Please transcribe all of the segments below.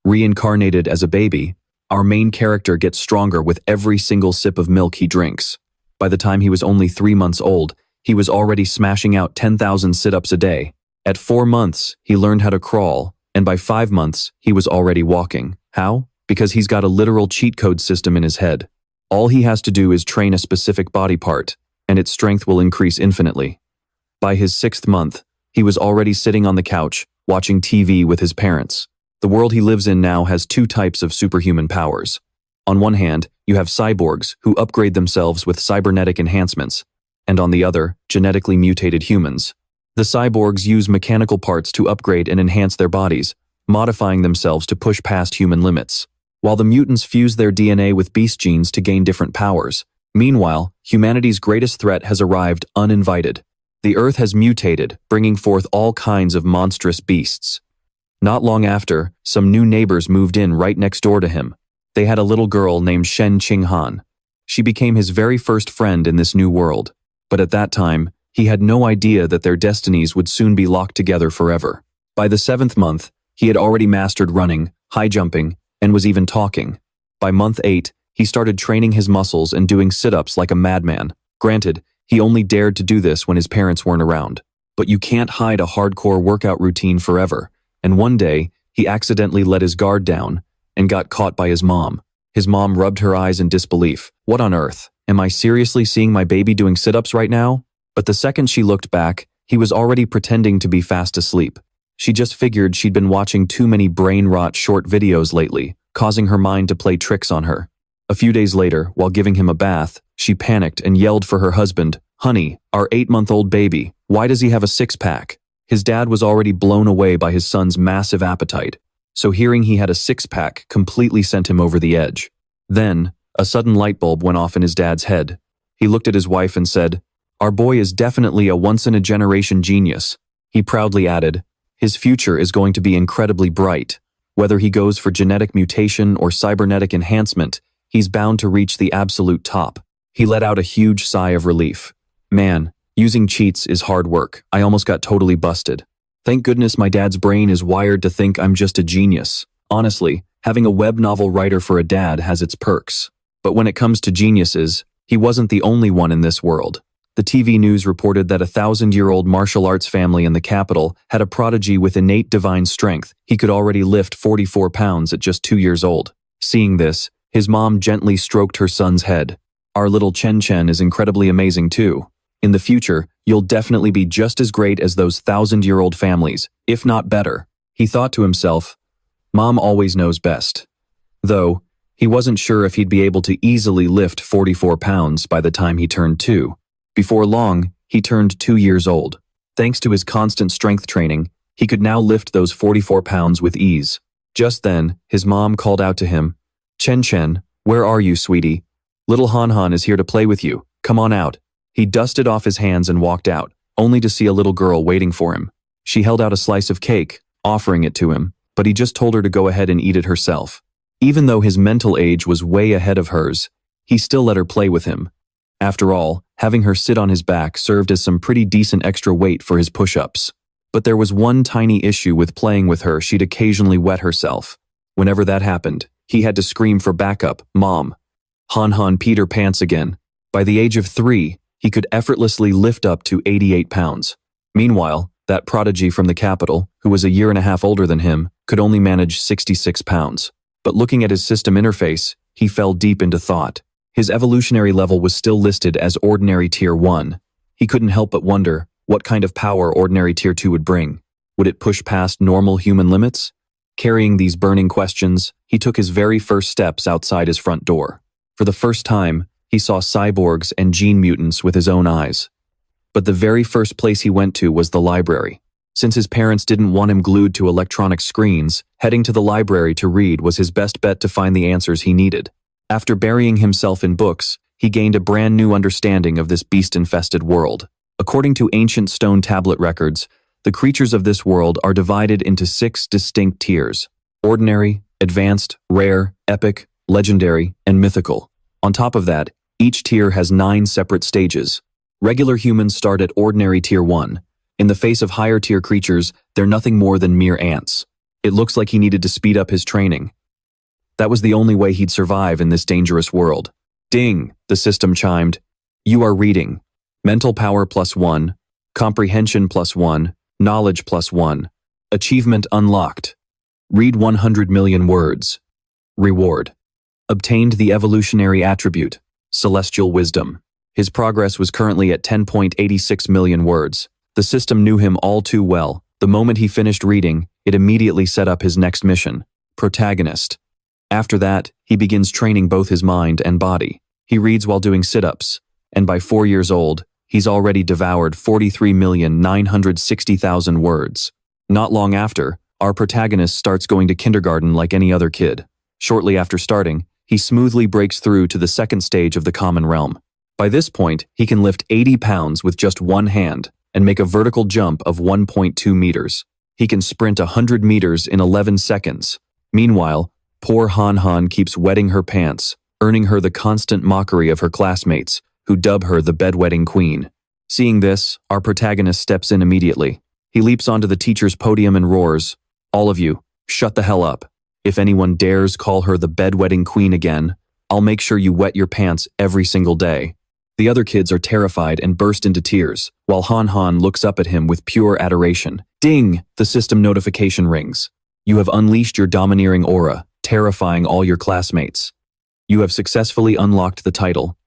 Reincarnated as a baby, our main character gets stronger with every single sip of milk he drinks. By the time he was only 3 months old, he was already smashing out 10,000 sit-ups a day. At 4 months, he learned how to crawl, and by 5 months, he was already walking. How? Because he's got a literal cheat code system in his head. All he has to do is train a specific body part, and its strength will increase infinitely. By his 6th month, he was already sitting on the couch, watching TV with his parents. The world he lives in now has 2 types of superhuman powers. On one hand, you have cyborgs who upgrade themselves with cybernetic enhancements, and on the other, genetically mutated humans. The cyborgs use mechanical parts to upgrade and enhance their bodies, modifying themselves to push past human limits, while the mutants fuse their DNA with beast genes to gain different powers. Meanwhile, humanity's greatest threat has arrived uninvited. The Earth has mutated, bringing forth all kinds of monstrous beasts. Not long after, some new neighbors moved in right next door to him. They had a little girl named Shen Qinghan. She became his very first friend in this new world. But at that time, he had no idea that their destinies would soon be locked together forever. By the 7th month, he had already mastered running, high jumping, and was even talking. By month 8, he started training his muscles and doing sit-ups like a madman. Granted, he only dared to do this when his parents weren't around. But you can't hide a hardcore workout routine forever. And one day, he accidentally let his guard down and got caught by his mom. His mom rubbed her eyes in disbelief. What on earth? Am I seriously seeing my baby doing sit-ups right now? But the second she looked back, he was already pretending to be fast asleep. She just figured she'd been watching too many brain-rot short videos lately, causing her mind to play tricks on her. A few days later, while giving him a bath, she panicked and yelled for her husband, "Honey, our 8-month-old baby, why does he have a 6-pack?" His dad was already blown away by his son's massive appetite, so hearing he had a 6-pack completely sent him over the edge. Then, a sudden light bulb went off in his dad's head. He looked at his wife and said, "Our boy is definitely a once-in-a-generation genius." He proudly added, "His future is going to be incredibly bright. Whether he goes for genetic mutation or cybernetic enhancement, he's bound to reach the absolute top." He let out a huge sigh of relief. "Man, using cheats is hard work. I almost got totally busted. Thank goodness my dad's brain is wired to think I'm just a genius. Honestly, having a web novel writer for a dad has its perks. But when it comes to geniuses, he wasn't the only one in this world." The TV news reported that a 1,000-year-old martial arts family in the capital had a prodigy with innate divine strength. He could already lift 44 pounds at just 2 years old. Seeing this, his mom gently stroked her son's head. "Our little Chen Chen is incredibly amazing too. In the future, you'll definitely be just as great as those 1,000-year-old families, if not better." He thought to himself, "Mom always knows best." Though, he wasn't sure if he'd be able to easily lift 44 pounds by the time he turned 2. Before long, he turned 2 years old. Thanks to his constant strength training, he could now lift those 44 pounds with ease. Just then, his mom called out to him, "Chen Chen, where are you, sweetie? Little Han Han is here to play with you. Come on out." He dusted off his hands and walked out, only to see a little girl waiting for him. She held out a slice of cake, offering it to him, but he just told her to go ahead and eat it herself. Even though his mental age was way ahead of hers, he still let her play with him. After all, having her sit on his back served as some pretty decent extra weight for his push-ups. But there was one tiny issue with playing with her: she'd occasionally wet herself. Whenever that happened, he had to scream for backup, "Mom." Han Han peed her pants again. By the age of 3, he could effortlessly lift up to 88 pounds. Meanwhile, that prodigy from the capital, who was a year and a half older than him, could only manage 66 pounds. But looking at his system interface, he fell deep into thought. His evolutionary level was still listed as ordinary tier 1. He couldn't help but wonder what kind of power ordinary tier 2 would bring. Would it push past normal human limits? Carrying these burning questions, he took his very first steps outside his front door. For the first time, he saw cyborgs and gene mutants with his own eyes. But the very first place he went to was the library. Since his parents didn't want him glued to electronic screens, heading to the library to read was his best bet to find the answers he needed. After burying himself in books, he gained a brand new understanding of this beast-infested world. According to ancient stone tablet records, the creatures of this world are divided into 6 distinct tiers: ordinary, advanced, rare, epic, legendary, and mythical. On top of that, each tier has 9 separate stages. Regular humans start at ordinary tier 1. In the face of higher tier creatures, they're nothing more than mere ants. It looks like he needed to speed up his training. That was the only way he'd survive in this dangerous world. Ding, the system chimed. You are reading. Mental power +1, comprehension +1, knowledge +1. Achievement unlocked. Read 100 million words. Reward. Obtained the evolutionary attribute, celestial wisdom. His progress was currently at 10.86 million words. The system knew him all too well. The moment he finished reading, it immediately set up his next mission, protagonist. After that, he begins training both his mind and body. He reads while doing sit-ups, and by 4 years old, he's already devoured 43,960,000 words. Not long after, our protagonist starts going to kindergarten like any other kid. Shortly after starting, he smoothly breaks through to the second stage of the common realm. By this point, he can lift 80 pounds with just one hand and make a vertical jump of 1.2 meters. He can sprint 100 meters in 11 seconds. Meanwhile, poor Han Han keeps wetting her pants, earning her the constant mockery of her classmates, who dub her the bedwetting queen. Seeing this, our protagonist steps in immediately. He leaps onto the teacher's podium and roars, "All of you, shut the hell up. If anyone dares call her the bedwetting queen again, I'll make sure you wet your pants every single day." The other kids are terrified and burst into tears, while Han Han looks up at him with pure adoration. Ding! The system notification rings. You have unleashed your domineering aura, terrifying all your classmates. You have successfully unlocked the title,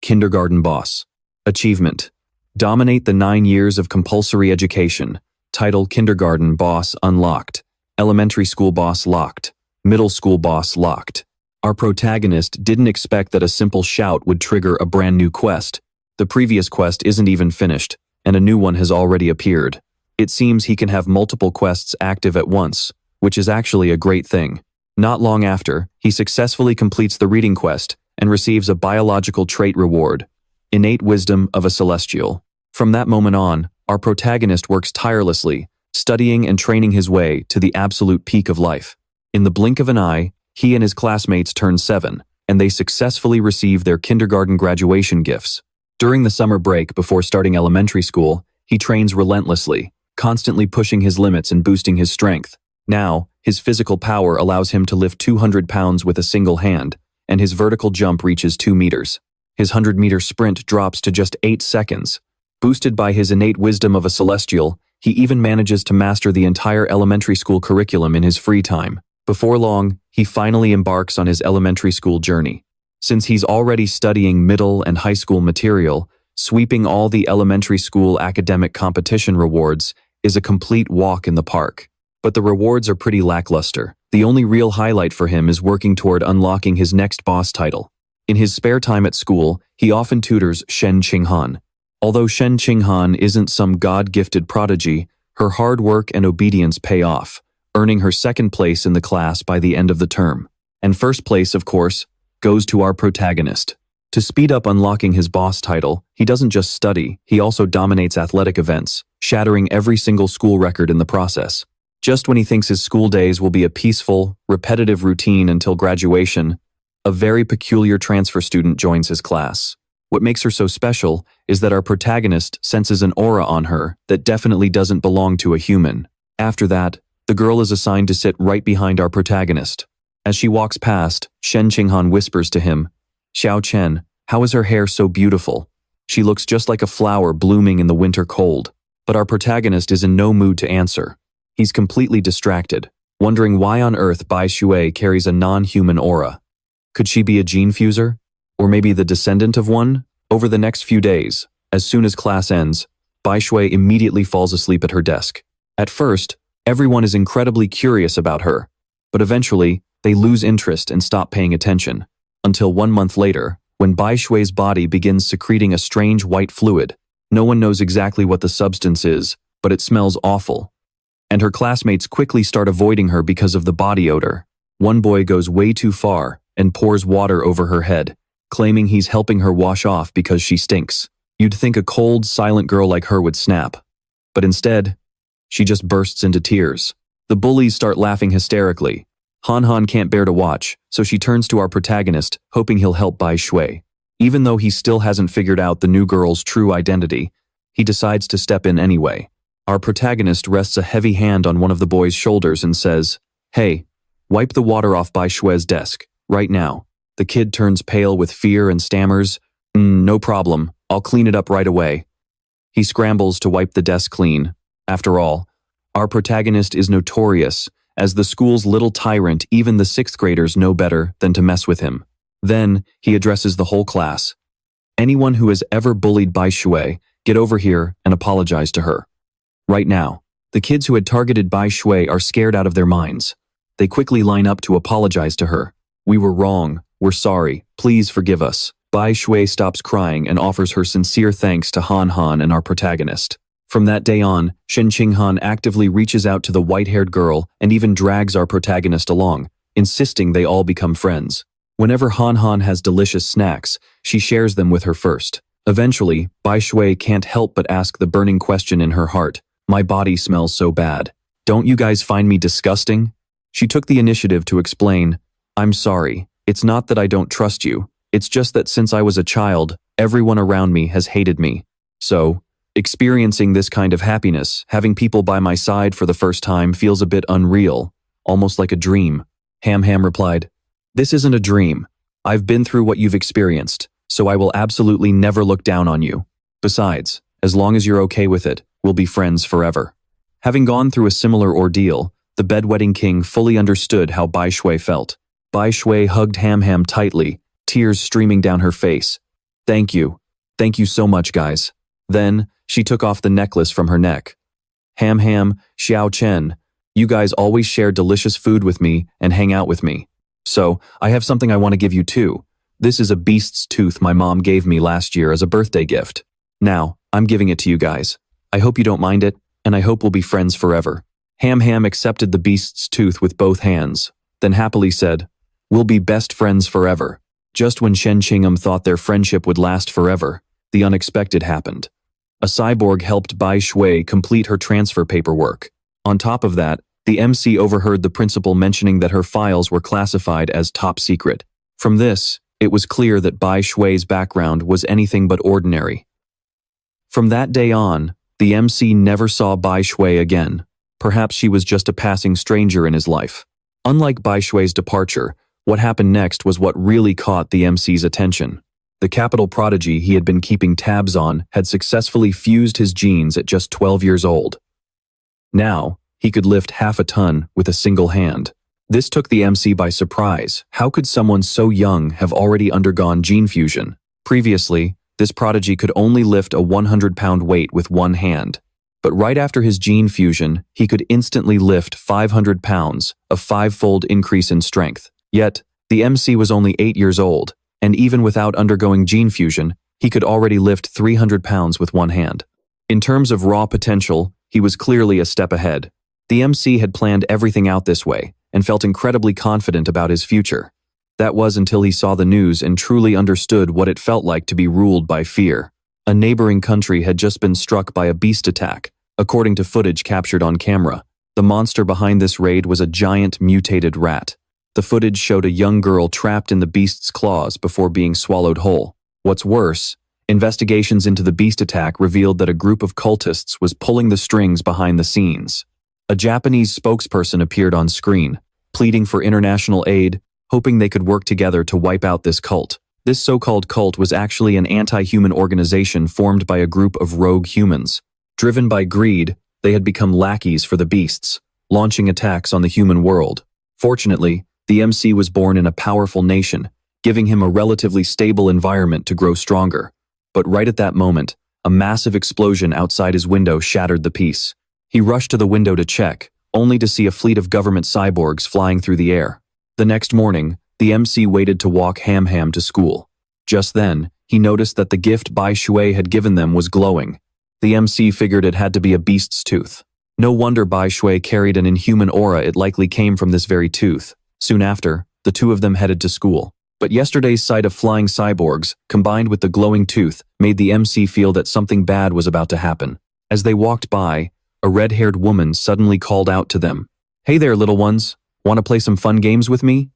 Kindergarten Boss. Achievement. Dominate the 9 years of compulsory education. Title Kindergarten Boss unlocked. Elementary school boss locked. Middle school boss locked. Our protagonist didn't expect that a simple shout would trigger a brand new quest. The previous quest isn't even finished, and a new one has already appeared. It seems he can have multiple quests active at once, which is actually a great thing. Not long after, he successfully completes the reading quest and receives a biological trait reward, innate wisdom of a celestial. From that moment on, our protagonist works tirelessly, studying and training his way to the absolute peak of life. In the blink of an eye, he and his classmates turn 7, and they successfully receive their kindergarten graduation gifts. During the summer break before starting elementary school, he trains relentlessly, constantly pushing his limits and boosting his strength. Now, his physical power allows him to lift 200 pounds with a single hand, and his vertical jump reaches 2 meters. His 100-meter sprint drops to just 8 seconds. Boosted by his innate wisdom of a celestial, he even manages to master the entire elementary school curriculum in his free time. Before long, he finally embarks on his elementary school journey. Since he's already studying middle and high school material, sweeping all the elementary school academic competition rewards is a complete walk in the park. But the rewards are pretty lackluster. The only real highlight for him is working toward unlocking his next boss title. In his spare time at school, he often tutors Shen Qinghan. Although Shen Qinghan isn't some God-gifted prodigy, her hard work and obedience pay off, earning her second place in the class by the end of the term. And first place, of course, goes to our protagonist. To speed up unlocking his boss title, he doesn't just study, he also dominates athletic events, shattering every single school record in the process. Just when he thinks his school days will be a peaceful, repetitive routine until graduation, a very peculiar transfer student joins his class. What makes her so special is that our protagonist senses an aura on her that definitely doesn't belong to a human. After that, the girl is assigned to sit right behind our protagonist. As she walks past, Shen Qinghan whispers to him, "Xiao Chen, how is her hair so beautiful? She looks just like a flower blooming in the winter cold." But our protagonist is in no mood to answer. He's completely distracted, wondering why on earth Bai Shui carries a non-human aura. Could she be a gene fuser? Or maybe the descendant of one? Over the next few days, as soon as class ends, Bai Shui immediately falls asleep at her desk. At first, everyone is incredibly curious about her, but eventually, they lose interest and stop paying attention. Until 1 month later, when Bai Shui's body begins secreting a strange white fluid. No one knows exactly what the substance is, but it smells awful. And her classmates quickly start avoiding her because of the body odor. One boy goes way too far and pours water over her head, claiming he's helping her wash off because she stinks. You'd think a cold, silent girl like her would snap. But instead, she just bursts into tears. The bullies start laughing hysterically. Han Han can't bear to watch, so she turns to our protagonist, hoping he'll help Bai Shui. Even though he still hasn't figured out the new girl's true identity, he decides to step in anyway. Our protagonist rests a heavy hand on one of the boy's shoulders and says, Hey, wipe the water off Bai Shui's desk, right now. The kid turns pale with fear and stammers, no problem, I'll clean it up right away. He scrambles to wipe the desk clean. After all, our protagonist is notorious. As the school's little tyrant, even the 6th graders know better than to mess with him. Then, he addresses the whole class. Anyone who has ever bullied Bai Shui, get over here and apologize to her. Right now, the kids who had targeted Bai Shui are scared out of their minds. They quickly line up to apologize to her. We were wrong, we're sorry, please forgive us. Bai Shui stops crying and offers her sincere thanks to Han Han and our protagonist. From that day on, Shen Qinghan actively reaches out to the white-haired girl and even drags our protagonist along, insisting they all become friends. Whenever Han Han has delicious snacks, she shares them with her first. Eventually, Bai Shui can't help but ask the burning question in her heart. My body smells so bad. Don't you guys find me disgusting? She took the initiative to explain, I'm sorry, it's not that I don't trust you, it's just that since I was a child, everyone around me has hated me. So, experiencing this kind of happiness, having people by my side for the first time feels a bit unreal, almost like a dream. Ham Ham replied, This isn't a dream. I've been through what you've experienced, so I will absolutely never look down on you. Besides, as long as you're okay with it, we'll be friends forever. Having gone through a similar ordeal, the bedwetting king fully understood how Bai Shui felt. Bai Shui hugged Ham Ham tightly, tears streaming down her face. Thank you so much, guys. Then, she took off the necklace from her neck. Ham Ham, Xiao Chen, you guys always share delicious food with me and hang out with me. So, I have something I want to give you too. This is a beast's tooth my mom gave me last year as a birthday gift. Now, I'm giving it to you guys. I hope you don't mind it, and I hope we'll be friends forever. Ham Ham accepted the beast's tooth with both hands, then happily said, We'll be best friends forever. Just when Shen Qingham thought their friendship would last forever, the unexpected happened. A cyborg helped Bai Shui complete her transfer paperwork. On top of that, the MC overheard the principal mentioning that her files were classified as top secret. From this, it was clear that Bai Shui's background was anything but ordinary. From that day on, the MC never saw Bai Shui again. Perhaps she was just a passing stranger in his life. Unlike Bai Shui's departure, what happened next was what really caught the MC's attention. The capital prodigy he had been keeping tabs on had successfully fused his genes at just 12 years old. Now, he could lift half a ton with a single hand. This took the MC by surprise. How could someone so young have already undergone gene fusion? Previously, this prodigy could only lift a 100-pound weight with one hand. But right after his gene fusion, he could instantly lift 500 pounds, a 5-fold increase in strength. Yet, the MC was only 8 years old, and even without undergoing gene fusion, he could already lift 300 pounds with one hand. In terms of raw potential, he was clearly a step ahead. The MC had planned everything out this way, and felt incredibly confident about his future. That was until he saw the news and truly understood what it felt like to be ruled by fear. A neighboring country had just been struck by a beast attack, according to footage captured on camera. The monster behind this raid was a giant mutated rat. The footage showed a young girl trapped in the beast's claws before being swallowed whole. What's worse, investigations into the beast attack revealed that a group of cultists was pulling the strings behind the scenes. A Japanese spokesperson appeared on screen, pleading for international aid, hoping they could work together to wipe out this cult. This so-called cult was actually an anti-human organization formed by a group of rogue humans. Driven by greed, they had become lackeys for the beasts, launching attacks on the human world. Fortunately, the MC was born in a powerful nation, giving him a relatively stable environment to grow stronger. But right at that moment, a massive explosion outside his window shattered the peace. He rushed to the window to check, only to see a fleet of government cyborgs flying through the air. The next morning, the MC waited to walk Ham Ham to school. Just then, he noticed that the gift Bai Shui had given them was glowing. The MC figured it had to be a beast's tooth. No wonder Bai Shui carried an inhuman aura, it likely came from this very tooth. Soon after, the two of them headed to school. But yesterday's sight of flying cyborgs, combined with the glowing tooth, made the MC feel that something bad was about to happen. As they walked by, a red-haired woman suddenly called out to them. Hey there, little ones. Want to play some fun games with me?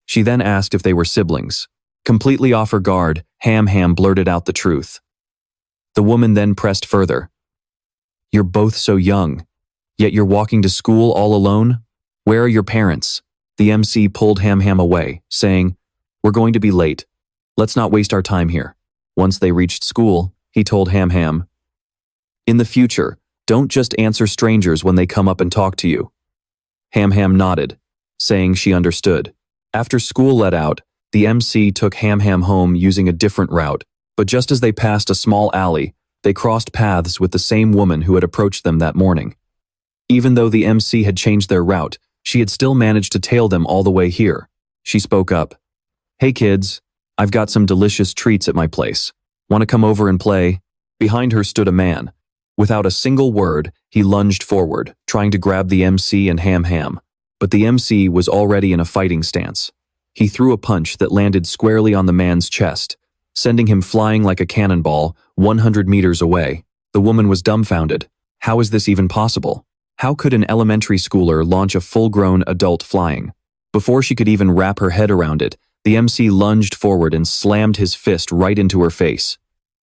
She then asked if they were siblings. Completely off her guard, Ham Ham blurted out the truth. The woman then pressed further. You're both so young, yet you're walking to school all alone? "Where are your parents?" The MC pulled Ham Ham away, saying, "We're going to be late. Let's not waste our time here." Once they reached school, he told Ham Ham, "In the future, don't just answer strangers when they come up and talk to you." Ham Ham nodded, saying she understood. After school let out, the MC took Ham Ham home using a different route, but just as they passed a small alley, they crossed paths with the same woman who had approached them that morning. Even though the MC had changed their route, she had still managed to tail them all the way here. She spoke up. "Hey kids, I've got some delicious treats at my place. Want to come over and play?" Behind her stood a man. Without a single word, he lunged forward, trying to grab the MC and Ham Ham. But the MC was already in a fighting stance. He threw a punch that landed squarely on the man's chest, sending him flying like a cannonball 100 meters away. The woman was dumbfounded. How is this even possible? How could an elementary schooler launch a full-grown adult flying? Before she could even wrap her head around it, the MC lunged forward and slammed his fist right into her face.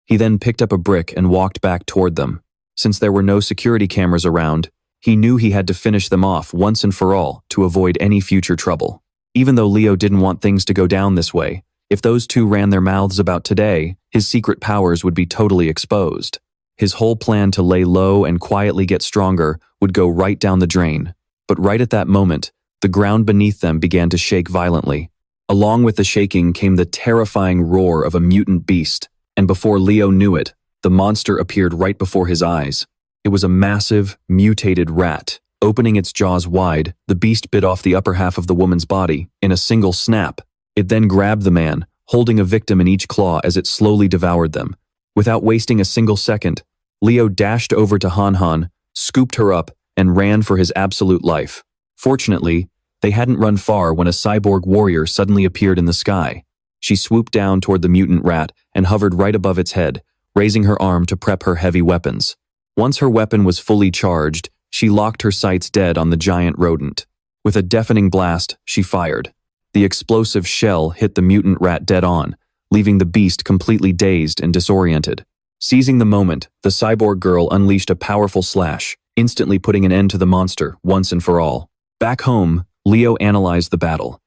He then picked up a brick and walked back toward them. Since there were no security cameras around, he knew he had to finish them off once and for all to avoid any future trouble. Even though Leo didn't want things to go down this way, if those two ran their mouths about today, his secret powers would be totally exposed. His whole plan to lay low and quietly get stronger would go right down the drain. But right at that moment, the ground beneath them began to shake violently. Along with the shaking came the terrifying roar of a mutant beast, and before Leo knew it, the monster appeared right before his eyes. It was a massive, mutated rat. Opening its jaws wide, the beast bit off the upper half of the woman's body in a single snap. It then grabbed the man, holding a victim in each claw as it slowly devoured them. Without wasting a single second, Leo dashed over to Han Han, scooped her up, and ran for his absolute life. Fortunately, they hadn't run far when a cyborg warrior suddenly appeared in the sky. She swooped down toward the mutant rat and hovered right above its head, raising her arm to prep her heavy weapons. Once her weapon was fully charged, she locked her sights dead on the giant rodent. With a deafening blast, she fired. The explosive shell hit the mutant rat dead on, leaving the beast completely dazed and disoriented. Seizing the moment, the cyborg girl unleashed a powerful slash, instantly putting an end to the monster once and for all. Back home, Leo analyzed the battle.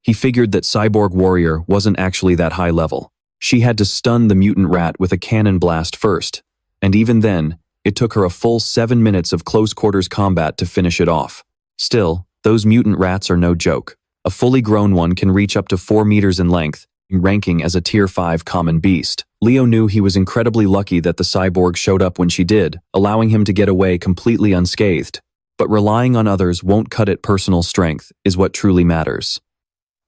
He figured that Cyborg Warrior wasn't actually that high level. She had to stun the mutant rat with a cannon blast first, and even then, it took her a full 7 minutes of close-quarters combat to finish it off. Still, those mutant rats are no joke. A fully grown one can reach up to 4 meters in length, ranking as a Tier 5 common beast. Leo knew he was incredibly lucky that the cyborg showed up when she did, allowing him to get away completely unscathed. But relying on others won't cut it. Personal strength is what truly matters.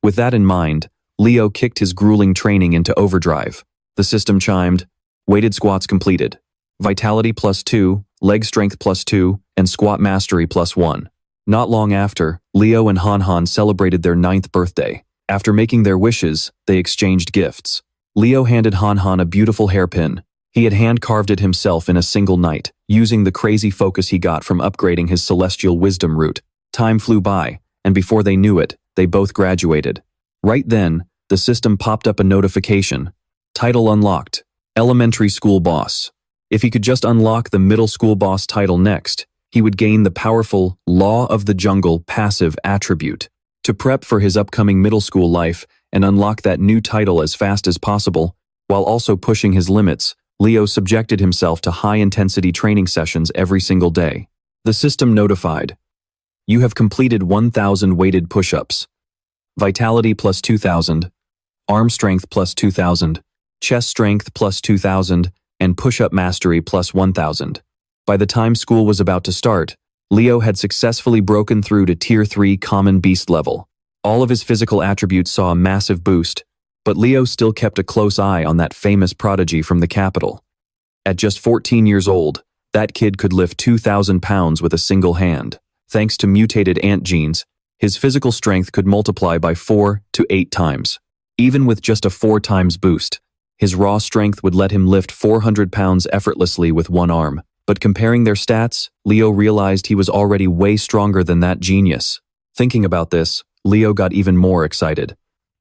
With that in mind, Leo kicked his grueling training into overdrive. The system chimed, weighted squats completed. Vitality +2, leg strength +2, and squat mastery +1. Not long after, Leo and Han Han celebrated their 9th birthday. After making their wishes, they exchanged gifts. Leo handed Han Han a beautiful hairpin. He had hand-carved it himself in a single night, using the crazy focus he got from upgrading his celestial wisdom root. Time flew by, and before they knew it, they both graduated. Right then, the system popped up a notification. Title unlocked. Elementary school boss. If he could just unlock the middle school boss title next, he would gain the powerful Law of the Jungle passive attribute. To prep for his upcoming middle school life and unlock that new title as fast as possible, while also pushing his limits, Leo subjected himself to high-intensity training sessions every single day. The system notified, "You have completed 1,000 weighted push-ups. Vitality +2,000, arm strength +2,000, chest strength +2,000, and push-up mastery +1,000. By the time school was about to start, Leo had successfully broken through to Tier 3 Common Beast level. All of his physical attributes saw a massive boost, but Leo still kept a close eye on that famous prodigy from the capital. At just 14 years old, that kid could lift 2,000 pounds with a single hand. Thanks to mutated ant genes, his physical strength could multiply by 4 to 8 times. Even with just a 4 times boost, his raw strength would let him lift 400 pounds effortlessly with one arm. But comparing their stats, Leo realized he was already way stronger than that genius. Thinking about this, Leo got even more excited.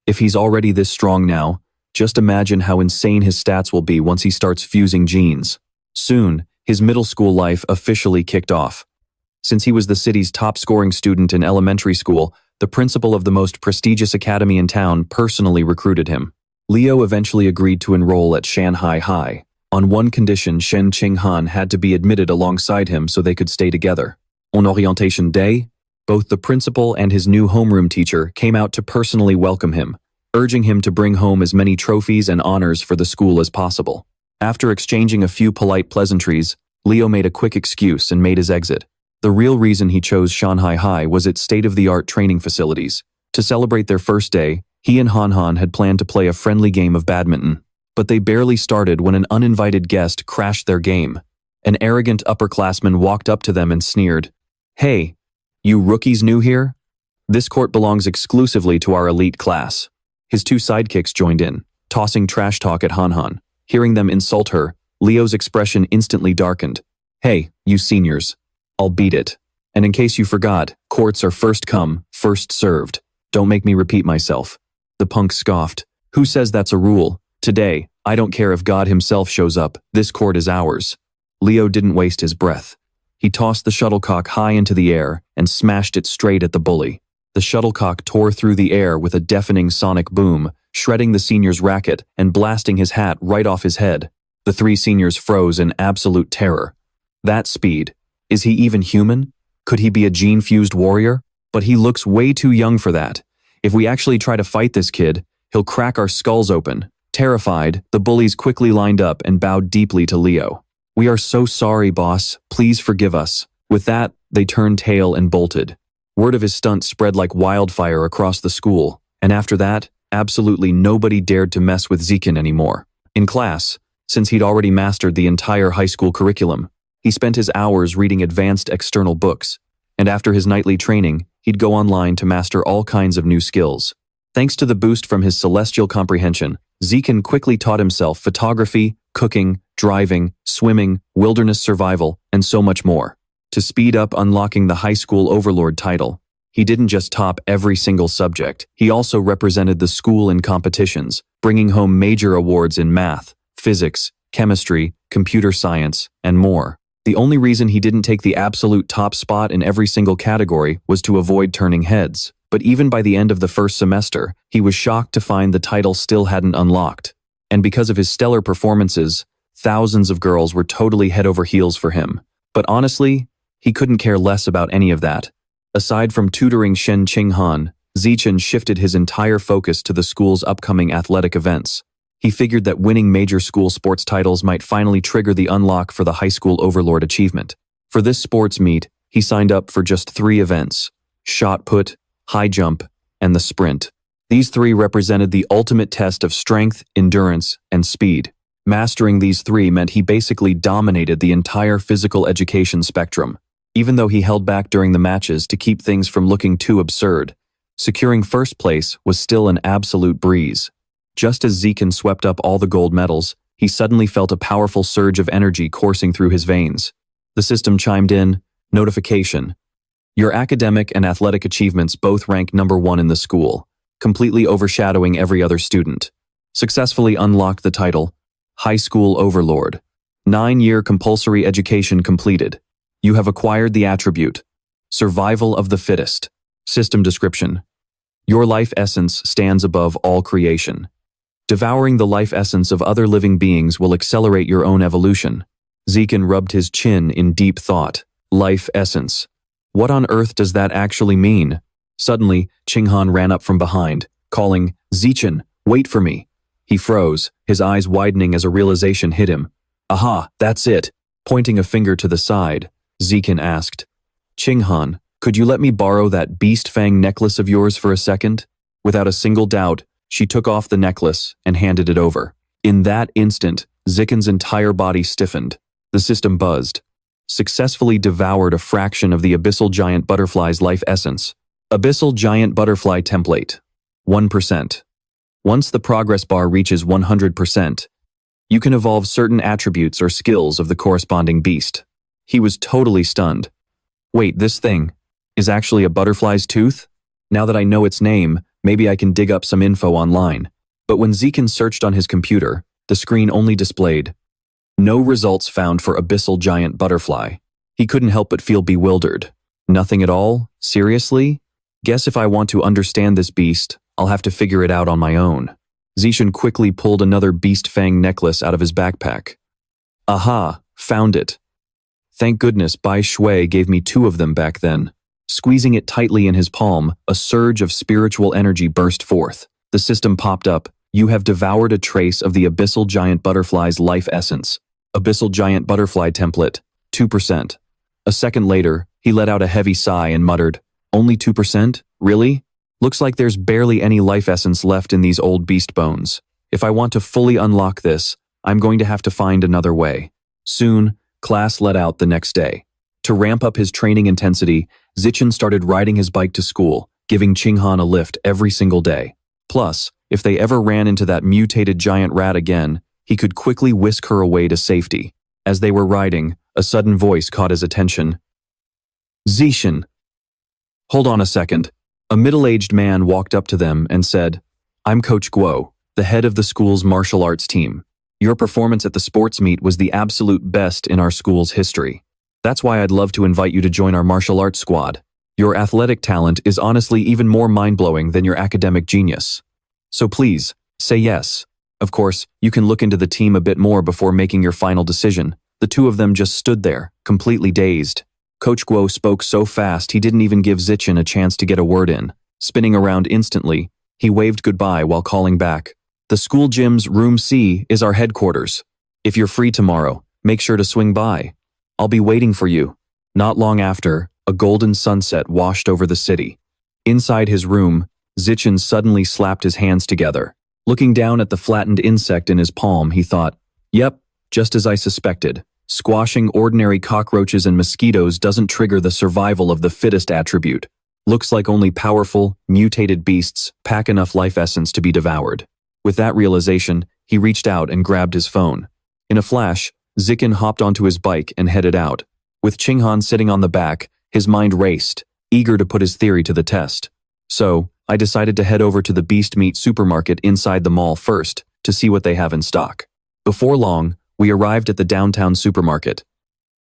If he's already this strong now, just imagine how insane his stats will be once he starts fusing genes. Soon, his middle school life officially kicked off. Since he was the city's top-scoring student in elementary school, the principal of the most prestigious academy in town personally recruited him. Leo eventually agreed to enroll at Shanghai High. On one condition, Shen Qinghan had to be admitted alongside him so they could stay together. On orientation day, both the principal and his new homeroom teacher came out to personally welcome him, urging him to bring home as many trophies and honors for the school as possible. After exchanging a few polite pleasantries, Leo made a quick excuse and made his exit. The real reason he chose Shanghai High was its state-of-the-art training facilities. To celebrate their first day, he and Han had planned to play a friendly game of badminton. But they barely started when an uninvited guest crashed their game. An arrogant upperclassman walked up to them and sneered, "Hey, you rookies new here? This court belongs exclusively to our elite class." His two sidekicks joined in, tossing trash talk at Han. Hearing them insult her, Leo's expression instantly darkened. "Hey, you seniors. I'll beat it. And in case you forgot, courts are first come, first served. Don't make me repeat myself." The punk scoffed. "Who says that's a rule? Today, I don't care if God himself shows up, this court is ours." Leo didn't waste his breath. He tossed the shuttlecock high into the air and smashed it straight at the bully. The shuttlecock tore through the air with a deafening sonic boom, shredding the senior's racket and blasting his hat right off his head. The three seniors froze in absolute terror. That speed. Is he even human? Could he be a gene-fused warrior? But he looks way too young for that. If we actually try to fight this kid, he'll crack our skulls open. Terrified, the bullies quickly lined up and bowed deeply to Leo. "We are so sorry, boss. Please forgive us." With that, they turned tail and bolted. Word of his stunt spread like wildfire across the school, and after that, absolutely nobody dared to mess with Zikin anymore. In class, since he'd already mastered the entire high school curriculum, he spent his hours reading advanced external books, and after his nightly training, he'd go online to master all kinds of new skills. Thanks to the boost from his celestial comprehension, Zikin quickly taught himself photography, cooking, driving, swimming, wilderness survival, and so much more. To speed up unlocking the high school overlord title, he didn't just top every single subject, he also represented the school in competitions, bringing home major awards in math, physics, chemistry, computer science, and more. The only reason he didn't take the absolute top spot in every single category was to avoid turning heads. But even by the end of the first semester, he was shocked to find the title still hadn't unlocked. And because of his stellar performances, thousands of girls were totally head over heels for him. But honestly, he couldn't care less about any of that. Aside from tutoring Shen Qinghan, Zichen shifted his entire focus to the school's upcoming athletic events. He figured that winning major school sports titles might finally trigger the unlock for the high school overlord achievement. For this sports meet, he signed up for just 3 events: shot put, high jump, and the sprint. These 3 represented the ultimate test of strength, endurance, and speed. Mastering these 3 meant he basically dominated the entire physical education spectrum. Even though he held back during the matches to keep things from looking too absurd, securing first place was still an absolute breeze. Just as Zikin swept up all the gold medals, he suddenly felt a powerful surge of energy coursing through his veins. The system chimed in, "Notification. Your academic and athletic achievements both rank number 1 in the school, completely overshadowing every other student. Successfully unlocked the title, High School Overlord. 9-year compulsory education completed. You have acquired the attribute, Survival of the Fittest. System description. Your life essence stands above all creation. Devouring the life essence of other living beings will accelerate your own evolution." Zikin rubbed his chin in deep thought. Life essence. What on earth does that actually mean? Suddenly, Qinghan ran up from behind, calling, "Zichen, wait for me." He froze, his eyes widening as a realization hit him. "Aha, that's it." Pointing a finger to the side, Zikin asked, "Qinghan, could you let me borrow that beast fang necklace of yours for a second?" Without a single doubt, she took off the necklace and handed it over. In that instant, Zikin's entire body stiffened. The system buzzed. Successfully devoured a fraction of the Abyssal Giant Butterfly's life essence. Abyssal Giant Butterfly Template. 1%. Once the progress bar reaches 100%, you can evolve certain attributes or skills of the corresponding beast. He was totally stunned. Wait, this thing is actually a butterfly's tooth? Now that I know its name, maybe I can dig up some info online. But when Zikin searched on his computer, the screen only displayed no results found for Abyssal Giant Butterfly. He couldn't help but feel bewildered. Nothing at all? Seriously? Guess if I want to understand this beast, I'll have to figure it out on my own. Zishan quickly pulled another beast fang necklace out of his backpack. Aha, found it. Thank goodness Bai Shui gave me 2 of them back then. Squeezing it tightly in his palm, a surge of spiritual energy burst forth. The system popped up. You have devoured a trace of the abyssal giant butterfly's life essence. Abyssal giant butterfly template, 2%. A second later, he let out a heavy sigh and muttered, Only 2%? Really? Looks like there's barely any life essence left in these old beast bones. If I want to fully unlock this, I'm going to have to find another way. Soon, class let out the next day. To ramp up his training intensity, Zichen started riding his bike to school, giving Qinghan a lift every single day. Plus, if they ever ran into that mutated giant rat again, he could quickly whisk her away to safety. As they were riding, a sudden voice caught his attention. Zishan. Hold on a second. A middle-aged man walked up to them and said, I'm Coach Guo, the head of the school's martial arts team. Your performance at the sports meet was the absolute best in our school's history. That's why I'd love to invite you to join our martial arts squad. Your athletic talent is honestly even more mind-blowing than your academic genius. So please, say yes. Of course, you can look into the team a bit more before making your final decision. The 2 of them just stood there, completely dazed. Coach Guo spoke so fast he didn't even give Zichen a chance to get a word in. Spinning around instantly, he waved goodbye while calling back. The school gym's room C is our headquarters. If you're free tomorrow, make sure to swing by. I'll be waiting for you. Not long after, a golden sunset washed over the city. Inside his room, Zichen suddenly slapped his hands together. Looking down at the flattened insect in his palm, he thought, Yep, just as I suspected. Squashing ordinary cockroaches and mosquitoes doesn't trigger the survival of the fittest attribute. Looks like only powerful, mutated beasts pack enough life essence to be devoured. With that realization, he reached out and grabbed his phone. In a flash, Zichen hopped onto his bike and headed out. With Qinghan sitting on the back, his mind raced, eager to put his theory to the test. So, I decided to head over to the beast meat supermarket inside the mall first to see what they have in stock. Before long, we arrived at the downtown supermarket.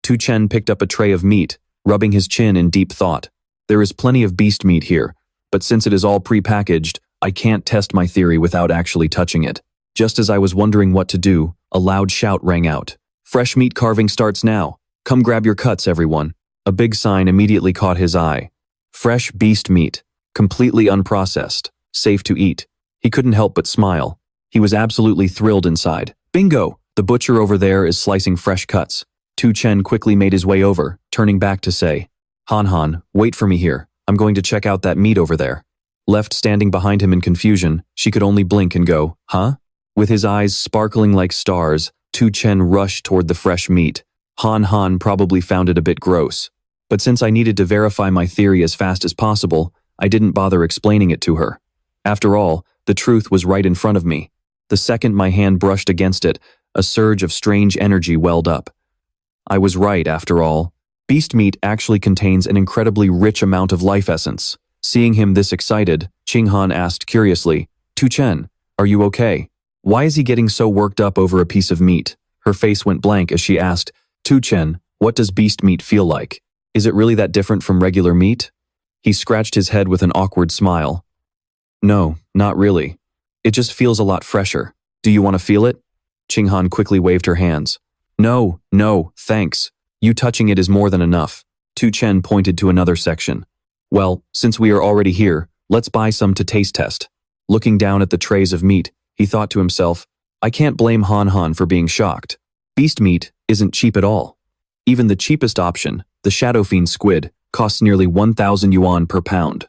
Tu Chen picked up a tray of meat, rubbing his chin in deep thought. There is plenty of beast meat here, but since it is all pre-packaged, I can't test my theory without actually touching it. Just as I was wondering what to do, a loud shout rang out. Fresh meat carving starts now. Come grab your cuts, everyone. A big sign immediately caught his eye. Fresh beast meat, completely unprocessed, safe to eat. He couldn't help but smile. He was absolutely thrilled inside. Bingo! The butcher over there is slicing fresh cuts. Tu Chen quickly made his way over, turning back to say, Han Han, wait for me here. I'm going to check out that meat over there. Left standing behind him in confusion, she could only blink and go, Huh? With his eyes sparkling like stars, Tu Chen rushed toward the fresh meat. Han Han probably found it a bit gross. But since I needed to verify my theory as fast as possible, I didn't bother explaining it to her. After all, the truth was right in front of me. The second my hand brushed against it, a surge of strange energy welled up. I was right, after all. Beast meat actually contains an incredibly rich amount of life essence. Seeing him this excited, Qinghan asked curiously, Tu Chen, are you okay? Why is he getting so worked up over a piece of meat? Her face went blank as she asked, Tu Chen, what does beast meat feel like? Is it really that different from regular meat? He scratched his head with an awkward smile. No, not really. It just feels a lot fresher. Do you want to feel it? Qinghan quickly waved her hands. No, thanks. You touching it is more than enough. Tu Chen pointed to another section. Well, since we are already here, let's buy some to taste test. Looking down at the trays of meat, he thought to himself, I can't blame Han Han for being shocked. Beast meat isn't cheap at all. Even the cheapest option, the Shadow Fiend squid, costs nearly 1,000 yuan per pound.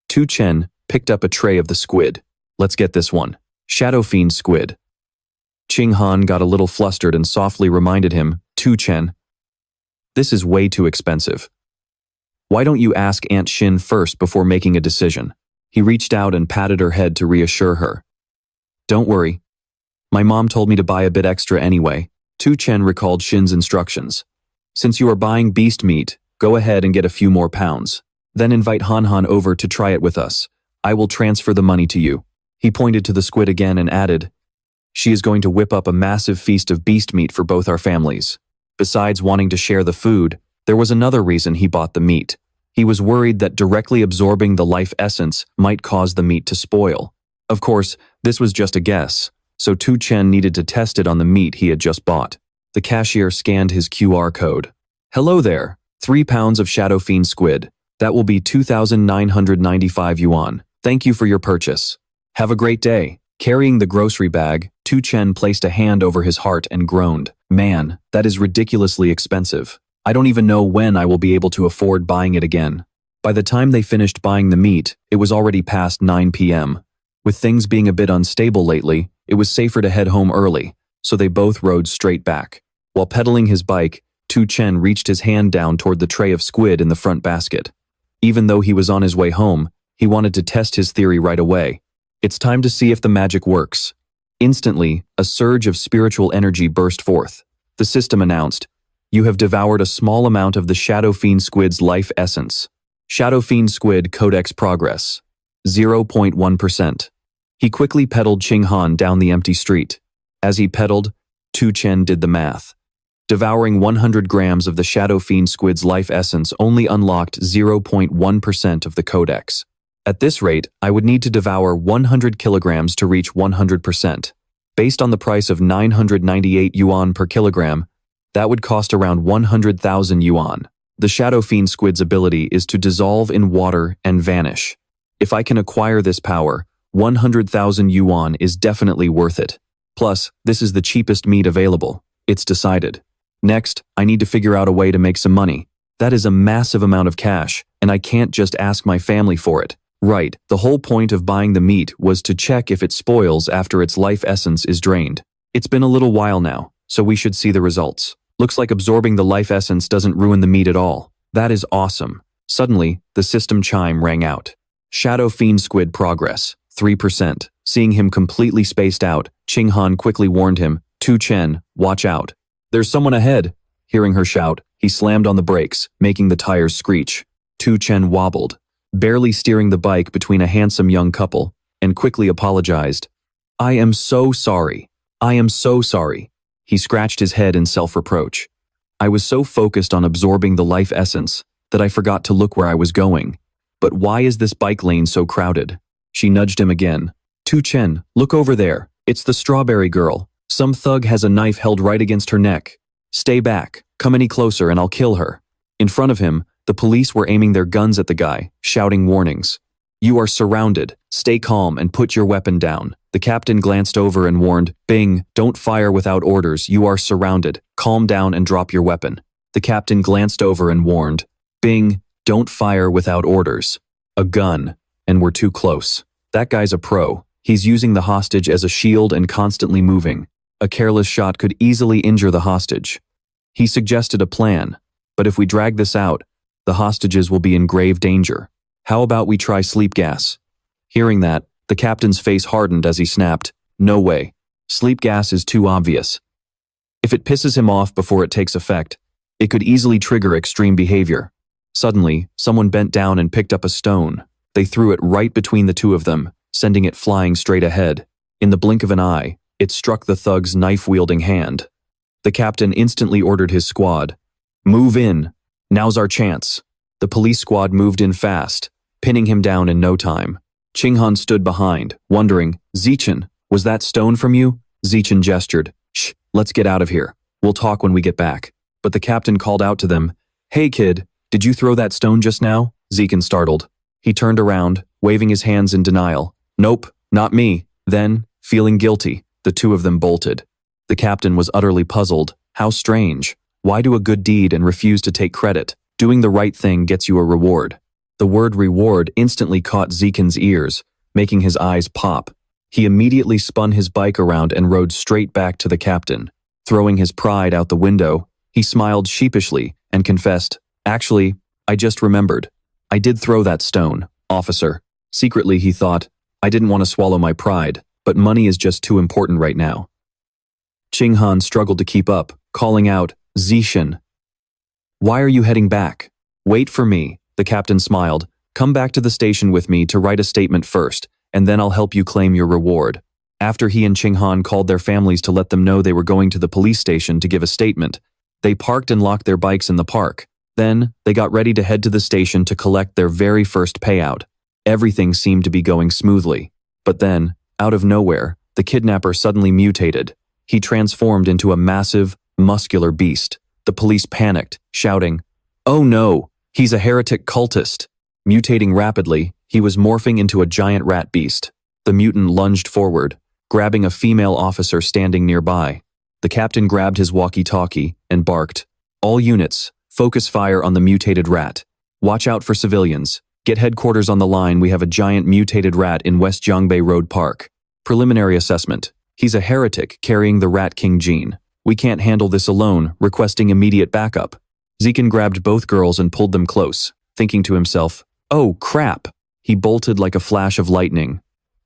Tu Chen picked up a tray of the squid. Let's get this one. Shadow Fiend squid. Qinghan got a little flustered and softly reminded him, Tu Chen, this is way too expensive. Why don't you ask Aunt Xin first before making a decision? He reached out and patted her head to reassure her. Don't worry. My mom told me to buy a bit extra anyway. Tu Chen recalled Xin's instructions. Since you are buying beast meat, go ahead and get a few more pounds. Then invite Han Han over to try it with us. I will transfer the money to you. He pointed to the squid again and added, she is going to whip up a massive feast of beast meat for both our families. Besides wanting to share the food, There was another reason he bought the meat. He was worried that directly absorbing the life essence might cause the meat to spoil. Of course, this was just a guess, so Tu Chen needed to test it on the meat he had just bought. The cashier scanned his QR code. "Hello there, 3 pounds of Shadow Fiend squid. That will be 2,995 yuan. Thank you for your purchase. Have a great day." Carrying the grocery bag, Tu Chen placed a hand over his heart and groaned. "Man, that is ridiculously expensive. I don't even know when I will be able to afford buying it again." By the time they finished buying the meat, it was already past 9 p.m. With things being a bit unstable lately, it was safer to head home early, so they both rode straight back. While pedaling his bike, Tu Chen reached his hand down toward the tray of squid in the front basket. Even though he was on his way home, he wanted to test his theory right away. It's time to see if the magic works. Instantly, a surge of spiritual energy burst forth. The system announced, "You have devoured a small amount of the Shadow Fiend squid's life essence. Shadow Fiend squid codex progress. 0.1%. He quickly pedaled Qing Han down the empty street. As he pedaled, Tu Chen did the math. Devouring 100 grams of the Shadow Fiend squid's life essence only unlocked 0.1% of the codex. At this rate, I would need to devour 100 kilograms to reach 100%. Based on the price of 998 yuan per kilogram, that would cost around 100,000 yuan. The Shadow Fiend squid's ability is to dissolve in water and vanish. If I can acquire this power, 100,000 yuan is definitely worth it. Plus, this is the cheapest meat available. It's decided. Next, I need to figure out a way to make some money. That is a massive amount of cash, and I can't just ask my family for it. Right, the whole point of buying the meat was to check if it spoils after its life essence is drained. It's been a little while now, so we should see the results. Looks like absorbing the life essence doesn't ruin the meat at all. That is awesome. Suddenly, the system chime rang out. Shadow Fiend squid progress, 3%. Seeing him completely spaced out, Qing Han quickly warned him, "Tu Chen, watch out. There's someone ahead." Hearing her shout, he slammed on the brakes, making the tires screech. Tu Chen wobbled, barely steering the bike between a handsome young couple, and quickly apologized. "I am so sorry. I am so sorry." He scratched his head in self-reproach. "I was so focused on absorbing the life essence that I forgot to look where I was going. But why is this bike lane so crowded?" She nudged him again. "Tu Chen, look over there. It's the strawberry girl. Some thug has a knife held right against her neck. Stay back. Come any closer and I'll kill her." In front of him, the police were aiming their guns at the guy, shouting warnings. "You are surrounded. Stay calm and put your weapon down." The captain glanced over and warned, "Bing, don't fire without orders. You are surrounded. Calm down and drop your weapon." The captain glanced over and warned, "Bing, don't fire without orders." A gun, and we're too close. That guy's a pro. He's using the hostage as a shield and constantly moving. A careless shot could easily injure the hostage. He suggested a plan, but if we drag this out, the hostages will be in grave danger. How about we try sleep gas? Hearing that, the captain's face hardened as he snapped, "No way. Sleep gas is too obvious. If it pisses him off before it takes effect, it could easily trigger extreme behavior." Suddenly, someone bent down and picked up a stone. They threw it right between the two of them, sending it flying straight ahead. In the blink of an eye, it struck the thug's knife-wielding hand. The captain instantly ordered his squad, "Move in. Now's our chance." The police squad moved in fast, pinning him down in no time. Qing Han stood behind, wondering, "Zichen, was that stone from you?" Zichen gestured, "Shh, let's get out of here. We'll talk when we get back." But the captain called out to them, "Hey kid, did you throw that stone just now?" Zichen startled. He turned around, waving his hands in denial. "Nope, not me." Then, feeling guilty, the two of them bolted. The captain was utterly puzzled. How strange. Why do a good deed and refuse to take credit? Doing the right thing gets you a reward. The word reward instantly caught Zichen's ears, making his eyes pop. He immediately spun his bike around and rode straight back to the captain. Throwing his pride out the window, he smiled sheepishly and confessed, "Actually, I just remembered. I did throw that stone, officer." Secretly, he thought, "I didn't want to swallow my pride, but money is just too important right now." Qing Han struggled to keep up, calling out, "Zichen, why are you heading back?" "Wait for me," the captain smiled. "Come back to the station with me to write a statement first, and then I'll help you claim your reward." After he and Qing Han called their families to let them know they were going to the police station to give a statement, they parked and locked their bikes in the park. Then, they got ready to head to the station to collect their very first payout. Everything seemed to be going smoothly. But then, out of nowhere, the kidnapper suddenly mutated. He transformed into a massive, muscular beast. The police panicked, shouting, "Oh no, he's a heretic cultist!" Mutating rapidly, he was morphing into a giant rat beast. The mutant lunged forward, grabbing a female officer standing nearby. The captain grabbed his walkie-talkie and barked, "All units, focus fire on the mutated rat. Watch out for civilians. Get headquarters on the line, we have a giant mutated rat in West Jongbei Road Park. Preliminary assessment. He's a heretic carrying the Rat King gene. We can't handle this alone, requesting immediate backup." Zekin grabbed both girls and pulled them close, thinking to himself, "Oh, crap." He bolted like a flash of lightning.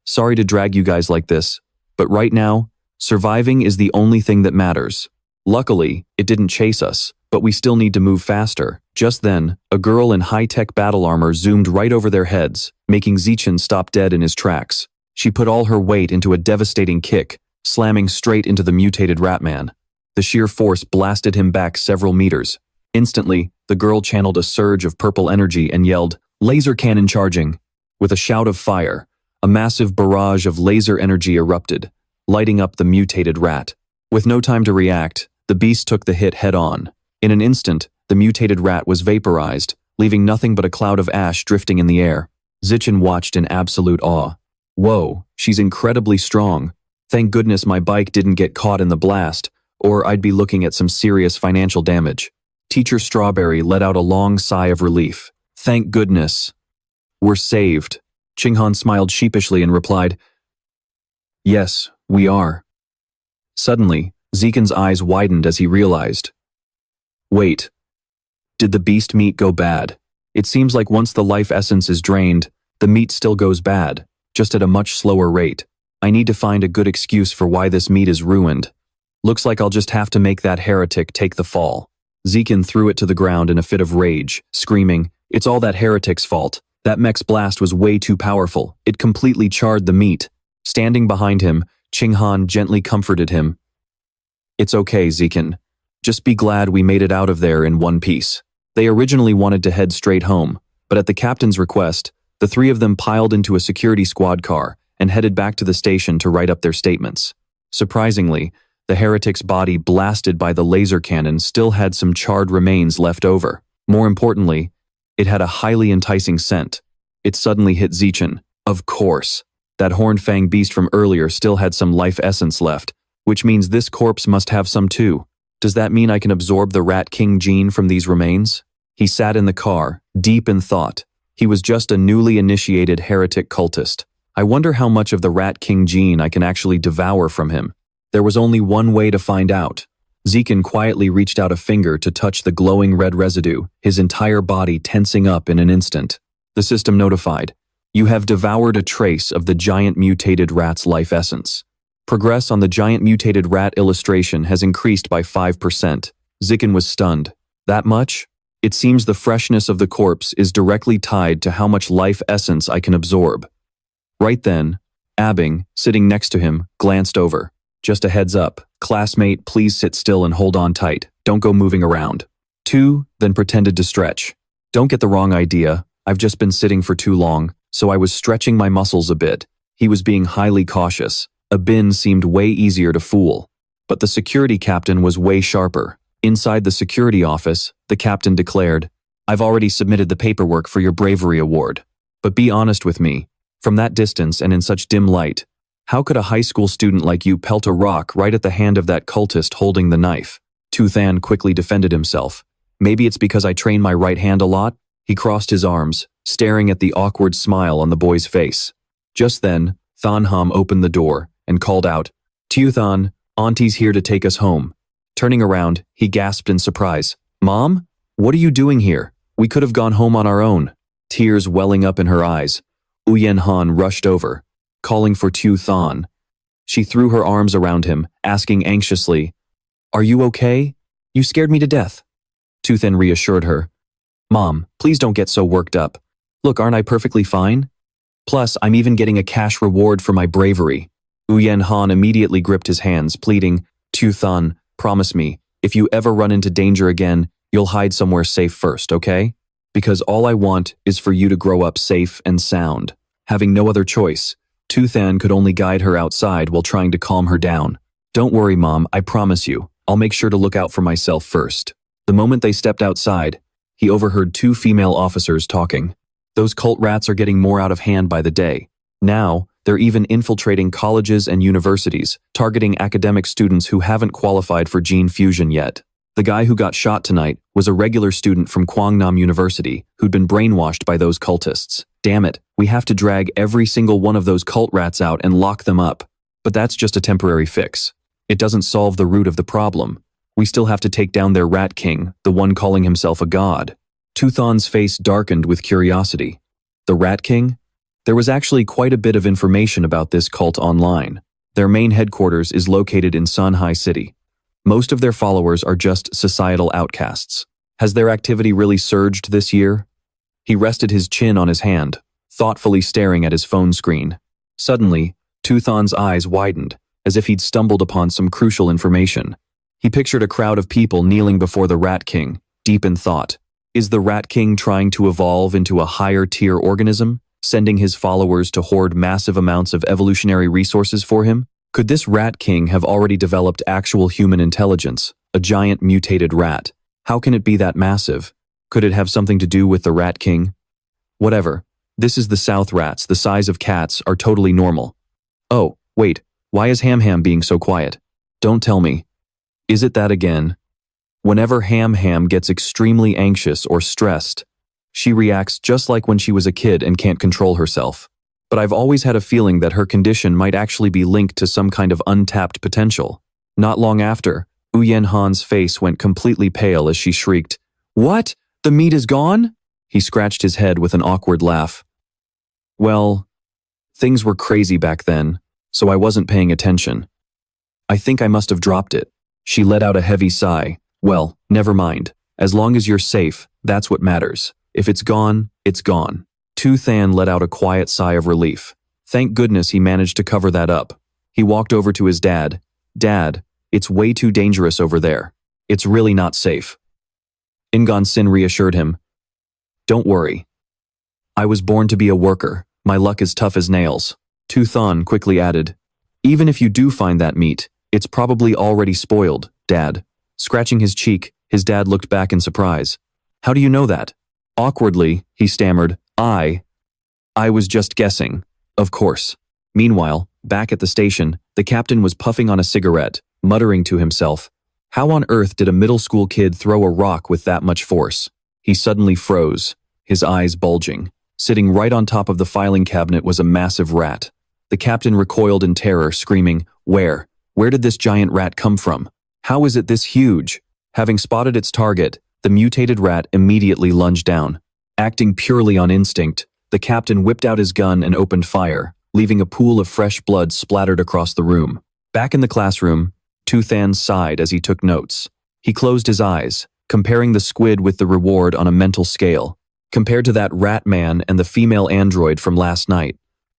"Sorry to drag you guys like this, but right now, surviving is the only thing that matters." Luckily, it didn't chase us, but we still need to move faster. Just then, a girl in high-tech battle armor zoomed right over their heads, making Zechen stop dead in his tracks. She put all her weight into a devastating kick, slamming straight into the mutated Ratman. The sheer force blasted him back several meters. Instantly, the girl channeled a surge of purple energy and yelled, "Laser cannon charging!" With a shout of fire, a massive barrage of laser energy erupted, lighting up the mutated rat. With no time to react, the beast took the hit head-on. In an instant, the mutated rat was vaporized, leaving nothing but a cloud of ash drifting in the air. Zichen watched in absolute awe. "Whoa, she's incredibly strong. Thank goodness my bike didn't get caught in the blast, or I'd be looking at some serious financial damage." Teacher Strawberry let out a long sigh of relief. "Thank goodness. We're saved." Qinghan smiled sheepishly and replied, "Yes, we are." Suddenly, Zekin's eyes widened as he realized. Wait. Did the beast meat go bad? It seems like once the life essence is drained, the meat still goes bad, just at a much slower rate. I need to find a good excuse for why this meat is ruined. Looks like I'll just have to make that heretic take the fall. Zekin threw it to the ground in a fit of rage, screaming, "It's all that heretic's fault. That mech's blast was way too powerful. It completely charred the meat." Standing behind him, Qinghan gently comforted him. "It's okay, Zekin. Just be glad we made it out of there in one piece." They originally wanted to head straight home, but at the captain's request, the three of them piled into a security squad car and headed back to the station to write up their statements. Surprisingly, the heretic's body blasted by the laser cannon still had some charred remains left over. More importantly, it had a highly enticing scent. It suddenly hit Zechen. Of course, that horned fang beast from earlier still had some life essence left, which means this corpse must have some too. Does that mean I can absorb the Rat King gene from these remains? He sat in the car, deep in thought. He was just a newly initiated heretic cultist. I wonder how much of the Rat King gene I can actually devour from him. There was only one way to find out. Zekin quietly reached out a finger to touch the glowing red residue, his entire body tensing up in an instant. The system notified, "You have devoured a trace of the giant mutated rat's life essence. Progress on the giant mutated rat illustration has increased by 5%. Zekin was stunned. That much? It seems the freshness of the corpse is directly tied to how much life essence I can absorb. Right then, Abing, sitting next to him, glanced over. Just a heads up, classmate, please sit still and hold on tight. Don't go moving around. 2, then pretended to stretch. Don't get the wrong idea. I've just been sitting for too long, so I was stretching my muscles a bit. He was being highly cautious. A bin seemed way easier to fool. But the security captain was way sharper. Inside the security office, the captain declared, "I've already submitted the paperwork for your bravery award. But be honest with me. From that distance and in such dim light, how could a high school student like you pelt a rock right at the hand of that cultist holding the knife?" Tuthan quickly defended himself. "Maybe it's because I train my right hand a lot?" He crossed his arms, staring at the awkward smile on the boy's face. Just then, Thanham opened the door and called out, "Tuthan, Auntie's here to take us home." Turning around, he gasped in surprise. "Mom? What are you doing here? We could have gone home on our own." Tears welling up in her eyes, Uyen Han rushed over, calling for Tuthan. She threw her arms around him, asking anxiously, "Are you okay? You scared me to death." Tuthan reassured her, "Mom, please don't get so worked up. Look, aren't I perfectly fine? Plus, I'm even getting a cash reward for my bravery." Uyen Han immediately gripped his hands, pleading, "Tuthan, promise me, if you ever run into danger again, You'll hide somewhere safe first, okay? Because all I want is for you to grow up safe and sound. Having no other choice, Toothan could only guide her outside while trying to calm her down. Don't worry, Mom, I promise you. I'll make sure to look out for myself first. The moment they stepped outside, he overheard two female officers talking. Those cult rats are getting more out of hand by the day. Now, they're even infiltrating colleges and universities, targeting academic students who haven't qualified for gene fusion yet. The guy who got shot tonight was a regular student from Kwangnam University who'd been brainwashed by those cultists. Damn it, we have to drag every single one of those cult rats out and lock them up. But that's just a temporary fix. It doesn't solve the root of the problem. We still have to take down their rat king, the one calling himself a god. Toothan's face darkened with curiosity. The rat king? There was actually quite a bit of information about this cult online. Their main headquarters is located in Sanhai City. Most of their followers are just societal outcasts. Has their activity really surged this year? He rested his chin on his hand, thoughtfully staring at his phone screen. Suddenly, Toothan's eyes widened, as if he'd stumbled upon some crucial information. He pictured a crowd of people kneeling before the Rat King, deep in thought. Is the Rat King trying to evolve into a higher-tier organism, sending his followers to hoard massive amounts of evolutionary resources for him? Could this Rat King have already developed actual human intelligence, a giant mutated rat? How can it be that massive? Could it have something to do with the Rat King? Whatever. This is the South rats, the size of cats, are totally normal. Oh, wait, why is Ham Ham being so quiet? Don't tell me. Is it that again? Whenever Ham Ham gets extremely anxious or stressed, she reacts just like when she was a kid and can't control herself. But I've always had a feeling that her condition might actually be linked to some kind of untapped potential. Not long after, Uyen Han's face went completely pale as she shrieked, "What? The meat is gone?" He scratched his head with an awkward laugh. Well, things were crazy back then, so I wasn't paying attention. I think I must have dropped it. She let out a heavy sigh. Well, never mind. As long as you're safe, that's what matters. If it's gone, it's gone. Toothan let out a quiet sigh of relief. Thank goodness he managed to cover that up. He walked over to his dad. Dad, it's way too dangerous over there. It's really not safe. Ingon Sin reassured him. Don't worry. I was born to be a worker. My luck is tough as nails. Toothan quickly added, even if you do find that meat, it's probably already spoiled, Dad. Scratching his cheek, his dad looked back in surprise. How do you know that? Awkwardly, he stammered, I was just guessing. Of course. Meanwhile, back at the station, the captain was puffing on a cigarette, muttering to himself, how on earth did a middle school kid throw a rock with that much force? He suddenly froze, his eyes bulging. Sitting right on top of the filing cabinet was a massive rat. The captain recoiled in terror, screaming, Where? Where did this giant rat come from? How is it this huge? Having spotted its target, the mutated rat immediately lunged down. Acting purely on instinct, the captain whipped out his gun and opened fire, leaving a pool of fresh blood splattered across the room. Back in the classroom, Toothan sighed as he took notes. He closed his eyes, comparing the squid with the reward on a mental scale. Compared to that rat man and the female android from last night,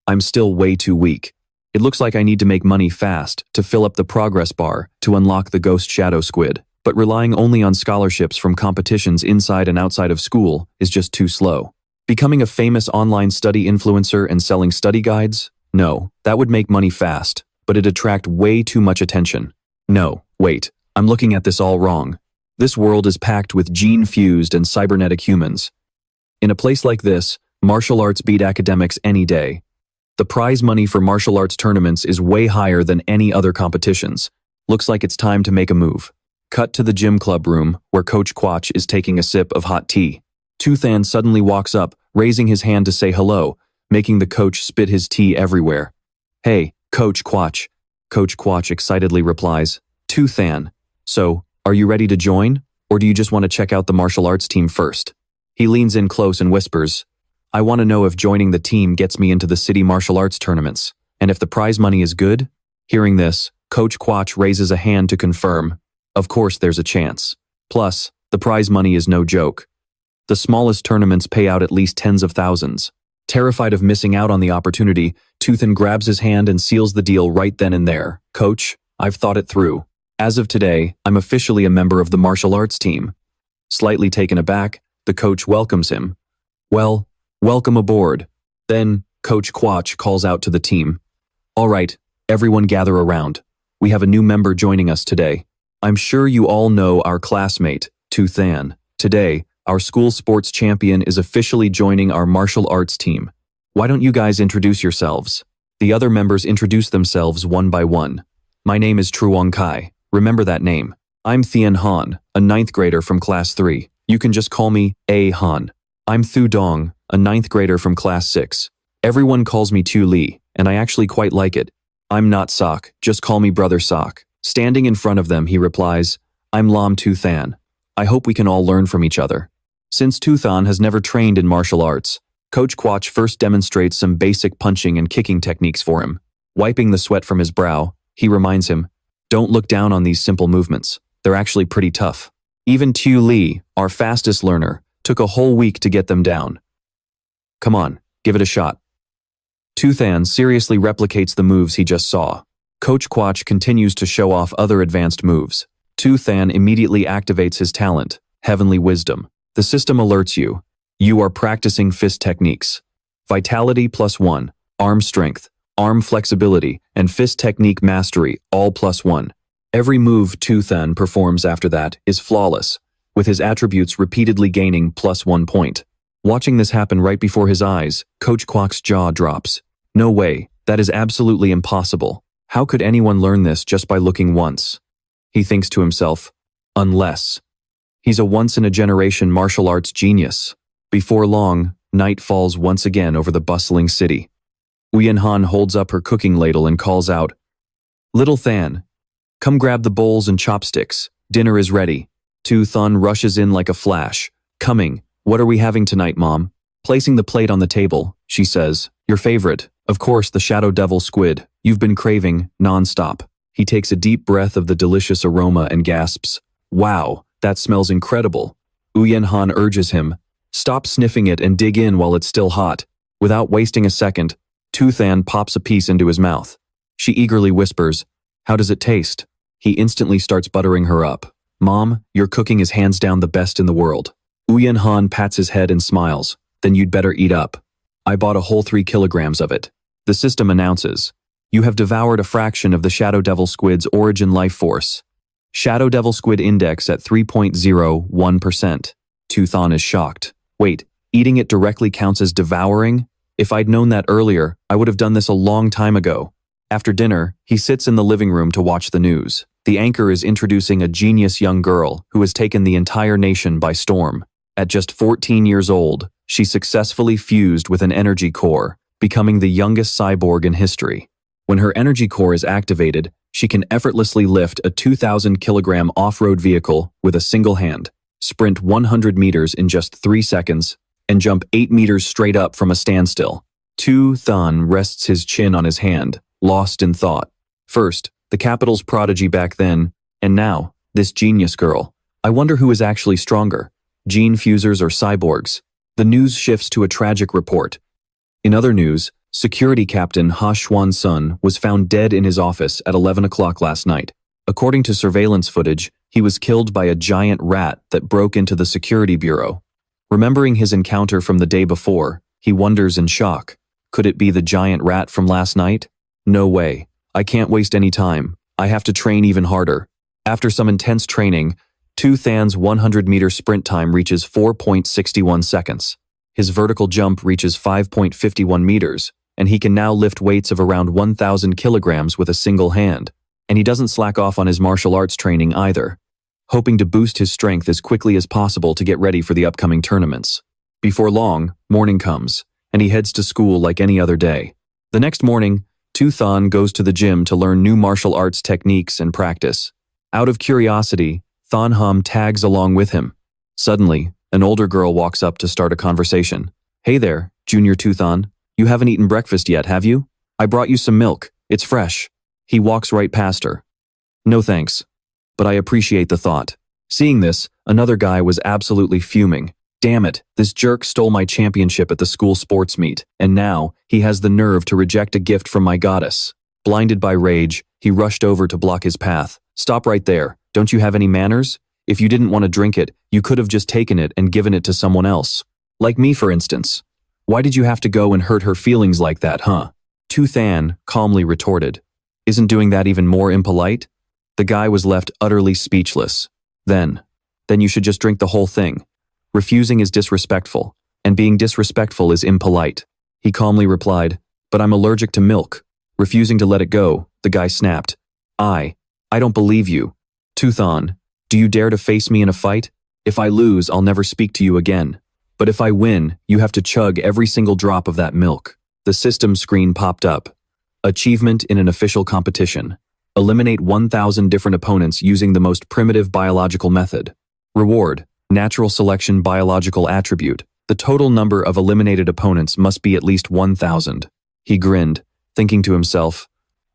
I'm still way too weak. It looks like I need to make money fast to fill up the progress bar to unlock the ghost shadow squid. But relying only on scholarships from competitions inside and outside of school is just too slow. Becoming a famous online study influencer and selling study guides? No, that would make money fast, but it'd attract way too much attention. No, wait, I'm looking at this all wrong. This world is packed with gene-fused and cybernetic humans. In a place like this, martial arts beat academics any day. The prize money for martial arts tournaments is way higher than any other competitions. Looks like it's time to make a move. Cut to the gym club room, where Coach Quach is taking a sip of hot tea. Toothan suddenly walks up, raising his hand to say hello, making the coach spit his tea everywhere. Hey, Coach Quach. Coach Quach excitedly replies, Toothan, so, are you ready to join? Or do you just want to check out the martial arts team first? He leans in close and whispers, I want to know if joining the team gets me into the city martial arts tournaments, and if the prize money is good? Hearing this, Coach Quach raises a hand to confirm. Of course there's a chance. Plus, the prize money is no joke. The smallest tournaments pay out at least tens of thousands. Terrified of missing out on the opportunity, Toothan grabs his hand and seals the deal right then and there. Coach, I've thought it through. As of today, I'm officially a member of the martial arts team. Slightly taken aback, the coach welcomes him. Well, welcome aboard. Then, Coach Quach calls out to the team. All right, everyone gather around. We have a new member joining us today. I'm sure you all know our classmate, Tu Than. Today, our school sports champion is officially joining our martial arts team. Why don't you guys introduce yourselves? The other members introduce themselves one by one. My name is Truong Kai. Remember that name. I'm Thien Han, a 9th grader from Class 3. You can just call me A Han. I'm Thu Dong, a 9th grader from Class 6. Everyone calls me Tu Li, and I actually quite like it. I'm not Sok, just call me Brother Sok. Standing in front of them, he replies, I'm Lam Tu Than. I hope we can all learn from each other. Since Tu Than has never trained in martial arts, Coach Quach first demonstrates some basic punching and kicking techniques for him. Wiping the sweat from his brow, he reminds him, don't look down on these simple movements. They're actually pretty tough. Even Tu Li, our fastest learner, took a whole week to get them down. Come on, give it a shot. Tu Than seriously replicates the moves he just saw. Coach Quach continues to show off other advanced moves. Tu Than immediately activates his talent, Heavenly Wisdom. The system alerts you. You are practicing fist techniques. Vitality +1, arm strength, arm flexibility, and fist technique mastery, all +1. Every move Tu Than performs after that is flawless, with his attributes repeatedly gaining +1 point. Watching this happen right before his eyes, Coach Quach's jaw drops. No way, that is absolutely impossible. How could anyone learn this just by looking once? He thinks to himself, unless. He's a once-in-a-generation martial arts genius. Before long, night falls once again over the bustling city. Uyen Han holds up her cooking ladle and calls out, Little Than, come grab the bowls and chopsticks. Dinner is ready. Tu Than rushes in like a flash. Coming. What are we having tonight, Mom? Placing the plate on the table, she says, your favorite, of course, the shadow devil squid. You've been craving, non-stop. He takes a deep breath of the delicious aroma and gasps, wow, that smells incredible. Uyen Han urges him, stop sniffing it and dig in while it's still hot. Without wasting a second, Tu Than pops a piece into his mouth. She eagerly whispers, how does it taste? He instantly starts buttering her up. Mom, your cooking is hands down the best in the world. Uyen Han pats his head and smiles. Then you'd better eat up. I bought a whole 3 kilograms of it. The system announces, you have devoured a fraction of the Shadow Devil Squid's origin life force. Shadow Devil Squid index at 3.01%. Tu Than is shocked. Wait, eating it directly counts as devouring? If I'd known that earlier, I would have done this a long time ago. After dinner, he sits in the living room to watch the news. The anchor is introducing a genius young girl who has taken the entire nation by storm. At just 14 years old, she successfully fused with an energy core, becoming the youngest cyborg in history. When her energy core is activated, she can effortlessly lift a 2,000-kilogram off-road vehicle with a single hand, sprint 100 meters in just 3 seconds, and jump 8 meters straight up from a standstill. Tu Than rests his chin on his hand, lost in thought. First, the capital's prodigy back then, and now, this genius girl. I wonder who is actually stronger, gene fusers or cyborgs. The news shifts to a tragic report. In other news, Security Captain Ha Xuan Sun was found dead in his office at 11 o'clock last night. According to surveillance footage, he was killed by a giant rat that broke into the security bureau. Remembering his encounter from the day before, he wonders in shock. Could it be the giant rat from last night? No way. I can't waste any time. I have to train even harder. After some intense training, Tu Than's 100-meter sprint time reaches 4.61 seconds. His vertical jump reaches 5.51 meters, and he can now lift weights of around 1,000 kilograms with a single hand. And he doesn't slack off on his martial arts training either, hoping to boost his strength as quickly as possible to get ready for the upcoming tournaments. Before long, morning comes, and he heads to school like any other day. The next morning, Tu Than goes to the gym to learn new martial arts techniques and practice. Out of curiosity, Than Hum tags along with him. Suddenly, an older girl walks up to start a conversation. Hey there, Junior Tu Than. You haven't eaten breakfast yet, have you? I brought you some milk. It's fresh. He walks right past her. No thanks. But I appreciate the thought. Seeing this, another guy was absolutely fuming. Damn it, this jerk stole my championship at the school sports meet, and now he has the nerve to reject a gift from my goddess. Blinded by rage, he rushed over to block his path. Stop right there. Don't you have any manners? If you didn't want to drink it, you could have just taken it and given it to someone else. Like me, for instance. Why did you have to go and hurt her feelings like that, huh? Tu Than calmly retorted. Isn't doing that even more impolite? The guy was left utterly speechless. Then you should just drink the whole thing. Refusing is disrespectful, and being disrespectful is impolite. He calmly replied, but I'm allergic to milk. Refusing to let it go, the guy snapped. I don't believe you. Tu Than, do you dare to face me in a fight? If I lose, I'll never speak to you again. But if I win, you have to chug every single drop of that milk. The system screen popped up. Achievement in an official competition. Eliminate 1,000 different opponents using the most primitive biological method. Reward, natural selection biological attribute. The total number of eliminated opponents must be at least 1,000. He grinned, thinking to himself,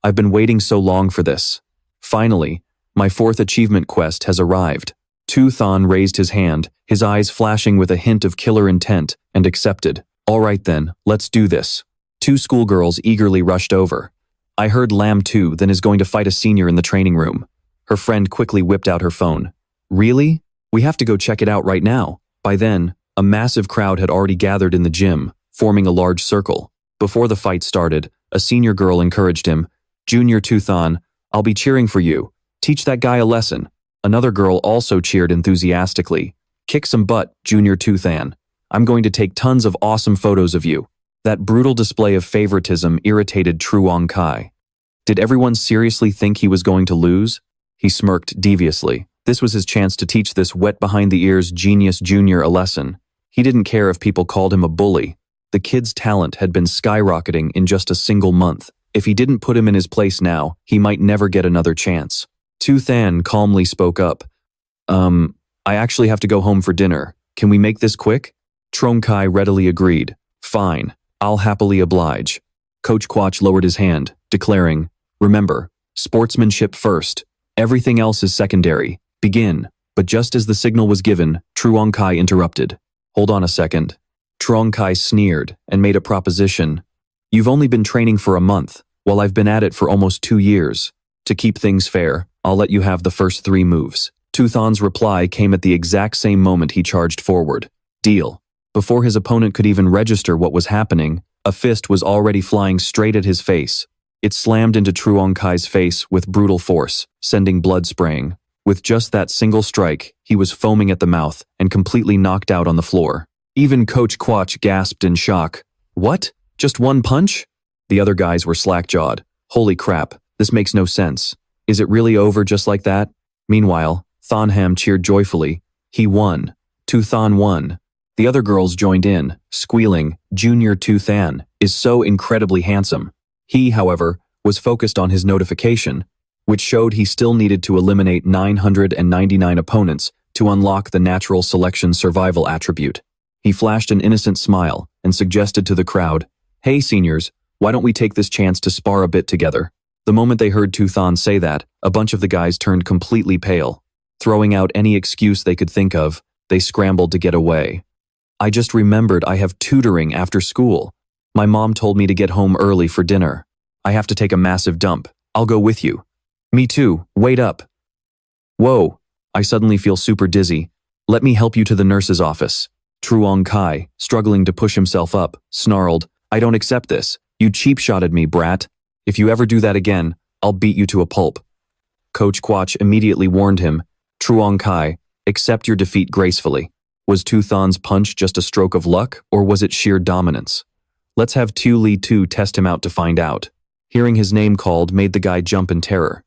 I've been waiting so long for this. Finally, my fourth achievement quest has arrived. Tu Than raised his hand, his eyes flashing with a hint of killer intent, and accepted. All right then, let's do this. Two schoolgirls eagerly rushed over. I heard Lam 2 then is going to fight a senior in the training room. Her friend quickly whipped out her phone. Really? We have to go check it out right now. By then, a massive crowd had already gathered in the gym, forming a large circle. Before the fight started, a senior girl encouraged him. Junior Tu Than, I'll be cheering for you. Teach that guy a lesson. Another girl also cheered enthusiastically. Kick some butt, Junior Tu Than. I'm going to take tons of awesome photos of you. That brutal display of favoritism irritated Truong Kai. Did everyone seriously think he was going to lose? He smirked deviously. This was his chance to teach this wet-behind-the-ears genius junior a lesson. He didn't care if people called him a bully. The kid's talent had been skyrocketing in just a single month. If he didn't put him in his place now, he might never get another chance. Tu Than calmly spoke up. I actually have to go home for dinner. Can we make this quick? Truong Kai readily agreed. Fine, I'll happily oblige. Coach Quach lowered his hand, declaring, remember, sportsmanship first. Everything else is secondary. Begin. But just as the signal was given, Truong Kai interrupted. Hold on a second. Truong Kai sneered and made a proposition. You've only been training for a month, while I've been at it for almost 2 years. To keep things fair, I'll let you have the first 3 moves. Tu Than's reply came at the exact same moment he charged forward. Deal. Before his opponent could even register what was happening, a fist was already flying straight at his face. It slammed into Truong Kai's face with brutal force, sending blood spraying. With just that single strike, he was foaming at the mouth and completely knocked out on the floor. Even Coach Quach gasped in shock. What? Just one punch? The other guys were slack-jawed. Holy crap, this makes no sense. Is it really over just like that? Meanwhile, Thanham cheered joyfully. He won. Tu Than won. The other girls joined in, squealing, Junior Tu Than is so incredibly handsome. He, however, was focused on his notification, which showed he still needed to eliminate 999 opponents to unlock the natural selection survival attribute. He flashed an innocent smile and suggested to the crowd, Hey seniors, why don't we take this chance to spar a bit together? The moment they heard Tu Than say that, a bunch of the guys turned completely pale. Throwing out any excuse they could think of, they scrambled to get away. I just remembered I have tutoring after school. My mom told me to get home early for dinner. I have to take a massive dump. I'll go with you. Me too, wait up. Whoa, I suddenly feel super dizzy. Let me help you to the nurse's office. Truong Kai, struggling to push himself up, snarled, I don't accept this. You cheap-shotted me, brat. If you ever do that again, I'll beat you to a pulp. Coach Quach immediately warned him, Truong Kai, accept your defeat gracefully. Was Tu Than's punch just a stroke of luck, or was it sheer dominance? Let's have Tu Li Tu test him out to find out. Hearing his name called made the guy jump in terror.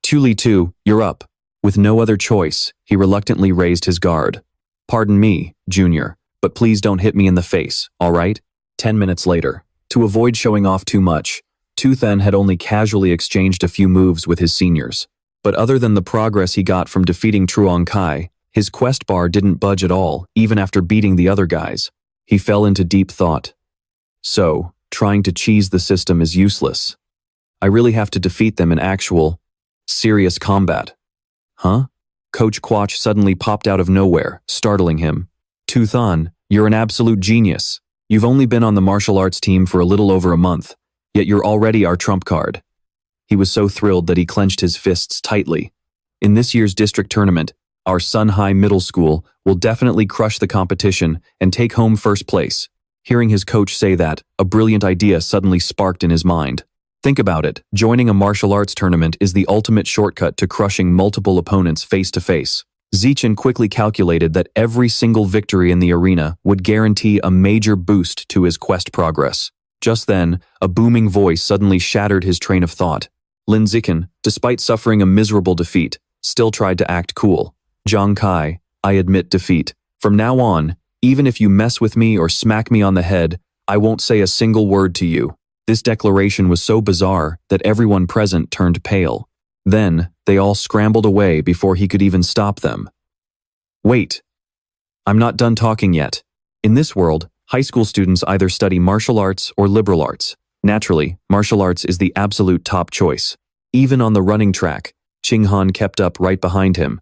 Tu Li Tu, you're up. With no other choice, he reluctantly raised his guard. Pardon me, Junior, but please don't hit me in the face, all right? 10 minutes later, to avoid showing off too much, Tu Than had only casually exchanged a few moves with his seniors. But other than the progress he got from defeating Truong Kai, his quest bar didn't budge at all, even after beating the other guys. He fell into deep thought. So, trying to cheese the system is useless. I really have to defeat them in actual, serious combat. Huh? Coach Quach suddenly popped out of nowhere, startling him. Tu Than, you're an absolute genius. You've only been on the martial arts team for a little over a month, yet you're already our trump card. He was so thrilled that he clenched his fists tightly. In this year's district tournament, Our Sun High Middle School will definitely crush the competition and take home first place." Hearing his coach say that, a brilliant idea suddenly sparked in his mind. Think about it, joining a martial arts tournament is the ultimate shortcut to crushing multiple opponents face to face. Zichen quickly calculated that every single victory in the arena would guarantee a major boost to his quest progress. Just then, a booming voice suddenly shattered his train of thought. Lin Zichen, despite suffering a miserable defeat, still tried to act cool. "Zhang Kai, I admit defeat. From now on, even if you mess with me or smack me on the head, I won't say a single word to you." This declaration was so bizarre that everyone present turned pale. Then, they all scrambled away before he could even stop them. "Wait. I'm not done talking yet. In this world, high school students either study martial arts or liberal arts. Naturally, martial arts is the absolute top choice. Even on the running track, Qinghan kept up right behind him.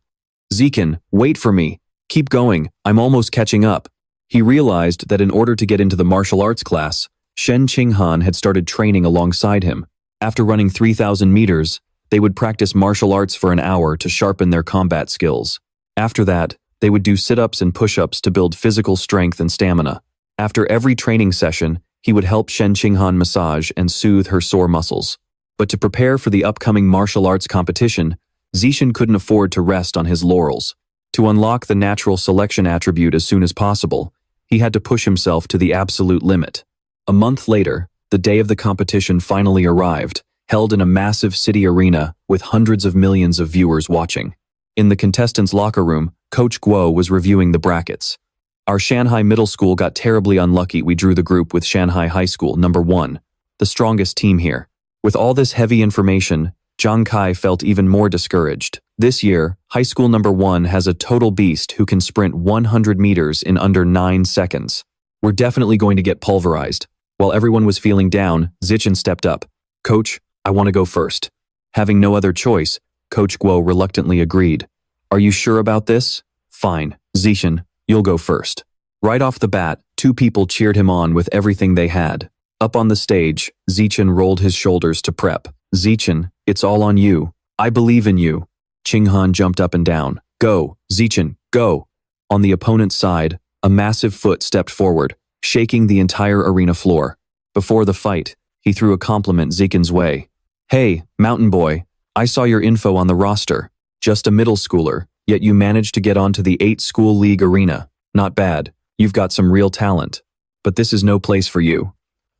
"Zichen, wait for me. Keep going, I'm almost catching up." He realized that in order to get into the martial arts class, Shen Qinghan had started training alongside him. After running 3,000 meters, they would practice martial arts for an hour to sharpen their combat skills. After that, they would do sit-ups and push-ups to build physical strength and stamina. After every training session, he would help Shen Qinghan massage and soothe her sore muscles. But to prepare for the upcoming martial arts competition, Zichen couldn't afford to rest on his laurels. To unlock the natural selection attribute as soon as possible, he had to push himself to the absolute limit. A month later, the day of the competition finally arrived, held in a massive city arena with hundreds of millions of viewers watching. In the contestants' locker room, Coach Guo was reviewing the brackets. "Our Shanghai Middle School got terribly unlucky. We drew the group with Shanghai High School, number 1, the strongest team here." With all this heavy information, Zhang Kai felt even more discouraged. This year, High School number 1 has a total beast who can sprint 100 meters in under 9 seconds. "We're definitely going to get pulverized." While everyone was feeling down, Zichen stepped up. "Coach, I want to go first." Having no other choice, Coach Guo reluctantly agreed. "Are you sure about this?" "Fine, Zichen, you'll go first." Right off the bat, 2 people cheered him on with everything they had. Up on the stage, Zichen rolled his shoulders to prep. "Zichen, it's all on you. I believe in you." Qinghan jumped up and down. "Go, Zichen, go." On the opponent's side, a massive foot stepped forward, shaking the entire arena floor. Before the fight, he threw a compliment Zichen's way. "Hey, mountain boy, I saw your info on the roster. Just a middle schooler, yet you managed to get onto the 8-school league arena. Not bad, you've got some real talent. But this is no place for you.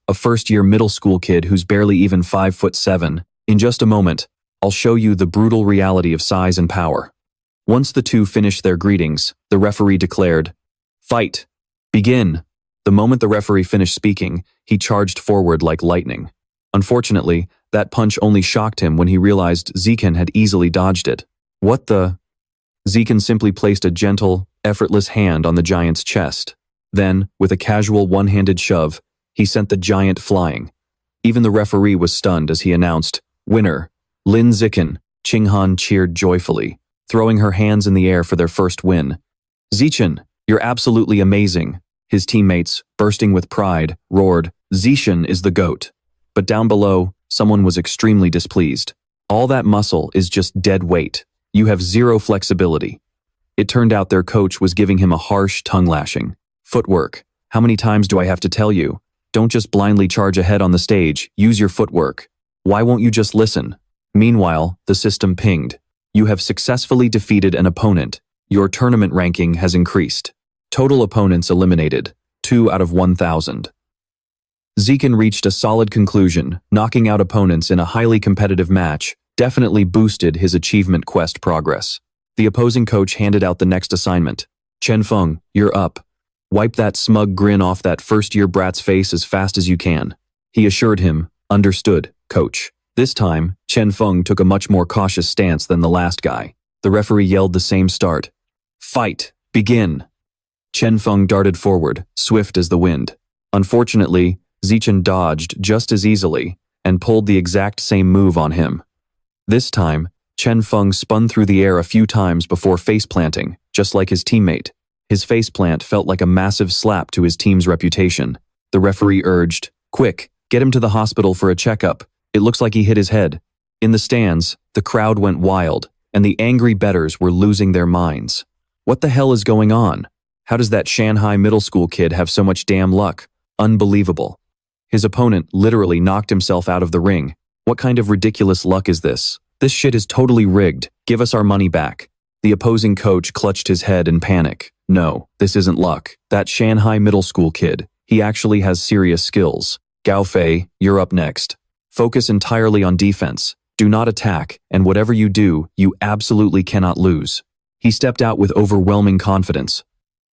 A first-year middle school kid who's barely even 5'7". In just a moment, I'll show you the brutal reality of size and power." Once the two finished their greetings, the referee declared, "Fight! Begin!" The moment the referee finished speaking, he charged forward like lightning. Unfortunately, that punch only shocked him when he realized Zichen had easily dodged it. "What the?" Zichen simply placed a gentle, effortless hand on the giant's chest. Then, with a casual one-handed shove, he sent the giant flying. Even the referee was stunned as he announced, "Winner, Lin Zichen." Qinghan cheered joyfully, throwing her hands in the air for their first win. "Zichen, you're absolutely amazing." His teammates, bursting with pride, roared, "Zichen is the GOAT." But down below, someone was extremely displeased. "All that muscle is just dead weight. You have zero flexibility." It turned out their coach was giving him a harsh tongue lashing. "Footwork. How many times do I have to tell you? Don't just blindly charge ahead on the stage, use your footwork. Why won't you just listen?" Meanwhile, the system pinged. "You have successfully defeated an opponent. Your tournament ranking has increased. Total opponents eliminated, 2 out of 1,000. Zichen reached a solid conclusion. Knocking out opponents in a highly competitive match definitely boosted his achievement quest progress. The opposing coach handed out the next assignment. "Chen Feng, you're up. Wipe that smug grin off that first-year brat's face as fast as you can." He assured him, "Understood, coach." This time, Chen Feng took a much more cautious stance than the last guy. The referee yelled the same start. "Fight! Begin!" Chen Feng darted forward, swift as the wind. Unfortunately, Zichen dodged just as easily and pulled the exact same move on him. This time, Chen Feng spun through the air a few times before face-planting, just like his teammate. His faceplant felt like a massive slap to his team's reputation. The referee urged, "Quick, get him to the hospital for a checkup. It looks like he hit his head." In the stands, the crowd went wild. and the angry bettors were losing their minds. What the hell is going on? How does that Shanghai middle school kid have so much damn luck? Unbelievable. His opponent literally knocked himself out of the ring. What kind of ridiculous luck is this? This shit is totally rigged. Give us our money back. The opposing coach clutched his head in panic. No, this isn't luck. That Shanghai middle school kid, he actually has serious skills. Gao Fei, you're up next. Focus entirely on defense. Do not attack, and whatever you do, you absolutely cannot lose. He stepped out with overwhelming confidence.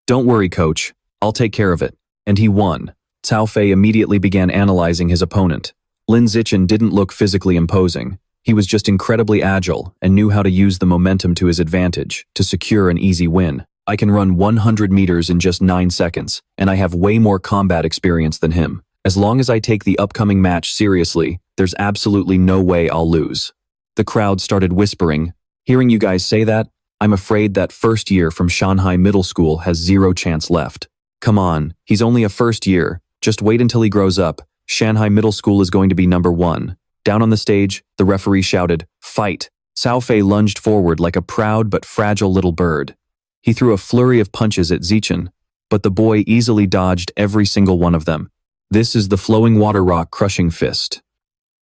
Don't worry, coach. I'll take care of it. And he won. Cao Fei immediately began analyzing his opponent. Lin Zichen didn't look physically imposing. He was just incredibly agile and knew how to use the momentum to his advantage to secure an easy win. I can run 100 meters in just 9 seconds, and I have way more combat experience than him. As long as I take the upcoming match seriously, there's absolutely no way I'll lose. The crowd started whispering. Hearing you guys say that, I'm afraid that first year from Shanghai Middle School has zero chance left. Come on, he's only a first year. Just wait until he grows up. Shanghai Middle School is going to be #1. Down on the stage, the referee shouted, "Fight!" Cao Fei lunged forward like a proud but fragile little bird. He threw a flurry of punches at Zichen, but the boy easily dodged every single one of them. This is the flowing water rock crushing fist.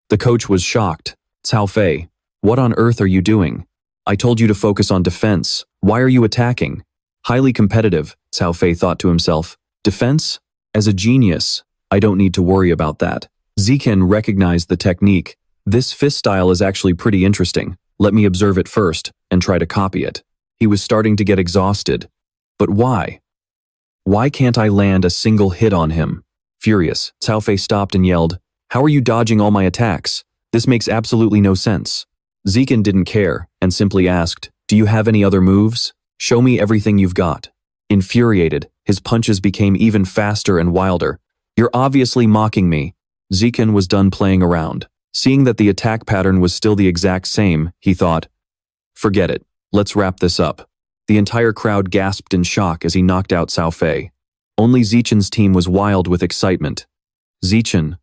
The coach was shocked. Cao Fei, what on earth are you doing? I told you to focus on defense. Why are you attacking? Highly competitive, Cao Fei thought to himself. Defense? As a genius, I don't need to worry about that. Zichen recognized the technique. This fist style is actually pretty interesting. Let me observe it first and try to copy it. He was starting to get exhausted. But why? Why can't I land a single hit on him? Furious, Cao Fei stopped and yelled, "How are you dodging all my attacks? This makes absolutely no sense." Zichen didn't care and simply asked, "Do you have any other moves? Show me everything you've got." Infuriated, his punches became even faster and wilder. "You're obviously mocking me." Zichen was done playing around. Seeing that the attack pattern was still the exact same, he thought, "Forget it, let's wrap this up." The entire crowd gasped in shock as he knocked out Cao Fei. Only Zichen's team was wild with excitement. Zichen,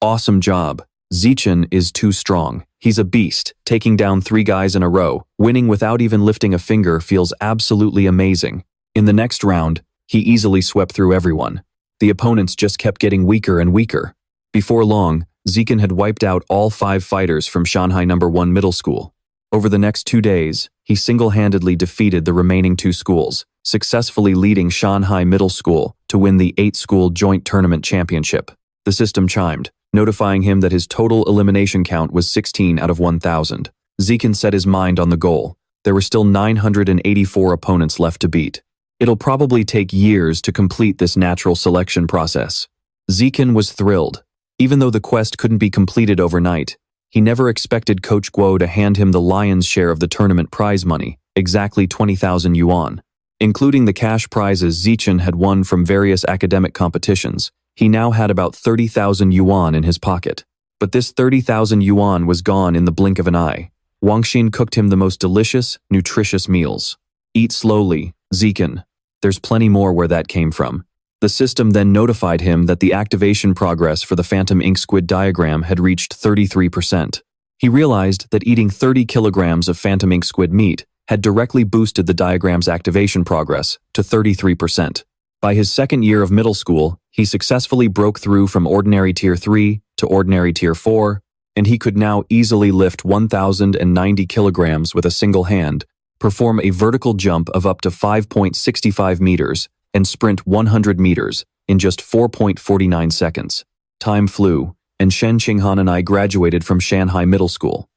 awesome job. Zichen is too strong. He's a beast, taking down 3 guys in a row. Winning without even lifting a finger feels absolutely amazing. In the next round, he easily swept through everyone. The opponents just kept getting weaker and weaker. Before long, Zichen had wiped out all 5 fighters from Shanghai #1 Middle School. Over the next 2 days, he single-handedly defeated the remaining 2 schools, successfully leading Shanghai Middle School to win the 8-school joint tournament championship. The system chimed, notifying him that his total elimination count was 16 out of 1,000. Zichen set his mind on the goal. There were still 984 opponents left to beat. It'll probably take years to complete this natural selection process. Zichen was thrilled. Even though the quest couldn't be completed overnight, he never expected Coach Guo to hand him the lion's share of the tournament prize money, exactly 20,000 yuan. Including the cash prizes Zichen had won from various academic competitions, he now had about 30,000 yuan in his pocket. But this 30,000 yuan was gone in the blink of an eye. Wang Xin cooked him the most delicious, nutritious meals. Eat slowly, Zichen. There's plenty more where that came from. The system then notified him that the activation progress for the Phantom Ink Squid diagram had reached 33%. He realized that eating 30 kilograms of Phantom Ink Squid meat had directly boosted the diagram's activation progress to 33%. By his second year of middle school, he successfully broke through from Ordinary Tier 3 to Ordinary Tier 4, and he could now easily lift 1,090 kilograms with a single hand, perform a vertical jump of up to 5.65 meters, and sprint 100 meters in just 4.49 seconds. Time flew, and Shen Qinghan and I graduated from Shanghai Middle School.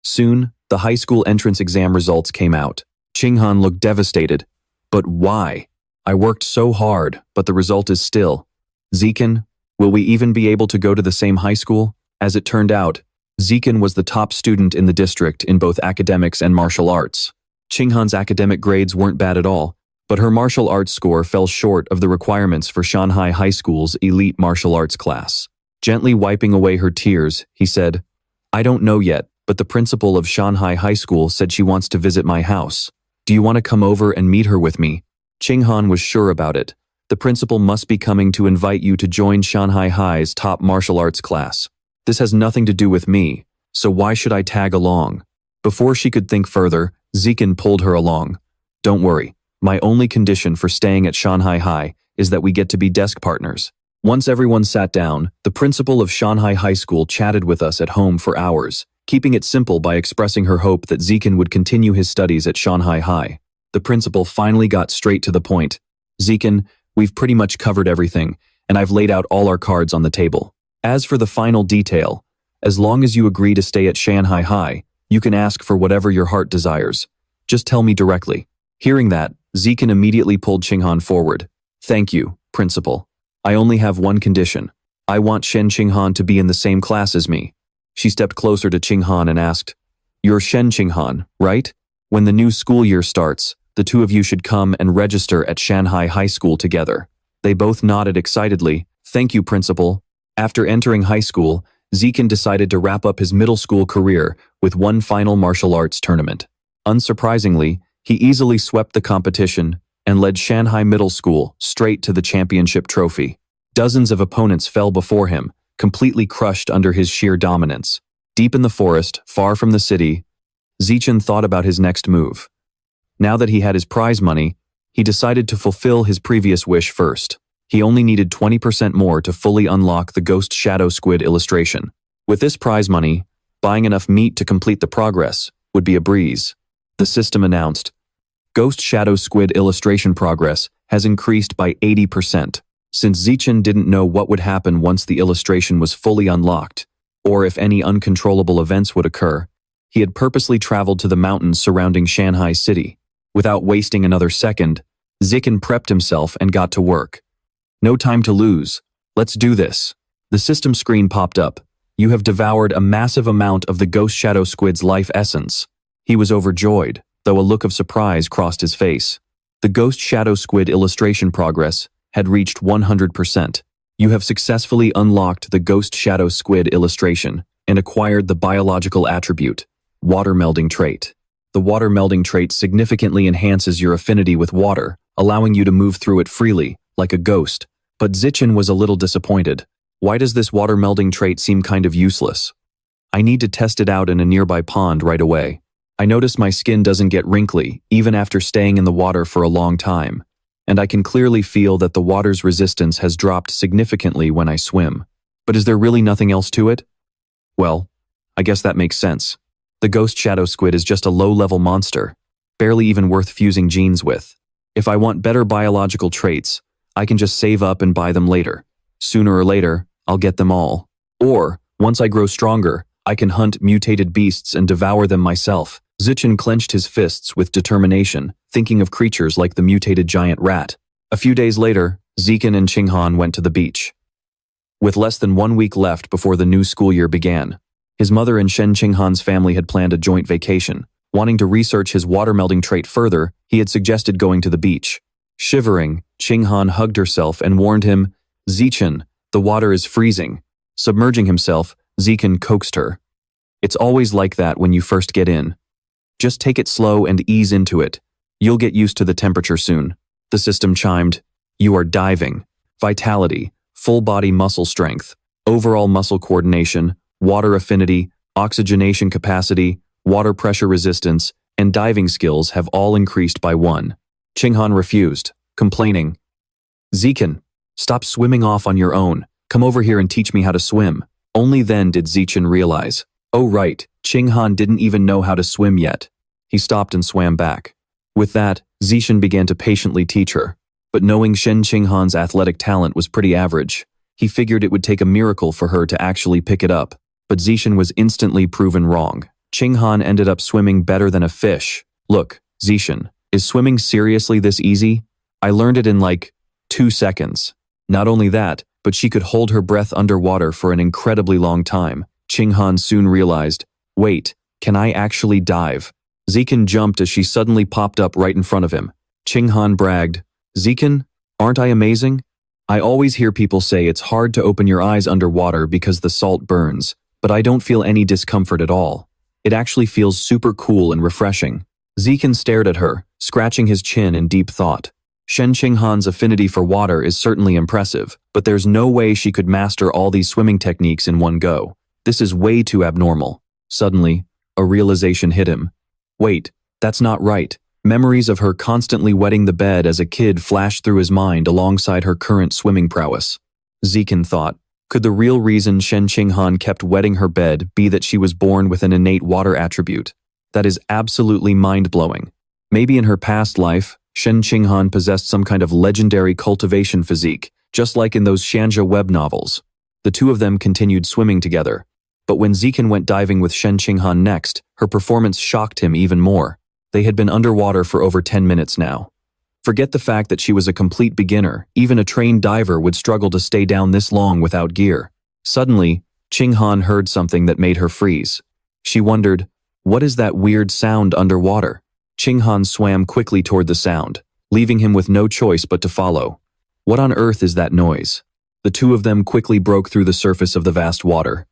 Soon, the high school entrance exam results came out. Qinghan looked devastated. But why? I worked so hard, but the result is still. Zichen, will we even be able to go to the same high school? As it turned out, Zichen was the top student in the district in both academics and martial arts. Qinghan's academic grades weren't bad at all, but her martial arts score fell short of the requirements for Shanghai High School's elite martial arts class. Gently wiping away her tears, he said, "I don't know yet, but the principal of Shanghai High School said she wants to visit my house. Do you want to come over and meet her with me?" Qinghan was sure about it. The principal must be coming to invite you to join Shanghai High's top martial arts class. This has nothing to do with me, so why should I tag along? Before she could think further, Zikin pulled her along. Don't worry, my only condition for staying at Shanghai High is that we get to be desk partners. Once everyone sat down, the principal of Shanghai High School chatted with us at home for hours, keeping it simple by expressing her hope that Zikin would continue his studies at Shanghai High. The principal finally got straight to the point. Zikin, we've pretty much covered everything, and I've laid out all our cards on the table. As for the final detail, as long as you agree to stay at Shanghai High, you can ask for whatever your heart desires. Just tell me directly. Hearing that, Zikin immediately pulled Qinghan forward. Thank you, principal. I only have one condition. I want Shen Qinghan to be in the same class as me. She stepped closer to Qinghan and asked, You're Shen Qinghan, right? When the new school year starts, the two of you should come and register at Shanghai High School together. They both nodded excitedly. Thank you, principal. After entering high school, Zikin decided to wrap up his middle school career with one final martial arts tournament. Unsurprisingly, he easily swept the competition and led Shanghai Middle School straight to the championship trophy. Dozens of opponents fell before him, completely crushed under his sheer dominance. Deep in the forest, far from the city, Zichen thought about his next move. Now that he had his prize money, he decided to fulfill his previous wish first. He only needed 20% more to fully unlock the Ghost Shadow Squid illustration. With this prize money, buying enough meat to complete the progress would be a breeze. The system announced, Ghost Shadow Squid illustration progress has increased by 80%. Since Zichen didn't know what would happen once the illustration was fully unlocked, or if any uncontrollable events would occur, he had purposely traveled to the mountains surrounding Shanghai City. Without wasting another second, Zichen prepped himself and got to work. No time to lose. Let's do this. The system screen popped up. You have devoured a massive amount of the Ghost Shadow Squid's life essence. He was overjoyed, though a look of surprise crossed his face. The Ghost Shadow Squid illustration progress had reached 100%. You have successfully unlocked the Ghost Shadow Squid illustration and acquired the biological attribute, Water Melding Trait. The Water Melding Trait significantly enhances your affinity with water, allowing you to move through it freely, like a ghost. But Zichen was a little disappointed. Why does this water melding trait seem kind of useless? I need to test it out in a nearby pond right away. I notice my skin doesn't get wrinkly, even after staying in the water for a long time. And I can clearly feel that the water's resistance has dropped significantly when I swim. But is there really nothing else to it? Well, I guess that makes sense. The Ghost Shadow Squid is just a low-level monster, barely even worth fusing genes with. If I want better biological traits, I can just save up and buy them later. Sooner or later, I'll get them all. Or, once I grow stronger, I can hunt mutated beasts and devour them myself. Zichen clenched his fists with determination, thinking of creatures like the mutated giant rat. A few days later, Zichen and Qinghan went to the beach. With less than 1 week left before the new school year began, his mother and Shen Qinghan's family had planned a joint vacation. Wanting to research his water-melding trait further, he had suggested going to the beach. Shivering, Qinghan hugged herself and warned him, Zichen, the water is freezing. Submerging himself, Zichen coaxed her. It's always like that when you first get in. Just take it slow and ease into it. You'll get used to the temperature soon. The system chimed, You are diving. Vitality, full body muscle strength, overall muscle coordination, water affinity, oxygenation capacity, water pressure resistance, and diving skills have all increased by 1. Qinghan refused, complaining, Zichen, stop swimming off on your own. Come over here and teach me how to swim. Only then did Zichen realize, oh right, Qinghan didn't even know how to swim yet. He stopped and swam back. With that, Zichen began to patiently teach her. But knowing Shen Qinghan's athletic talent was pretty average, he figured it would take a miracle for her to actually pick it up. But Zichen was instantly proven wrong. Qinghan ended up swimming better than a fish. Look, Zichen, is swimming seriously this easy? I learned it in like 2 seconds. Not only that, but she could hold her breath underwater for an incredibly long time. Qinghan soon realized, wait, can I actually dive? Zichen jumped as she suddenly popped up right in front of him. Qinghan bragged, Zichen, aren't I amazing? I always hear people say it's hard to open your eyes underwater because the salt burns, but I don't feel any discomfort at all. It actually feels super cool and refreshing. Zichen stared at her, scratching his chin in deep thought. Shen Qinghan's affinity for water is certainly impressive, but there's no way she could master all these swimming techniques in one go. This is way too abnormal. Suddenly, a realization hit him. Wait, That's not right. Memories of her constantly wetting the bed as a kid flashed through his mind alongside her current swimming prowess. Zikin thought, could the real reason Shen Qinghan kept wetting her bed be that she was born with an innate water attribute? That is absolutely mind-blowing. Maybe in her past life, Shen Qinghan possessed some kind of legendary cultivation physique, just like in those Shanja web novels. The two of them continued swimming together. But when Zikin went diving with Shen Qinghan next, her performance shocked him even more. They had been underwater for over 10 minutes now. Forget the fact that she was a complete beginner, even a trained diver would struggle to stay down this long without gear. Suddenly, Qinghan heard something that made her freeze. She wondered, what is that weird sound underwater? Qinghan swam quickly toward the sound, leaving him with no choice but to follow. What on earth is that noise? The two of them quickly broke through the surface of the vast water.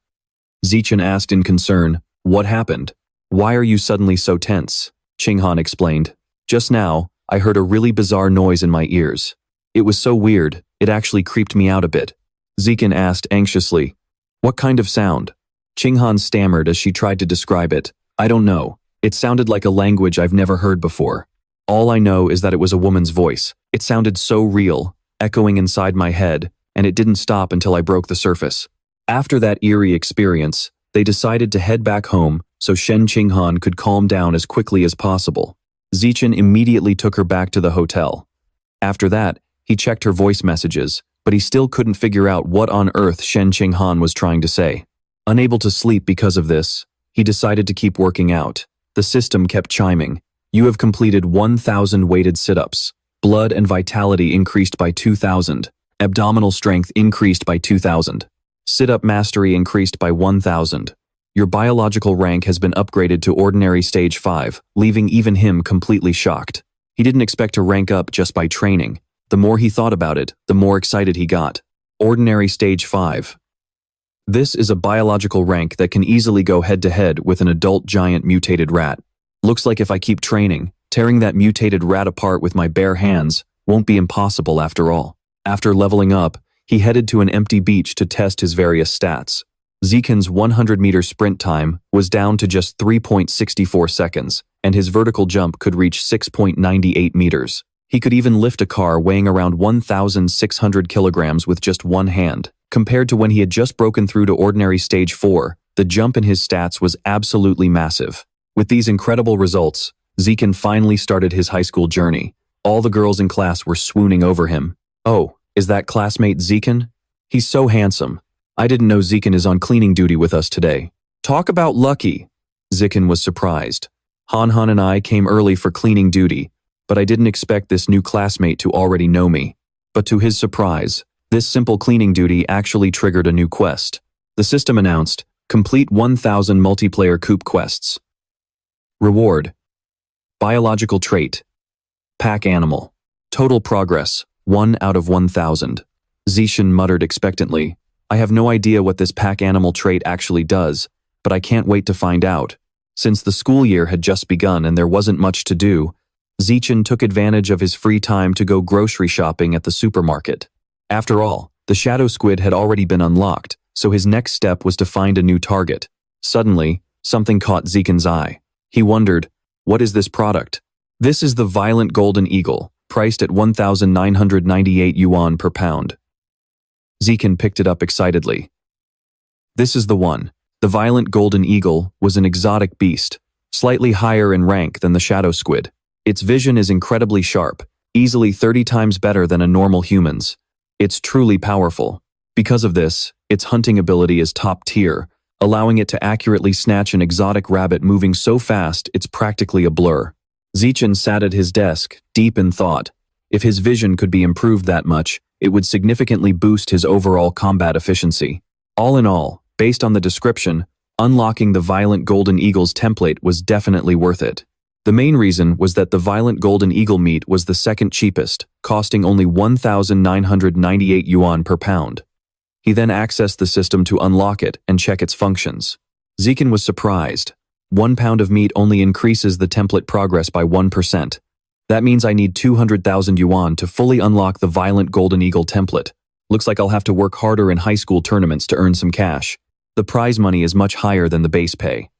Zichen asked in concern, what happened? Why are you suddenly so tense? Qinghan explained. Just now, I heard a really bizarre noise in my ears. It was so weird, it actually creeped me out a bit. Zikin asked anxiously, what kind of sound? Qinghan stammered as she tried to describe it. I don't know. It sounded like a language I've never heard before. All I know is that it was a woman's voice. It sounded so real, echoing inside my head, and it didn't stop until I broke the surface. After that eerie experience, they decided to head back home so Shen Qinghan could calm down as quickly as possible. Zichen immediately took her back to the hotel. After that, he checked her voice messages, but he still couldn't figure out what on earth Shen Qinghan was trying to say. Unable to sleep because of this, he decided to keep working out. The system kept chiming. You have completed 1,000 weighted sit-ups. Blood and vitality increased by 2,000. Abdominal strength increased by 2,000. Sit-up mastery increased by 1,000. Your biological rank has been upgraded to ordinary stage 5, leaving even him completely shocked. He didn't expect to rank up just by training. The more he thought about it, the more excited he got. Ordinary stage 5. This is a biological rank that can easily go head-to-head with an adult giant mutated rat. Looks like if I keep training, tearing that mutated rat apart with my bare hands won't be impossible after all. After leveling up, he headed to an empty beach to test his various stats. Zikin's 100-meter sprint time was down to just 3.64 seconds, and his vertical jump could reach 6.98 meters. He could even lift a car weighing around 1,600 kilograms with just one hand. Compared to when he had just broken through to ordinary stage 4, the jump in his stats was absolutely massive. With these incredible results, Zikin finally started his high school journey. All the girls in class were swooning over him. Oh, is that classmate Zikin? He's so handsome. I didn't know Zikin is on cleaning duty with us today. Talk about lucky. Zikin was surprised. Han and I came early for cleaning duty, but I didn't expect this new classmate to already know me. But to his surprise, this simple cleaning duty actually triggered a new quest. The system announced, complete 1,000 multiplayer coop quests. Reward. Biological trait. Pack animal. Total progress, 1 out of 1,000. Zichen muttered expectantly. I have no idea what this pack animal trait actually does, but I can't wait to find out. Since the school year had just begun and there wasn't much to do, Zichen took advantage of his free time to go grocery shopping at the supermarket. After all, the shadow squid had already been unlocked, so his next step was to find a new target. Suddenly, something caught Zikin's eye. He wondered, what is this product? This is the violent golden eagle, priced at 1,998 yuan per pound. Zikin picked it up excitedly. This is the one. The violent golden eagle was an exotic beast, slightly higher in rank than the shadow squid. Its vision is incredibly sharp, easily 30 times better than a normal human's. It's truly powerful. Because of this, its hunting ability is top tier, allowing it to accurately snatch an exotic rabbit moving so fast it's practically a blur. Zichen sat at his desk, deep in thought. If his vision could be improved that much, it would significantly boost his overall combat efficiency. All in all, based on the description, unlocking the Violent Golden Eagle's template was definitely worth it. The main reason was that the Violent Golden Eagle meat was the second cheapest, costing only 1,998 yuan per pound. He then accessed the system to unlock it and check its functions. Zikin was surprised. 1 pound of meat only increases the template progress by 1%. That means I need 200,000 yuan to fully unlock the Violent Golden Eagle template. Looks like I'll have to work harder in high school tournaments to earn some cash. The prize money is much higher than the base pay.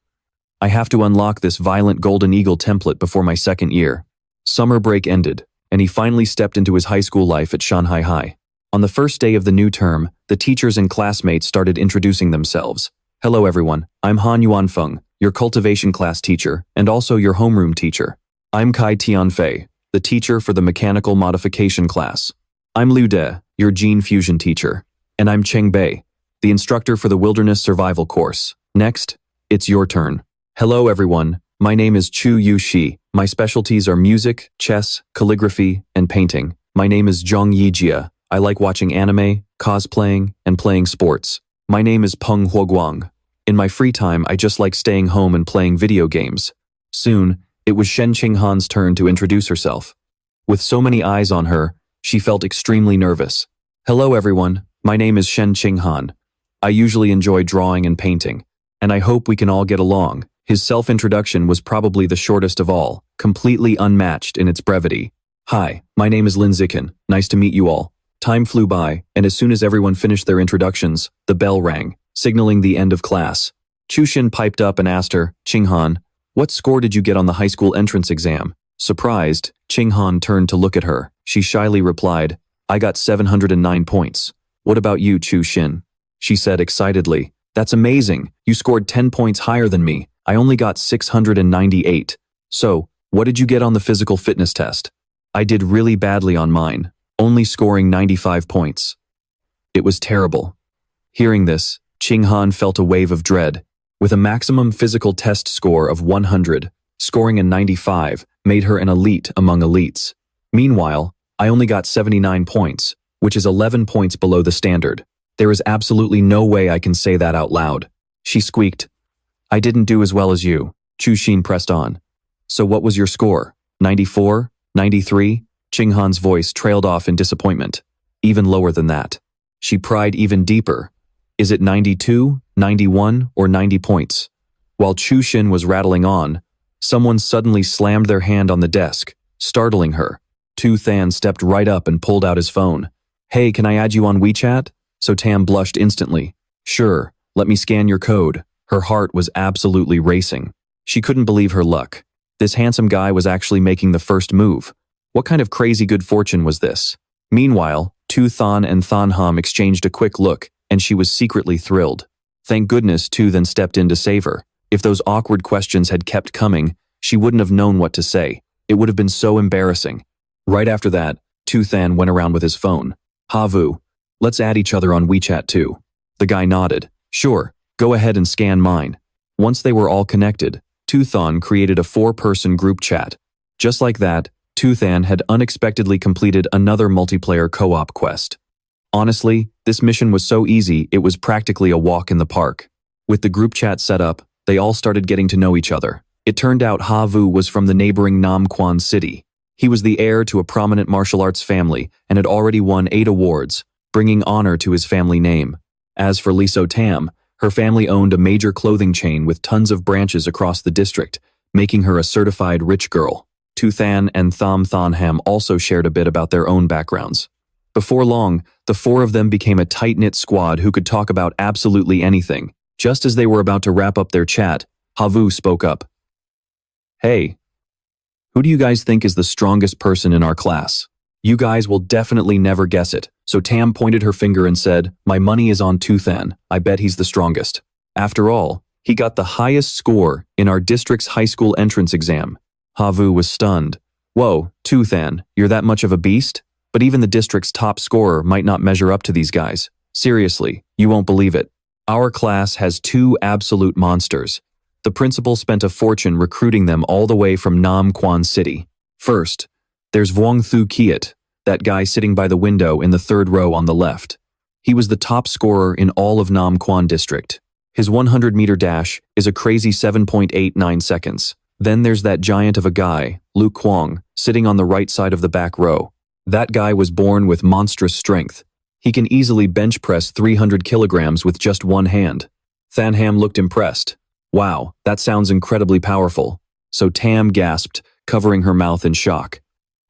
I have to unlock this violent golden eagle template before my second year. Summer break ended, and he finally stepped into his high school life at Shanghai High. On the first day of the new term, the teachers and classmates started introducing themselves. Hello everyone, I'm Han Yuanfeng, your cultivation class teacher, and also your homeroom teacher. I'm Kai Tianfei, the teacher for the mechanical modification class. I'm Liu De, your gene fusion teacher. And I'm Cheng Bei, the instructor for the wilderness survival course. Next, it's your turn. Hello everyone, my name is Chu Yu Shi. My specialties are music, chess, calligraphy, and painting. My name is Zhang Yijia. I like watching anime, cosplaying, and playing sports. My name is Peng Huoguang. In my free time, I just like staying home and playing video games. Soon, it was Shen Qinghan's turn to introduce herself. With so many eyes on her, she felt extremely nervous. Hello everyone, my name is Shen Qinghan. I usually enjoy drawing and painting, and I hope we can all get along. His self-introduction was probably the shortest of all, completely unmatched in its brevity. Hi, my name is Lin Zikin. Nice to meet you all. Time flew by, and as soon as everyone finished their introductions, the bell rang, signaling the end of class. Chu Xin piped up and asked her, Qinghan, what score did you get on the high school entrance exam? Surprised, Qinghan turned to look at her. She shyly replied, I got 709 points. What about you, Chu Xin? She said excitedly, that's amazing. You scored 10 points higher than me. I only got 698. So, what did you get on the physical fitness test? I did really badly on mine, only scoring 95 points. It was terrible. Hearing this, Qinghan felt a wave of dread. With a maximum physical test score of 100, scoring a 95 made her an elite among elites. Meanwhile, I only got 79 points, which is 11 points below the standard. There is absolutely no way I can say that out loud. She squeaked. I didn't do as well as you. Chu Xin pressed on. So what was your score? 94? 93? Qinghan's voice trailed off in disappointment. Even lower than that. She pried even deeper. Is it 92, 91, or 90 points? While Chu Xin was rattling on, someone suddenly slammed their hand on the desk, startling her. Tu Than stepped right up and pulled out his phone. Hey, can I add you on WeChat? So Tam blushed instantly. Sure, let me scan your code. Her heart was absolutely racing. She couldn't believe her luck. This handsome guy was actually making the first move. What kind of crazy good fortune was this? Meanwhile, Tu Than and Than Ham exchanged a quick look, and she was secretly thrilled. Thank goodness Tu then stepped in to save her. If those awkward questions had kept coming, she wouldn't have known what to say. It would have been so embarrassing. Right after that, Tu Than went around with his phone. Havu, let's add each other on WeChat too. The guy nodded. Sure. Go ahead and scan mine. Once they were all connected, Tu Than created a 4-person group chat. Just like that, Tu Than had unexpectedly completed another multiplayer co-op quest. Honestly, this mission was so easy it was practically a walk in the park. With the group chat set up, they all started getting to know each other. It turned out Ha Vu was from the neighboring Nam Quan city. He was the heir to a prominent martial arts family and had already won 8 awards, bringing honor to his family name. As for Li So Tam, her family owned a major clothing chain with tons of branches across the district, making her a certified rich girl. Tu Than and Tham Than Ham also shared a bit about their own backgrounds. Before long, the 4 of them became a tight-knit squad who could talk about absolutely anything. Just as they were about to wrap up their chat, Havu spoke up. Hey, who do you guys think is the strongest person in our class? You guys will definitely never guess it. So Tam pointed her finger and said, my money is on Tu Than. I bet he's the strongest. After all, he got the highest score in our district's high school entrance exam. Havu was stunned. Whoa, Tu Than, you're that much of a beast? But even the district's top scorer might not measure up to these guys. Seriously, you won't believe it. Our class has 2 absolute monsters. The principal spent a fortune recruiting them all the way from Nam Quan City. First, there's Vuong Thu Kiat, that guy sitting by the window in the 3rd row on the left. He was the top scorer in all of Nam Quan district. His 100-meter dash is a crazy 7.89 seconds. Then there's that giant of a guy, Lu Kuang, sitting on the right side of the back row. That guy was born with monstrous strength. He can easily bench press 300 kilograms with just one hand. Than Ham looked impressed. Wow, that sounds incredibly powerful. So Tam gasped, covering her mouth in shock.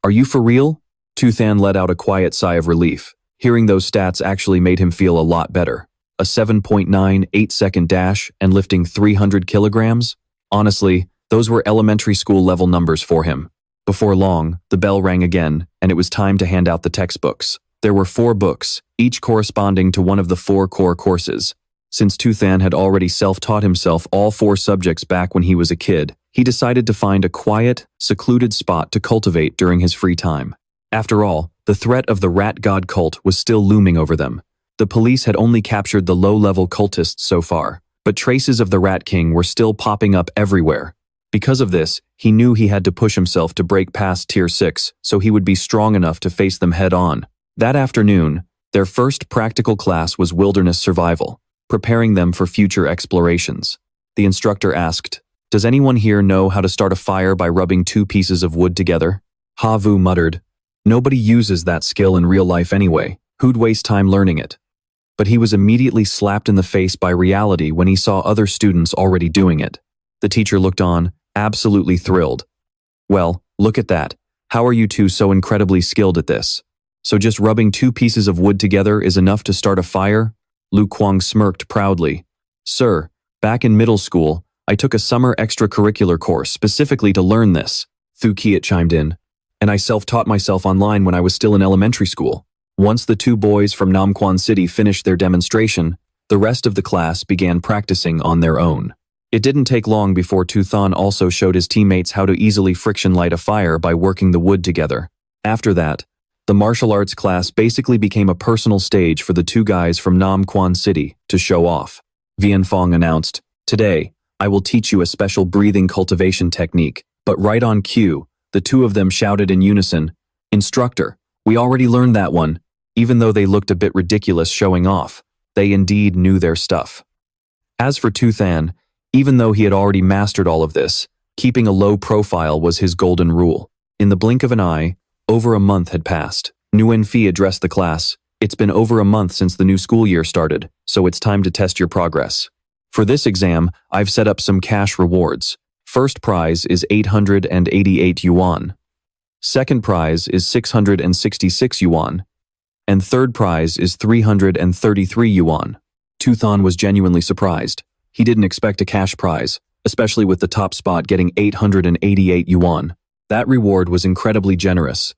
Are you for real? Tu Than let out a quiet sigh of relief. Hearing those stats actually made him feel a lot better. A 7.98-second dash and lifting 300 kilograms? Honestly, those were elementary school level numbers for him. Before long, the bell rang again, and it was time to hand out the textbooks. There were 4 books, each corresponding to one of the 4 core courses. Since Tuthan had already self-taught himself all 4 subjects back when he was a kid, he decided to find a quiet, secluded spot to cultivate during his free time. After all, the threat of the rat god cult was still looming over them. The police had only captured the low-level cultists so far, but traces of the Rat King were still popping up everywhere. Because of this, he knew he had to push himself to break past Tier 6 so he would be strong enough to face them head-on. That afternoon, their first practical class was wilderness survival, preparing them for future explorations. The instructor asked, "Does anyone here know how to start a fire by rubbing 2 pieces of wood together?" Havu muttered, "Nobody uses that skill in real life anyway. Who'd waste time learning it?" But he was immediately slapped in the face by reality when he saw other students already doing it. The teacher looked on, absolutely thrilled. "Well, look at that. How are you two so incredibly skilled at this? So just rubbing 2 pieces of wood together is enough to start a fire?" Lu Kuang smirked proudly. "Sir, back in middle school, I took a summer extracurricular course specifically to learn this," Thu Kiat chimed in. "And I self-taught myself online when I was still in elementary school." Once the 2 boys from Namquan City finished their demonstration, the rest of the class began practicing on their own. It didn't take long before Tuthan also showed his teammates how to easily friction light a fire by working the wood together. After that, the martial arts class basically became a personal stage for the 2 guys from Namquan City to show off. Vianfong announced, "Today, I will teach you a special breathing cultivation technique," but right on cue, the 2 of them shouted in unison, "Instructor, we already learned that one." Even though they looked a bit ridiculous showing off, they indeed knew their stuff. As for Tuthan, even though he had already mastered all of this, keeping a low profile was his golden rule. In the blink of an eye, over a month had passed. Nguyen Phi addressed the class. "It's been over a month since the new school year started, so it's time to test your progress. For this exam, I've set up some cash rewards. First prize is 888 yuan. Second prize is 666 yuan. And third prize is 333 yuan. Tuthan was genuinely surprised. He didn't expect a cash prize, especially with the top spot getting 888 yuan. That reward was incredibly generous.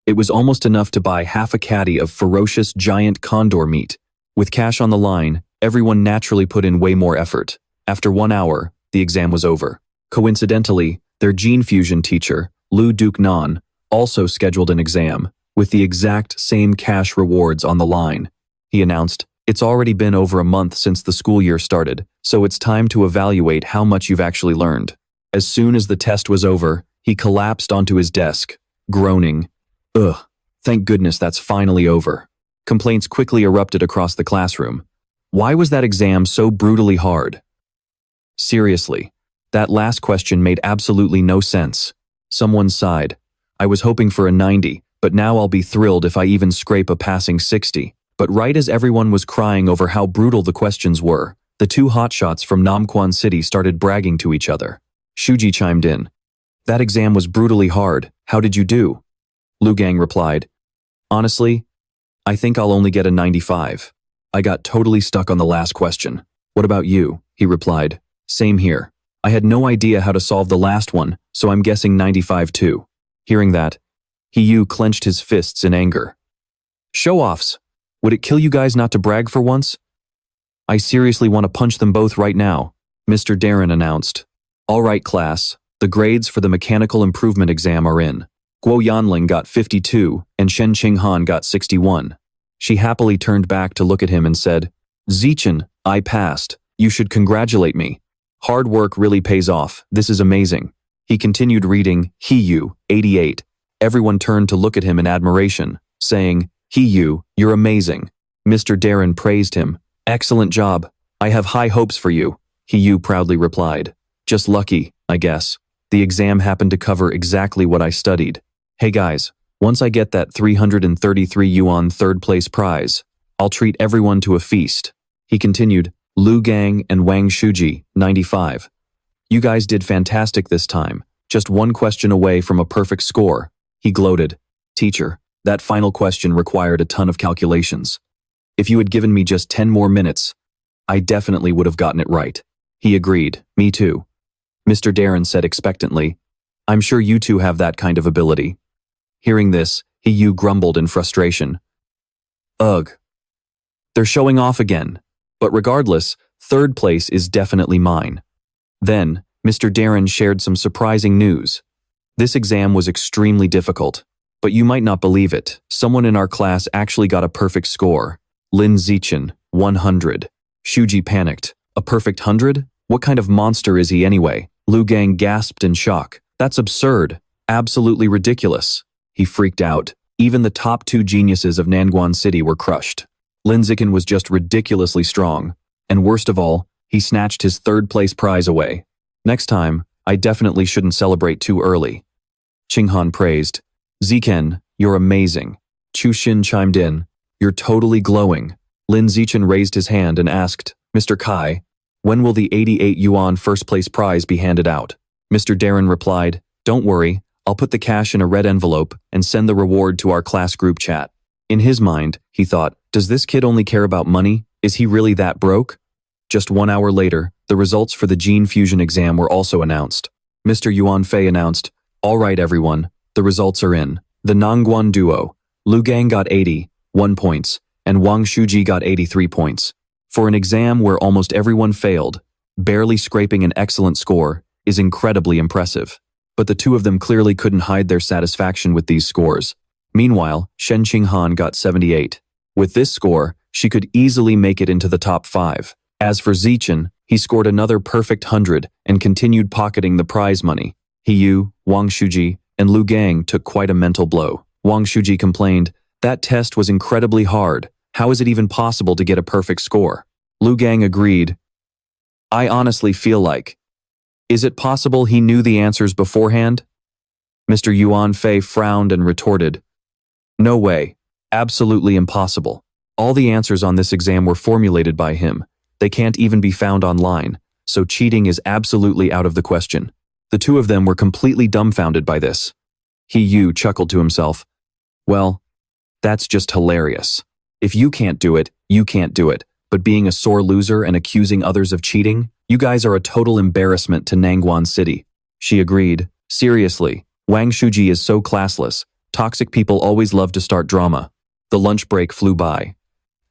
It was almost enough to buy half a caddy of ferocious giant condor meat. With cash on the line, everyone naturally put in way more effort. After 1 hour, the exam was over. Coincidentally, their gene fusion teacher, Lu Duke Nan, also scheduled an exam, with the exact same cash rewards on the line. He announced, "It's already been over a month since the school year started, so it's time to evaluate how much you've actually learned." As soon as the test was over, he collapsed onto his desk, groaning, "Ugh, thank goodness that's finally over." Complaints quickly erupted across the classroom. Why was that exam so brutally hard? Seriously, that last question made absolutely no sense. Someone sighed. "I was hoping for a 90, but now I'll be thrilled if I even scrape a passing 60. But right as everyone was crying over how brutal the questions were, the 2 hotshots from Namquan City started bragging to each other. Shuji chimed in. "That exam was brutally hard. How did you do?" Lu Gang replied, "Honestly, I think I'll only get a 95. I got totally stuck on the last question." "What about you?" he replied. "Same here. I had no idea how to solve the last one, so I'm guessing 95 too." Hearing that, Hiyu clenched his fists in anger. "Show-offs! Would it kill you guys not to brag for once? I seriously want to punch them both right now," Mr. Darren announced. "All right, class, the grades for the mechanical improvement exam are in. Guo Yanling got 52 and Shen Qinghan got 61. She happily turned back to look at him and said, "Zichen, I passed. You should congratulate me. Hard work really pays off. This is amazing." He continued reading, "Hiyu, 88. Everyone turned to look at him in admiration, saying, "Hiyu, you're amazing." Mr. Darren praised him. "Excellent job. I have high hopes for you," Hiyu proudly replied. "Just lucky, I guess. The exam happened to cover exactly what I studied. Hey guys, once I get that 333 yuan third place prize, I'll treat everyone to a feast." He continued, "Lu Gang and Wang Shuji, 95. You guys did fantastic this time, just 1 question away from a perfect score." He gloated. "Teacher, that final question required a ton of calculations. If you had given me just 10 more minutes, I definitely would have gotten it right." He agreed, "Me too." Mr. Darren said expectantly. I'm sure you two have that kind of ability. Hearing this, He grumbled in frustration. Ugh. They're showing off again. But regardless, third place is definitely mine. Then, Mr. Darren shared some surprising news. This exam was extremely difficult. But you might not believe it, someone in our class actually got a perfect score. Lin Zichen, 100. Shuji panicked. A perfect 100? What kind of monster is he anyway? Lu Gang gasped in shock. That's absurd. Absolutely ridiculous. He freaked out. Even the top 2 geniuses of Nangguan City were crushed. Lin Zichen was just ridiculously strong. And worst of all, he snatched his 3rd place prize away. Next time, I definitely shouldn't celebrate too early. Qinghan praised. Zichen, you're amazing. Chu Xin chimed in. You're totally glowing. Lin Zichen raised his hand and asked, Mr. Kai, when will the 88 yuan first place prize be handed out? Mr. Darren replied, Don't worry, I'll put the cash in a red envelope and send the reward to our class group chat. In his mind, he thought, does this kid only care about money? Is he really that broke? Just 1 hour later, the results for the gene fusion exam were also announced. Mr. Yuan Fei announced, All right everyone, the results are in. The Nangguan duo, Lu Gang got 81 points, and Wang Shuji got 83 points. For an exam where almost everyone failed, barely scraping an excellent score is incredibly impressive. But the two of them clearly couldn't hide their satisfaction with these scores. Meanwhile, Shen Qinghan got 78. With this score, she could easily make it into the top 5. As for Zichen, he scored another perfect 100 and continued pocketing the prize money. Yu, Wang Shuji, and Lu Gang took quite a mental blow. Wang Shuji complained, that test was incredibly hard. How is it even possible to get a perfect score? Lu Gang agreed. I honestly feel like. Is it possible he knew the answers beforehand? Mr. Yuan Fei frowned and retorted. No way. Absolutely impossible. All the answers on this exam were formulated by him. They can't even be found online, so cheating is absolutely out of the question. The two of them were completely dumbfounded by this. Yu chuckled to himself. Well, that's just hilarious. If you can't do it, you can't do it. But being a sore loser and accusing others of cheating, you guys are a total embarrassment to Nangguan City. She agreed. Seriously, Wang Shuji is so classless. Toxic people always love to start drama. The lunch break flew by.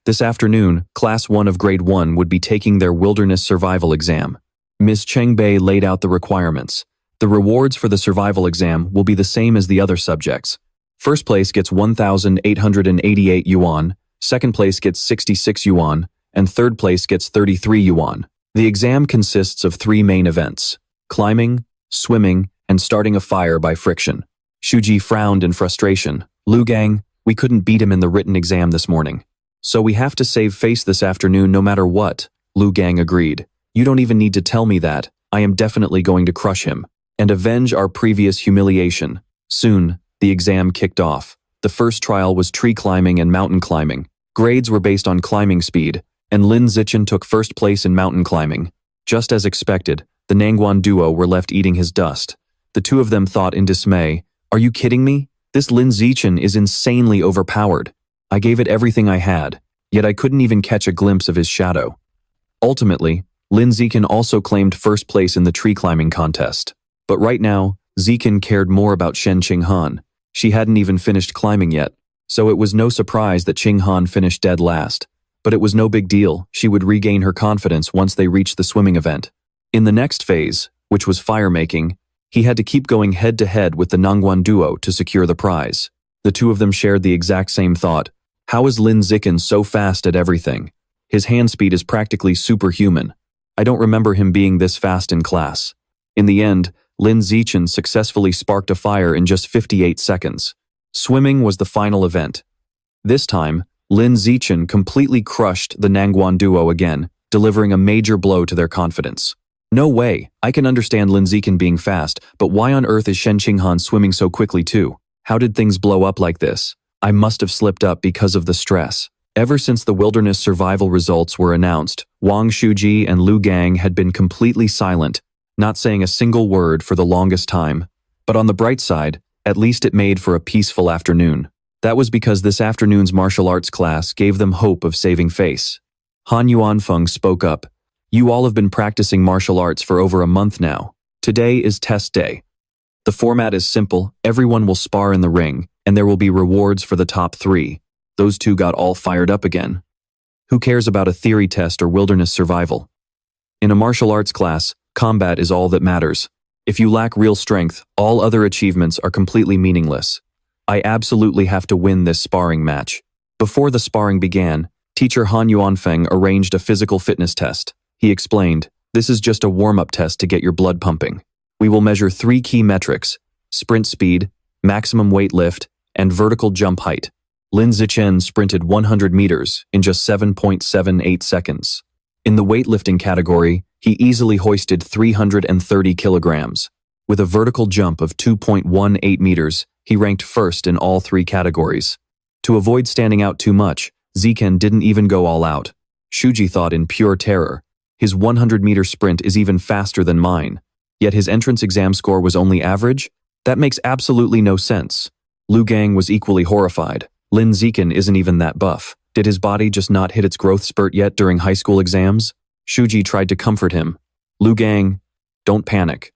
This afternoon, Class 1 of Grade 1 would be taking their wilderness survival exam. Ms. Cheng Bei laid out the requirements. The rewards for the survival exam will be the same as the other subjects. First place gets 1,888 yuan, second place gets 66 yuan, and third place gets 33 yuan. The exam consists of 3 main events: climbing, swimming, and starting a fire by friction. Shuji frowned in frustration. Lu Gang, we couldn't beat him in the written exam this morning. So we have to save face this afternoon no matter what, Lu Gang agreed. You don't even need to tell me that. I am definitely going to crush him and avenge our previous humiliation. Soon, the exam kicked off. The first trial was tree climbing and mountain climbing. Grades were based on climbing speed, and Lin Zichen took first place in mountain climbing. Just as expected, the Nangguan duo were left eating his dust. The two of them thought in dismay, are you kidding me? This Lin Zichen is insanely overpowered. I gave it everything I had, yet I couldn't even catch a glimpse of his shadow. Ultimately, Lin Zichen also claimed first place in the tree climbing contest. But right now, Zichen cared more about Shen Qinghan. She hadn't even finished climbing yet, so it was no surprise that Qinghan finished dead last. But it was no big deal, she would regain her confidence once they reached the swimming event. In the next phase, which was fire making, he had to keep going head-to-head with the Nangguan duo to secure the prize. The two of them shared the exact same thought. How is Lin Zichen so fast at everything? His hand speed is practically superhuman. I don't remember him being this fast in class. In the end, Lin Zichen successfully sparked a fire in just 58 seconds. Swimming was the final event. This time, Lin Zichen completely crushed the Nangguan duo again, delivering a major blow to their confidence. No way, I can understand Lin Zichen being fast, but why on earth is Shen Qinghan swimming so quickly too? How did things blow up like this? I must have slipped up because of the stress. Ever since the wilderness survival results were announced, Wang Shuji and Lu Gang had been completely silent, not saying a single word for the longest time. But on the bright side, at least it made for a peaceful afternoon. That was because this afternoon's martial arts class gave them hope of saving face. Han Yuanfeng spoke up. You all have been practicing martial arts for over a month now. Today is test day. The format is simple, everyone will spar in the ring, and there will be rewards for the top 3. Those two got all fired up again. Who cares about a theory test or wilderness survival? In a martial arts class, combat is all that matters. If you lack real strength, all other achievements are completely meaningless. I absolutely have to win this sparring match. Before the sparring began, teacher Han Yuanfeng arranged a physical fitness test. He explained, "This is just a warm-up test to get your blood pumping. We will measure 3 key metrics: sprint speed, maximum weight lift, and vertical jump height." Lin Zichen sprinted 100 meters in just 7.78 seconds. In the weightlifting category, he easily hoisted 330 kilograms. With a vertical jump of 2.18 meters, he ranked first in all 3 categories. To avoid standing out too much, Zichen didn't even go all out. Shuji thought in pure terror, his 100-meter sprint is even faster than mine. Yet his entrance exam score was only average? That makes absolutely no sense. Lu Gang was equally horrified. Lin Zichen isn't even that buff. Did his body just not hit its growth spurt yet during high school exams? Shuji tried to comfort him. Lu Gang, don't panic.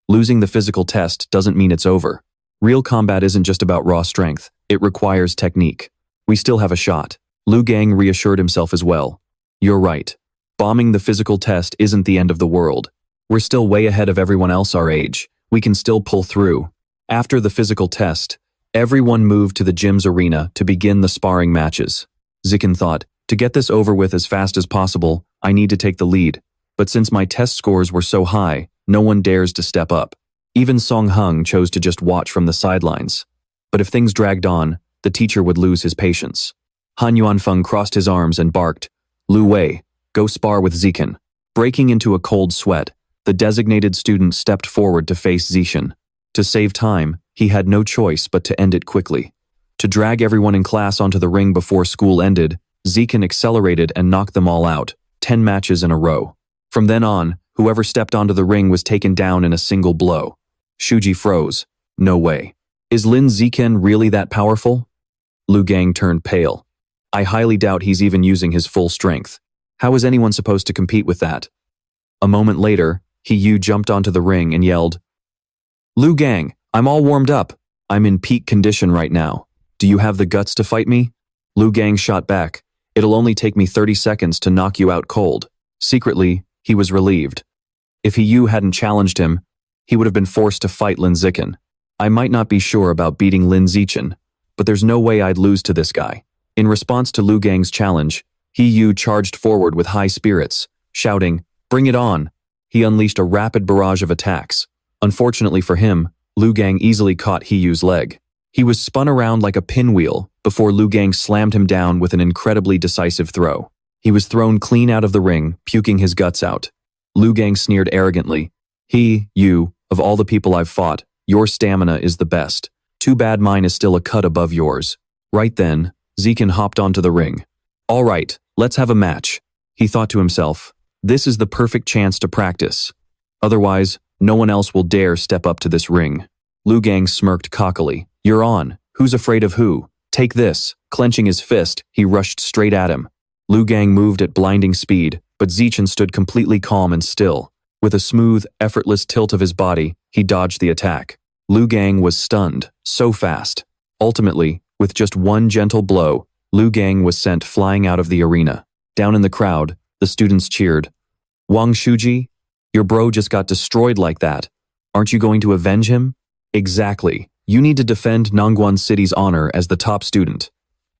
Losing the physical test doesn't mean it's over. Real combat isn't just about raw strength. It requires technique. We still have a shot. Lu Gang reassured himself as well. You're right. Bombing the physical test isn't the end of the world. We're still way ahead of everyone else our age. We can still pull through. After the physical test, everyone moved to the gym's arena to begin the sparring matches. Zichen thought, to get this over with as fast as possible, I need to take the lead. But since my test scores were so high, no one dares to step up. Even Song Hung chose to just watch from the sidelines. But if things dragged on, the teacher would lose his patience. Han Yuanfeng crossed his arms and barked, Lu Wei, go spar with Zichen. Breaking into a cold sweat, the designated student stepped forward to face Zichen. To save time, he had no choice but to end it quickly. To drag everyone in class onto the ring before school ended, Zichen accelerated and knocked them all out, 10 matches in a row. From then on, whoever stepped onto the ring was taken down in a single blow. Shuji froze. No way. Is Lin Zichen really that powerful? Lu Gang turned pale. I highly doubt he's even using his full strength. How is anyone supposed to compete with that? A moment later, He Yu jumped onto the ring and yelled, Lu Gang, I'm all warmed up. I'm in peak condition right now. Do you have the guts to fight me? Lu Gang shot back. It'll only take me 30 seconds to knock you out cold. Secretly, he was relieved. If He Yu hadn't challenged him, he would have been forced to fight Lin Zichen. I might not be sure about beating Lin Zichen, but there's no way I'd lose to this guy. In response to Lu Gang's challenge, He Yu charged forward with high spirits, shouting, Bring it on! He unleashed a rapid barrage of attacks. Unfortunately for him, Lu Gang easily caught He Yu's leg. He was spun around like a pinwheel before Lu Gang slammed him down with an incredibly decisive throw. He was thrown clean out of the ring, puking his guts out. Lu Gang sneered arrogantly. He Yu, of all the people I've fought, your stamina is the best. Too bad mine is still a cut above yours. Right then, Zichen hopped onto the ring. All right, let's have a match. He thought to himself, this is the perfect chance to practice. Otherwise, no one else will dare step up to this ring. Lu Gang smirked cockily. You're on. Who's afraid of who? Take this. Clenching his fist, he rushed straight at him. Lu Gang moved at blinding speed, but Zichen stood completely calm and still. With a smooth, effortless tilt of his body, he dodged the attack. Lu Gang was stunned, so fast. Ultimately, with just one gentle blow, Lu Gang was sent flying out of the arena. Down in the crowd, the students cheered. Wang Shuji, your bro just got destroyed like that. Aren't you going to avenge him? Exactly. You need to defend Nongguan City's honor as the top student.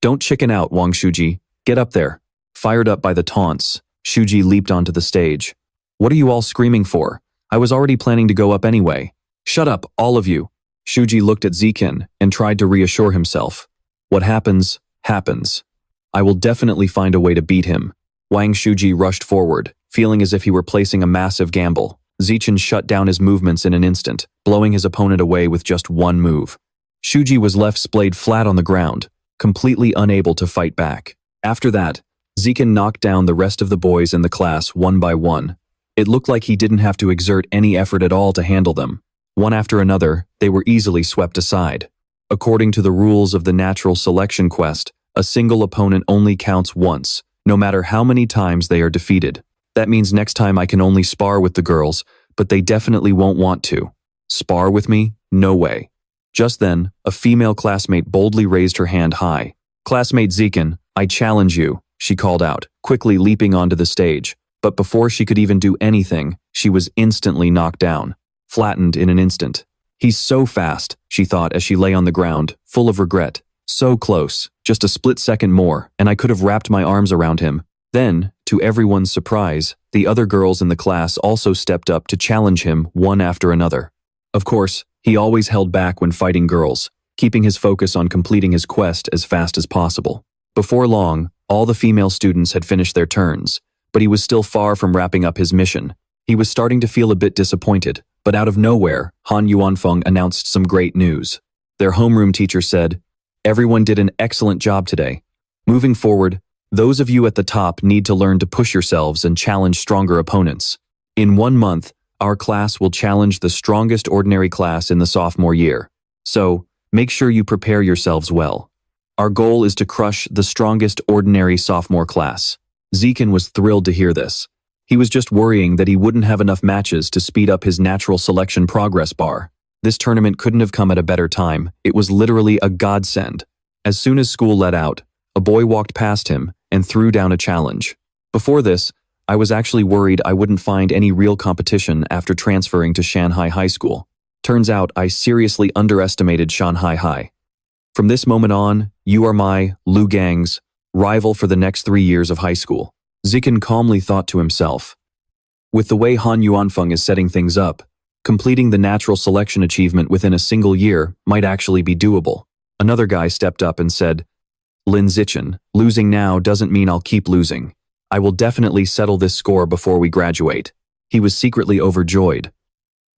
Don't chicken out, Wang Shuji. Get up there. Fired up by the taunts, Shuji leaped onto the stage. What are you all screaming for? I was already planning to go up anyway. Shut up, all of you. Shuji looked at Zichen and tried to reassure himself. What happens, happens. I will definitely find a way to beat him. Wang Shuji rushed forward, feeling as if he were placing a massive gamble. Zichen shut down his movements in an instant, blowing his opponent away with just one move. Shuji was left splayed flat on the ground, completely unable to fight back. After that, Zichen knocked down the rest of the boys in the class one by one. It looked like he didn't have to exert any effort at all to handle them. One after another, they were easily swept aside. According to the rules of the natural selection quest, a single opponent only counts once, no matter how many times they are defeated. That means next time I can only spar with the girls, but they definitely won't want to. Spar with me? No way. Just then, a female classmate boldly raised her hand high. Classmate Zekin, I challenge you, she called out, quickly leaping onto the stage. But before she could even do anything, she was instantly knocked down, flattened in an instant. He's so fast, she thought as she lay on the ground, full of regret. So close, just a split second more, and I could have wrapped my arms around him. Then, to everyone's surprise, the other girls in the class also stepped up to challenge him one after another. Of course, he always held back when fighting girls, keeping his focus on completing his quest as fast as possible. Before long, all the female students had finished their turns, but he was still far from wrapping up his mission. He was starting to feel a bit disappointed, but out of nowhere, Han Yuanfeng announced some great news. Their homeroom teacher said, "Everyone did an excellent job today. Moving forward, those of you at the top need to learn to push yourselves and challenge stronger opponents. In 1 month, our class will challenge the strongest ordinary class in the sophomore year. So, make sure you prepare yourselves well. Our goal is to crush the strongest ordinary sophomore class." Zekin was thrilled to hear this. He was just worrying that he wouldn't have enough matches to speed up his natural selection progress bar. This tournament couldn't have come at a better time. It was literally a godsend. As soon as school let out, a boy walked past him and threw down a challenge. Before this, I was actually worried I wouldn't find any real competition after transferring to Shanghai High School. Turns out I seriously underestimated Shanghai High. From this moment on, you are my, Lu Gang's, rival for the next 3 years of high school. Zikin calmly thought to himself. With the way Han Yuanfeng is setting things up, completing the natural selection achievement within a single year might actually be doable. Another guy stepped up and said, Lin Zichen, losing now doesn't mean I'll keep losing. I will definitely settle this score before we graduate. He was secretly overjoyed.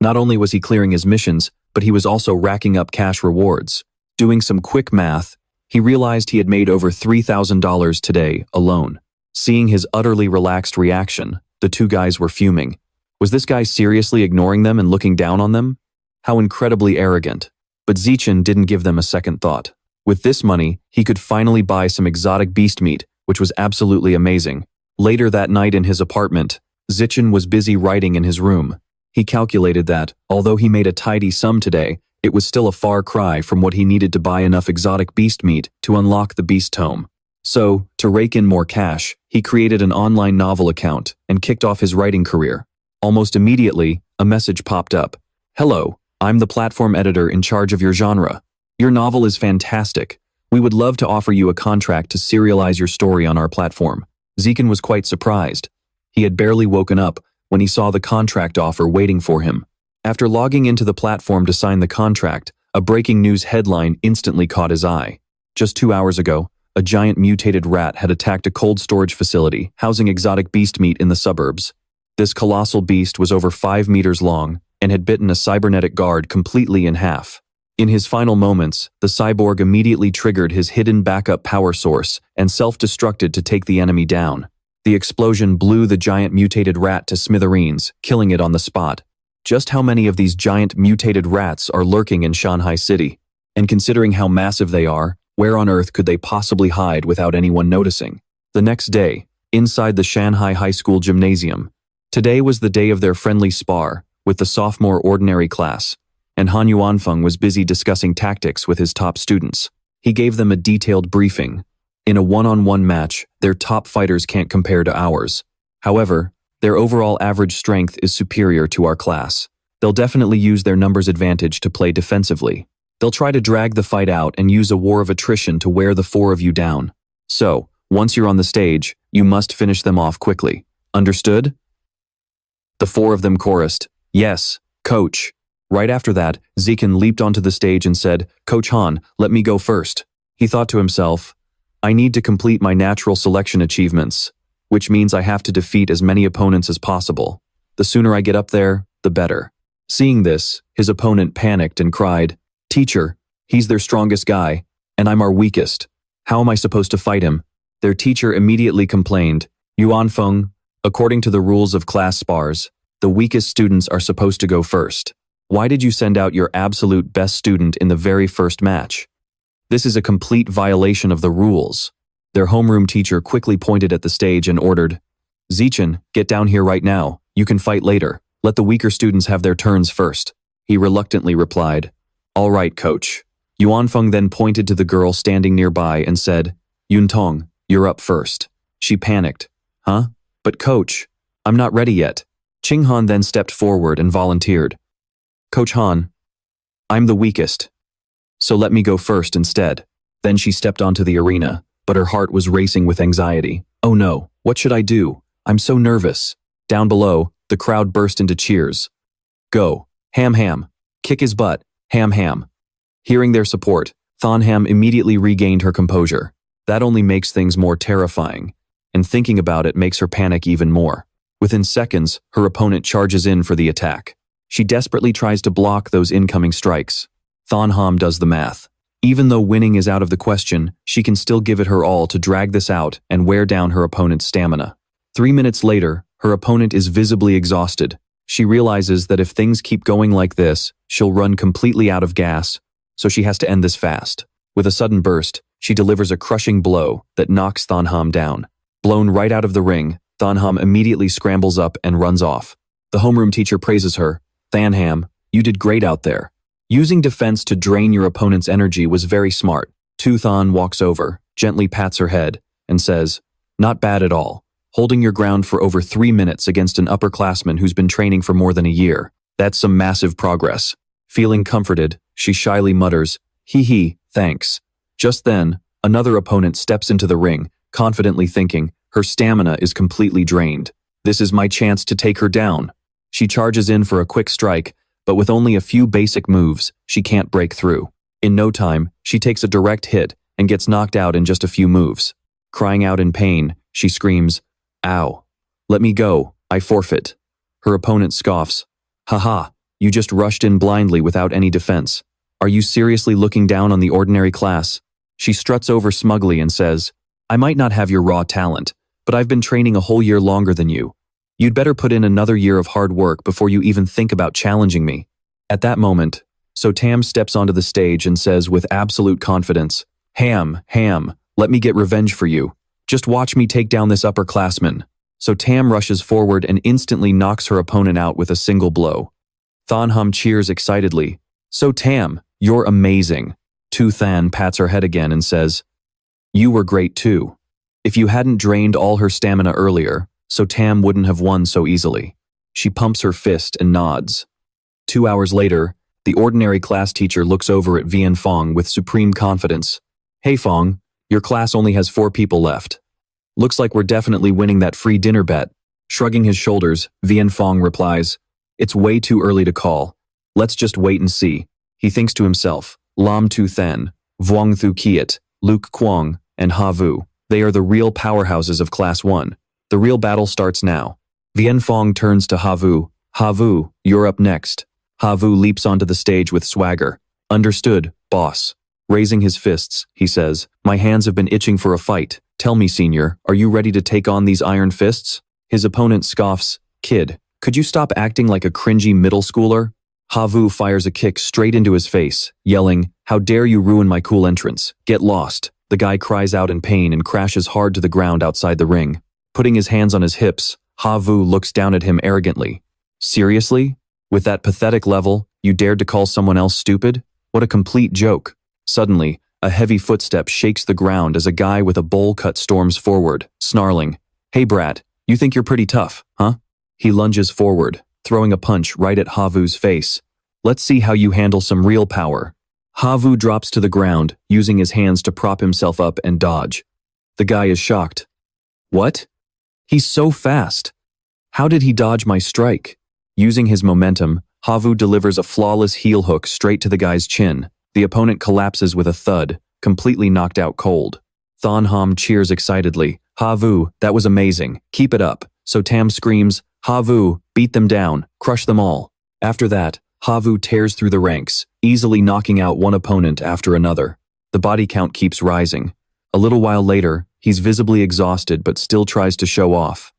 Not only was he clearing his missions, but he was also racking up cash rewards. Doing some quick math, he realized he had made over $3,000 today alone. Seeing his utterly relaxed reaction, the two guys were fuming. Was this guy seriously ignoring them and looking down on them? How incredibly arrogant. But Zichen didn't give them a second thought. With this money, he could finally buy some exotic beast meat, which was absolutely amazing. Later that night in his apartment, Zichen was busy writing in his room. He calculated that, although he made a tidy sum today, it was still a far cry from what he needed to buy enough exotic beast meat to unlock the beast tome. So, to rake in more cash, he created an online novel account and kicked off his writing career. Almost immediately, a message popped up. "Hello, I'm the platform editor in charge of your genre. Your novel is fantastic. We would love to offer you a contract to serialize your story on our platform." Zikin was quite surprised. He had barely woken up when he saw the contract offer waiting for him. After logging into the platform to sign the contract, a breaking news headline instantly caught his eye. Just 2 hours ago, a giant mutated rat had attacked a cold storage facility housing exotic beast meat in the suburbs. This colossal beast was over 5 meters long and had bitten a cybernetic guard completely in half. In his final moments, the cyborg immediately triggered his hidden backup power source and self-destructed to take the enemy down. The explosion blew the giant mutated rat to smithereens, killing it on the spot. Just how many of these giant mutated rats are lurking in Shanghai City? And considering how massive they are, where on earth could they possibly hide without anyone noticing? The next day, inside the Shanghai High School gymnasium. Today was the day of their friendly spar with the sophomore ordinary class, and Han Yuanfeng was busy discussing tactics with his top students. He gave them a detailed briefing. In a one-on-one match, their top fighters can't compare to ours. However, their overall average strength is superior to our class. They'll definitely use their numbers advantage to play defensively. They'll try to drag the fight out and use a war of attrition to wear the 4 of you down. So, once you're on the stage, you must finish them off quickly. Understood? The 4 of them chorused, "Yes, coach." Right after that, Zikin leaped onto the stage and said, "Coach Han, let me go first." He thought to himself, "I need to complete my natural selection achievements, which means I have to defeat as many opponents as possible. The sooner I get up there, the better." Seeing this, his opponent panicked and cried, "Teacher, he's their strongest guy, and I'm our weakest. How am I supposed to fight him?" Their teacher immediately complained, "Yuanfeng, according to the rules of class spars, the weakest students are supposed to go first. Why did you send out your absolute best student in the very first match? This is a complete violation of the rules." Their homeroom teacher quickly pointed at the stage and ordered, "Zichen, get down here right now. You can fight later." Let the weaker students have their turns first. He reluctantly replied, All right, coach. Yuanfeng then pointed to the girl standing nearby and said, Yuntong, you're up first. She panicked. Huh? But coach, I'm not ready yet. Qinghan then stepped forward and volunteered. Coach Han, I'm the weakest. So let me go first instead. Then she stepped onto the arena, but her heart was racing with anxiety. Oh no, what should I do? I'm so nervous. Down below, the crowd burst into cheers. Go, Ham Ham. Kick his butt, Ham Ham. Hearing their support, Thon Ham immediately regained her composure. That only makes things more terrifying, and thinking about it makes her panic even more. Within seconds, her opponent charges in for the attack. She desperately tries to block those incoming strikes. Thon Ham does the math. Even though winning is out of the question, she can still give it her all to drag this out and wear down her opponent's stamina. 3 minutes later, her opponent is visibly exhausted. She realizes that if things keep going like this, she'll run completely out of gas, so she has to end this fast. With a sudden burst, she delivers a crushing blow that knocks Thon Ham down. Blown right out of the ring, Thon Ham immediately scrambles up and runs off. The homeroom teacher praises her. Than Ham, you did great out there. Using defense to drain your opponent's energy was very smart. Tu Thon walks over, gently pats her head, and says, Not bad at all. Holding your ground for over 3 minutes against an upperclassman who's been training for more than a year. That's some massive progress. Feeling comforted, she shyly mutters, Hee hee, thanks. Just then, another opponent steps into the ring, confidently thinking, her stamina is completely drained. This is my chance to take her down. She charges in for a quick strike, but with only a few basic moves, she can't break through. In no time, she takes a direct hit and gets knocked out in just a few moves. Crying out in pain, she screams, Ow. Let me go, I forfeit. Her opponent scoffs. Haha, you just rushed in blindly without any defense. Are you seriously looking down on the ordinary class? She struts over smugly and says, I might not have your raw talent, but I've been training a whole year longer than you. You'd better put in another year of hard work before you even think about challenging me. At that moment, So Tam steps onto the stage and says with absolute confidence, Ham, let me get revenge for you. Just watch me take down this upperclassman. So Tam rushes forward and instantly knocks her opponent out with a single blow. Thon Ham cheers excitedly. So Tam, you're amazing. Tu Than pats her head again and says, You were great too. If you hadn't drained all her stamina earlier, So Tam wouldn't have won so easily. She pumps her fist and nods. 2 hours later, the ordinary class teacher looks over at Vian Fong with supreme confidence. Hey Fong, your class only has 4 people left. Looks like we're definitely winning that free dinner bet. Shrugging his shoulders, Vian Fong replies, It's way too early to call. Let's just wait and see. He thinks to himself, Lam Tu Then, Vuong Thu Kiet, Luke Kwong, and Ha Vu. They are the real powerhouses of Class 1. The real battle starts now. Vian Fong turns to Ha Vu. Ha Vu, you're up next. Ha Vu leaps onto the stage with swagger. Understood, boss. Raising his fists, he says, My hands have been itching for a fight. Tell me, senior, are you ready to take on these iron fists? His opponent scoffs, Kid, could you stop acting like a cringy middle schooler? Ha Vu fires a kick straight into his face, yelling, How dare you ruin my cool entrance? Get lost. The guy cries out in pain and crashes hard to the ground outside the ring. Putting his hands on his hips, Ha Vu looks down at him arrogantly. Seriously? With that pathetic level, you dared to call someone else stupid? What a complete joke. Suddenly, a heavy footstep shakes the ground as a guy with a bowl cut storms forward, snarling, Hey brat, you think you're pretty tough, huh? He lunges forward, throwing a punch right at Ha Vu's face. Let's see how you handle some real power. Ha Vu drops to the ground, using his hands to prop himself up and dodge. The guy is shocked. What? He's so fast. How did he dodge my strike? Using his momentum, Ha Vu delivers a flawless heel hook straight to the guy's chin. The opponent collapses with a thud, completely knocked out cold. Thon Ham cheers excitedly. Ha Vu, that was amazing. Keep it up. So Tam screams, Ha Vu, beat them down, crush them all. After that, Ha Vu tears through the ranks, easily knocking out one opponent after another. The body count keeps rising. A little while later, he's visibly exhausted but still tries to show off.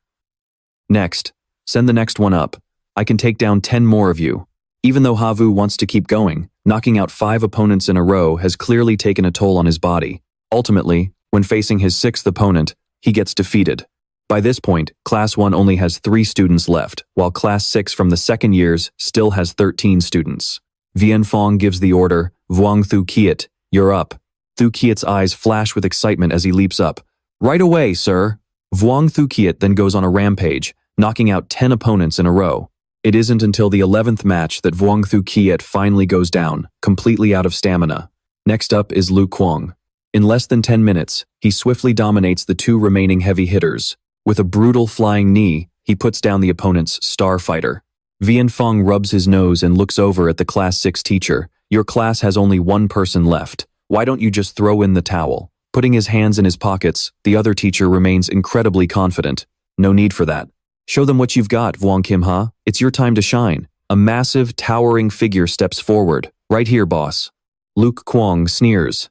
Next, send the next one up. I can take down 10 more of you. Even though Ha Vu wants to keep going, knocking out 5 opponents in a row has clearly taken a toll on his body. Ultimately, when facing his 6th opponent, he gets defeated. By this point, Class 1 only has 3 students left, while Class 6 from the second years still has 13 students. Vien Fong gives the order, Vuong Thu Kiet, you're up. Thu Kiet's eyes flash with excitement as he leaps up. Right away, sir. Vuong Thu Kiet then goes on a rampage, knocking out 10 opponents in a row. It isn't until the 11th match that Vuong Thu Kiet finally goes down, completely out of stamina. Next up is Lu Kuang. In less than 10 minutes, he swiftly dominates the 2 remaining heavy hitters. With a brutal flying knee, he puts down the opponent's starfighter. Vien Fong rubs his nose and looks over at the Class 6 teacher. Your class has only 1 person left. Why don't you just throw in the towel? Putting his hands in his pockets, the other teacher remains incredibly confident. No need for that. Show them what you've got, Vuong Kim Ha. It's your time to shine. A massive, towering figure steps forward. Right here, boss. Luke Kuang sneers.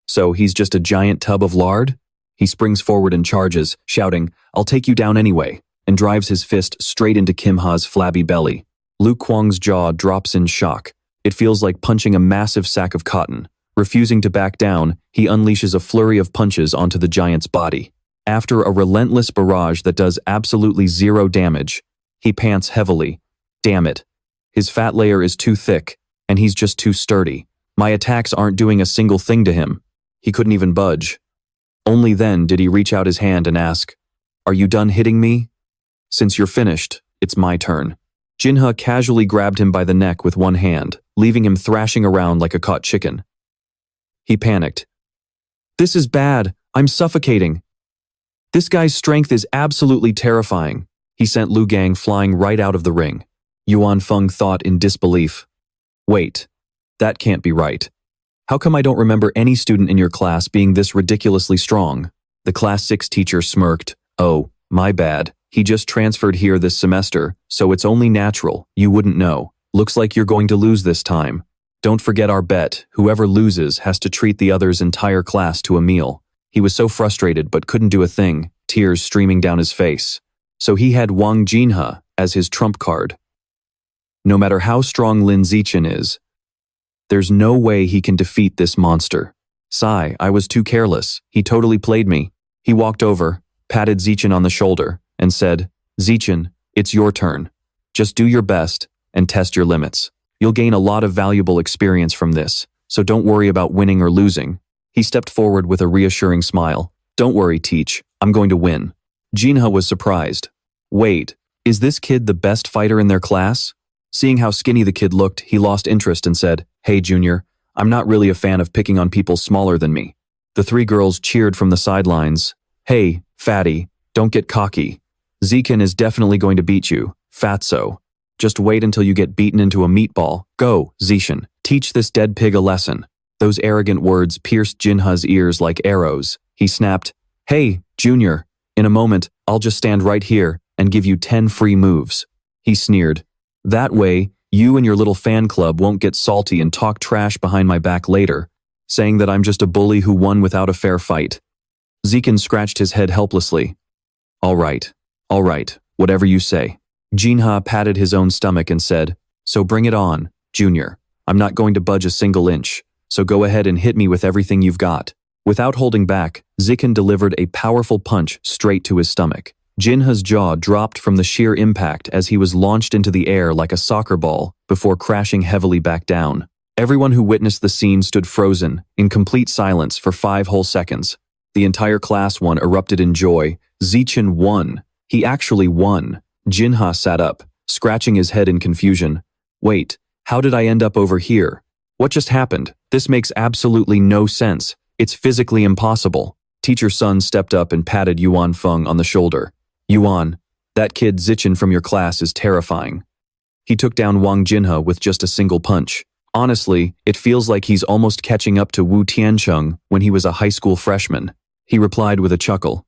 So he's just a giant tub of lard? He springs forward and charges, shouting, I'll take you down anyway, and drives his fist straight into Kim Ha's flabby belly. Luke Kuang's jaw drops in shock. It feels like punching a massive sack of cotton. Refusing to back down, he unleashes a flurry of punches onto the giant's body. After a relentless barrage that does absolutely 0 damage, he pants heavily. Damn it. His fat layer is too thick, and he's just too sturdy. My attacks aren't doing a single thing to him. He couldn't even budge. Only then did he reach out his hand and ask, Are you done hitting me? Since you're finished, it's my turn. Jinha casually grabbed him by the neck with one hand, leaving him thrashing around like a caught chicken. He panicked. This is bad. I'm suffocating. This guy's strength is absolutely terrifying. He sent Lu Gang flying right out of the ring. Yuan Feng thought in disbelief. Wait, that can't be right. How come I don't remember any student in your class being this ridiculously strong? The Class 6 teacher smirked. Oh, my bad. He just transferred here this semester, so it's only natural. You wouldn't know. Looks like you're going to lose this time. Don't forget our bet. Whoever loses has to treat the other's entire class to a meal. He was so frustrated but couldn't do a thing, tears streaming down his face. So he had Wang Jinha as his trump card. No matter how strong Lin Zichen is, there's no way he can defeat this monster. Sigh, I was too careless. He totally played me. He walked over, patted Zichen on the shoulder, and said, Zichen, it's your turn. Just do your best and test your limits. You'll gain a lot of valuable experience from this, so don't worry about winning or losing. He stepped forward with a reassuring smile. Don't worry, Teach. I'm going to win. Jinha was surprised. Wait, is this kid the best fighter in their class? Seeing how skinny the kid looked, he lost interest and said, Hey, Junior, I'm not really a fan of picking on people smaller than me. The 3 girls cheered from the sidelines. Hey, fatty, don't get cocky. Zichen is definitely going to beat you, fatso. Just wait until you get beaten into a meatball. Go, Zichen, teach this dead pig a lesson. Those arrogant words pierced Jinha's ears like arrows. He snapped, Hey, Junior, in a moment, I'll just stand right here and give you 10 free moves. He sneered. That way, you and your little fan club won't get salty and talk trash behind my back later, saying that I'm just a bully who won without a fair fight. Zichen scratched his head helplessly. All right, whatever you say. Jinha patted his own stomach and said, So bring it on, Junior. I'm not going to budge a single inch, so go ahead and hit me with everything you've got. Without holding back, Zichen delivered a powerful punch straight to his stomach. Jinha's jaw dropped from the sheer impact as he was launched into the air like a soccer ball before crashing heavily back down. Everyone who witnessed the scene stood frozen, in complete silence for 5 whole seconds. The entire Class 1 erupted in joy. Zichen won. He actually won. Jinha sat up, scratching his head in confusion. Wait, how did I end up over here? What just happened? This makes absolutely no sense. It's physically impossible. Teacher Sun stepped up and patted Yuan Feng on the shoulder. Yuan, that kid Zichen from your class is terrifying. He took down Wang Jinha with just a single punch. Honestly, it feels like he's almost catching up to Wu Tiancheng when he was a high school freshman. He replied with a chuckle.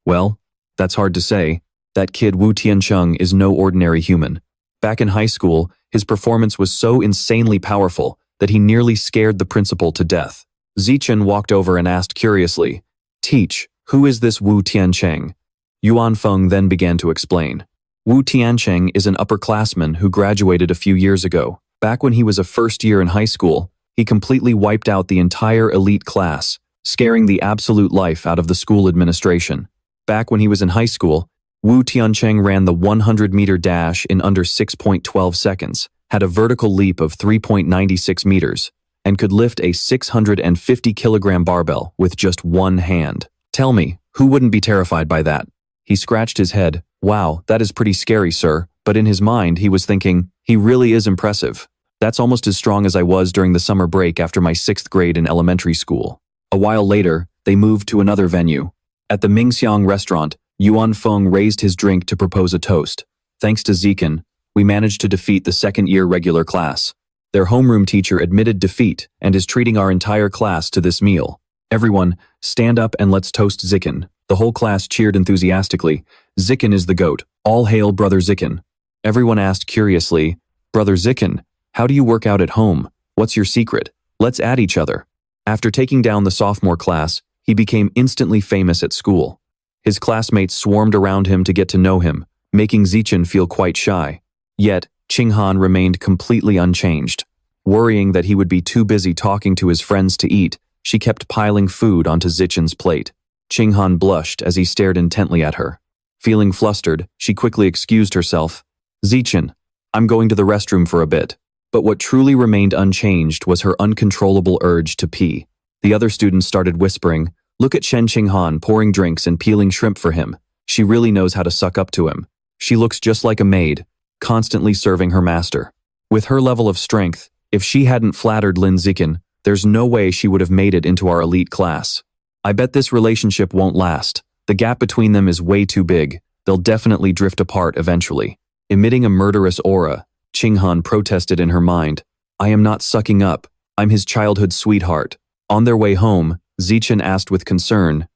Well, that's hard to say. That kid Wu Tiancheng is no ordinary human. Back in high school, his performance was so insanely powerful that he nearly scared the principal to death. Zichen walked over and asked curiously, Teach, who is this Wu Tiancheng? Yuan Feng then began to explain. Wu Tiancheng is an upperclassman who graduated a few years ago. Back when he was a first year in high school, he completely wiped out the entire elite class, scaring the absolute life out of the school administration. Back when he was in high school, Wu Tiancheng ran the 100-meter dash in under 6.12 seconds, had a vertical leap of 3.96 meters, and could lift a 650-kilogram barbell with just one hand. Tell me, who wouldn't be terrified by that? He scratched his head. Wow, that is pretty scary, sir. But in his mind, he was thinking, he really is impressive. That's almost as strong as I was during the summer break after my 6th grade in elementary school. A while later, they moved to another venue. At the Mingxiang restaurant, Yuan Feng raised his drink to propose a toast. Thanks to Zikan, we managed to defeat the second-year regular class. Their homeroom teacher admitted defeat and is treating our entire class to this meal. Everyone, stand up and let's toast Zikan. The whole class cheered enthusiastically. Zikan is the GOAT. All hail Brother Zikan. Everyone asked curiously, Brother Zikan, how do you work out at home? What's your secret? Let's add each other. After taking down the sophomore class, he became instantly famous at school. His classmates swarmed around him to get to know him, making Zichen feel quite shy. Yet, Qinghan remained completely unchanged. Worrying that he would be too busy talking to his friends to eat, she kept piling food onto Zichen's plate. Qinghan blushed as he stared intently at her. Feeling flustered, she quickly excused herself. Zichen, I'm going to the restroom for a bit. But what truly remained unchanged was her uncontrollable urge to pee. The other students started whispering, look at Shen Qinghan pouring drinks and peeling shrimp for him. She really knows how to suck up to him. She looks just like a maid, constantly serving her master. With her level of strength, if she hadn't flattered Lin Zikan, there's no way she would have made it into our elite class. I bet this relationship won't last. The gap between them is way too big. They'll definitely drift apart eventually. Emitting a murderous aura, Qinghan protested in her mind. I am not sucking up. I'm his childhood sweetheart. On their way home, Zichen asked with concern,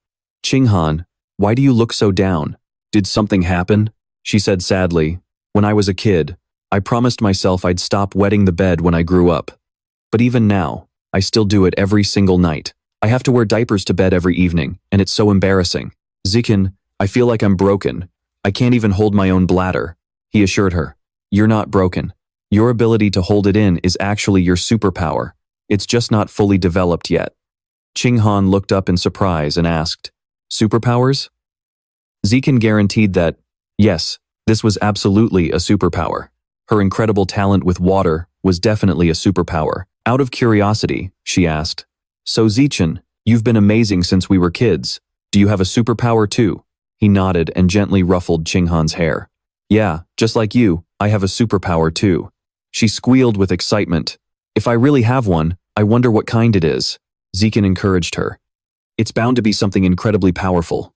Qinghan, why do you look so down? Did something happen? She said sadly, when I was a kid, I promised myself I'd stop wetting the bed when I grew up. But even now, I still do it every single night. I have to wear diapers to bed every evening, and it's so embarrassing. Zichen, I feel like I'm broken. I can't even hold my own bladder. He assured her, you're not broken. Your ability to hold it in is actually your superpower. It's just not fully developed yet. Qinghan looked up in surprise and asked, superpowers? Zikan guaranteed that, yes, this was absolutely a superpower. Her incredible talent with water was definitely a superpower. Out of curiosity, she asked, so Zichen, you've been amazing since we were kids. Do you have a superpower too? He nodded and gently ruffled Qinghan's hair. Yeah, just like you, I have a superpower too. She squealed with excitement. If I really have one, I wonder what kind it is. Zikan encouraged her. It's bound to be something incredibly powerful.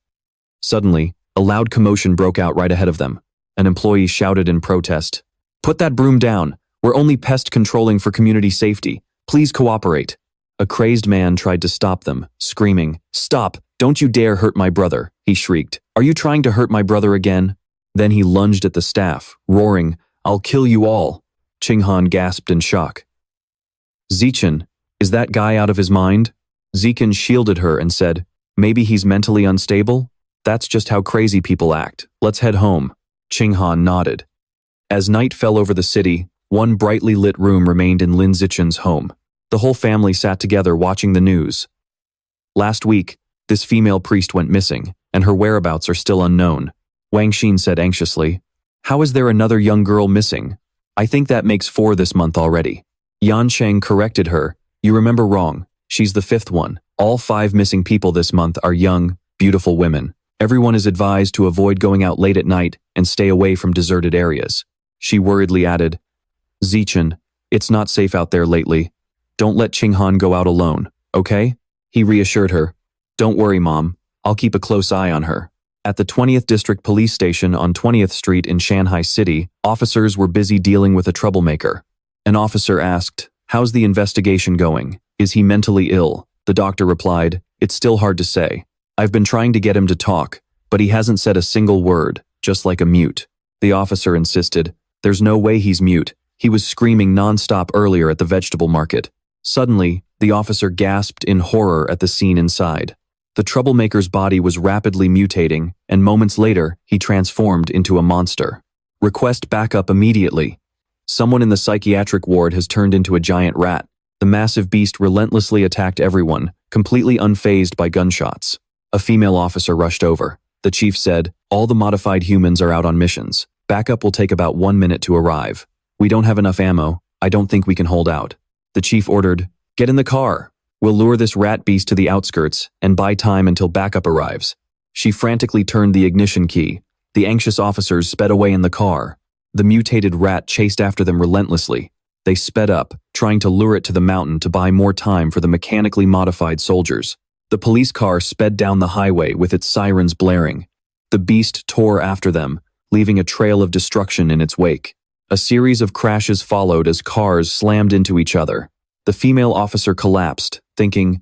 Suddenly, a loud commotion broke out right ahead of them. An employee shouted in protest. Put that broom down. We're only pest controlling for community safety. Please cooperate. A crazed man tried to stop them, screaming, Stop! Don't you dare hurt my brother, he shrieked. Are you trying to hurt my brother again? Then he lunged at the staff, roaring, I'll kill you all. Qinghan gasped in shock. Zichen, is that guy out of his mind? Zikan shielded her and said, maybe he's mentally unstable? That's just how crazy people act. Let's head home. Qinghan nodded. As night fell over the city, one brightly lit room remained in Lin Zichen's home. The whole family sat together watching the news. Last week, this female priest went missing, and her whereabouts are still unknown. Wang Xin said anxiously, how is there another young girl missing? I think that makes 4 this month already. Yan Sheng corrected her, you remember wrong, she's the 5th one. All 5 missing people this month are young, beautiful women. Everyone is advised to avoid going out late at night and stay away from deserted areas. She worriedly added, Zichen, it's not safe out there lately. Don't let Qinghan go out alone, okay? He reassured her. Don't worry, Mom. I'll keep a close eye on her. At the 20th District Police Station on 20th Street in Shanghai City, officers were busy dealing with a troublemaker. An officer asked, how's the investigation going? Is he mentally ill? The doctor replied, it's still hard to say. I've been trying to get him to talk, but he hasn't said a single word, just like a mute. The officer insisted, there's no way he's mute. He was screaming nonstop earlier at the vegetable market. Suddenly, the officer gasped in horror at the scene inside. The troublemaker's body was rapidly mutating, and moments later, he transformed into a monster. Request backup immediately. Someone in the psychiatric ward has turned into a giant rat. The massive beast relentlessly attacked everyone, completely unfazed by gunshots. A female officer rushed over. The chief said, "All the modified humans are out on missions. Backup will take about 1 minute to arrive. We don't have enough ammo. I don't think we can hold out." The chief ordered, "Get in the car. We'll lure this rat beast to the outskirts and buy time until backup arrives." She frantically turned the ignition key. The anxious officers sped away in the car. The mutated rat chased after them relentlessly. They sped up, trying to lure it to the mountain to buy more time for the mechanically modified soldiers. The police car sped down the highway with its sirens blaring. The beast tore after them, leaving a trail of destruction in its wake. A series of crashes followed as cars slammed into each other. The female officer collapsed, thinking,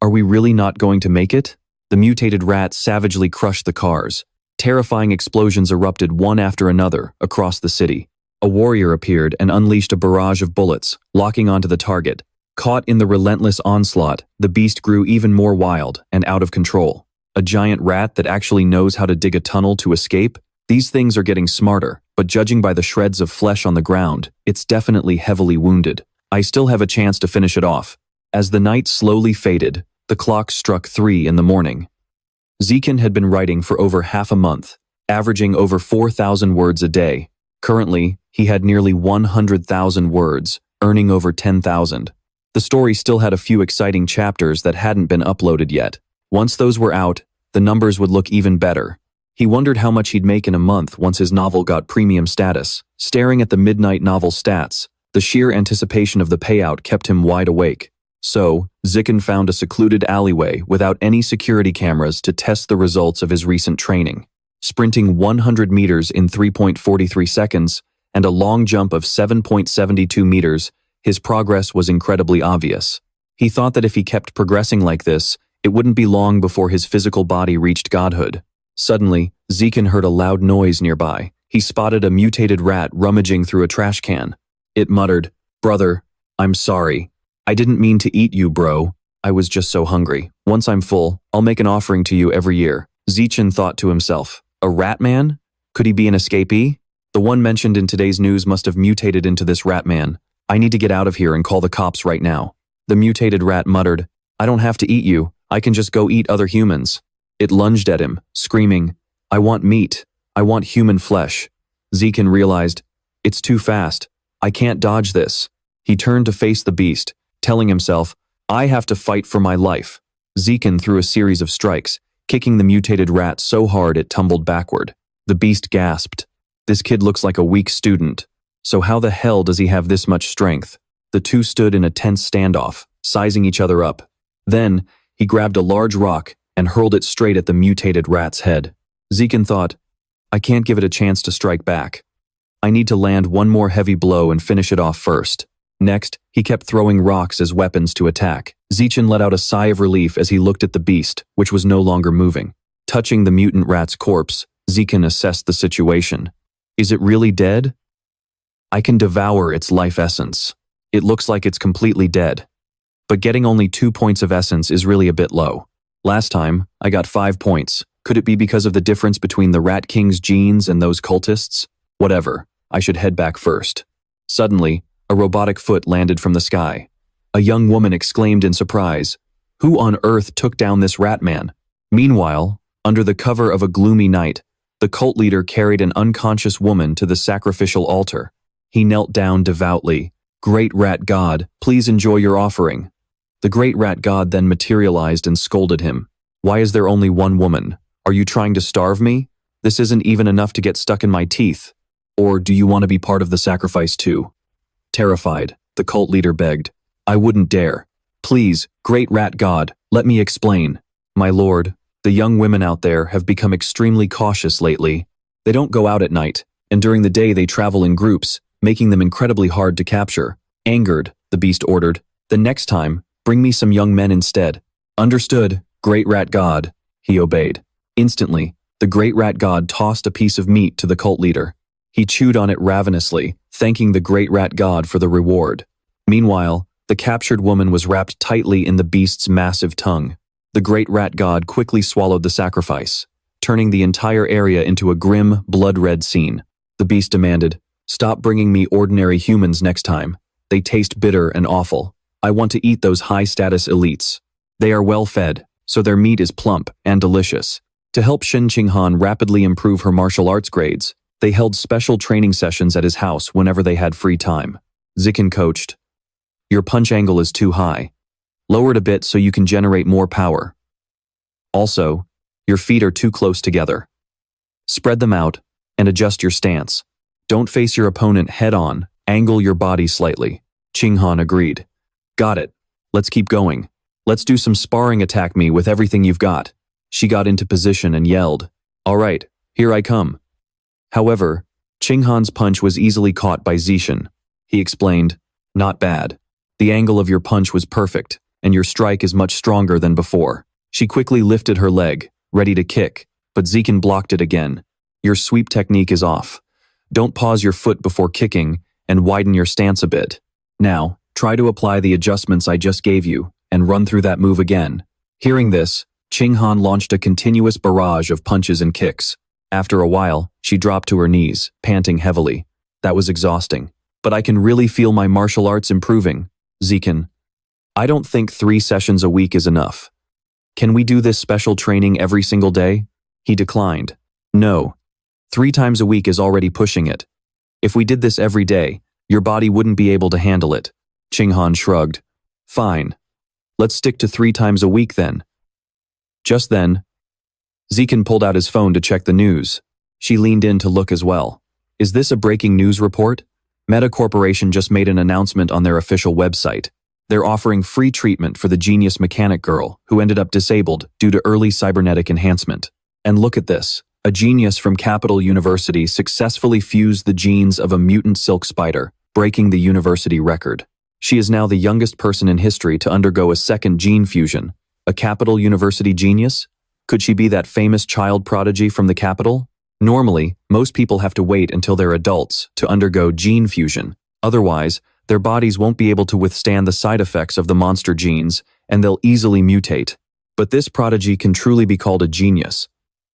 "Are we really not going to make it?" The mutated rat savagely crushed the cars. Terrifying explosions erupted one after another across the city. A warrior appeared and unleashed a barrage of bullets, locking onto the target. Caught in the relentless onslaught, the beast grew even more wild and out of control. A giant rat that actually knows how to dig a tunnel to escape? These things are getting smarter, but judging by the shreds of flesh on the ground, it's definitely heavily wounded. I still have a chance to finish it off. As the night slowly faded, the clock struck 3 in the morning. Zekin had been writing for over half a month, averaging over 4,000 words a day. Currently, he had nearly 100,000 words, earning over 10,000. The story still had a few exciting chapters that hadn't been uploaded yet. Once those were out, the numbers would look even better. He wondered how much he'd make in a month once his novel got premium status. Staring at the midnight novel stats, the sheer anticipation of the payout kept him wide awake. So, Zikin found a secluded alleyway without any security cameras to test the results of his recent training. Sprinting 100 meters in 3.43 seconds and a long jump of 7.72 meters, his progress was incredibly obvious. He thought that if he kept progressing like this, it wouldn't be long before his physical body reached godhood. Suddenly, Zekin heard a loud noise nearby. He spotted a mutated rat rummaging through a trash can. It muttered, "Brother, I'm sorry. I didn't mean to eat you, bro. I was just so hungry. Once I'm full, I'll make an offering to you every year." Zekin thought to himself, "A rat man? Could he be an escapee? The one mentioned in today's news must have mutated into this rat man. I need to get out of here and call the cops right now." The mutated rat muttered, "I don't have to eat you. I can just go eat other humans." It lunged at him, screaming, "I want meat. I want human flesh." Zekin realized, "It's too fast. I can't dodge this." He turned to face the beast, telling himself, "I have to fight for my life." Zekin threw a series of strikes, kicking the mutated rat so hard it tumbled backward. The beast gasped. "This kid looks like a weak student. So how the hell does he have this much strength?" The two stood in a tense standoff, sizing each other up. Then, he grabbed a large rock and hurled it straight at the mutated rat's head. Zekin thought, "I can't give it a chance to strike back. I need to land one more heavy blow and finish it off first." Next, he kept throwing rocks as weapons to attack. Zekin let out a sigh of relief as he looked at the beast, which was no longer moving. Touching the mutant rat's corpse, Zekin assessed the situation. "Is it really dead? I can devour its life essence. It looks like it's completely dead. But getting only 2 points of essence is really a bit low. Last time, I got 5 points. Could it be because of the difference between the Rat King's genes and those cultists? Whatever, I should head back first." Suddenly, a robotic foot landed from the sky. A young woman exclaimed in surprise, "Who on earth took down this rat man?" Meanwhile, under the cover of a gloomy night, the cult leader carried an unconscious woman to the sacrificial altar. He knelt down devoutly. "Great rat god, please enjoy your offering." The great rat god then materialized and scolded him. "Why is there only one woman? Are you trying to starve me? This isn't even enough to get stuck in my teeth. Or do you want to be part of the sacrifice too?" Terrified, the cult leader begged, "I wouldn't dare. Please, great rat god, let me explain." "My lord, the young women out there have become extremely cautious lately. They don't go out at night, and during the day they travel in groups, making them incredibly hard to capture." Angered, the beast ordered, "The next time, bring me some young men instead." "Understood, great rat god." He obeyed. Instantly, the great rat god tossed a piece of meat to the cult leader. He chewed on it ravenously, thanking the great rat god for the reward. Meanwhile, the captured woman was wrapped tightly in the beast's massive tongue. The great rat god quickly swallowed the sacrifice, turning the entire area into a grim, blood-red scene. The beast demanded, "Stop bringing me ordinary humans next time. They taste bitter and awful. I want to eat those high-status elites. They are well-fed, so their meat is plump and delicious." To help Shen Qinghan rapidly improve her martial arts grades, they held special training sessions at his house whenever they had free time. Zikin coached, "Your punch angle is too high. Lower it a bit so you can generate more power. Also, your feet are too close together. Spread them out and adjust your stance. Don't face your opponent head-on, angle your body slightly." Qinghan agreed. "Got it. Let's keep going. Let's do some sparring. Attack me with everything you've got." She got into position and yelled, "All right, here I come." However, Qinghan's punch was easily caught by Zishan. He explained, "Not bad. The angle of your punch was perfect, and your strike is much stronger than before." She quickly lifted her leg, ready to kick, but Zikin blocked it again. "Your sweep technique is off. Don't pause your foot before kicking and widen your stance a bit. Now, try to apply the adjustments I just gave you and run through that move again." Hearing this, Qinghan launched a continuous barrage of punches and kicks. After a while, she dropped to her knees, panting heavily. That was exhausting. "But I can really feel my martial arts improving." Zikin, "I don't think 3 sessions a week is enough. Can we do this special training every single day?" He declined. "No. 3 times a week is already pushing it. If we did this every day, your body wouldn't be able to handle it." Qinghan shrugged. "Fine. Let's stick to 3 times a week then." Just then, Zikin pulled out his phone to check the news. She leaned in to look as well. "Is this a breaking news report?" Meta Corporation just made an announcement on their official website. They're offering free treatment for the genius mechanic girl who ended up disabled due to early cybernetic enhancement. And look at this. A genius from Capital University successfully fused the genes of a mutant silk spider, breaking the university record. She is now the youngest person in history to undergo a second gene fusion. A Capital University genius? Could she be that famous child prodigy from the Capital? Normally, most people have to wait until they're adults to undergo gene fusion. Otherwise, their bodies won't be able to withstand the side effects of the monster genes, and they'll easily mutate. But this prodigy can truly be called a genius.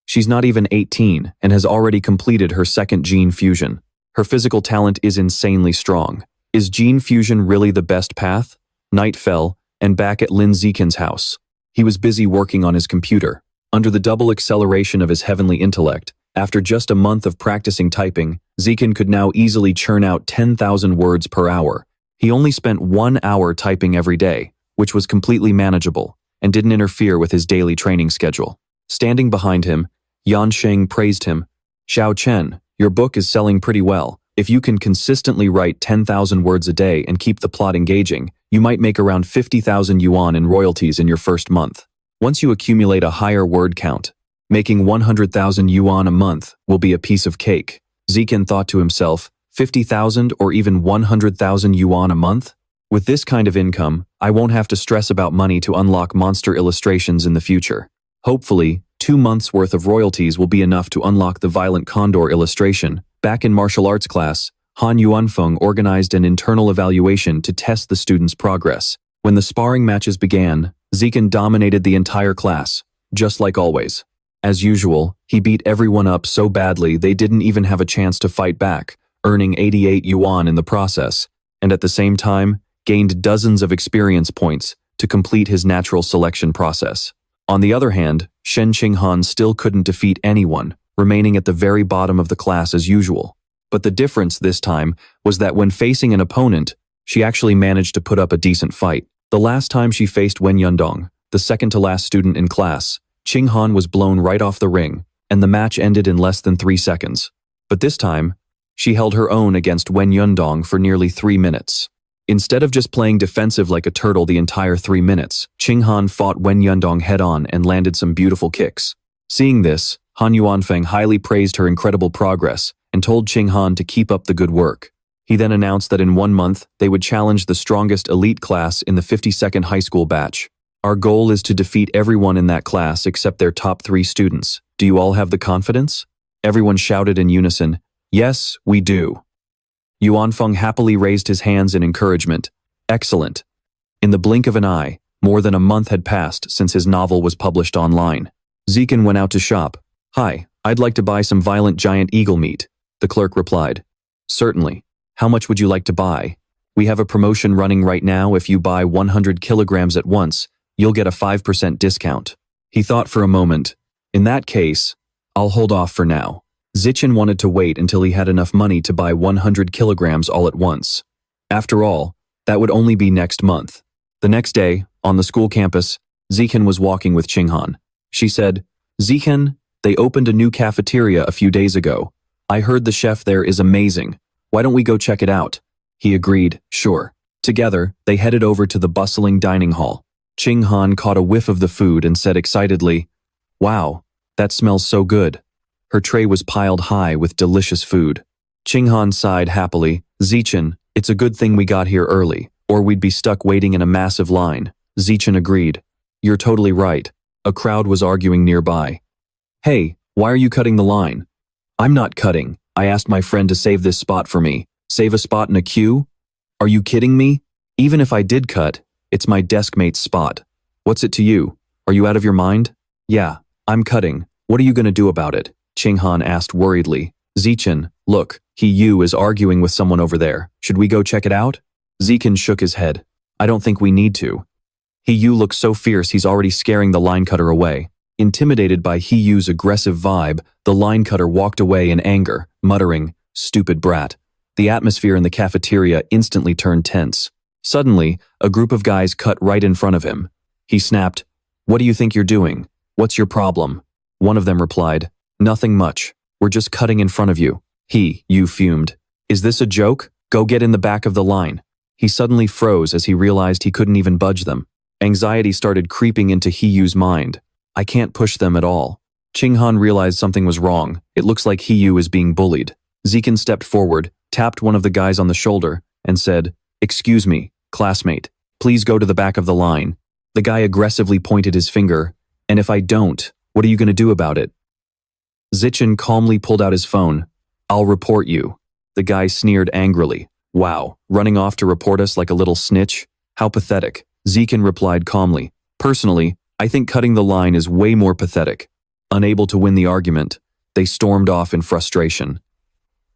She's not even 18 and has already completed her second gene fusion. Her physical talent is insanely strong. Is gene fusion really the best path? Night fell, and back at Lin Zikin's house. He was busy working on his computer. Under the double acceleration of his heavenly intellect, after just a month of practicing typing, Zikin could now easily churn out 10,000 words per hour. He only spent 1 hour typing every day, which was completely manageable, and didn't interfere with his daily training schedule. Standing behind him, Yan Sheng praised him. "Xiao Chen, your book is selling pretty well. If you can consistently write 10,000 words a day and keep the plot engaging, you might make around 50,000 yuan in royalties in your first month. Once you accumulate a higher word count, making 100,000 yuan a month will be a piece of cake." Zikin thought to himself, 50,000 or even 100,000 yuan a month? With this kind of income, I won't have to stress about money to unlock monster illustrations in the future. Hopefully, 2 months' worth of royalties will be enough to unlock the violent condor illustration. Back in martial arts class, Han Yuanfeng organized an internal evaluation to test the students' progress. When the sparring matches began, Zikin dominated the entire class, just like always. As usual, he beat everyone up so badly they didn't even have a chance to fight back, earning 88 yuan in the process, and at the same time, gained dozens of experience points to complete his natural selection process. On the other hand, Shen Qinghan still couldn't defeat anyone, remaining at the very bottom of the class as usual. But the difference this time was that when facing an opponent, she actually managed to put up a decent fight. The last time she faced Wen Yundong, the second-to-last student in class, Qinghan was blown right off the ring, and the match ended in less than 3 seconds. But this time, she held her own against Wen Yundong for nearly 3 minutes. Instead of just playing defensive like a turtle the entire 3 minutes, Qinghan fought Wen Yundong head-on and landed some beautiful kicks. Seeing this, Han Yuanfeng highly praised her incredible progress and told Qinghan to keep up the good work. He then announced that in 1 month, they would challenge the strongest elite class in the 52nd high school batch. "Our goal is to defeat everyone in that class except their top 3 students. Do you all have the confidence?" Everyone shouted in unison, "Yes, we do." Yuanfeng happily raised his hands in encouragement. "Excellent." In the blink of an eye, more than a month had passed since his novel was published online. Zikin went out to shop. "Hi, I'd like to buy some violent giant eagle meat," the clerk replied. "Certainly. How much would you like to buy? We have a promotion running right now. If you buy 100 kilograms at once, you'll get a 5% discount." He thought for a moment. In that case, I'll hold off for now. Zichin wanted to wait until he had enough money to buy 100 kilograms all at once. After all, that would only be next month. The next day, on the school campus, Zichin was walking with Qinghan. She said, "Zichin, they opened a new cafeteria a few days ago. I heard the chef there is amazing. Why don't we go check it out?" He agreed, sure. Together, they headed over to the bustling dining hall. Qinghan caught a whiff of the food and said excitedly, "Wow, that smells so good." Her tray was piled high with delicious food. Qinghan sighed happily. "Zichin, it's a good thing we got here early, or we'd be stuck waiting in a massive line." Zichin agreed. "You're totally right." A crowd was arguing nearby. "Hey, why are you cutting the line?" "I'm not cutting. I asked my friend to save this spot for me." "Save a spot in a queue? Are you kidding me? Even if I did cut, it's my desk mate's spot. What's it to you? Are you out of your mind?" "Yeah, I'm cutting. What are you going to do about it?" Qinghan asked worriedly. "Zichin, look, Yu is arguing with someone over there. Should we go check it out?" Zichin shook his head. "I don't think we need to." Yu looks so fierce he's already scaring the line cutter away. Intimidated by Yu's aggressive vibe, the line cutter walked away in anger, muttering, "Stupid brat." The atmosphere in the cafeteria instantly turned tense. Suddenly, a group of guys cut right in front of him. He snapped, "What do you think you're doing? What's your problem?" One of them replied, "Nothing much. We're just cutting in front of you." Yu fumed. "Is this a joke? Go get in the back of the line." He suddenly froze as he realized he couldn't even budge them. Anxiety started creeping into Yu's mind. "I can't push them at all." Qinghan realized something was wrong. It looks like Yu is being bullied. Zichin stepped forward, tapped one of the guys on the shoulder, and said, "Excuse me, classmate. Please go to the back of the line." The guy aggressively pointed his finger. "And if I don't, what are you going to do about it?" Zichin calmly pulled out his phone. "I'll report you." The guy sneered angrily. "Wow, running off to report us like a little snitch? How pathetic." Zichin replied calmly, "Personally, I think cutting the line is way more pathetic." Unable to win the argument, they stormed off in frustration.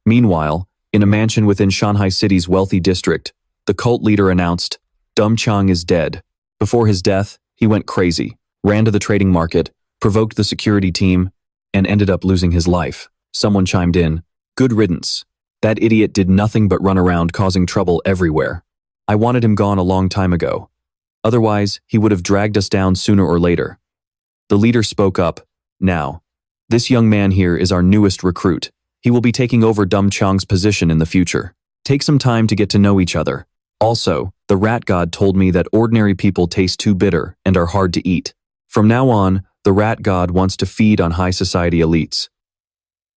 Meanwhile, in a mansion within Shanghai City's wealthy district, the cult leader announced, "Dum Chang is dead." Before his death, he went crazy, ran to the trading market, provoked the security team, and ended up losing his life. Someone chimed in, "Good riddance. That idiot did nothing but run around causing trouble everywhere. I wanted him gone a long time ago. Otherwise, he would have dragged us down sooner or later." The leader spoke up, "Now, this young man here is our newest recruit. He will be taking over Dum Chang's position in the future. Take some time to get to know each other. Also, the rat god told me that ordinary people taste too bitter and are hard to eat. From now on, the rat god wants to feed on high society elites.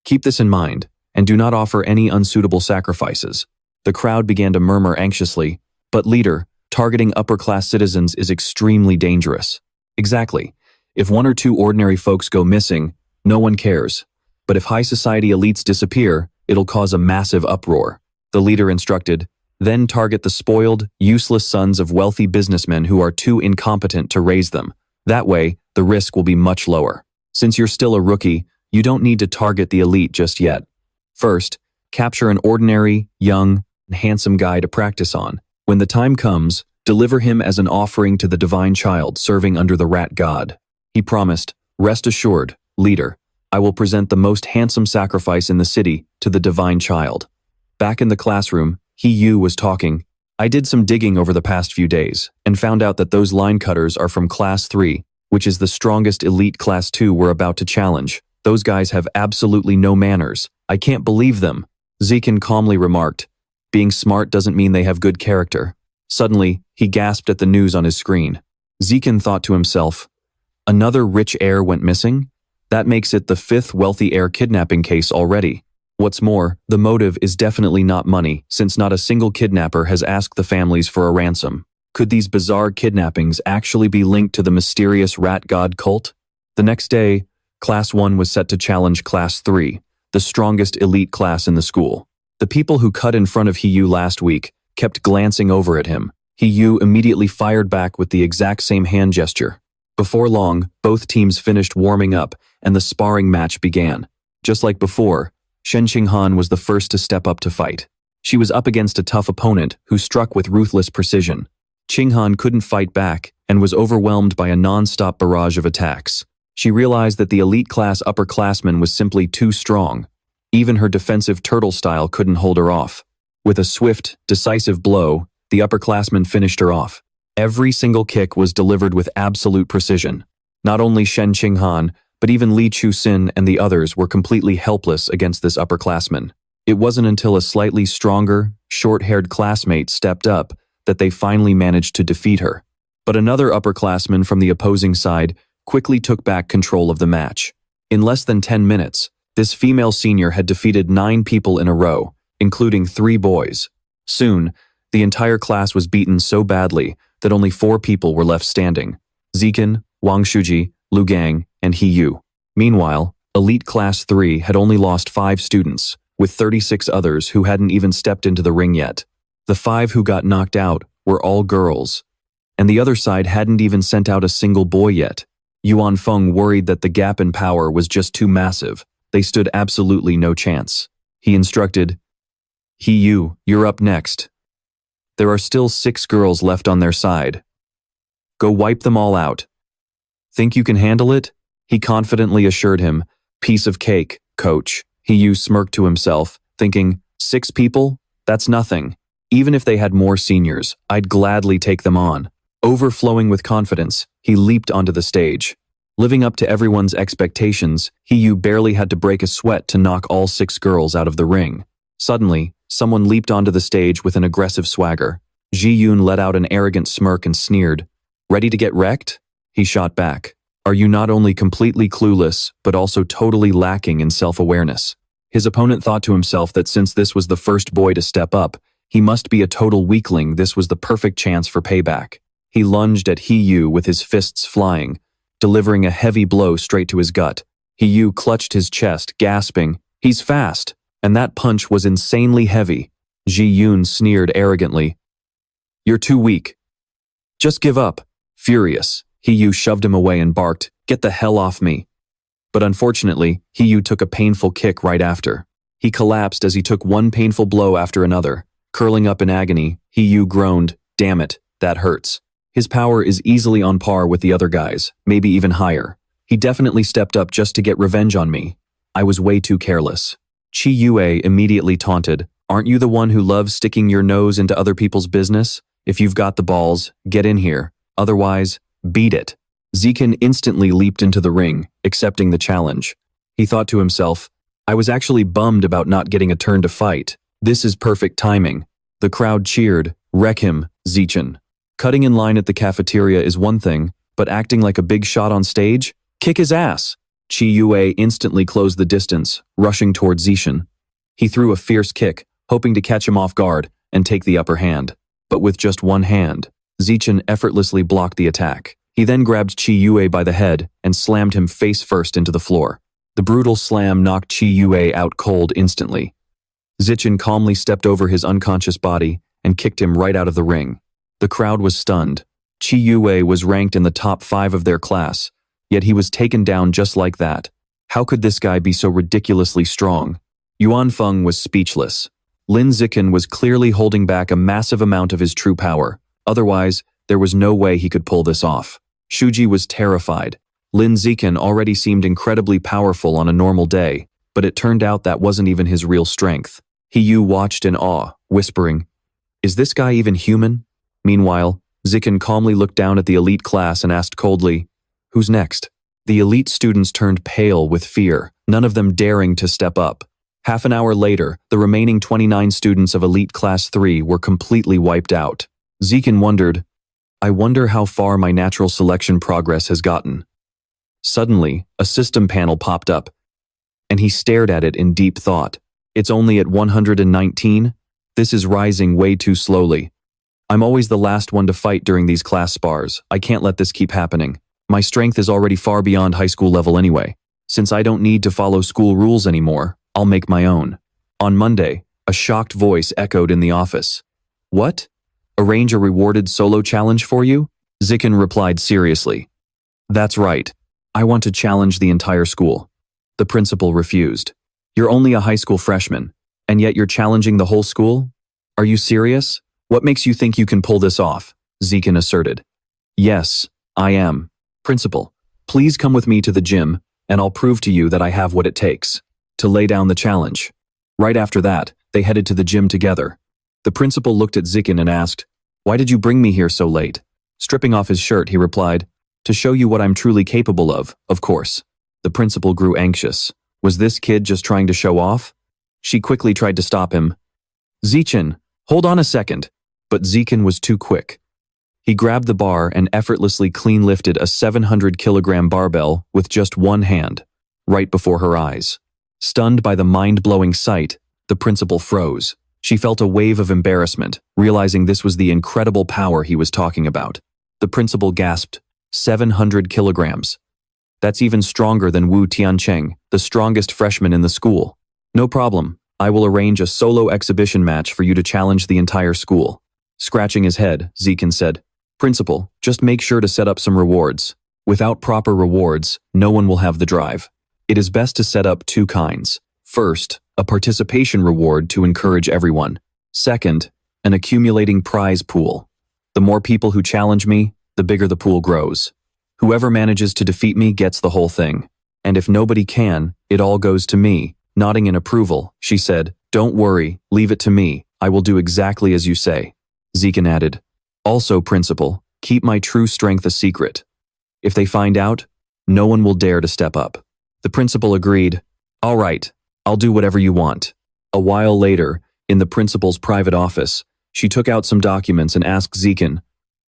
Keep this in mind, and do not offer any unsuitable sacrifices." The crowd began to murmur anxiously, "But leader, targeting upper-class citizens is extremely dangerous." "Exactly. If one or two ordinary folks go missing, no one cares. But if high society elites disappear, it'll cause a massive uproar." The leader instructed, "Then target the spoiled, useless sons of wealthy businessmen who are too incompetent to raise them. That way, the risk will be much lower. Since you're still a rookie, you don't need to target the elite just yet. First, capture an ordinary, young, and handsome guy to practice on. When the time comes, deliver him as an offering to the divine child serving under the rat god." He promised, "Rest assured, leader, I will present the most handsome sacrifice in the city to the divine child." Back in the classroom, Yu was talking. "I did some digging over the past few days and found out that those line cutters are from Class 3, which is the strongest elite Class 2 we're about to challenge. Those guys have absolutely no manners. I can't believe them." Zichin calmly remarked, "Being smart doesn't mean they have good character." Suddenly, he gasped at the news on his screen. Zichin thought to himself, "Another rich heir went missing? That makes it the 5th wealthy heir kidnapping case already. What's more, the motive is definitely not money, since not a single kidnapper has asked the families for a ransom. Could these bizarre kidnappings actually be linked to the mysterious rat god cult?" The next day, Class 1 was set to challenge Class 3, the strongest elite class in the school. The people who cut in front of Yu last week kept glancing over at him. Yu immediately fired back with the exact same hand gesture. Before long, both teams finished warming up and the sparring match began. Just like before, Shen Qinghan was the first to step up to fight. She was up against a tough opponent who struck with ruthless precision. Qinghan couldn't fight back and was overwhelmed by a non-stop barrage of attacks. She realized that the elite class upperclassman was simply too strong. Even her defensive turtle style couldn't hold her off. With a swift, decisive blow, the upperclassman finished her off. Every single kick was delivered with absolute precision. Not only Shen Qinghan, but even Li Chuxin and the others were completely helpless against this upperclassman. It wasn't until a slightly stronger, short-haired classmate stepped up that they finally managed to defeat her. But another upperclassman from the opposing side quickly took back control of the match. In less than 10 minutes, this female senior had defeated 9 people in a row, including 3 boys. Soon, the entire class was beaten so badly that only 4 people were left standing: Zikin, Wang Shuji, Lu Gang, and He Yu. Meanwhile, Elite Class 3 had only lost 5 students, with 36 others who hadn't even stepped into the ring yet. The 5 who got knocked out were all girls, and the other side hadn't even sent out a single boy yet. Yuan Feng worried that the gap in power was just too massive. They stood absolutely no chance. He instructed, "He Yu, you're up next. There are still 6 girls left on their side. Go wipe them all out. Think you can handle it?" He confidently assured him. "Piece of cake, coach." He Yu smirked to himself, thinking, 6 people? That's nothing. Even if they had more seniors, I'd gladly take them on. Overflowing with confidence, he leaped onto the stage. Living up to everyone's expectations, He Yu barely had to break a sweat to knock all 6 girls out of the ring. Suddenly, someone leaped onto the stage with an aggressive swagger. Ji Yun let out an arrogant smirk and sneered. "Ready to get wrecked?" He shot back. "Are you not only completely clueless, but also totally lacking in self-awareness?" His opponent thought to himself that since this was the first boy to step up, he must be a total weakling. This was the perfect chance for payback. He lunged at He Yu with his fists flying, delivering a heavy blow straight to his gut. He Yu clutched his chest, gasping, "He's fast!" And that punch was insanely heavy. Ji Yun sneered arrogantly, "You're too weak. Just give up." Furious, He Yu shoved him away and barked, "Get the hell off me." But unfortunately, He Yu took a painful kick right after. He collapsed as he took one painful blow after another. Curling up in agony, He Yu groaned, "Damn it, that hurts." His power is easily on par with the other guys, maybe even higher. He definitely stepped up just to get revenge on me. I was way too careless. Chi Yue immediately taunted, "Aren't you the one who loves sticking your nose into other people's business? If you've got the balls, get in here. Otherwise, beat it." Zikin instantly leaped into the ring, accepting the challenge. He thought to himself, "I was actually bummed about not getting a turn to fight. This is perfect timing." The crowd cheered, "Wreck him, Zichen." Cutting in line at the cafeteria is one thing, but acting like a big shot on stage? Kick his ass! Chi Yue instantly closed the distance, rushing toward Zichen. He threw a fierce kick, hoping to catch him off guard and take the upper hand. But with just one hand, Zichen effortlessly blocked the attack. He then grabbed Chi Yue by the head and slammed him face first into the floor. The brutal slam knocked Chi Yue out cold instantly. Zichen calmly stepped over his unconscious body and kicked him right out of the ring. The crowd was stunned. Chi Yue was ranked in the top 5 of their class, yet he was taken down just like that. How could this guy be so ridiculously strong? Yuan Feng was speechless. Lin Zikin was clearly holding back a massive amount of his true power. Otherwise, there was no way he could pull this off. Shuji was terrified. Lin Zikin already seemed incredibly powerful on a normal day, but it turned out that wasn't even his real strength. He Yu watched in awe, whispering, "Is this guy even human?" Meanwhile, Zikin calmly looked down at the elite class and asked coldly, "Who's next?" The elite students turned pale with fear, none of them daring to step up. Half an hour later, the remaining 29 students of Elite Class 3 were completely wiped out. Zikin wondered, "I wonder how far my natural selection progress has gotten." Suddenly, a system panel popped up, and he stared at it in deep thought. "It's only at 119? This is rising way too slowly. I'm always the last one to fight during these class spars. I can't let this keep happening. My strength is already far beyond high school level anyway. Since I don't need to follow school rules anymore, I'll make my own." On Monday, a shocked voice echoed in the office. "What? Arrange a rewarded solo challenge for you?" Zikin replied seriously. "That's right. I want to challenge the entire school." The principal refused. "You're only a high school freshman, and yet you're challenging the whole school? Are you serious? What makes you think you can pull this off?" Zikin asserted. "Yes, I am. Principal, Please come with me to the gym, and I'll prove to you that I have what it takes to lay down the challenge. Right after that, they headed to the gym together. The principal looked at Zikin and asked, "Why did you bring me here so late?" Stripping off his shirt, he replied, "To show you what I'm truly capable of course." The principal grew anxious. Was this kid just trying to show off? She quickly tried to stop him. "Zikin, hold on a second." But Zikin was too quick. He grabbed the bar and effortlessly clean-lifted a 700-kilogram barbell with just one hand, right before her eyes. Stunned by the mind-blowing sight, the principal froze. She felt a wave of embarrassment, realizing this was the incredible power he was talking about. The principal gasped, 700 kilograms. That's even stronger than Wu Tiancheng, the strongest freshman in the school. No problem, I will arrange a solo exhibition match for you to challenge the entire school. Scratching his head, Zikin said, "Principal, just make sure to set up some rewards. Without proper rewards, no one will have the drive. It is best to set up two kinds. First, a participation reward to encourage everyone. Second, an accumulating prize pool. The more people who challenge me, the bigger the pool grows. Whoever manages to defeat me gets the whole thing. And if nobody can, it all goes to me." Nodding in approval, she said, "Don't worry, leave it to me. I will do exactly as you say." Zikin added, "Also, Principal, keep my true strength a secret. If they find out, no one will dare to step up." The principal agreed. "All right, I'll do whatever you want." A while later, in the principal's private office, she took out some documents and asked Zikin,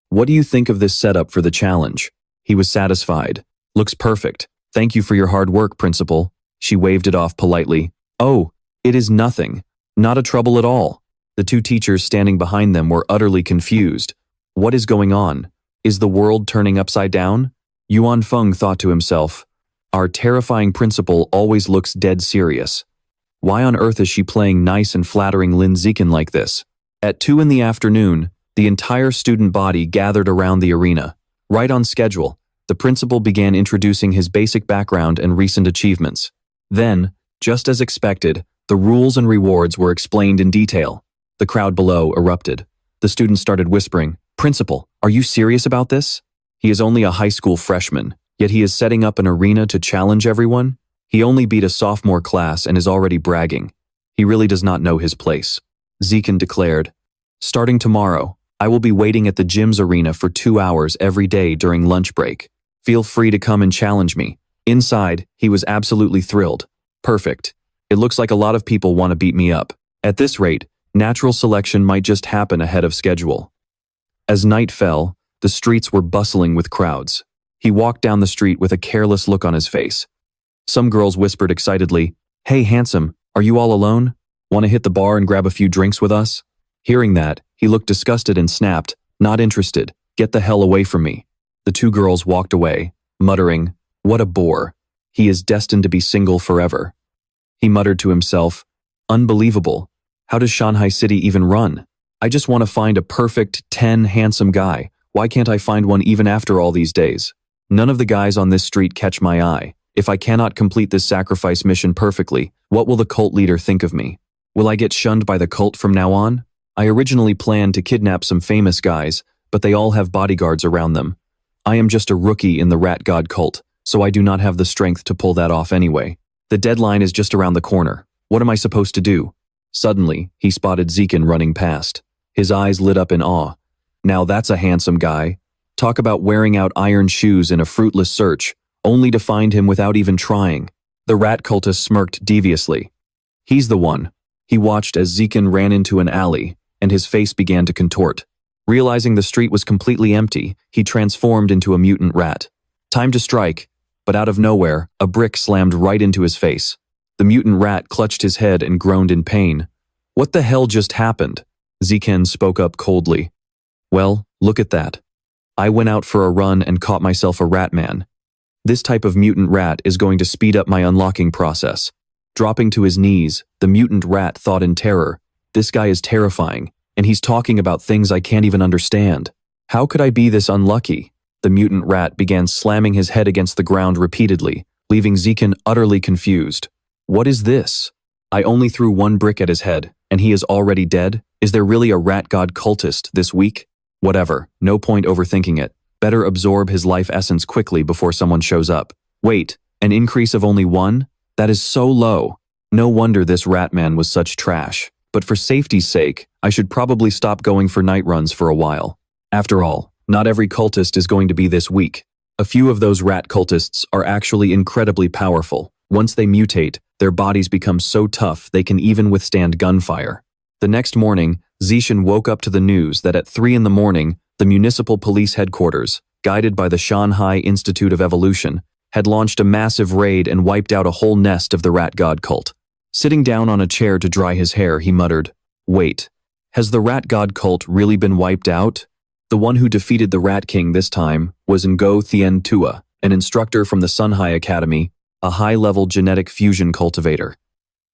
"What do you think of this setup for the challenge?" He was satisfied. "Looks perfect. Thank you for your hard work, Principal." She waved it off politely. "Oh, it is nothing. Not a trouble at all." The two teachers standing behind them were utterly confused. What is going on? Is the world turning upside down? Yuan Feng thought to himself, "Our terrifying principal always looks dead serious. Why on earth is she playing nice and flattering Lin Zikin like this?" At 2 in the afternoon, the entire student body gathered around the arena. Right on schedule, the principal began introducing his basic background and recent achievements. Then, just as expected, the rules and rewards were explained in detail. The crowd below erupted. The students started whispering, "Principal, are you serious about this? He is only a high school freshman, yet he is setting up an arena to challenge everyone? He only beat a sophomore class and is already bragging. He really does not know his place." Zikin declared, "Starting tomorrow, I will be waiting at the gym's arena for 2 hours every day during lunch break. Feel free to come and challenge me." Inside, he was absolutely thrilled. Perfect. It looks like a lot of people want to beat me up. At this rate, natural selection might just happen ahead of schedule. As night fell, the streets were bustling with crowds. He walked down the street with a careless look on his face. Some girls whispered excitedly, "Hey, handsome, are you all alone? Want to hit the bar and grab a few drinks with us?" Hearing that, he looked disgusted and snapped, "Not interested. Get the hell away from me." The two girls walked away, muttering, "What a bore. He is destined to be single forever." He muttered to himself, "Unbelievable. How does Shanghai City even run? I just want to find a perfect 10 handsome guy. Why can't I find one even after all these days? None of the guys on this street catch my eye. If I cannot complete this sacrifice mission perfectly, what will the cult leader think of me? Will I get shunned by the cult from now on? I originally planned to kidnap some famous guys, but they all have bodyguards around them. I am just a rookie in the rat god cult, so I do not have the strength to pull that off anyway. The deadline is just around the corner. What am I supposed to do?" Suddenly, he spotted Zikin running past. His eyes lit up in awe. Now that's a handsome guy. Talk about wearing out iron shoes in a fruitless search, only to find him without even trying. The rat cultist smirked deviously. "He's the one." He watched as Zikin ran into an alley, and his face began to contort. Realizing the street was completely empty, he transformed into a mutant rat. Time to strike, but out of nowhere, a brick slammed right into his face. The mutant rat clutched his head and groaned in pain. "What the hell just happened?" Zikin spoke up coldly. "Well, look at that. I went out for a run and caught myself a rat man. This type of mutant rat is going to speed up my unlocking process." Dropping to his knees, the mutant rat thought in terror, "This guy is terrifying, and he's talking about things I can't even understand. How could I be this unlucky?" The mutant rat began slamming his head against the ground repeatedly, leaving Zikin utterly confused. "What is this? I only threw one brick at his head, and he is already dead? Is there really a rat god cultist this week? Whatever, no point overthinking it. Better absorb his life essence quickly before someone shows up. Wait, an increase of only 1? That is so low. No wonder this rat man was such trash. But for safety's sake, I should probably stop going for night runs for a while. After all, not every cultist is going to be this weak. A few of those rat cultists are actually incredibly powerful. Once they mutate, their bodies become so tough they can even withstand gunfire. The next morning, Zishan woke up to the news that at 3 in the morning, the municipal police headquarters, guided by the Shanghai Institute of Evolution, had launched a massive raid and wiped out a whole nest of the rat god cult. Sitting down on a chair to dry his hair, he muttered, "Wait, has the rat god cult really been wiped out?" The one who defeated the Rat King this time was Ngo Thien Tua, an instructor from the Sunhai Academy, a high-level genetic fusion cultivator.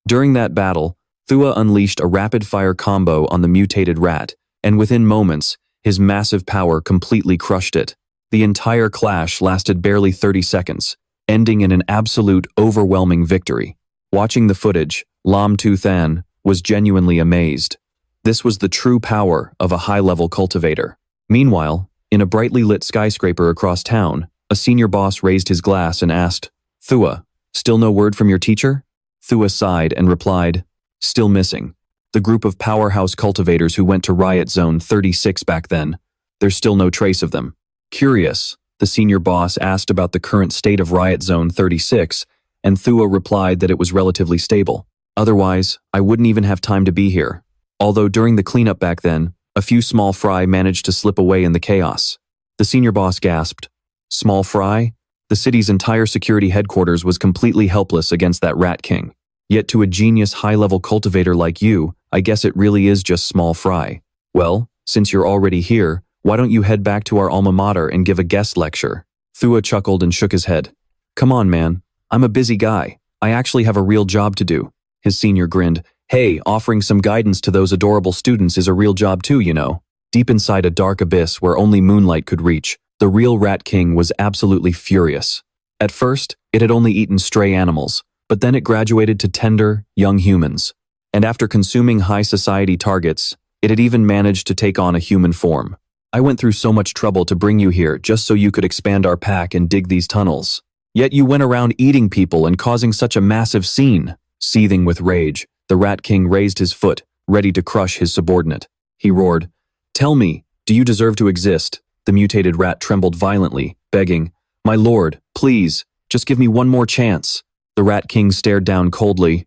During that battle, Thua unleashed a rapid-fire combo on the mutated rat, and within moments, his massive power completely crushed it. The entire clash lasted barely 30 seconds, ending in an absolute, overwhelming victory. Watching the footage, Lam Tu Than was genuinely amazed. This was the true power of a high-level cultivator. Meanwhile, in a brightly lit skyscraper across town, a senior boss raised his glass and asked, "Thua, still no word from your teacher?" Thua sighed and replied, "Still missing. The group of powerhouse cultivators who went to Riot Zone 36 back then. There's still no trace of them." Curious, the senior boss asked about the current state of Riot Zone 36, and Thua replied that it was relatively stable. "Otherwise, I wouldn't even have time to be here." Although during the cleanup back then, a few small fry managed to slip away in the chaos. The senior boss gasped. Small fry? The city's entire security headquarters was completely helpless against that Rat King. Yet to a genius high-level cultivator like you, I guess it really is just small fry. Well, since you're already here, why don't you head back to our alma mater and give a guest lecture? Thua chuckled and shook his head. "Come on, man. I'm a busy guy. I actually have a real job to do." His senior grinned. "Hey, offering some guidance to those adorable students is a real job too, you know." Deep inside a dark abyss where only moonlight could reach, the real Rat King was absolutely furious. At first, it had only eaten stray animals, but then it graduated to tender, young humans. And after consuming high society targets, it had even managed to take on a human form. "I went through so much trouble to bring you here just so you could expand our pack and dig these tunnels. Yet you went around eating people and causing such a massive scene." Seething with rage, the Rat King raised his foot, ready to crush his subordinate. He roared, "Tell me, do you deserve to exist?" The mutated rat trembled violently, begging, "My lord, please, just give me one more chance." The Rat King stared down coldly.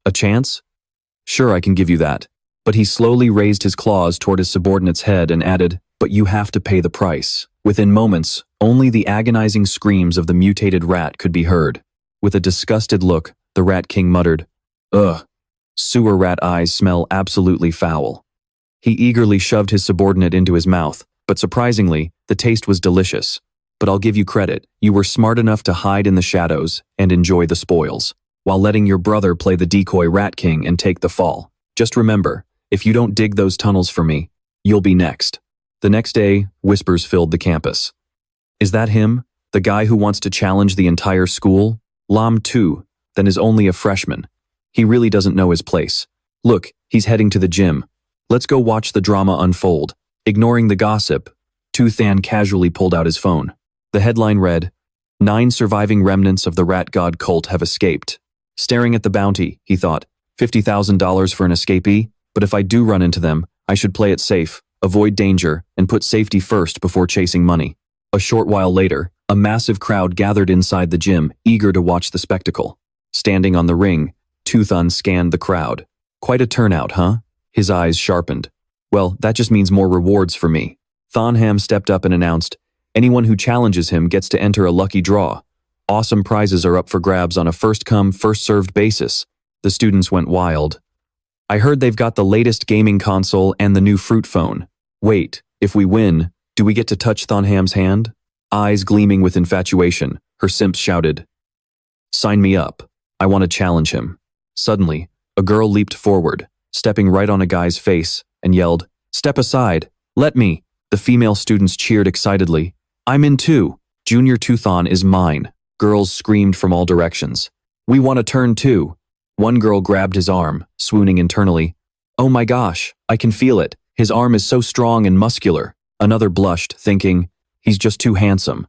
"A chance? Sure, I can give you that." But he slowly raised his claws toward his subordinate's head and added, "But you have to pay the price." Within moments, only the agonizing screams of the mutated rat could be heard. With a disgusted look, the Rat King muttered, "Ugh, sewer rat eyes smell absolutely foul." He eagerly shoved his subordinate into his mouth, but surprisingly, the taste was delicious. "But I'll give you credit, you were smart enough to hide in the shadows and enjoy the spoils, while letting your brother play the decoy Rat King and take the fall. Just remember, if you don't dig those tunnels for me, you'll be next." The next day, whispers filled the campus. "Is that him? The guy who wants to challenge the entire school? Lam Tu, then is only a freshman. He really doesn't know his place. Look, he's heading to the gym. Let's go watch the drama unfold." Ignoring the gossip, Tu Than casually pulled out his phone. The headline read, "9 surviving remnants of the rat god cult have escaped." Staring at the bounty, he thought, $50,000 for an escapee? But if I do run into them, I should play it safe, avoid danger, and put safety first before chasing money. A short while later, a massive crowd gathered inside the gym, eager to watch the spectacle. Standing on the ring, Tu Than scanned the crowd. "Quite a turnout, huh?" His eyes sharpened. "Well, that just means more rewards for me." Thonham stepped up and announced, "Anyone who challenges him gets to enter a lucky draw. Awesome prizes are up for grabs on a first-come, first-served basis." The students went wild. "I heard they've got the latest gaming console and the new fruit phone. Wait, if we win, do we get to touch Thonham's hand?" Eyes gleaming with infatuation, her simps shouted, "Sign me up. I want to challenge him." Suddenly, a girl leaped forward, stepping right on a guy's face, and yelled, "Step aside, let me." The female students cheered excitedly. "I'm in too. Junior Tu Than is mine." Girls screamed from all directions. "We want a turn too." One girl grabbed his arm, swooning internally. "Oh my gosh, I can feel it. His arm is so strong and muscular." Another blushed, thinking, He's just too handsome.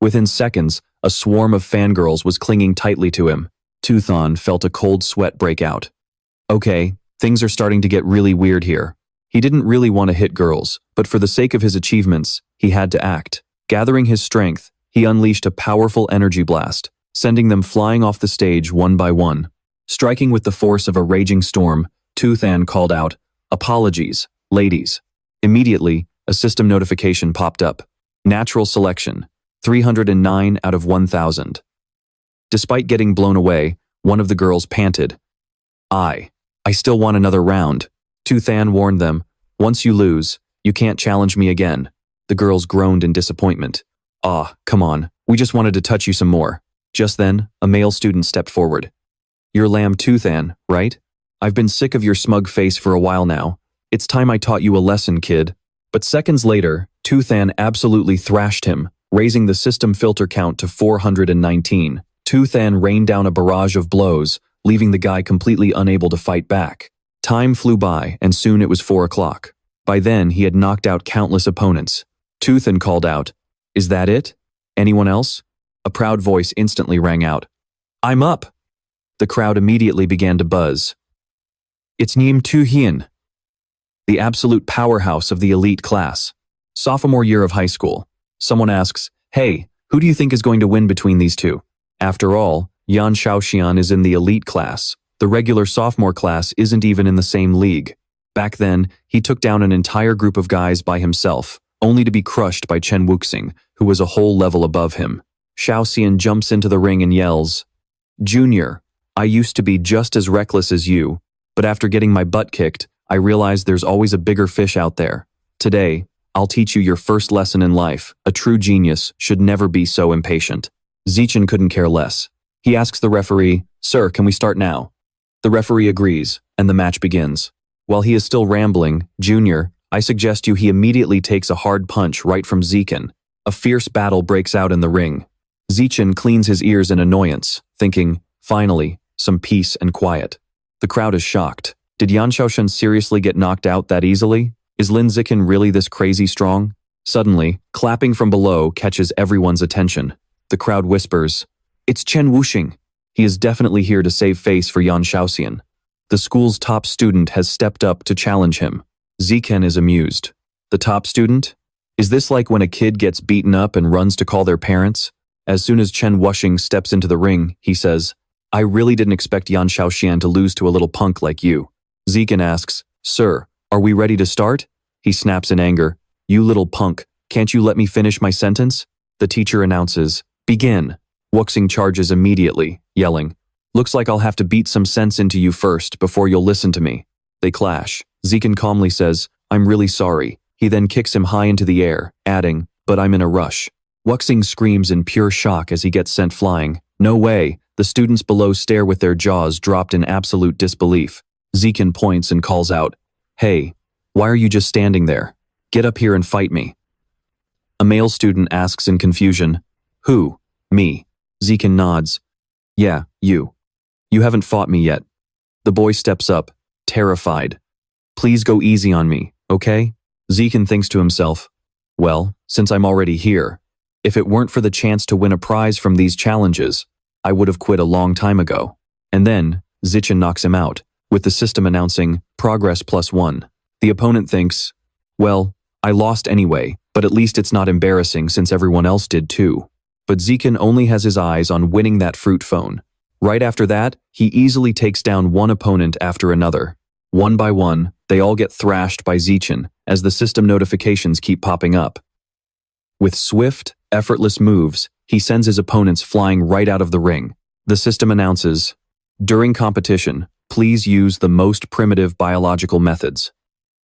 Within seconds, a swarm of fangirls was clinging tightly to him. Tuthon felt a cold sweat break out. Okay, things are starting to get really weird here. He didn't really want to hit girls, but for the sake of his achievements, he had to act. Gathering his strength, he unleashed a powerful energy blast, sending them flying off the stage one by one. Striking with the force of a raging storm, Tuthon called out, "Apologies, ladies." Immediately, a system notification popped up. Natural selection, 309 out of 1,000. Despite getting blown away, one of the girls panted. I still want another round. Tuthon warned them, "Once you lose, you can't challenge me again." The girls groaned in disappointment. Come on, we just wanted to touch you some more." Just then, a male student stepped forward. "You're Lamb Tuthon, right? I've been sick of your smug face for a while now. It's time I taught you a lesson, kid." But seconds later, Tuthon absolutely thrashed him, raising the system filter count to 419. Tuthon rained down a barrage of blows, leaving the guy completely unable to fight back. Time flew by, and soon it was 4 o'clock. By then, he had knocked out countless opponents. Tuthon called out, "Is that it? Anyone else?" A proud voice instantly rang out. "I'm up!" The crowd immediately began to buzz. "It's Neem Tu-hien, the absolute powerhouse of the elite class. Sophomore year of high school." Someone asks, "Hey, who do you think is going to win between these two?" After all, Yan Shaoxian is in the elite class. The regular sophomore class isn't even in the same league. Back then, he took down an entire group of guys by himself, only to be crushed by Chen Wuxing, who was a whole level above him. Shaoxian jumps into the ring and yells, "Junior, I used to be just as reckless as you, but after getting my butt kicked, I realized there's always a bigger fish out there. Today, I'll teach you your first lesson in life. A true genius should never be so impatient." Zichen couldn't care less. He asks the referee, "Sir, can we start now?" The referee agrees, and the match begins. While he is still rambling, "Junior, I suggest he immediately takes a hard punch right from Zichen." A fierce battle breaks out in the ring. Zichen cleans his ears in annoyance, thinking, finally, some peace and quiet. The crowd is shocked. Did Yan Shaoxian seriously get knocked out that easily? Is Lin Zichen really this crazy strong? Suddenly, clapping from below catches everyone's attention. The crowd whispers, "It's Chen Wuxing. He is definitely here to save face for Yan Shaoxian." The school's top student has stepped up to challenge him. Zichen is amused. The top student? Is this like when a kid gets beaten up and runs to call their parents? As soon as Chen Wuxing steps into the ring, he says, "I really didn't expect Yan Shaoxian to lose to a little punk like you." Zichen asks, "Sir, are we ready to start?" He snaps in anger, "You little punk, can't you let me finish my sentence?" The teacher announces, "Begin." Wuxing charges immediately, yelling, "Looks like I'll have to beat some sense into you first before you'll listen to me." They clash. Zichen calmly says, "I'm really sorry." He then kicks him high into the air, adding, "But I'm in a rush." Wuxing screams in pure shock as he gets sent flying. "No way." The students below stare with their jaws dropped in absolute disbelief. Zichen points and calls out, "Hey, why are you just standing there? Get up here and fight me." A male student asks in confusion, "Who? Me?" Zichen nods. "Yeah, you. You haven't fought me yet." The boy steps up, terrified. "Please go easy on me, okay?" Zichen thinks to himself, "Well, since I'm already here, if it weren't for the chance to win a prize from these challenges, I would have quit a long time ago." And then, Zichen knocks him out, with the system announcing, "Progress +1." The opponent thinks, "Well, I lost anyway, but at least it's not embarrassing since everyone else did too." But Zichen only has his eyes on winning that fruit phone. Right after that, he easily takes down one opponent after another. One by one, they all get thrashed by Zichen as the system notifications keep popping up. With swift, effortless moves, he sends his opponents flying right out of the ring. The system announces, "During competition, please use the most primitive biological methods."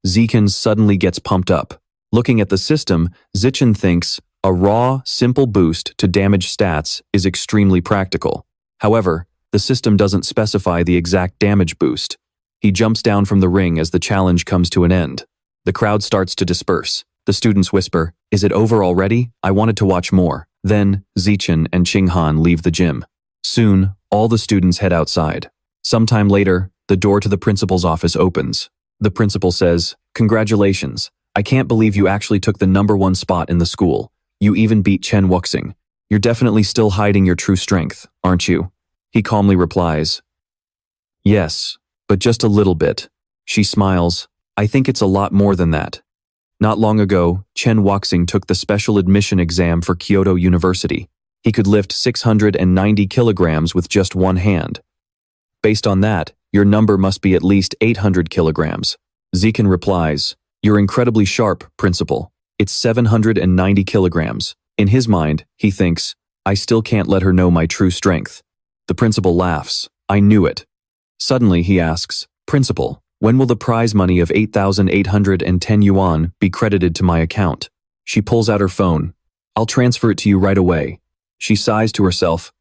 Zichen suddenly gets pumped up. Looking at the system, Zichen thinks a raw, simple boost to damage stats is extremely practical. However, the system doesn't specify the exact damage boost. He jumps down from the ring as the challenge comes to an end. The crowd starts to disperse. The students whisper, "Is it over already? I wanted to watch more." Then, Zichen and Qinghan leave the gym. Soon, all the students head outside. Sometime later, the door to the principal's office opens. The principal says, "Congratulations. I can't believe you actually took the #1 spot in the school. You even beat Chen Wuxing. You're definitely still hiding your true strength, aren't you? He calmly replies. Yes, but just a little bit. She smiles. I think it's a lot more than that. Not long ago, Chen Wuxing took the special admission exam for Kyoto University. He could lift 690 kilograms with just one hand. Based on that, your number must be at least 800 kilograms. Zikan replies, You're incredibly sharp, Principal. It's 790 kilograms. In his mind, he thinks, I still can't let her know my true strength. The principal laughs. I knew it. Suddenly he asks, Principal, when will the prize money of 8,810 yuan be credited to my account? She pulls out her phone. I'll transfer it to you right away. She sighs to herself.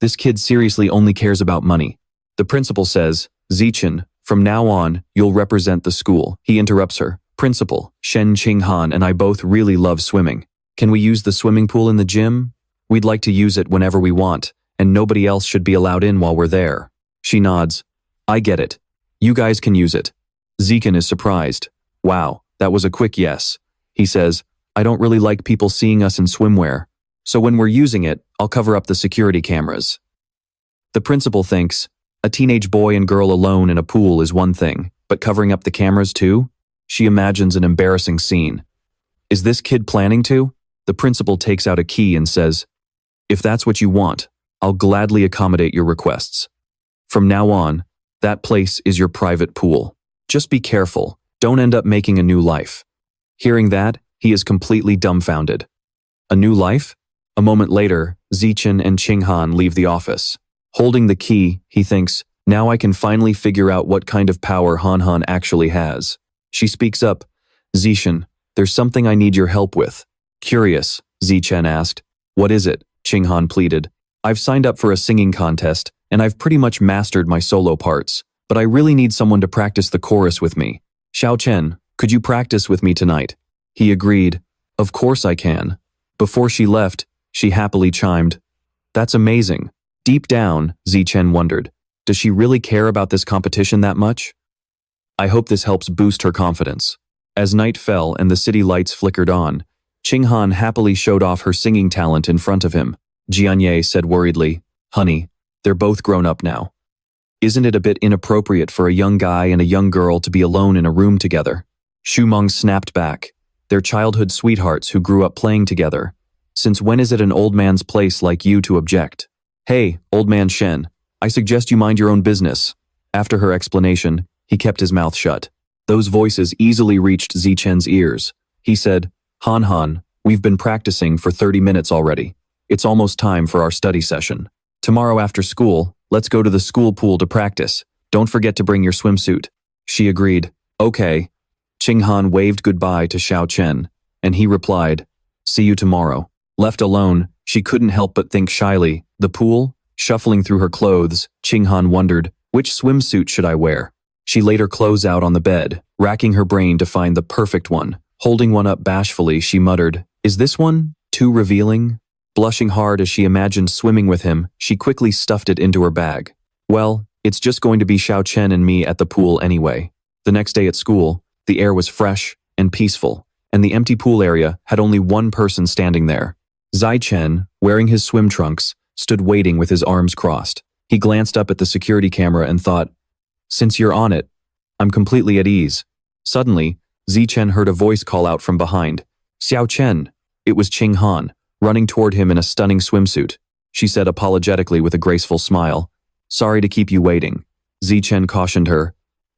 This kid seriously only cares about money. The principal says, Zichen, from now on, you'll represent the school. He interrupts her. Principal, Shen Qinghan and I both really love swimming. Can we use the swimming pool in the gym? We'd like to use it whenever we want, and nobody else should be allowed in while we're there. She nods. I get it. You guys can use it. Zikan is surprised. Wow, that was a quick yes. He says, I don't really like people seeing us in swimwear. So when we're using it, I'll cover up the security cameras. The principal thinks, a teenage boy and girl alone in a pool is one thing, but covering up the cameras too? She imagines an embarrassing scene. Is this kid planning to? The principal takes out a key and says, If that's what you want, I'll gladly accommodate your requests. From now on, that place is your private pool. Just be careful, don't end up making a new life. Hearing that, he is completely dumbfounded. A new life? A moment later, Zichen and Qinghan leave the office. Holding the key, he thinks, now I can finally figure out what kind of power Han actually has. She speaks up, Zichen, there's something I need your help with. Curious, Zichen asked. What is it? Qinghan pleaded. I've signed up for a singing contest, and I've pretty much mastered my solo parts, but I really need someone to practice the chorus with me. Xiao Chen, could you practice with me tonight? He agreed. Of course I can. Before she left, she happily chimed. That's amazing. Deep down, Zichen wondered, does she really care about this competition that much? I hope this helps boost her confidence. As night fell and the city lights flickered on, Qinghan happily showed off her singing talent in front of him. Jianye said worriedly, Honey, they're both grown up now. Isn't it a bit inappropriate for a young guy and a young girl to be alone in a room together? Shumeng snapped back. They're childhood sweethearts who grew up playing together. Since when is it an old man's place like you to object? Hey, old man Shen, I suggest you mind your own business. After her explanation, he kept his mouth shut. Those voices easily reached Zichen's ears. He said, Han, we've been practicing for 30 minutes already. It's almost time for our study session. Tomorrow after school, let's go to the school pool to practice. Don't forget to bring your swimsuit. She agreed. Okay. Qinghan waved goodbye to Xiao Chen, and he replied, See you tomorrow. Left alone, she couldn't help but think shyly, the pool? Shuffling through her clothes, Qinghan wondered, which swimsuit should I wear? She laid her clothes out on the bed, racking her brain to find the perfect one. Holding one up bashfully, she muttered, Is this one too revealing? Blushing hard as she imagined swimming with him, she quickly stuffed it into her bag. Well, it's just going to be Xiao Chen and me at the pool anyway. The next day at school, the air was fresh and peaceful, and the empty pool area had only one person standing there. Zai Chen, wearing his swim trunks, stood waiting with his arms crossed. He glanced up at the security camera and thought, Since you're on it, I'm completely at ease. Suddenly, Zichen heard a voice call out from behind. Xiao Chen. It was Qinghan, running toward him in a stunning swimsuit. She said apologetically with a graceful smile, Sorry to keep you waiting. Zichen cautioned her.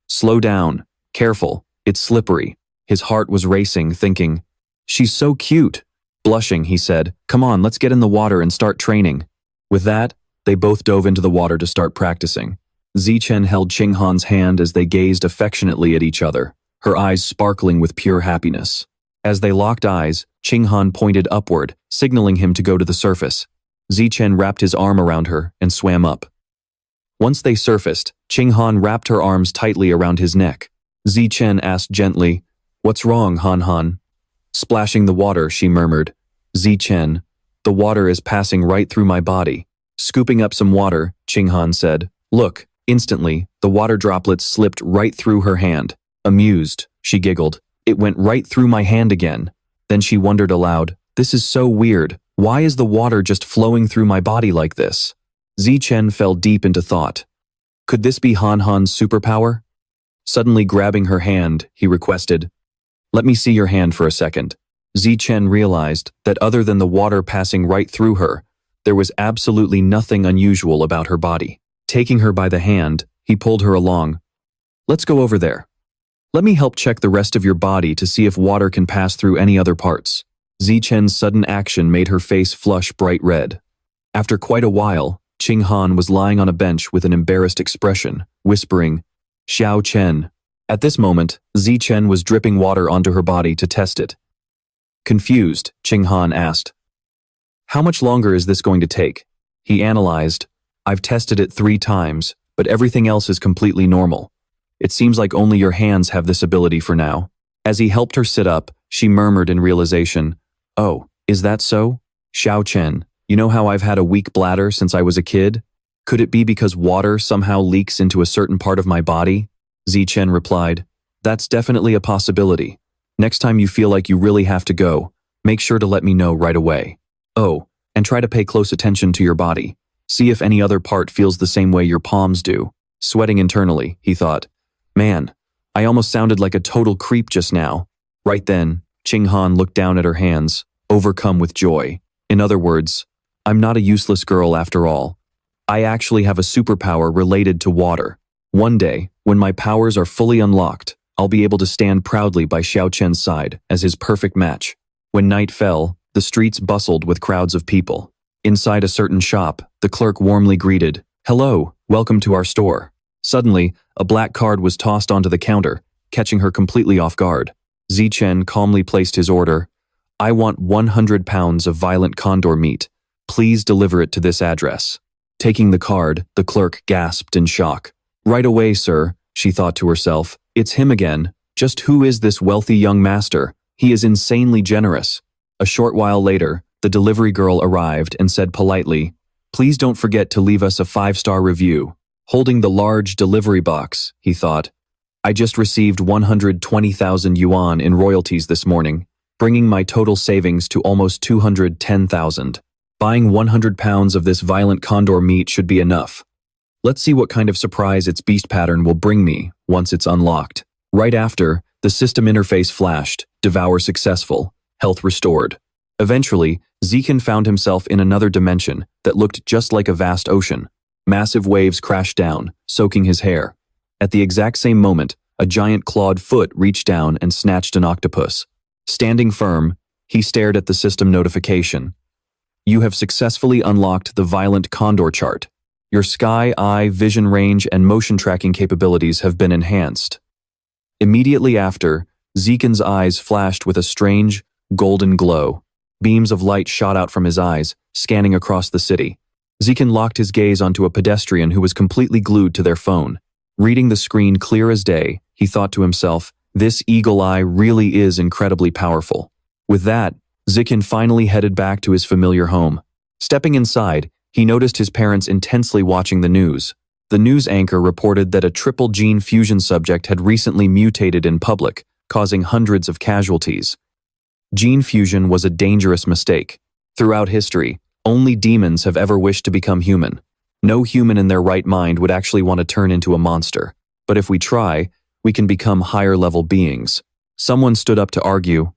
Slow down. Careful. It's slippery. His heart was racing, thinking, She's so cute. Blushing, he said, Come on, let's get in the water and start training. With that, they both dove into the water to start practicing. Zichen held Qinghan's hand as they gazed affectionately at each other, her eyes sparkling with pure happiness. As they locked eyes, Qinghan pointed upward, signaling him to go to the surface. Zichen wrapped his arm around her and swam up. Once they surfaced, Qinghan wrapped her arms tightly around his neck. Zichen asked gently, What's wrong, Han? Splashing the water, she murmured, Zichen, the water is passing right through my body. Scooping up some water, Qinghan said, Look. Instantly, the water droplets slipped right through her hand. Amused, she giggled, It went right through my hand again. Then she wondered aloud, This is so weird. Why is the water just flowing through my body like this? Zichen fell deep into thought. Could this be Han Han's superpower? Suddenly grabbing her hand, he requested, "Let me see your hand for a second." Zichen realized that other than the water passing right through her, there was absolutely nothing unusual about her body. Taking her by the hand, he pulled her along. "Let's go over there. Let me help check the rest of your body to see if water can pass through any other parts." Zichen's sudden action made her face flush bright red. After quite a while, Qing Han was lying on a bench with an embarrassed expression, whispering, "Xiao Chen." At this moment, Zichen was dripping water onto her body to test it. Confused, Qing Han asked, "How much longer is this going to take?" He analyzed, "I've tested it 3 times, but everything else is completely normal. It seems like only your hands have this ability for now." As he helped her sit up, she murmured in realization, "Oh, is that so? Xiao Chen, you know how I've had a weak bladder since I was a kid? Could it be because water somehow leaks into a certain part of my body?" Zichen replied, "That's definitely a possibility. Next time you feel like you really have to go, make sure to let me know right away. Oh, and try to pay close attention to your body. See if any other part feels the same way your palms do." Sweating internally, he thought, "Man, I almost sounded like a total creep just now." Right then, Qing Han looked down at her hands, overcome with joy. In other words, I'm not a useless girl after all. I actually have a superpower related to water. One day, when my powers are fully unlocked, I'll be able to stand proudly by Xiao Chen's side as his perfect match. When night fell, the streets bustled with crowds of people. Inside a certain shop, the clerk warmly greeted, "Hello, welcome to our store." Suddenly, a black card was tossed onto the counter, catching her completely off guard. Zichen calmly placed his order, "I want 100 pounds of violent condor meat. Please deliver it to this address." Taking the card, the clerk gasped in shock. "Right away, sir," she thought to herself. "It's him again. Just who is this wealthy young master? He is insanely generous." A short while later, the delivery girl arrived and said politely, "Please don't forget to leave us a 5-star review." Holding the large delivery box, he thought, "I just received 120,000 yuan in royalties this morning, bringing my total savings to almost 210,000. Buying 100 pounds of this violent condor meat should be enough. Let's see what kind of surprise its beast pattern will bring me once it's unlocked." Right after, the system interface flashed, "Devour successful, health restored." Eventually, Zichen found himself in another dimension that looked just like a vast ocean. Massive waves crashed down, soaking his hair. At the exact same moment, a giant clawed foot reached down and snatched an octopus. Standing firm, he stared at the system notification. "You have successfully unlocked the violent condor chart. Your sky, eye, vision range, and motion tracking capabilities have been enhanced." Immediately after, Zichen's eyes flashed with a strange, golden glow. Beams of light shot out from his eyes, scanning across the city. Zichen locked his gaze onto a pedestrian who was completely glued to their phone. Reading the screen clear as day, he thought to himself, "This eagle eye really is incredibly powerful." With that, Zichen finally headed back to his familiar home. Stepping inside, he noticed his parents intensely watching the news. The news anchor reported that a triple gene fusion subject had recently mutated in public, causing hundreds of casualties. Gene fusion was a dangerous mistake. Throughout history, only demons have ever wished to become human. No human in their right mind would actually want to turn into a monster. But if we try, we can become higher-level beings. Someone stood up to argue,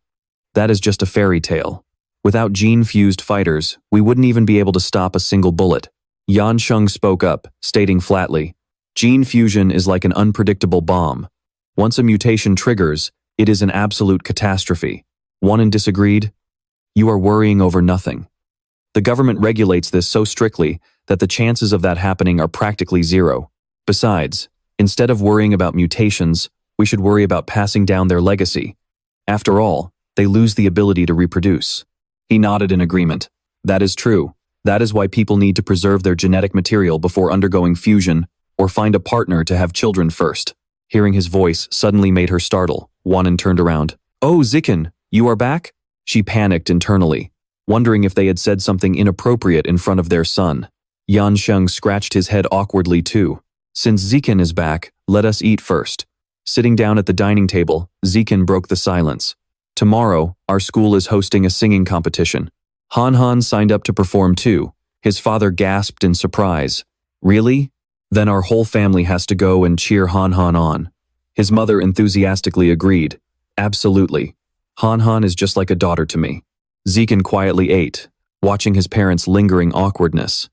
"That is just a fairy tale. Without gene-fused fighters, we wouldn't even be able to stop a single bullet." Yan Sheng spoke up, stating flatly, "Gene fusion is like an unpredictable bomb. Once a mutation triggers, it is an absolute catastrophe." Wanan disagreed, "You are worrying over nothing. The government regulates this so strictly that the chances of that happening are practically zero. Besides, instead of worrying about mutations, we should worry about passing down their legacy. After all, they lose the ability to reproduce." He nodded in agreement. "That is true. That is why people need to preserve their genetic material before undergoing fusion, or find a partner to have children first." Hearing his voice suddenly made her startle. Wanan turned around. "Oh, Zichen, you are back?" She panicked internally, wondering if they had said something inappropriate in front of their son. Yan Sheng scratched his head awkwardly too. "Since Zichen is back, let us eat first." Sitting down at the dining table, Zichen broke the silence. Tomorrow, our school is hosting a singing competition. Han Han signed up to perform too. His father gasped in surprise. Really? Then our whole family has to go and cheer Han Han on. His mother enthusiastically agreed. Absolutely. Han Han is just like a daughter to me. Zikan quietly ate, watching his parents' lingering awkwardness.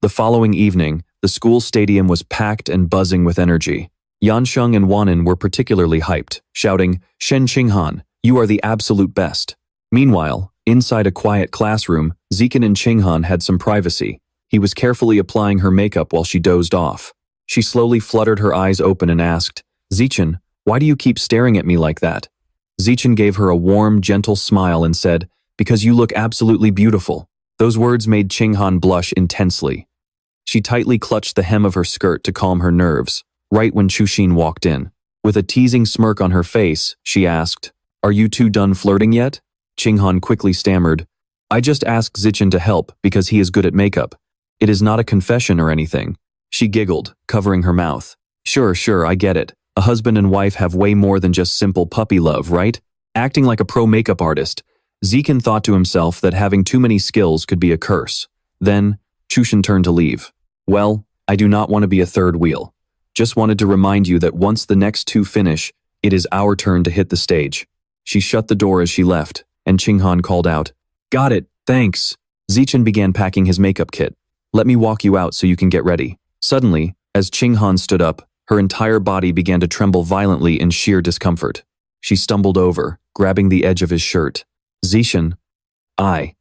The following evening, the school stadium was packed and buzzing with energy. Yansheng and Wanin were particularly hyped, shouting, "Shen Qinghan, you are the absolute best." Meanwhile, inside a quiet classroom, Zikan and Qinghan had some privacy. He was carefully applying her makeup while she dozed off. She slowly fluttered her eyes open and asked, "Zichen, why do you keep staring at me like that?" Zichen gave her a warm, gentle smile and said, "Because you look absolutely beautiful." Those words made Qinghan blush intensely. She tightly clutched the hem of her skirt to calm her nerves, right when Chushin walked in. With a teasing smirk on her face, she asked, "Are you two done flirting yet?" Qinghan quickly stammered, "I just asked Zichen to help because he is good at makeup. It is not a confession or anything." She giggled, covering her mouth. Sure, I get it. A husband and wife have way more than just simple puppy love, right?" Acting like a pro makeup artist, Zikan thought to himself that having too many skills could be a curse. Then, Chushin turned to leave. "Well, I do not want to be a third wheel. Just wanted to remind you that once the next two finish, it is our turn to hit the stage." She shut the door as she left, and Qinghan called out, "Got it, thanks." Zichen began packing his makeup kit. "Let me walk you out so you can get ready." Suddenly, as Qinghan stood up, her entire body began to tremble violently in sheer discomfort. She stumbled over, grabbing the edge of his shirt. "Zichen, I."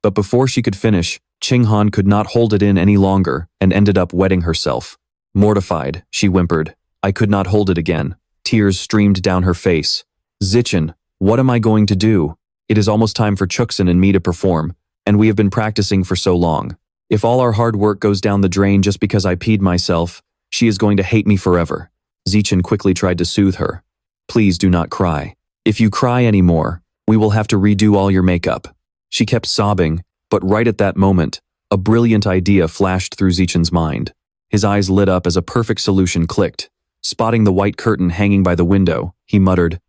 But before she could finish, Qinghan could not hold it in any longer and ended up wetting herself. Mortified, she whimpered, "I could not hold it again." Tears streamed down her face. "Zichen, what am I going to do? It is almost time for Chuksan and me to perform, and we have been practicing for so long. If all our hard work goes down the drain just because I peed myself, she is going to hate me forever." Zichen quickly tried to soothe her. "Please do not cry. If you cry anymore, we will have to redo all your makeup." She kept sobbing, but right at that moment, a brilliant idea flashed through Zichen's mind. His eyes lit up as a perfect solution clicked. Spotting the white curtain hanging by the window, he muttered,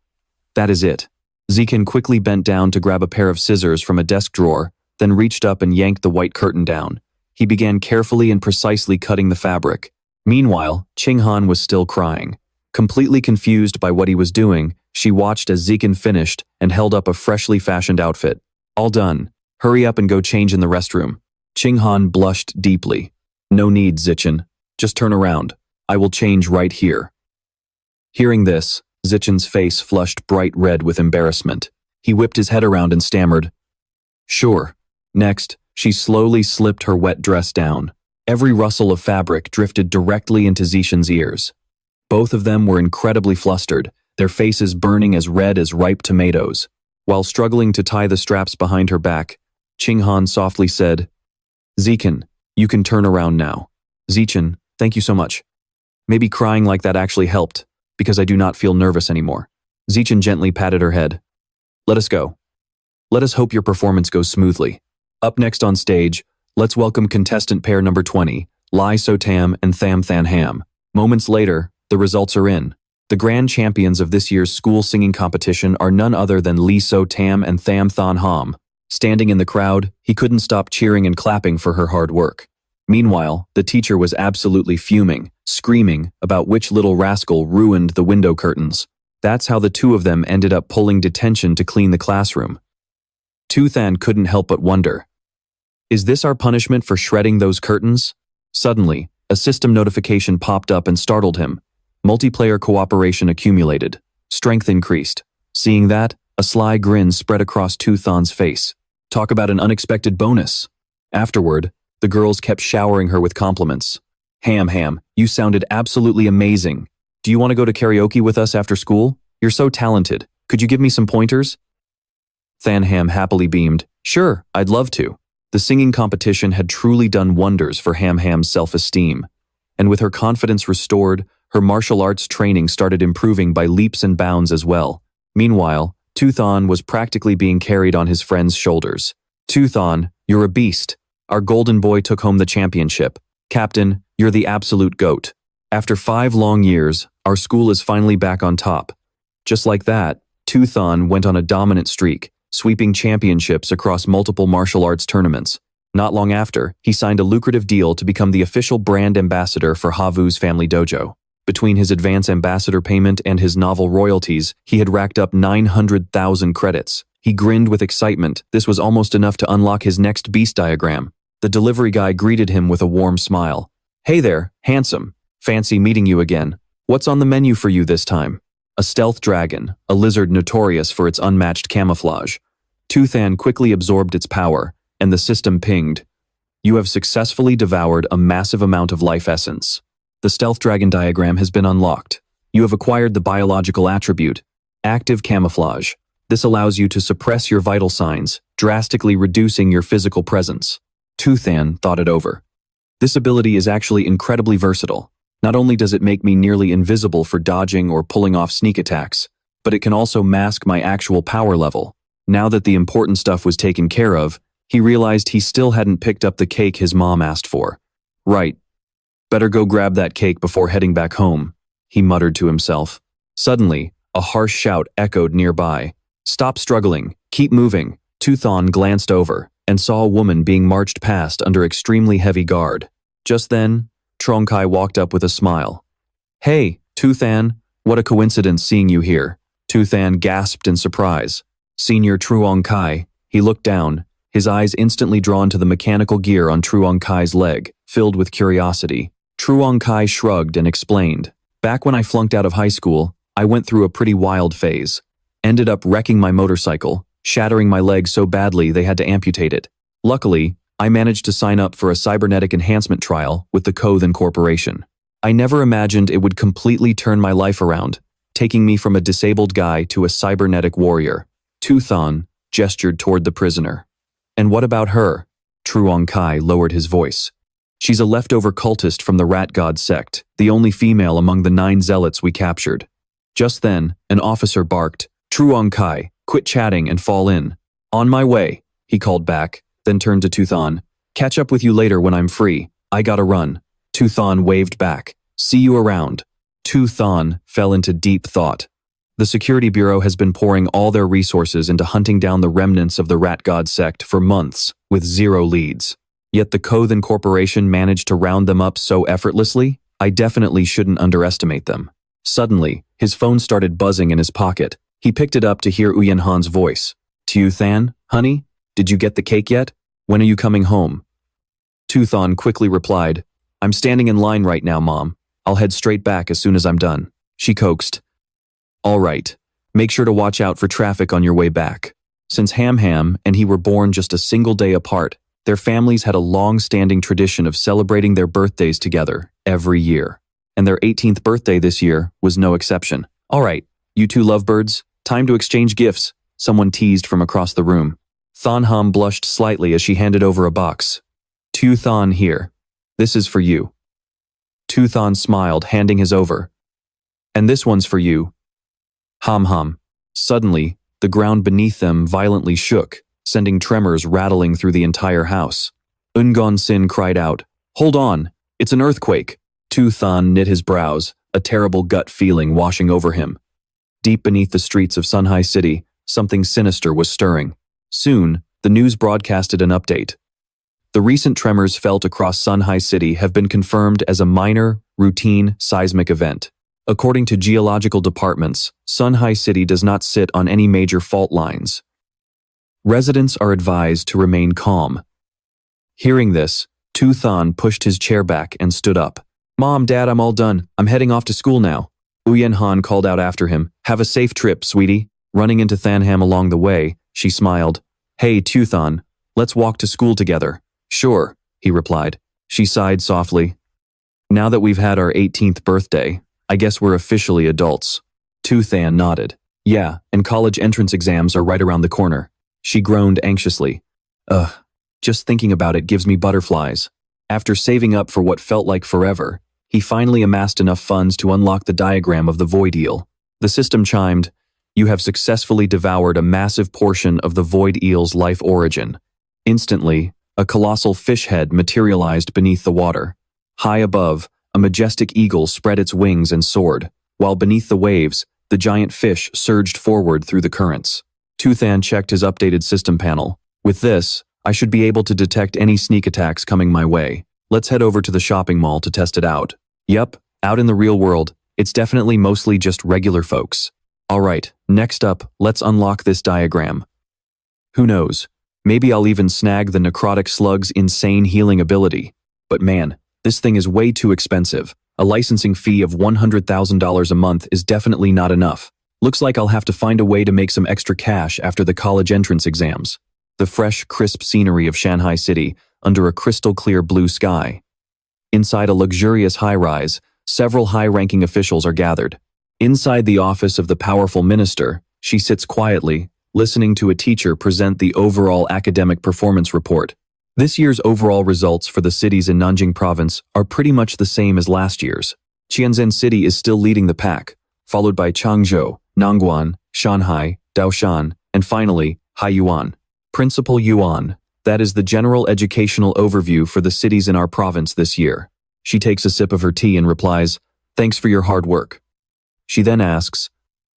"That is it." Zichen quickly bent down to grab a pair of scissors from a desk drawer, then reached up and yanked the white curtain down. He began carefully and precisely cutting the fabric. Meanwhile, Qinghan was still crying. Completely confused by what he was doing, she watched as Zichen finished and held up a freshly fashioned outfit. "All done. Hurry up and go change in the restroom." Qinghan blushed deeply. "No need, Zichen. Just turn around. I will change right here." Hearing this, Zichen's face flushed bright red with embarrassment. He whipped his head around and stammered, "Sure." Next, she slowly slipped her wet dress down. Every rustle of fabric drifted directly into Zichen's ears. Both of them were incredibly flustered, their faces burning as red as ripe tomatoes. While struggling to tie the straps behind her back, Qinghan softly said, "Zichen, you can turn around now." "Zichen, thank you so much. Maybe crying like that actually helped, because I do not feel nervous anymore." Zichen gently patted her head. "Let us go. Let us hope your performance goes smoothly." Up next on stage, let's welcome contestant pair number 20, Lai So-tam and Tham Than Ham. Moments later, the results are in. The grand champions of this year's school singing competition are none other than Lee So-tam and Tham Than Ham. Standing in the crowd, he couldn't stop cheering and clapping for her hard work. Meanwhile, the teacher was absolutely fuming, screaming about which little rascal ruined the window curtains. That's how the two of them ended up pulling detention to clean the classroom. Than couldn't help but wonder, is this our punishment for shredding those curtains? Suddenly, a system notification popped up and startled him. Multiplayer cooperation accumulated. Strength increased. Seeing that, a sly grin spread across Than's face. Talk about an unexpected bonus. Afterward, the girls kept showering her with compliments. Ham, you sounded absolutely amazing. Do you want to go to karaoke with us after school? You're so talented. Could you give me some pointers? Ham happily beamed. Sure, I'd love to. The singing competition had truly done wonders for Ham's self-esteem. And with her confidence restored, her martial arts training started improving by leaps and bounds as well. Meanwhile, Than was practically being carried on his friend's shoulders. Than, you're a beast. Our golden boy took home the championship. Captain, you're the absolute GOAT. After 5 long years, our school is finally back on top. Just like that, Toothon went on a dominant streak, sweeping championships across multiple martial arts tournaments. Not long after, he signed a lucrative deal to become the official brand ambassador for Havu's family dojo. Between his advance ambassador payment and his novel royalties, he had racked up 900,000 credits. He grinned with excitement. This was almost enough to unlock his next beast diagram. The delivery guy greeted him with a warm smile. "Hey there, handsome. Fancy meeting you again. What's on the menu for you this time?" A stealth dragon, a lizard notorious for its unmatched camouflage. Toothan quickly absorbed its power, and the system pinged. "You have successfully devoured a massive amount of life essence. The stealth dragon diagram has been unlocked. You have acquired the biological attribute, active camouflage. This allows you to suppress your vital signs, drastically reducing your physical presence." Toothan thought it over. This ability is actually incredibly versatile. Not only does it make me nearly invisible for dodging or pulling off sneak attacks, but it can also mask my actual power level. Now that the important stuff was taken care of, he realized he still hadn't picked up the cake his mom asked for. Right. Better go grab that cake before heading back home, he muttered to himself. Suddenly, a harsh shout echoed nearby. "Stop struggling, keep moving." Toothon glanced over and saw a woman being marched past under extremely heavy guard. Just then, Tronkai walked up with a smile. "Hey, Toothan, what a coincidence seeing you here." Toothan gasped in surprise. Senior Truong-kai, he looked down, his eyes instantly drawn to the mechanical gear on Truong-kai's leg, filled with curiosity. Truong-kai shrugged and explained, "Back when I flunked out of high school, I went through a pretty wild phase. Ended up wrecking my motorcycle, shattering my leg so badly they had to amputate it. Luckily, I managed to sign up for a cybernetic enhancement trial with the Kothan Corporation. I never imagined it would completely turn my life around, taking me from a disabled guy to a cybernetic warrior." Toothon gestured toward the prisoner. "And what about her?" Truong-kai lowered his voice. "She's a leftover cultist from the Rat God sect, the only female among the 9 zealots we captured." Just then, an officer barked, "Truong-kai, quit chatting and fall in." "On my way," he called back, then turned to Toothon. "Catch up with you later when I'm free. I gotta run." Toothon waved back. "See you around." Toothon fell into deep thought. The Security Bureau has been pouring all their resources into hunting down the remnants of the Rat God sect for months, with 0 leads. Yet the Kothan Corporation managed to round them up so effortlessly. I definitely shouldn't underestimate them. Suddenly, his phone started buzzing in his pocket. He picked it up to hear Uyenhan's voice. "Toothan, honey, did you get the cake yet? When are you coming home?" Toothon quickly replied, "I'm standing in line right now, Mom. I'll head straight back as soon as I'm done." She coaxed, "All right, make sure to watch out for traffic on your way back." Since Ham and he were born just a single day apart, their families had a long-standing tradition of celebrating their birthdays together every year. And their 18th birthday this year was no exception. "All right, you two lovebirds, time to exchange gifts," someone teased from across the room. Thonham blushed slightly as she handed over a box. "Toothon here. This is for you." Toothon smiled, handing his over. "And this one's for you." Ham. Suddenly, the ground beneath them violently shook, sending tremors rattling through the entire house. Ungon Sin cried out, "Hold on, it's an earthquake." Toothon knit his brows, a terrible gut feeling washing over him. Deep beneath the streets of Sunhai City, something sinister was stirring. Soon, the news broadcasted an update. The recent tremors felt across Sunhai City have been confirmed as a minor, routine seismic event. According to geological departments, Sunhai City does not sit on any major fault lines. Residents are advised to remain calm. Hearing this, Toothon pushed his chair back and stood up. "Mom, Dad, I'm all done. I'm heading off to school now." Uyenhan called out after him, "Have a safe trip, sweetie." Running into Thanham along the way, she smiled. "Hey, Toothon, let's walk to school together." "Sure," he replied. She sighed softly. "Now that we've had our 18th birthday, I guess we're officially adults." Toothan nodded. "Yeah, and college entrance exams are right around the corner." She groaned anxiously. "Ugh, just thinking about it gives me butterflies." After saving up for what felt like forever, he finally amassed enough funds to unlock the diagram of the Void Eel. The system chimed, "You have successfully devoured a massive portion of the Void Eel's life origin." Instantly, a colossal fish head materialized beneath the water. High above, a majestic eagle spread its wings and soared, while beneath the waves, The giant fish surged forward through the currents. Toothan checked his updated system panel. With this, I should be able to detect any sneak attacks coming my way. Let's head over to the shopping mall to test it out. Yep, out in the real world, it's definitely mostly just regular folks. Alright, next up, let's unlock this diagram. Who knows? Maybe I'll even snag the necrotic slug's insane healing ability. But man, this thing is way too expensive. A licensing fee of $100,000 a month is definitely not enough. Looks like I'll have to find a way to make some extra cash after the college entrance exams. The fresh, crisp scenery of Shanghai City under a crystal-clear blue sky. Inside a luxurious high-rise, several high-ranking officials are gathered. Inside the office of the powerful minister, she sits quietly, listening to a teacher present the overall academic performance report. This year's overall results for the cities in Nanjing province are pretty much the same as last year's. Tianzhen City is still leading the pack, followed by Changzhou, Nangguan, Shanghai, Daoshan, and finally, Haiyuan. Principal Yuan, that is the general educational overview for the cities in our province this year. She takes a sip of her tea and replies, "Thanks for your hard work." She then asks,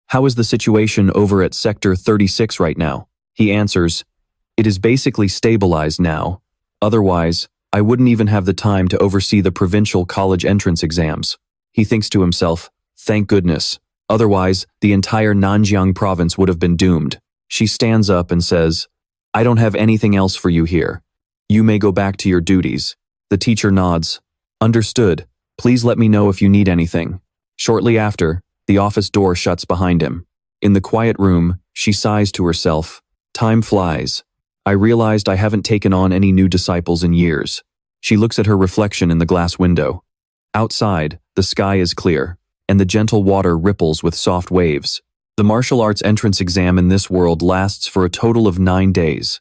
"How is the situation over at Sector 36 right now?" He answers, "It is basically stabilized now. Otherwise, I wouldn't even have the time to oversee the provincial college entrance exams." He thinks to himself, "Thank goodness. Otherwise, the entire Nanjiang province would have been doomed." She stands up and says, "I don't have anything else for you here. You may go back to your duties." The teacher nods. "Understood. Please let me know if you need anything." Shortly after, the office door shuts behind him. In the quiet room, she sighs to herself. Time flies. I realized I haven't taken on any new disciples in years. She looks at her reflection in the glass window. Outside, the sky is clear, and the gentle water ripples with soft waves. The martial arts entrance exam in this world lasts for a total of 9 days.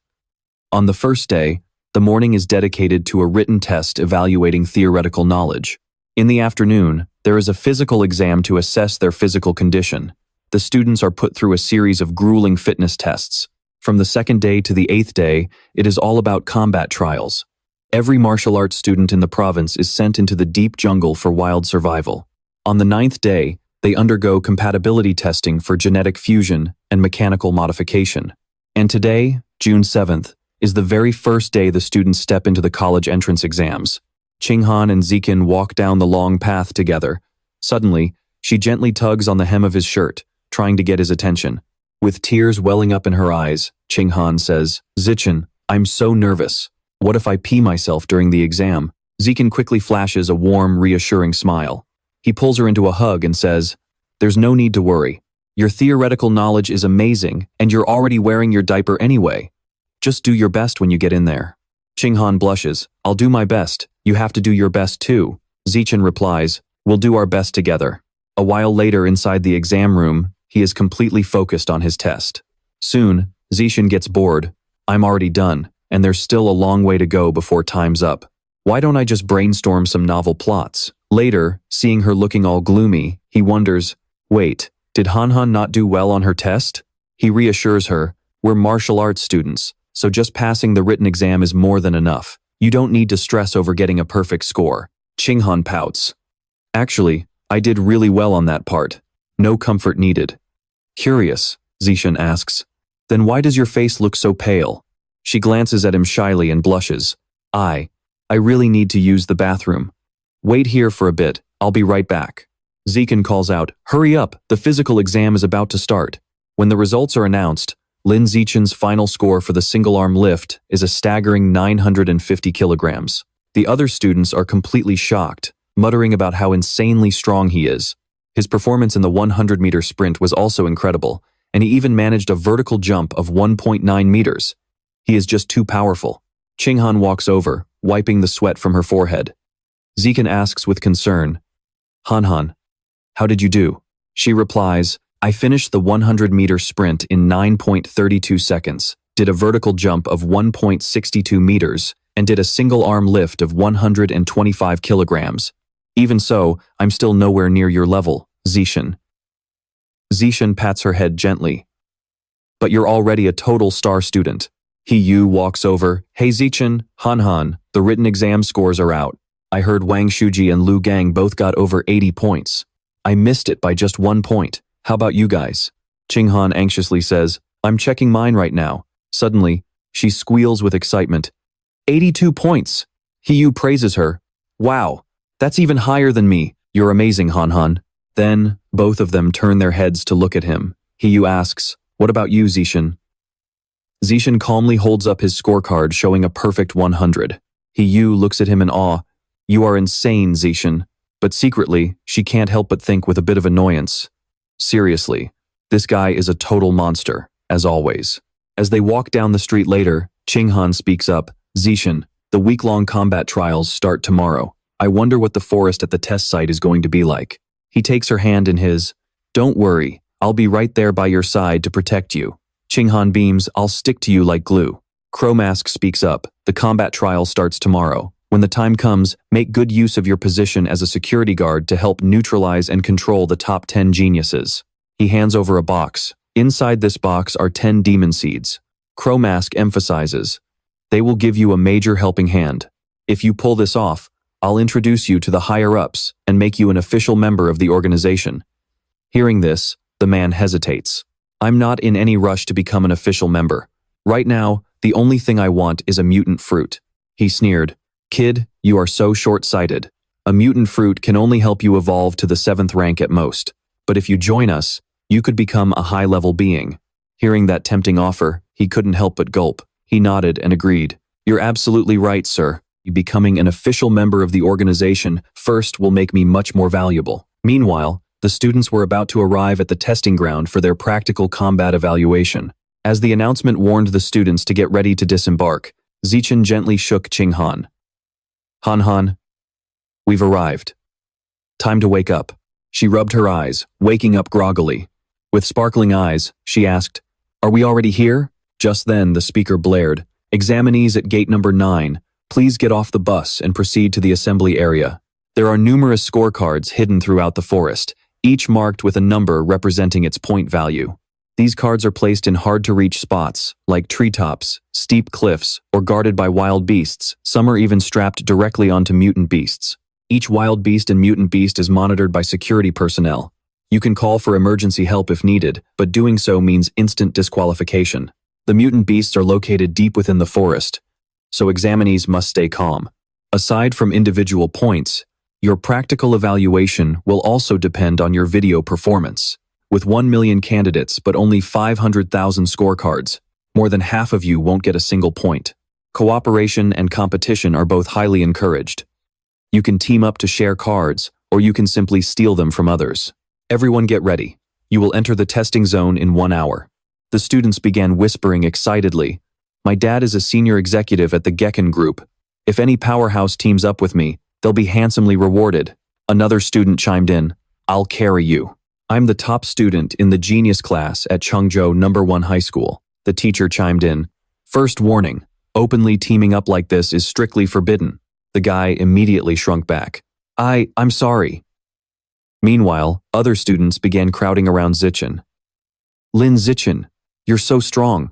On the first day, the morning is dedicated to a written test evaluating theoretical knowledge. In the afternoon, there is a physical exam to assess their physical condition. The students are put through a series of grueling fitness tests. From the second day to the 8th day, it is all about combat trials. Every martial arts student in the province is sent into the deep jungle for wild survival. On the 9th day, they undergo compatibility testing for genetic fusion and mechanical modification. And today, June 7th, is the very first day the students step into the college entrance exams. Qinghan and Zikin walk down the long path together. Suddenly, she gently tugs on the hem of his shirt, trying to get his attention. With tears welling up in her eyes, Qinghan says, "Zichen, I'm so nervous. What if I pee myself during the exam?" Zikin quickly flashes a warm, reassuring smile. He pulls her into a hug and says, "There's no need to worry. Your theoretical knowledge is amazing, and you're already wearing your diaper anyway. Just do your best when you get in there." Qinghan blushes. "I'll do my best. You have to do your best too." Zichen replies, "We'll do our best together." A while later inside the exam room, he is completely focused on his test. Soon, Zichen gets bored. "I'm already done, and there's still a long way to go before time's up. Why don't I just brainstorm some novel plots?" Later, seeing her looking all gloomy, he wonders, wait, did Hanhan not do well on her test? He reassures her, "We're martial arts students, so just passing the written exam is more than enough. You don't need to stress over getting a perfect score." Qinghan pouts. "Actually, I did really well on that part. No comfort needed." "Curious," Zichen asks. "Then why does your face look so pale?" She glances at him shyly and blushes. I really need to use the bathroom. Wait here for a bit, I'll be right back." Zichen calls out, "Hurry up, the physical exam is about to start." When the results are announced, Lin Zichen's final score for the single-arm lift is a staggering 950 kilograms. The other students are completely shocked, muttering about how insanely strong he is. His performance in the 100-meter sprint was also incredible, and he even managed a vertical jump of 1.9 meters. He is just too powerful. Qinghan walks over, wiping the sweat from her forehead. Zichen asks with concern, "Hanhan, how did you do?" She replies, "I finished the 100-meter sprint in 9.32 seconds, did a vertical jump of 1.62 meters, and did a single-arm lift of 125 kilograms. Even so, I'm still nowhere near your level, Zichen." Zichen pats her head gently. "But you're already a total star student." Yu walks over, "Hey Zichen, Hanhan, the written exam scores are out. I heard Wang Shuji and Lu Gang both got over 80 points. I missed it by just 1 point. How about you guys? Qinghan anxiously says, I'm checking mine right now. Suddenly, she squeals with excitement. 82 points! Hiyu praises her. Wow, that's even higher than me. You're amazing, Han. Then, both of them turn their heads to look at him. Hiyu asks, what about you, Zishan? Zishan calmly holds up his scorecard showing a perfect 100. Hiyu looks at him in awe. You are insane, Zishan. But secretly, she can't help but think with a bit of annoyance. Seriously, this guy is a total monster, as always. As they walk down the street later, Qinghan speaks up. Zishan, the week-long combat trials start tomorrow. I wonder what the forest at the test site is going to be like. He takes her hand in his. Don't worry, I'll be right there by your side to protect you. Qinghan beams, I'll stick to you like glue. Crowmask speaks up. The combat trial starts tomorrow. When the time comes, make good use of your position as a security guard to help neutralize and control the top 10 geniuses. He hands over a box. Inside this box are 10 demon seeds. Crowmask emphasizes. They will give you a major helping hand. If you pull this off, I'll introduce you to the higher-ups and make you an official member of the organization. Hearing this, the man hesitates. I'm not in any rush to become an official member. Right now, the only thing I want is a mutant fruit. He sneered. Kid, you are so short-sighted. A mutant fruit can only help you evolve to the 7th rank at most. But if you join us, you could become a high-level being. Hearing that tempting offer, he couldn't help but gulp. He nodded and agreed. You're absolutely right, sir. Becoming an official member of the organization first will make me much more valuable. Meanwhile, the students were about to arrive at the testing ground for their practical combat evaluation. As the announcement warned the students to get ready to disembark, Zichin gently shook Qinghan. Han, we've arrived. Time to wake up. She rubbed her eyes, waking up groggily. With sparkling eyes, she asked, Are we already here? Just then, the speaker blared, Examinees at gate number 9, please get off the bus and proceed to the assembly area. There are numerous scorecards hidden throughout the forest, each marked with a number representing its point value. These cards are placed in hard-to-reach spots, like treetops, steep cliffs, or guarded by wild beasts. Some are even strapped directly onto mutant beasts. Each wild beast and mutant beast is monitored by security personnel. You can call for emergency help if needed, but doing so means instant disqualification. The mutant beasts are located deep within the forest, so examinees must stay calm. Aside from individual points, your practical evaluation will also depend on your video performance. With 1 million candidates but only 500,000 scorecards, more than half of you won't get a single point. Cooperation and competition are both highly encouraged. You can team up to share cards, or you can simply steal them from others. Everyone get ready. You will enter the testing zone in 1 hour. The students began whispering excitedly. My dad is a senior executive at the Gekken Group. If any powerhouse teams up with me, they'll be handsomely rewarded. Another student chimed in. I'll carry you. I'm the top student in the genius class at Chengzhou No. 1 High School. The teacher chimed in. First warning, openly teaming up like this is strictly forbidden. The guy immediately shrunk back. I'm sorry. Meanwhile, other students began crowding around Zichin. Lin Zichin, you're so strong.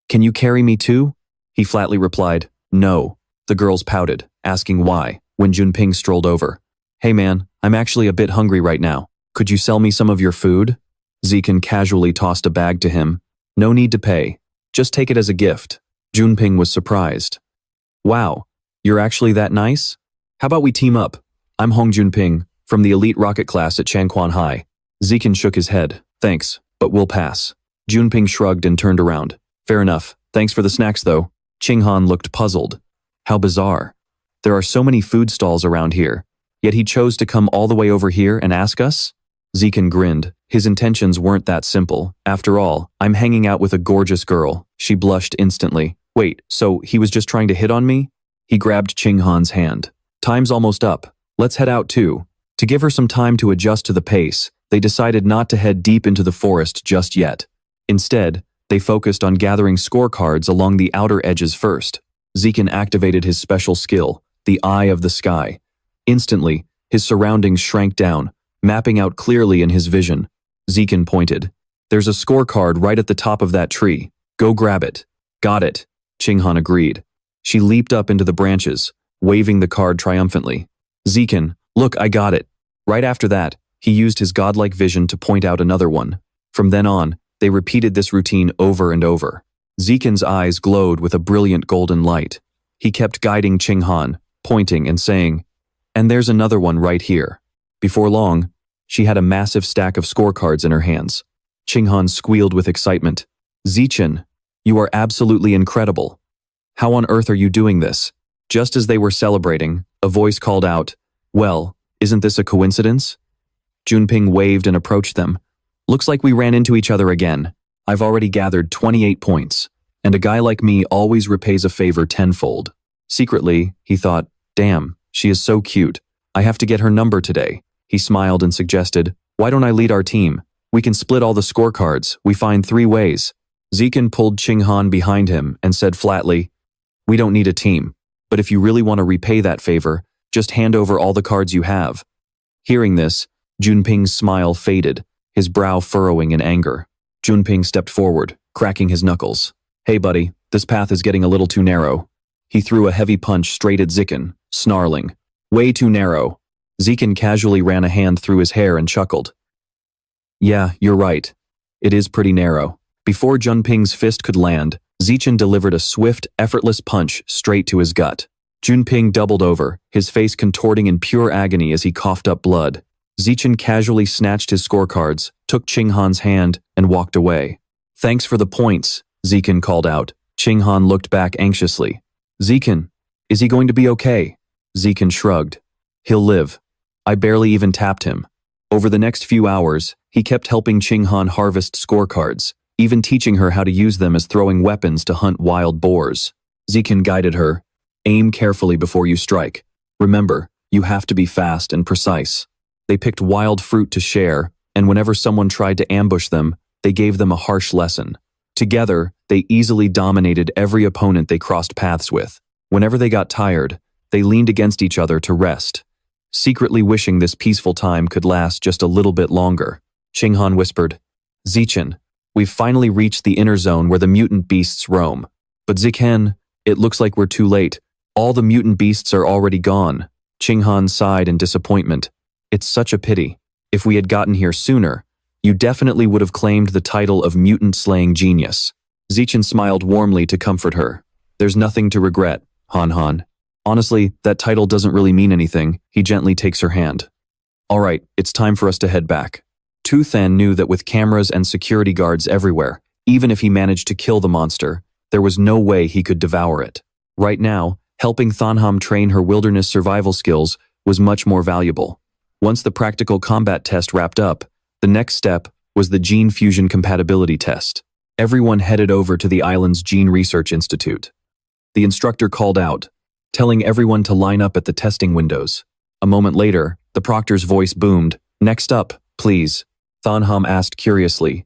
Can you carry me too? He flatly replied, No. The girls pouted, asking why, when Junping strolled over. Hey man, I'm actually a bit hungry right now. Could you sell me some of your food? Zikin casually tossed a bag to him. No need to pay. Just take it as a gift. Junping was surprised. Wow, you're actually that nice? How about we team up? I'm Hong Junping, from the elite rocket class at Changquan High. Zikin shook his head. Thanks, but we'll pass. Junping shrugged and turned around. Fair enough. Thanks for the snacks though. Qinghan looked puzzled. How bizarre. There are so many food stalls around here, yet he chose to come all the way over here and ask us? Zikin grinned. His intentions weren't that simple. After all, I'm hanging out with a gorgeous girl. She blushed instantly. Wait, so he was just trying to hit on me? He grabbed Qinghan's hand. Time's almost up. Let's head out too. To give her some time to adjust to the pace, they decided not to head deep into the forest just yet. Instead, they focused on gathering scorecards along the outer edges first. Zikin activated his special skill, the Eye of the Sky. Instantly, his surroundings shrank down, mapping out clearly in his vision. Zikin pointed. There's a scorecard right at the top of that tree. Go grab it. Got it. Qinghan agreed. She leaped up into the branches, waving the card triumphantly. Zikin, look, I got it. Right after that, He used his godlike vision to point out another one. From then on, they repeated this routine over and over. Zikin's eyes glowed with a brilliant golden light. He kept guiding Qinghan, pointing and saying, "And there's another one right here." Before long, she had a massive stack of scorecards in her hands. Qinghan squealed with excitement. "Zichen, you are absolutely incredible. How on earth are you doing this?" Just as they were celebrating, a voice called out, "Well, isn't this a coincidence?" Junping waved and approached them. "Looks like we ran into each other again. I've already gathered 28 points, and a guy like me always repays a favor tenfold." Secretly, he thought, "Damn, she is so cute. I have to get her number today." He smiled and suggested, "Why don't I lead our team? We can split all the scorecards. We find 3 ways." Zikin pulled Qinghan behind him and said flatly, "We don't need a team, but if you really want to repay that favor, just hand over all the cards you have." Hearing this, Junping's smile faded, his brow furrowing in anger. Junping stepped forward, cracking his knuckles. "Hey buddy, this path is getting a little too narrow." He threw a heavy punch straight at Zikin, snarling, "Way too narrow." Zikin casually ran a hand through his hair and chuckled. "Yeah, you're right. It is pretty narrow." Before Junping's fist could land, Zichen delivered a swift, effortless punch straight to his gut. Junping doubled over, his face contorting in pure agony as he coughed up blood. Zichen casually snatched his scorecards, took Qinghan's hand, and walked away. "Thanks for the points," Zichen called out. Qinghan looked back anxiously. "Zichen, is he going to be okay?" Zichen shrugged. "He'll live. I barely even tapped him." Over the next few hours, he kept helping Qinghan harvest scorecards, even teaching her how to use them as throwing weapons to hunt wild boars. Zichen guided her. "Aim carefully before you strike. Remember, you have to be fast and precise." They picked wild fruit to share, and whenever someone tried to ambush them, they gave them a harsh lesson. Together, they easily dominated every opponent they crossed paths with. Whenever they got tired, they leaned against each other to rest, secretly wishing this peaceful time could last just a little bit longer. Qinghan whispered, "Zichen, we've finally reached the inner zone where the mutant beasts roam. But Zichen, it looks like we're too late. All the mutant beasts are already gone." Qinghan sighed in disappointment. "It's such a pity. If we had gotten here sooner, you definitely would have claimed the title of mutant-slaying genius." Zichen smiled warmly to comfort her. "There's nothing to regret, Han Han. Honestly, that title doesn't really mean anything." He gently takes her hand. "All right, it's time for us to head back." Tu Than knew that with cameras and security guards everywhere, even if he managed to kill the monster, there was no way he could devour it. Right now, helping Thanham train her wilderness survival skills was much more valuable. Once the practical combat test wrapped up, the next step was the gene fusion compatibility test. Everyone headed over to the island's Gene Research Institute. The instructor called out, telling everyone to line up at the testing windows. A moment later, the proctor's voice boomed, "Next up, please." Thanham asked curiously,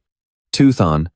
"Tu Than,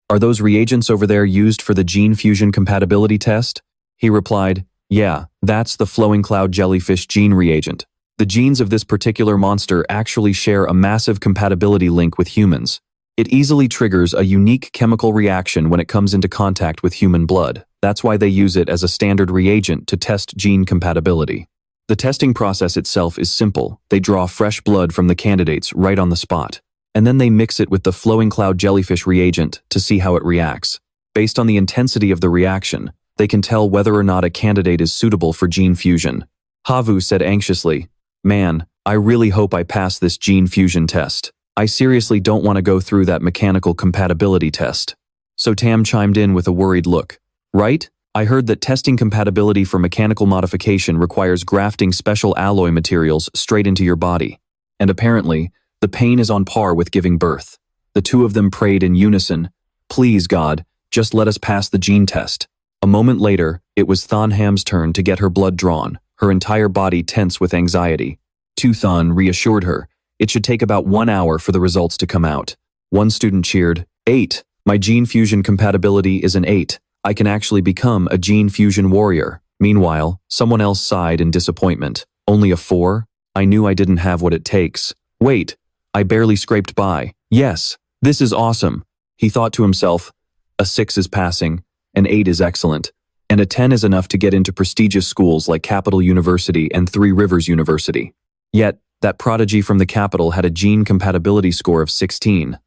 are those reagents over there used for the gene fusion compatibility test?" He replied, "Yeah, that's the flowing cloud jellyfish gene reagent. The genes of this particular monster actually share a massive compatibility link with humans. It easily triggers a unique chemical reaction when it comes into contact with human blood. That's why they use it as a standard reagent to test gene compatibility." The testing process itself is simple. They draw fresh blood from the candidates right on the spot, and then they mix it with the flowing cloud jellyfish reagent to see how it reacts. Based on the intensity of the reaction, they can tell whether or not a candidate is suitable for gene fusion. Havu said anxiously, "Man, I really hope I pass this gene fusion test. I seriously don't want to go through that mechanical compatibility test." So Tam chimed in with a worried look. "Right? I heard that testing compatibility for mechanical modification requires grafting special alloy materials straight into your body. And apparently, the pain is on par with giving birth." The two of them prayed in unison, "Please, God, just let us pass the gene test." A moment later, it was Thanham's turn to get her blood drawn, her entire body tense with anxiety. Tu Than reassured her, it should take about 1 hour for the results to come out. One student cheered, "8, my gene fusion compatibility is an 8. I can actually become a gene fusion warrior." Meanwhile, someone else sighed in disappointment. "Only a 4? I knew I didn't have what it takes. Wait, I barely scraped by. Yes, this is awesome." He thought to himself, a 6 is passing, an 8 is excellent, and a 10 is enough to get into prestigious schools like Capital University and Three Rivers University. Yet, That prodigy from the capital had a gene compatibility score of 16.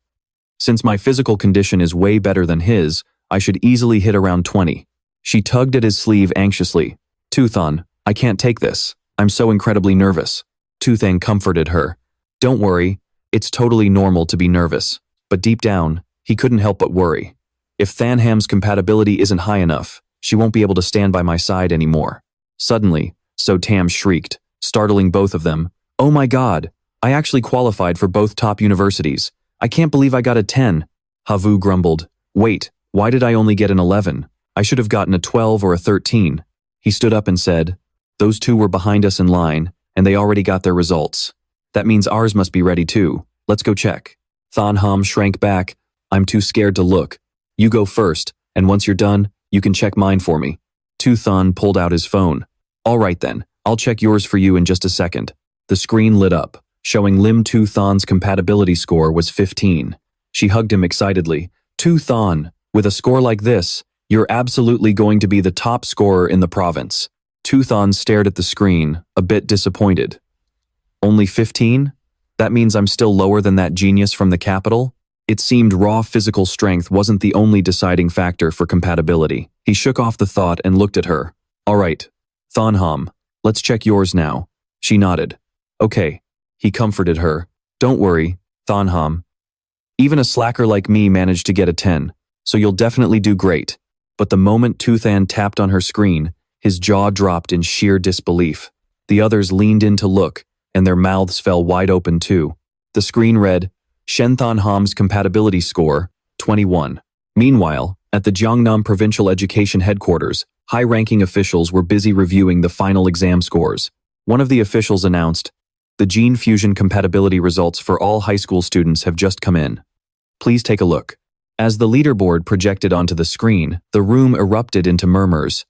Since my physical condition is way better than his, I should easily hit around 20. She tugged at his sleeve anxiously. Toothan, I can't take this. I'm so incredibly nervous. Toothan comforted her. Don't worry, it's totally normal to be nervous. But deep down, he couldn't help but worry. If Thanham's compatibility isn't high enough, she won't be able to stand by my side anymore. Suddenly, So Tam shrieked, startling both of them. Oh my god, I actually qualified for both top universities. I can't believe I got a 10. Havu grumbled. Wait, why did I only get an 11? I should have gotten a 12 or a 13. He stood up and said, those two were behind us in line, and they already got their results. That means ours must be ready too. Let's go check. Thanham shrank back. I'm too scared to look. You go first, and once you're done, you can check mine for me. Toothan pulled out his phone. All right then, I'll check yours for you in just a second. The screen lit up, showing Lim Toothan's compatibility score was 15. She hugged him excitedly. Toothan, with a score like this, you're absolutely going to be the top scorer in the province. Toothan stared at the screen, a bit disappointed. Only 15? That means I'm still lower than that genius from the capital? It seemed raw physical strength wasn't the only deciding factor for compatibility. He shook off the thought and looked at her. All right, Thanham, let's check yours now. She nodded. Okay. He comforted her. Don't worry, Thanham. Even a slacker like me managed to get a 10, so you'll definitely do great. But the moment Toothan tapped on her screen, his jaw dropped in sheer disbelief. The others leaned in to look, and their mouths fell wide open too. The screen read, Thanham's compatibility score, 21. Meanwhile, at the Jiangnam Provincial Education Headquarters, high-ranking officials were busy reviewing the final exam scores. One of the officials announced, the gene fusion compatibility results for all high school students have just come in. Please take a look. As the leaderboard projected onto the screen, the room erupted into murmurs.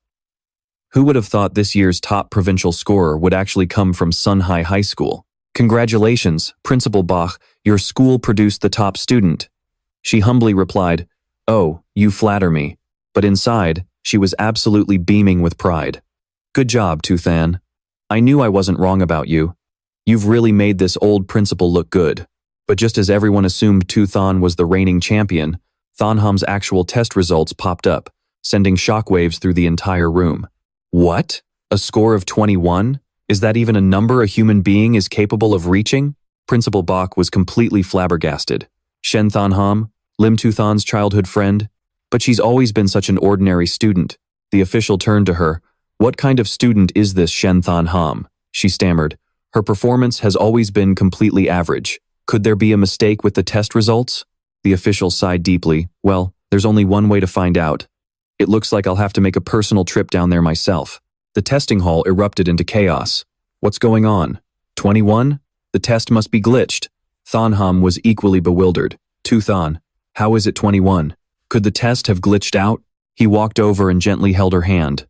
Who would have thought this year's top provincial scorer would actually come from Sunhai High School? Congratulations, Principal Bach, your school produced the top student. She humbly replied, oh, you flatter me. But inside, she was absolutely beaming with pride. Good job, Toothan. I knew I wasn't wrong about you. You've really made this old principal look good. But just as everyone assumed Toothan was the reigning champion, Thanham's actual test results popped up, sending shockwaves through the entire room. What? A score of 21? Is that even a number a human being is capable of reaching? Principal Bach was completely flabbergasted. Shen Thanham, Lim Toothan's childhood friend? But she's always been such an ordinary student. The official turned to her. What kind of student is this Shen Thanham? She stammered. Her performance has always been completely average. Could there be a mistake with the test results? The official sighed deeply. Well, there's only one way to find out. It looks like I'll have to make a personal trip down there myself. The testing hall erupted into chaos. What's going on? 21? The test must be glitched. Thanham was equally bewildered. Toothan, how is it 21? Could the test have glitched out? He walked over and gently held her hand.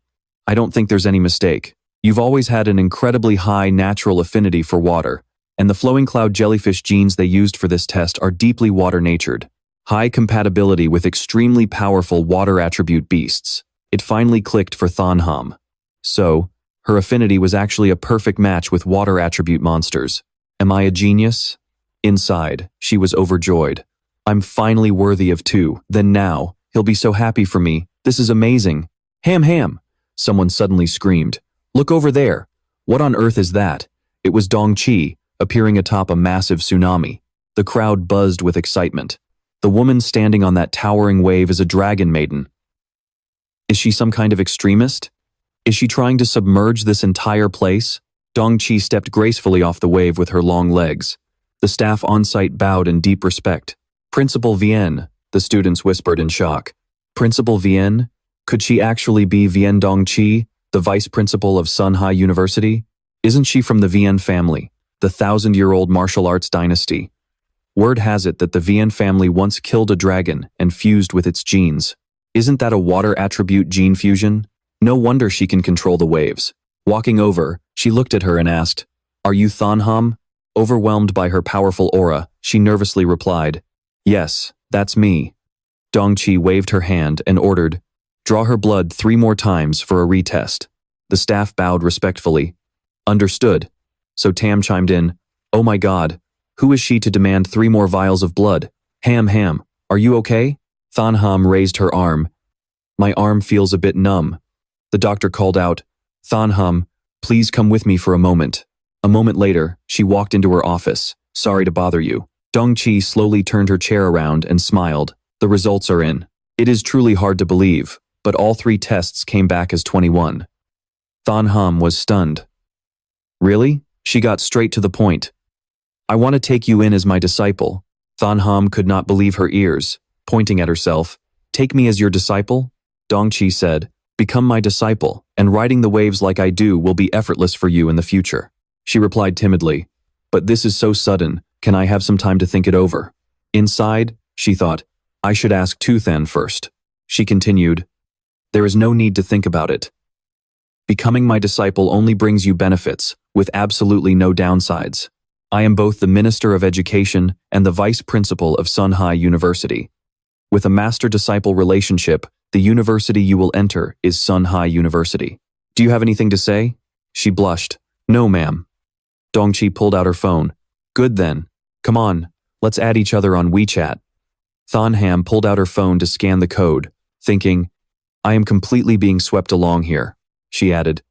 I don't think there's any mistake. You've always had an incredibly high natural affinity for water, and the flowing cloud jellyfish genes they used for this test are deeply water-natured. High compatibility with extremely powerful water attribute beasts. It finally clicked for Thanham. So, her affinity was actually a perfect match with water attribute monsters. Am I a genius? Inside, she was overjoyed. I'm finally worthy of 2. Then now, he'll be so happy for me. This is amazing. Ham! Someone suddenly screamed. Look over there. What on earth is that? It was Dongqi, appearing atop a massive tsunami. The crowd buzzed with excitement. The woman standing on that towering wave is a dragon maiden. Is she some kind of extremist? Is she trying to submerge this entire place? Dongqi stepped gracefully off the wave with her long legs. The staff on site bowed in deep respect. Principal Vienne, the students whispered in shock. Principal Vienne? Could she actually be Vienne Dongqi, the vice principal of Sunhai University? Isn't she from the Vienne family, the 1,000-year-old martial arts dynasty? Word has it that the Vienne family once killed a dragon and fused with its genes. Isn't that a water attribute gene fusion? No wonder she can control the waves. Walking over, she looked at her and asked, Are you Thanham? Overwhelmed by her powerful aura, she nervously replied, Yes, that's me. Dongqi waved her hand and ordered, Draw her blood 3 more times for a retest. The staff bowed respectfully. Understood. So Tam chimed in, Oh my god. Who is she to demand 3 more vials of blood? Ham, are you okay? Thanham raised her arm. My arm feels a bit numb. The doctor called out, Thanham, please come with me for a moment. A moment later, she walked into her office. Sorry to bother you. Dongqi slowly turned her chair around and smiled. The results are in. It is truly hard to believe, but all 3 tests came back as 21. Thanham was stunned. Really? She got straight to the point. I want to take you in as my disciple. Thanham could not believe her ears, pointing at herself. Take me as your disciple? Dongqi said, become my disciple, and riding the waves like I do will be effortless for you in the future. She replied timidly, but this is so sudden, can I have some time to think it over? Inside, she thought, I should ask Tuthan first. She continued, there is no need to think about it. Becoming my disciple only brings you benefits, with absolutely no downsides. I am both the Minister of Education and the Vice Principal of Sunhai University. With a master-disciple relationship, the university you will enter is Sunhai University. Do you have anything to say? She blushed. No, ma'am. Dongqi pulled out her phone. Good then. Come on, let's add each other on WeChat. Thanham pulled out her phone to scan the code, thinking, I am completely being swept along here. She added,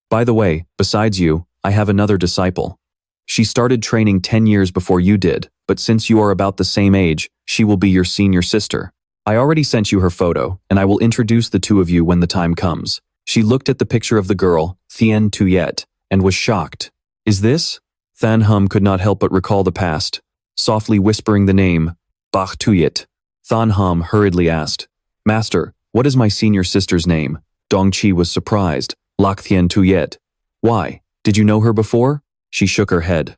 by the way, besides you, I have another disciple. She started training 10 years before you did, but since you are about the same age, she will be your senior sister. I already sent you her photo, and I will introduce the 2 of you when the time comes. She looked at the picture of the girl, Thien Tuyet, and was shocked. Is this? Thanham could not help but recall the past, softly whispering the name, Bach Tuyet. Thanham hurriedly asked, Master, what is my senior sister's name? Dongqi was surprised. Lak Thien Tuyet. Why? Did you know her before? She shook her head.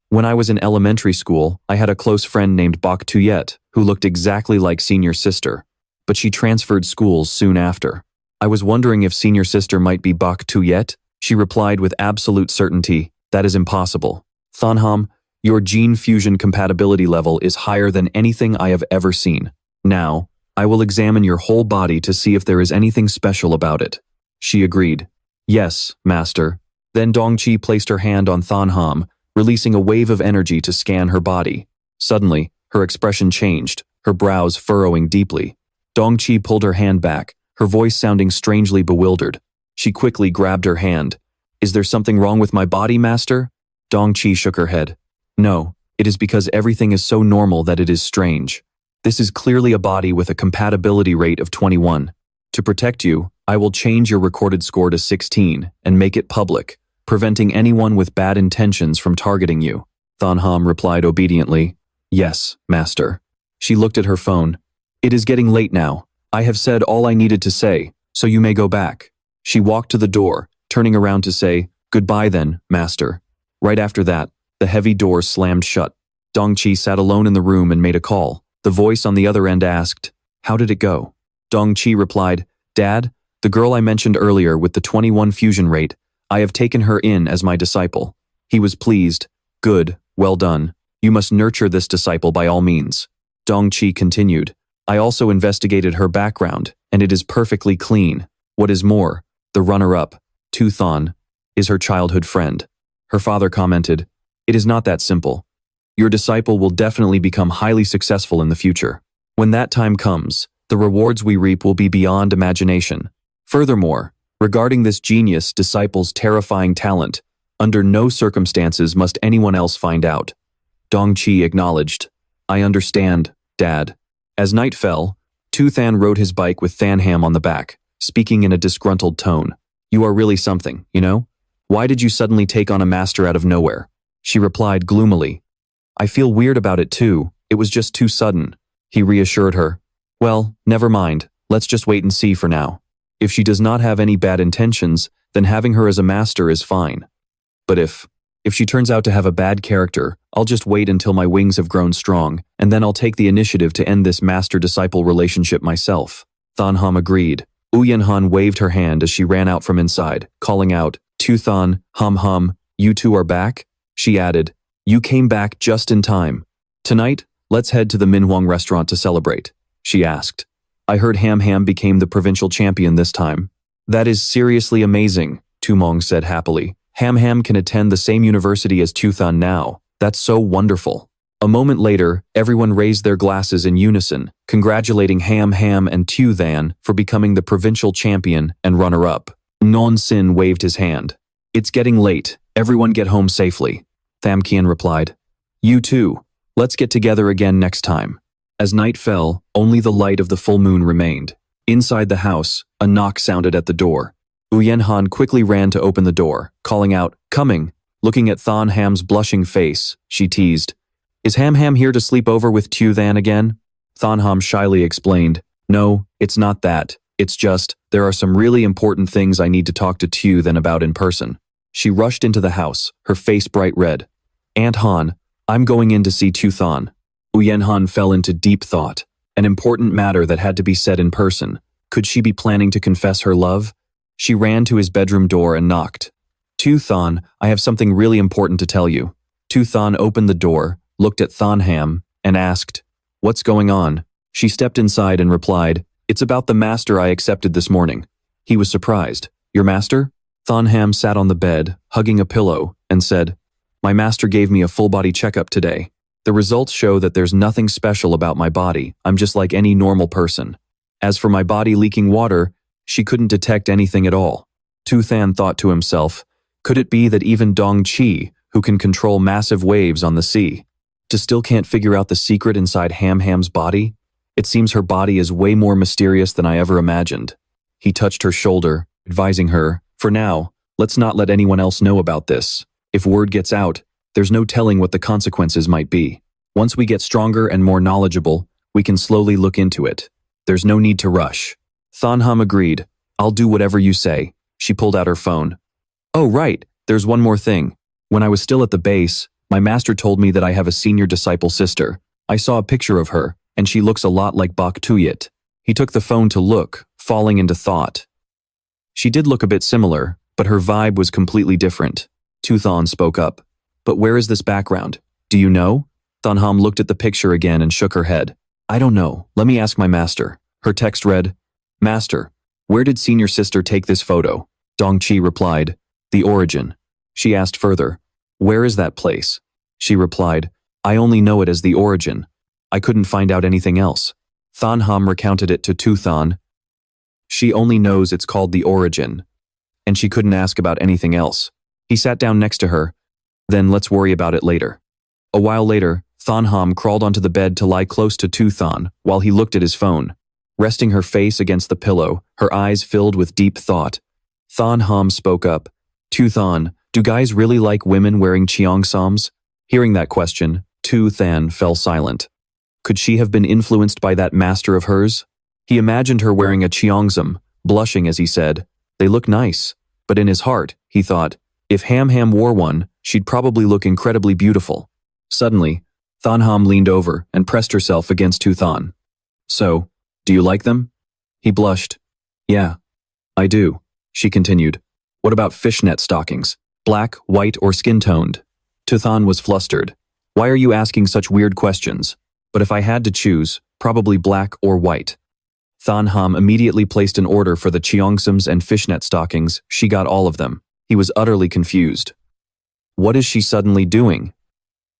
When I was in elementary school, I had a close friend named Bak Tuyet, who looked exactly like senior sister, but she transferred schools soon after. I was wondering if senior sister might be Bak Tuyet. She replied with absolute certainty, that is impossible. Thanham, your gene fusion compatibility level is higher than anything I have ever seen. Now, I will examine your whole body to see if there is anything special about it. She agreed. Yes, master. Then Dongqi placed her hand on Thanham, releasing a wave of energy to scan her body. Suddenly, her expression changed, her brows furrowing deeply. Dongqi pulled her hand back, her voice sounding strangely bewildered. She quickly grabbed her hand. Is there something wrong with my body, master? Dongqi shook her head. No, it is because everything is so normal that it is strange. This is clearly a body with a compatibility rate of 21. To protect you, I will change your recorded score to 16 and make it public, preventing anyone with bad intentions from targeting you. Thanham replied obediently, Yes, master. She looked at her phone. It is getting late now. I have said all I needed to say, so you may go back. She walked to the door, turning around to say, Goodbye then, master. Right after that, the heavy door slammed shut. Dongqi sat alone in the room and made a call. The voice on the other end asked, How did it go? Dongqi replied, Dad, the girl I mentioned earlier with the 21 fusion rate, I have taken her in as my disciple. He was pleased. Good, well done. You must nurture this disciple by all means. Dongqi continued. I also investigated her background, and it is perfectly clean. What is more, the runner-up, Tuthan, is her childhood friend. Her father commented, It is not that simple. Your disciple will definitely become highly successful in the future. When that time comes, the rewards we reap will be beyond imagination. Furthermore, regarding this genius disciple's terrifying talent, under no circumstances must anyone else find out. Dongqi acknowledged, I understand, Dad. As night fell, Tuthan rode his bike with Thanham on the back, speaking in a disgruntled tone. You are really something, you know? Why did you suddenly take on a master out of nowhere? She replied gloomily. I feel weird about it too. It was just too sudden. He reassured her. Well, never mind. Let's just wait and see for now. If she does not have any bad intentions, then having her as a master is fine. But if she turns out to have a bad character, I'll just wait until my wings have grown strong, and then I'll take the initiative to end this master-disciple relationship myself. Thanham agreed. Uyenhan waved her hand as she ran out from inside, calling out, Tuthan, hum, you two are back? She added, You came back just in time. Tonight, let's head to the Minhuang restaurant to celebrate, she asked. I heard Ham became the provincial champion this time. That is seriously amazing, Tumong said happily. Ham can attend the same university as Tuthan now. That's so wonderful. A moment later, everyone raised their glasses in unison, congratulating Ham Ham and Tu Than for becoming the provincial champion and runner-up. Non Sin waved his hand. It's getting late. Everyone get home safely. Tham Kien replied. You too. Let's get together again next time. As night fell, only the light of the full moon remained. Inside the house, a knock sounded at the door. Uyen Han quickly ran to open the door, calling out, "Coming." Looking at Thon Ham's blushing face, she teased, "Is Ham Ham here to sleep over with Tu Than again?" Thon Ham shyly explained, "No, it's not that. It's just, there are some really important things I need to talk to Tu Than about in person." She rushed into the house, her face bright red. "Aunt Han, I'm going in to see Tu Than." Uyen Han fell into deep thought. An important matter that had to be said in person. Could she be planning to confess her love? She ran to his bedroom door and knocked. "Tu Than, I have something really important to tell you." Tu Than opened the door, looked at Thon Ham, and asked, "What's going on?" She stepped inside and replied, "It's about the master I accepted this morning." He was surprised. "Your master?" Thon Ham sat on the bed, hugging a pillow, and said, "My master gave me a full-body checkup today. The results show that there's nothing special about my body. I'm just like any normal person. As for my body leaking water, she couldn't detect anything at all." Tu Than thought to himself, could it be that even Dong Chi, who can control massive waves on the sea, still can't figure out the secret inside Ham Ham's body? It seems her body is way more mysterious than I ever imagined. He touched her shoulder, advising her, "For now, let's not let anyone else know about this. If word gets out, there's no telling what the consequences might be. Once we get stronger and more knowledgeable, we can slowly look into it. There's no need to rush." Thon Ham agreed. "I'll do whatever you say." She pulled out her phone. "Oh right, there's one more thing. When I was still at the base, my master told me that I have a senior disciple sister. I saw a picture of her, and she looks a lot like Bak Tuyet." He took the phone to look, falling into thought. She did look a bit similar, but her vibe was completely different. Tu Than spoke up. "But where is this background? Do you know?" Thon Ham looked at the picture again and shook her head. "I don't know. Let me ask my master." Her text read, "Master, where did senior sister take this photo?" Dong Chi replied, "The origin." She asked further, "Where is that place?" She replied, "I only know it as the origin. I couldn't find out anything else." Thon Ham recounted it to Tu Than. She only knows it's called the origin, and she couldn't ask about anything else. He sat down next to her. "Then let's worry about it later." A while later, Thon Ham crawled onto the bed to lie close to Tu Than while he looked at his phone. Resting her face against the pillow, her eyes filled with deep thought, Thon Ham spoke up. "Tu Than, do guys really like women wearing cheongsams?" Hearing that question, Tu Than fell silent. Could she have been influenced by that master of hers? He imagined her wearing a cheongsam, blushing as he said, "They look nice." But in his heart, he thought, if Ham Ham wore one, she'd probably look incredibly beautiful. Suddenly, Thon Ham leaned over and pressed herself against Tu Than. "So, do you like them?" He blushed. "Yeah, I do," she continued. "What about fishnet stockings? Black, white, or skin-toned?" Tu Than was flustered. "Why are you asking such weird questions? But if I had to choose, probably black or white." Thon Ham immediately placed an order for the cheongsams and fishnet stockings. She got all of them. He was utterly confused. What is she suddenly doing?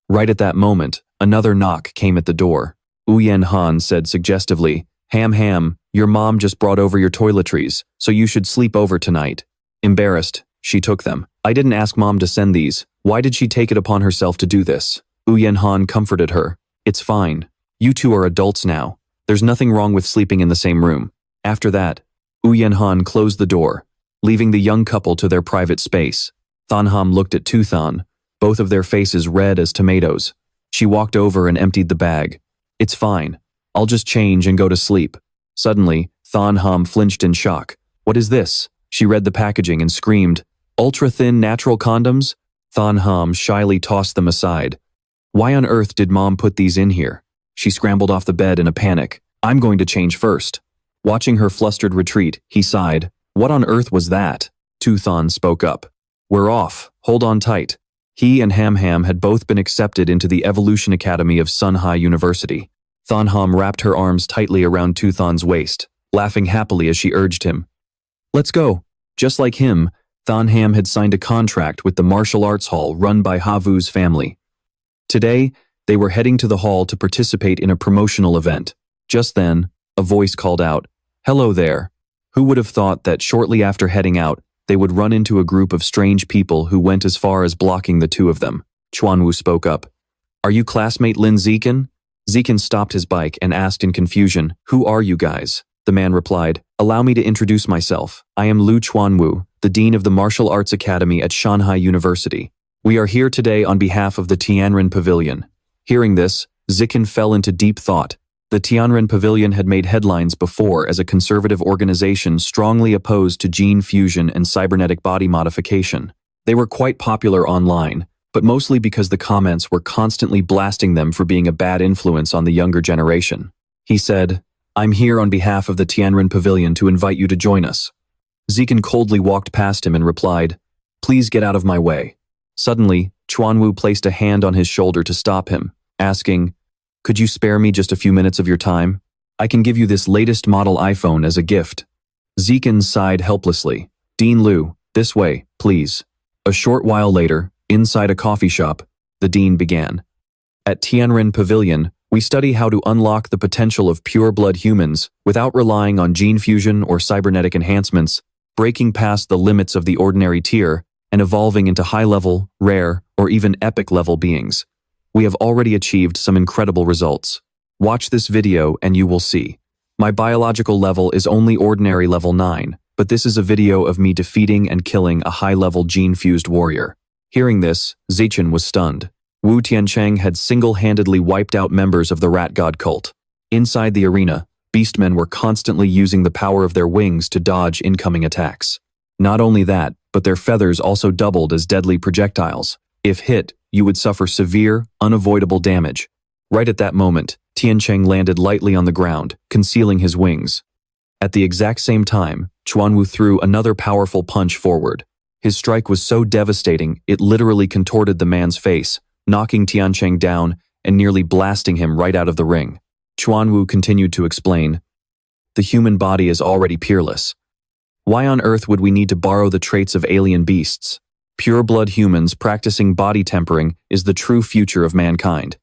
Right at that moment, another knock came at the door. Uyen Han said suggestively, "Ham Ham, your mom just brought over your toiletries, so you should sleep over tonight." Embarrassed, she took them. "I didn't ask mom to send these. Why did she take it upon herself to do this?" Uyen Han comforted her. "It's fine. You two are adults now. There's nothing wrong with sleeping in the same room." After that, Uyen Han closed the door, leaving the young couple to their private space. Thon Ham looked at Tu Than, both of their faces red as tomatoes. She walked over and emptied the bag. "It's fine. I'll just change and go to sleep." Suddenly, Thon Ham flinched in shock. "What is this?" She read the packaging and screamed, "Ultra-thin natural condoms?" Thon Ham shyly tossed them aside. "Why on earth did mom put these in here?" She scrambled off the bed in a panic. "I'm going to change first." Watching her flustered retreat, he sighed. "What on earth was that?" Tu Than spoke up. "We're off. Hold on tight." He and Ham Ham had both been accepted into the Evolution Academy of Sun Hai University. Thon Ham wrapped her arms tightly around Tu Than's waist, laughing happily as she urged him. "Let's go." Just like him, Thon Ham had signed a contract with the martial arts hall run by Havu's family. Today, they were heading to the hall to participate in a promotional event. Just then, a voice called out, "Hello there." Who would have thought that shortly after heading out, they would run into a group of strange people who went as far as blocking the two of them? Chuanwu spoke up. "Are you classmate Lin Zikan?" Zikan stopped his bike and asked in confusion, "Who are you guys?" The man replied, "Allow me to introduce myself. I am Lu Chuanwu, the Dean of the Martial Arts Academy at Shanghai University. We are here today on behalf of the Tianren Pavilion." Hearing this, Zikan fell into deep thought. The Tianren Pavilion had made headlines before as a conservative organization strongly opposed to gene fusion and cybernetic body modification. They were quite popular online, but mostly because the comments were constantly blasting them for being a bad influence on the younger generation. He said, "I'm here on behalf of the Tianren Pavilion to invite you to join us." Zikan coldly walked past him and replied, "Please get out of my way." Suddenly, Chuanwu placed a hand on his shoulder to stop him, asking, "Could you spare me just a few minutes of your time? I can give you this latest model iPhone as a gift." Zikan sighed helplessly. "Dean Lu, this way, please." A short while later, inside a coffee shop, the dean began. "At Tianren Pavilion, we study how to unlock the potential of pure-blood humans without relying on gene fusion or cybernetic enhancements, breaking past the limits of the ordinary tier, and evolving into high-level, rare, or even epic-level beings. We have already achieved some incredible results. Watch this video and you will see. My biological level is only ordinary level 9, but this is a video of me defeating and killing a high-level gene-fused warrior." Hearing this, Zichen was stunned. Wu Tiancheng had single-handedly wiped out members of the rat god cult. Inside the arena, beastmen were constantly using the power of their wings to dodge incoming attacks. Not only that, but their feathers also doubled as deadly projectiles. If hit, you would suffer severe, unavoidable damage. Right at that moment, Tiancheng landed lightly on the ground, concealing his wings. At the exact same time, Chuanwu threw another powerful punch forward. His strike was so devastating, it literally contorted the man's face, knocking Tiancheng down and nearly blasting him right out of the ring. Chuanwu continued to explain, "The human body is already peerless. Why on earth would we need to borrow the traits of alien beasts? Pure-blood humans practicing body tempering is the true future of mankind."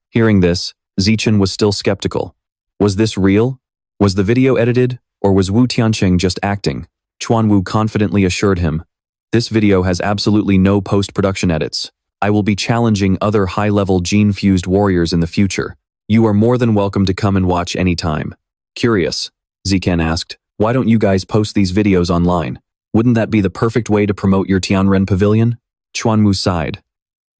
Hearing this, Zichen was still skeptical. Was this real? Was the video edited, or was Wu Tiancheng just acting? Chuanwu confidently assured him, "This video has absolutely no post-production edits. I will be challenging other high-level gene-fused warriors in the future. You are more than welcome to come and watch anytime." "Curious," Zikan asked, "why don't you guys post these videos online? Wouldn't that be the perfect way to promote your Tianren Pavilion?" Chuanwu sighed.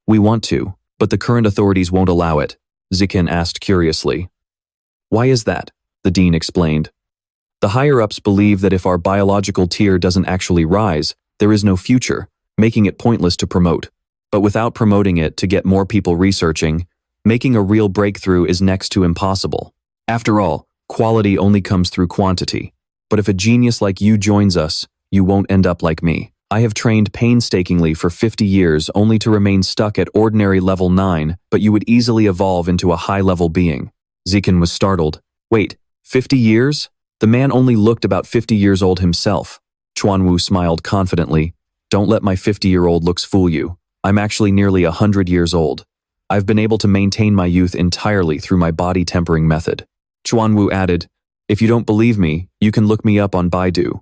"We want to, but the current authorities won't allow it," Zikan asked curiously. "Why is that?" the dean explained. "The higher-ups believe that if our biological tier doesn't actually rise, there is no future, making it pointless to promote. But without promoting it to get more people researching, making a real breakthrough is next to impossible. After all, quality only comes through quantity. But if a genius like you joins us, you won't end up like me. I have trained painstakingly for 50 years only to remain stuck at ordinary level 9, but you would easily evolve into a high-level being." Zikan was startled. "Wait, 50 years? The man only looked about 50 years old himself." Chuanwu smiled confidently. "Don't let my 50-year-old looks fool you. I'm actually nearly 100 years old. I've been able to maintain my youth entirely through my body tempering method." Chuanwu added, "If you don't believe me, you can look me up on Baidu.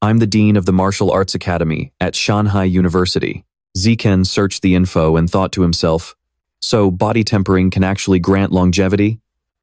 I'm the Dean of the Martial Arts Academy at Shanghai University." Zikan searched the info and thought to himself, "So body tempering can actually grant longevity?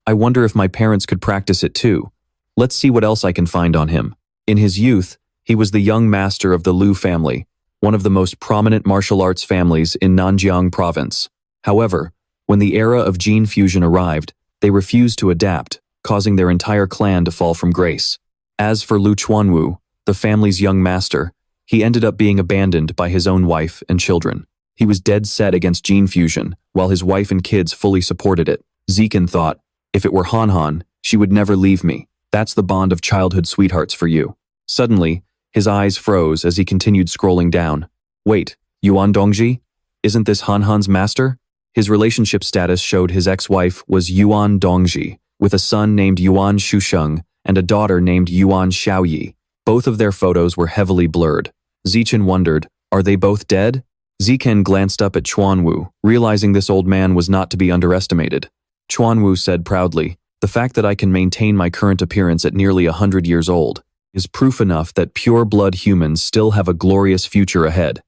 I wonder if my parents could practice it too. Let's see what else I can find on him." In his youth, he was the young master of the Lu family, one of the most prominent martial arts families in Nanjiang province. However, when the era of gene fusion arrived, they refused to adapt, causing their entire clan to fall from grace. As for Lu Chuanwu, the family's young master, he ended up being abandoned by his own wife and children. He was dead set against gene fusion, while his wife and kids fully supported it. Zikan thought, "If it were Han Han, she would never leave me. That's the bond of childhood sweethearts for you." Suddenly, his eyes froze as he continued scrolling down. "Wait, Yuan Dongji? Isn't this Han Han's master?" His relationship status showed his ex-wife was Yuan Dongji, with a son named Yuan Shusheng and a daughter named Yuan Xiaoyi. Both of their photos were heavily blurred. Zichen wondered, are they both dead? Ziken glanced up at Chuanwu, realizing this old man was not to be underestimated. Chuanwu said proudly, "The fact that I can maintain my current appearance at nearly 100 years old is proof enough that pure-blood humans still have a glorious future ahead.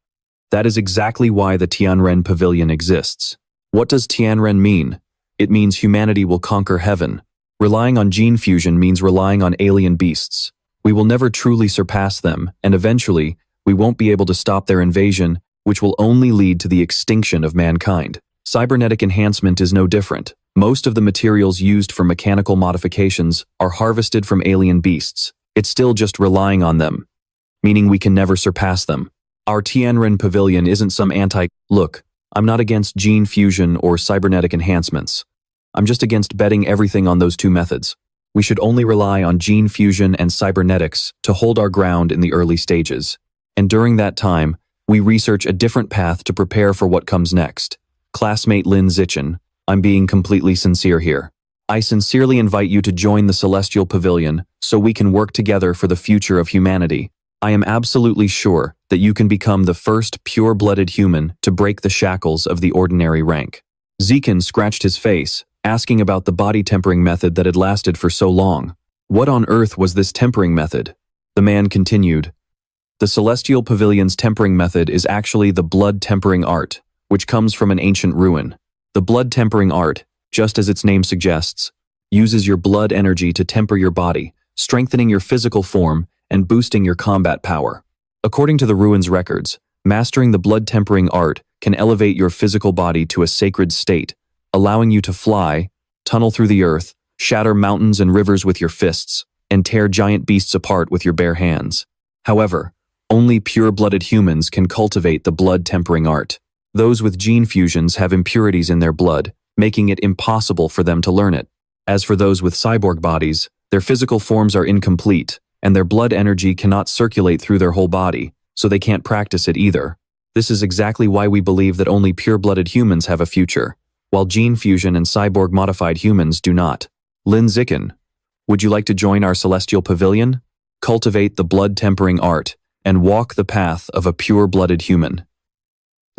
That is exactly why the Tianren Pavilion exists." What does Tianren mean? It means humanity will conquer heaven. Relying on gene fusion means relying on alien beasts. We will never truly surpass them, and eventually, we won't be able to stop their invasion, which will only lead to the extinction of mankind. Cybernetic enhancement is no different. Most of the materials used for mechanical modifications are harvested from alien beasts. It's still just relying on them, meaning we can never surpass them. Our Tianren Pavilion isn't some Look, I'm not against gene fusion or cybernetic enhancements. I'm just against betting everything on those two methods. We should only rely on gene fusion and cybernetics to hold our ground in the early stages. And during that time, we research a different path to prepare for what comes next. Classmate Lin Zichen, I'm being completely sincere here. I sincerely invite you to join the Celestial Pavilion so we can work together for the future of humanity. I am absolutely sure that you can become the first pure-blooded human to break the shackles of the ordinary rank. Ziken scratched his face, asking about the body tempering method that had lasted for so long. What on earth was this tempering method? The man continued. The Celestial Pavilion's tempering method is actually the blood tempering art, which comes from an ancient ruin. The blood tempering art, just as its name suggests, uses your blood energy to temper your body, strengthening your physical form and boosting your combat power. According to the ruin's records, mastering the blood tempering art can elevate your physical body to a sacred state, allowing you to fly, tunnel through the earth, shatter mountains and rivers with your fists, and tear giant beasts apart with your bare hands. However, only pure-blooded humans can cultivate the blood tempering art. Those with gene fusions have impurities in their blood, making it impossible for them to learn it. As for those with cyborg bodies, their physical forms are incomplete, and their blood energy cannot circulate through their whole body, so they can't practice it either. This is exactly why we believe that only pure-blooded humans have a future, while gene fusion and cyborg-modified humans do not. Lin Ziken, would you like to join our Celestial Pavilion? Cultivate the blood-tempering art, and walk the path of a pure-blooded human.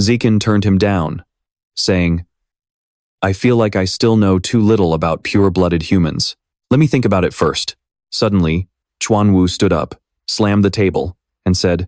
Ziken turned him down, saying, I feel like I still know too little about pure-blooded humans. Let me think about it first. Suddenly, Chuanwu stood up, slammed the table, and said,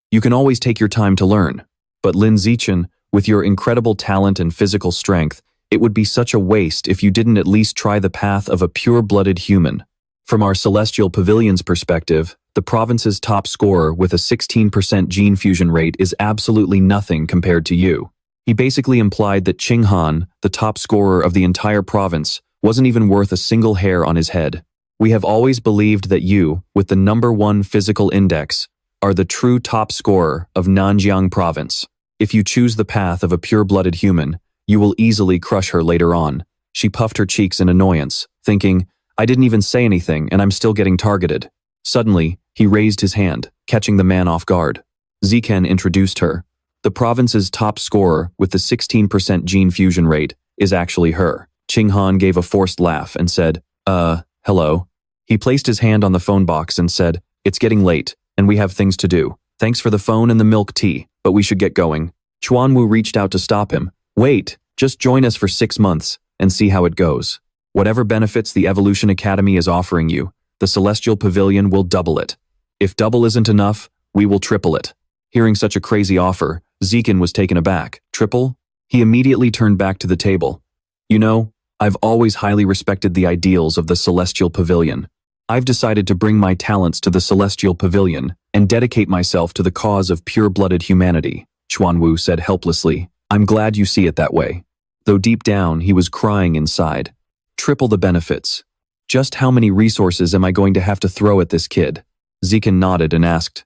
You can always take your time to learn, but Lin Zichen, with your incredible talent and physical strength, it would be such a waste if you didn't at least try the path of a pure-blooded human. From our Celestial Pavilion's perspective, the province's top scorer with a 16% gene fusion rate is absolutely nothing compared to you. He basically implied that Qing Han, the top scorer of the entire province, wasn't even worth a single hair on his head. We have always believed that you, with the #1 physical index, are the true top scorer of Nanjiang province. If you choose the path of a pure-blooded human, you will easily crush her later on. She puffed her cheeks in annoyance, thinking, I didn't even say anything and I'm still getting targeted. Suddenly, he raised his hand, catching the man off guard. Ziken introduced her. The province's top scorer with the 16% gene fusion rate is actually her. Qing Han gave a forced laugh and said, hello. He placed his hand on the phone box and said, It's getting late, and we have things to do. Thanks for the phone and the milk tea, but we should get going. Chuanwu reached out to stop him. Wait, just join us for 6 months and see how it goes. Whatever benefits the Evolution Academy is offering you, the Celestial Pavilion will double it. If double isn't enough, we will triple it. Hearing such a crazy offer, Ziken was taken aback. Triple? He immediately turned back to the table. You know, I've always highly respected the ideals of the Celestial Pavilion. I've decided to bring my talents to the Celestial Pavilion and dedicate myself to the cause of pure-blooded humanity, Chuanwu said helplessly. I'm glad you see it that way. Though deep down, he was crying inside. Triple the benefits. Just how many resources am I going to have to throw at this kid? Ziken nodded and asked,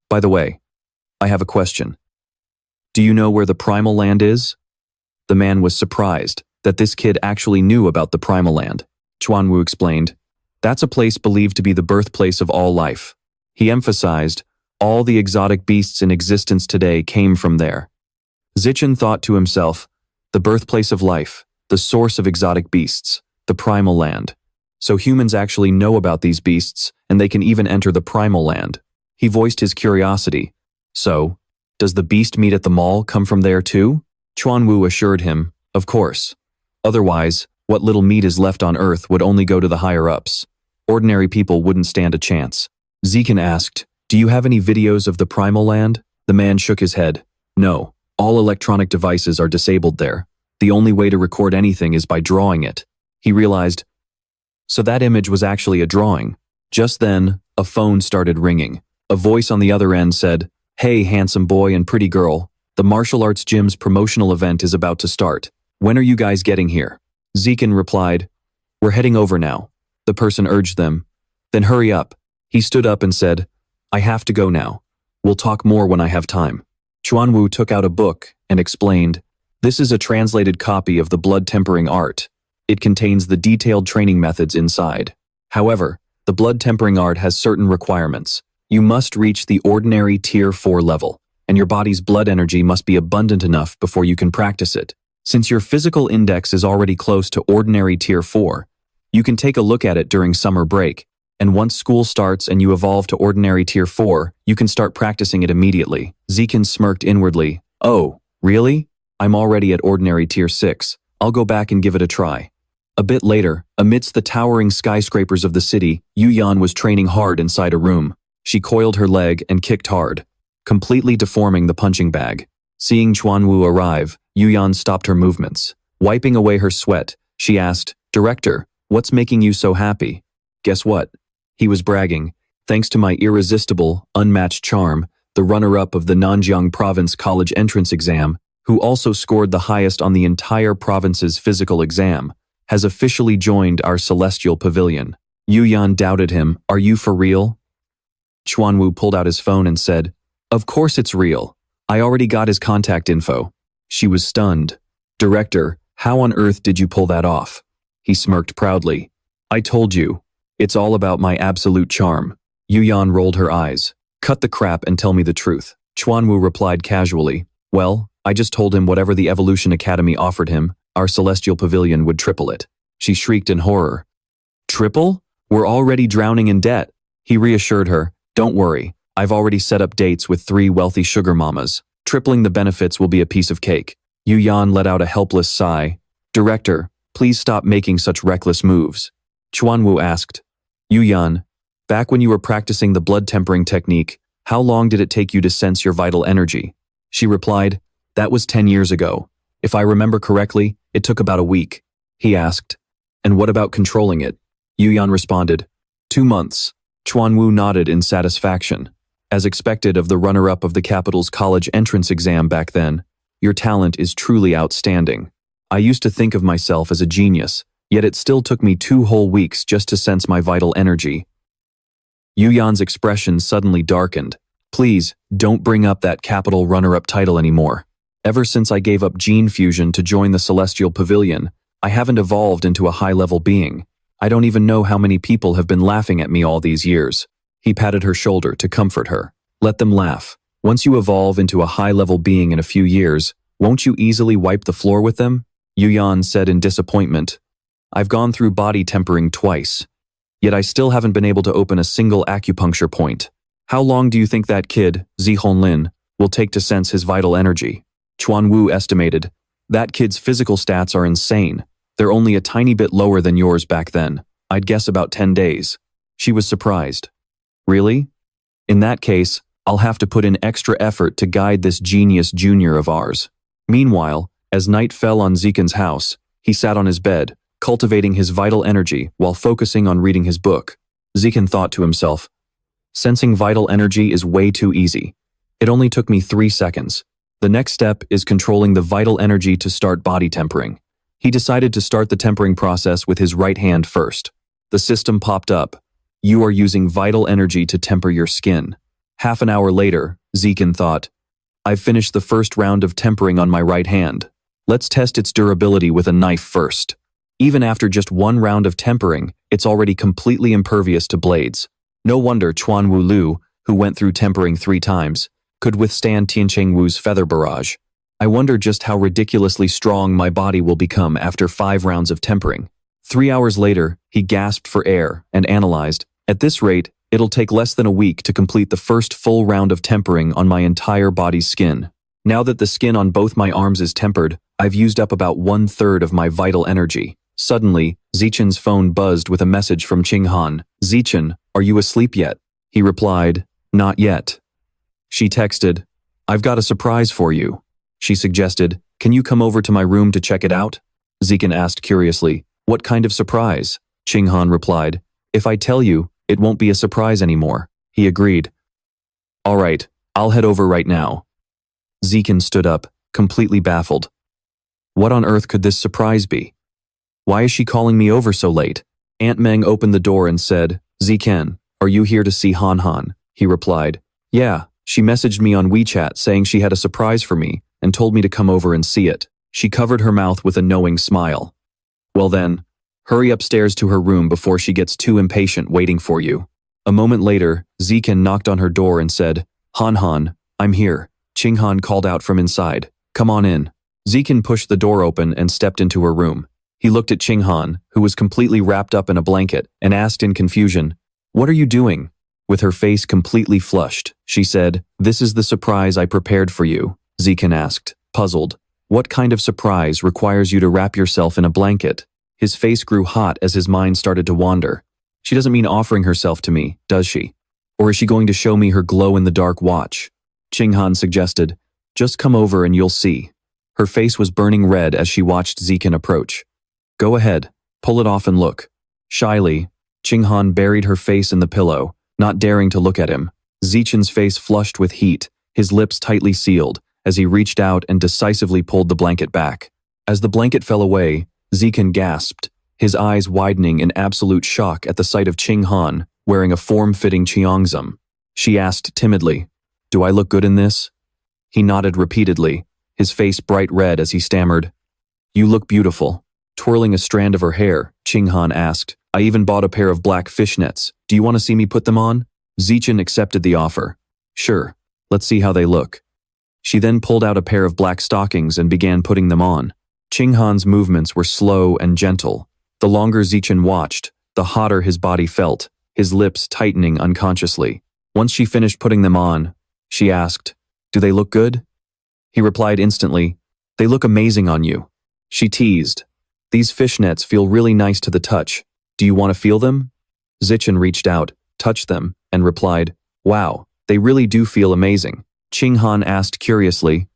By the way, I have a question. Do you know where the Primal Land is? The man was surprised that this kid actually knew about the Primal Land. Chuanwu explained, That's a place believed to be the birthplace of all life. He emphasized, all the exotic beasts in existence today came from there. Zichen thought to himself, the birthplace of life, the source of exotic beasts, the Primal Land. So humans actually know about these beasts, and they can even enter the Primal Land. He voiced his curiosity. So, Does the beast meat at the mall come from there too? Chuanwu assured him, of course. Otherwise, what little meat is left on Earth would only go to the higher-ups. Ordinary people wouldn't stand a chance. Zikan asked, do you have any videos of the primal land? The man shook his head. No, all electronic devices are disabled there. The only way to record anything is by drawing it. He realized, so that image was actually a drawing. Just then, a phone started ringing. A voice on the other end said, hey, handsome boy and pretty girl, the martial arts gym's promotional event is about to start. When are you guys getting here? Zikan replied, we're heading over now. The person urged them. Then hurry up. He stood up and said, I have to go now. We'll talk more when I have time. Chuanwu took out a book and explained, this is a translated copy of the blood tempering art. It contains the detailed training methods inside. However, the blood tempering art has certain requirements. You must reach the ordinary tier 4 level, and your body's blood energy must be abundant enough before you can practice it. Since your physical index is already close to ordinary tier 4, you can take a look at it during summer break, and once school starts and you evolve to ordinary tier 4, you can start practicing it immediately. Zikan smirked inwardly. Oh, really? I'm already at ordinary tier 6. I'll go back and give it a try. A bit later, amidst the towering skyscrapers of the city, Yuyan was training hard inside a room. She coiled her leg and kicked hard, completely deforming the punching bag. Seeing Chuanwu arrive, Yuyan stopped her movements. Wiping away her sweat, she asked, Director, what's making you so happy? Guess what? He was bragging. Thanks to my irresistible, unmatched charm, the runner-up of the Nanjiang Province College entrance exam, who also scored the highest on the entire province's physical exam, has officially joined our celestial pavilion. Yuyan doubted him. Are you for real? Chuanwu pulled out his phone and said, of course it's real. I already got his contact info. She was stunned. Director, how on earth did you pull that off? He smirked proudly. I told you. It's all about my absolute charm. Yuyan rolled her eyes. Cut the crap and tell me the truth. Chuanwu replied casually. Well, I just told him whatever the Evolution Academy offered him, our celestial pavilion would triple it. She shrieked in horror. Triple? We're already drowning in debt. He reassured her. Don't worry. I've already set up dates with 3 wealthy sugar mamas. Tripling the benefits will be a piece of cake. Yuyan let out a helpless sigh. Director, please stop making such reckless moves. Chuanwu asked. Yuyan, back when you were practicing the blood tempering technique, how long did it take you to sense your vital energy? She replied, that was 10 years ago. If I remember correctly, it took about a week. He asked, and what about controlling it? Yuyan responded, 2 months. Chuanwu nodded in satisfaction. As expected of the runner-up of the capital's college entrance exam back then, your talent is truly outstanding. I used to think of myself as a genius, yet it still took me 2 whole weeks just to sense my vital energy. Yuyan's expression suddenly darkened. Please, don't bring up that capital runner-up title anymore. Ever since I gave up gene fusion to join the Celestial Pavilion, I haven't evolved into a high-level being. I don't even know how many people have been laughing at me all these years. He patted her shoulder to comfort her. Let them laugh. Once you evolve into a high-level being in a few years, won't you easily wipe the floor with them? Yuyan said in disappointment. I've gone through body tempering twice, yet I still haven't been able to open a single acupuncture point. How long do you think that kid, Zihonlin, will take to sense his vital energy? Chuanwu estimated. That kid's physical stats are insane. They're only a tiny bit lower than yours back then. I'd guess about 10 days. She was surprised. Really? In that case, I'll have to put in extra effort to guide this genius junior of ours. Meanwhile, as night fell on Zikan's house, he sat on his bed, cultivating his vital energy while focusing on reading his book. Zikan thought to himself, sensing vital energy is way too easy. It only took me 3 seconds. The next step is controlling the vital energy to start body tempering. He decided to start the tempering process with his right hand first. The system popped up. You are using vital energy to temper your skin. Half an hour later, Zikan thought, I've finished the first round of tempering on my right hand. Let's test its durability with a knife first. Even after just 1 round of tempering, it's already completely impervious to blades. No wonder Chuanwu Lu, who went through tempering 3 times, could withstand Tiancheng Wu's feather barrage. I wonder just how ridiculously strong my body will become after 5 rounds of tempering. 3 hours later, he gasped for air and analyzed. At this rate, It'll take less than a week to complete the first full round of tempering on my entire body's skin. Now that the skin on both my arms is tempered, I've used up about 1/3 of my vital energy. Suddenly, Zichen's phone buzzed with a message from Qinghan. "Zichen, are you asleep yet?" He replied, "Not yet." She texted, "I've got a surprise for you." She suggested, "Can you come over to my room to check it out?" Zichen asked curiously, "What kind of surprise?" Qinghan replied, "If I tell you, it won't be a surprise anymore." He agreed. "All right, I'll head over right now." Zichen stood up, completely baffled. What on earth could this surprise be? Why is she calling me over so late? Aunt Meng opened the door and said, "Zichen, are you here to see Han Han?" He replied, "Yeah, she messaged me on WeChat saying she had a surprise for me and told me to come over and see it." She covered her mouth with a knowing smile. "Well then, hurry upstairs to her room before she gets too impatient waiting for you." A moment later, Zichen knocked on her door and said, "Han Han, I'm here." Qinghan called out from inside, "Come on in." Zichen pushed the door open and stepped into her room. He looked at Qinghan, who was completely wrapped up in a blanket, and asked in confusion, "What are you doing?" With her face completely flushed, she said, "This is the surprise I prepared for you." Zichen asked, puzzled, "What kind of surprise requires you to wrap yourself in a blanket?" His face grew hot as his mind started to wander. She doesn't mean offering herself to me, does she? Or is she going to show me her glow-in-the-dark watch? Qinghan suggested, "Just come over and you'll see." Her face was burning red as she watched Zichen approach. "Go ahead, pull it off and look." Shyly, Qinghan buried her face in the pillow, not daring to look at him. Zichen's face flushed with heat, his lips tightly sealed, as he reached out and decisively pulled the blanket back. As the blanket fell away, Zichen gasped, his eyes widening in absolute shock at the sight of Qinghan wearing a form-fitting cheongsam. She asked timidly, "Do I look good in this?" He nodded repeatedly, his face bright red as he stammered, "You look beautiful." Twirling a strand of her hair, Qinghan asked, "I even bought a pair of black fishnets. Do you want to see me put them on?" Zichen accepted the offer. "Sure, let's see how they look." She then pulled out a pair of black stockings and began putting them on. Qinghan's movements were slow and gentle. The longer Zichen watched, the hotter his body felt, his lips tightening unconsciously. Once she finished putting them on, she asked, "Do they look good?" He replied instantly, "They look amazing on you." She teased, "These fishnets feel really nice to the touch. Do you want to feel them?" Zichen reached out, touched them, and replied, "Wow, they really do feel amazing." Qinghan asked curiously,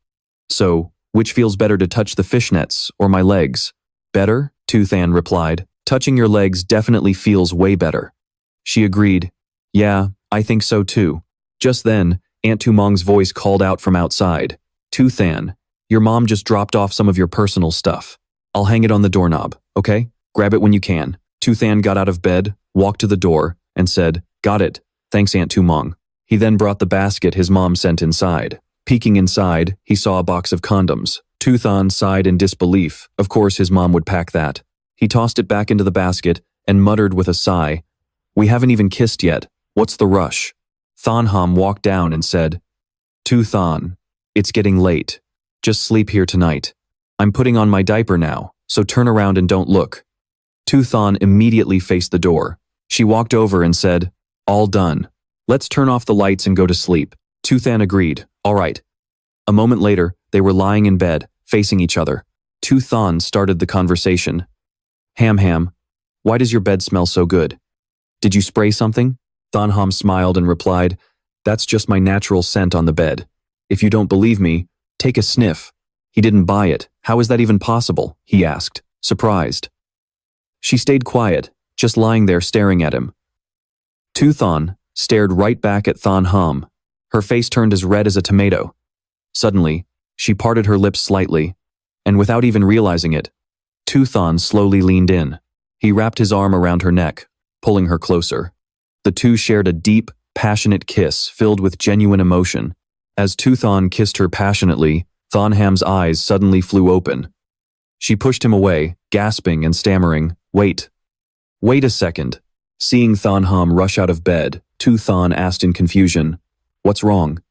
"So, which feels better to touch, the fishnets or my legs?" "Better?" Tuthan replied, "Touching your legs definitely feels way better." She agreed, "Yeah, I think so too." Just then, Aunt Tumong's voice called out from outside, "Tuthan, your mom just dropped off some of your personal stuff. I'll hang it on the doorknob, okay? Grab it when you can." Tuthan got out of bed, walked to the door, and said, "Got it, thanks Aunt Tumong." He then brought the basket his mom sent inside. Peeking inside, he saw a box of condoms. Tuthan sighed in disbelief. Of course his mom would pack that. He tossed it back into the basket and muttered with a sigh, "We haven't even kissed yet. What's the rush?" Thanham walked down and said, "Tuthan, it's getting late. Just sleep here tonight. I'm putting on my diaper now, so turn around and don't look." Tuthan immediately faced the door. She walked over and said, "All done. Let's turn off the lights and go to sleep." Tuthan agreed, "All right." A moment later, they were lying in bed, facing each other. Tuthan started the conversation. Ham, why does your bed smell so good? Did you spray something?" Thanham smiled and replied, "That's just my natural scent on the bed. If you don't believe me, take a sniff." "He didn't buy it. How is that even possible?" he asked, surprised. She stayed quiet, just lying there staring at him. Tuthan stared right back at Thanham. Her face turned as red as a tomato. Suddenly, she parted her lips slightly, and without even realizing it, Tuthan slowly leaned in. He wrapped his arm around her neck, pulling her closer. The two shared a deep, passionate kiss filled with genuine emotion. As Tuthan kissed her passionately, Thanham's eyes suddenly flew open. She pushed him away, gasping and stammering, "Wait. Wait a second." Seeing Thanham rush out of bed, Tuthan asked in confusion, "What's wrong?"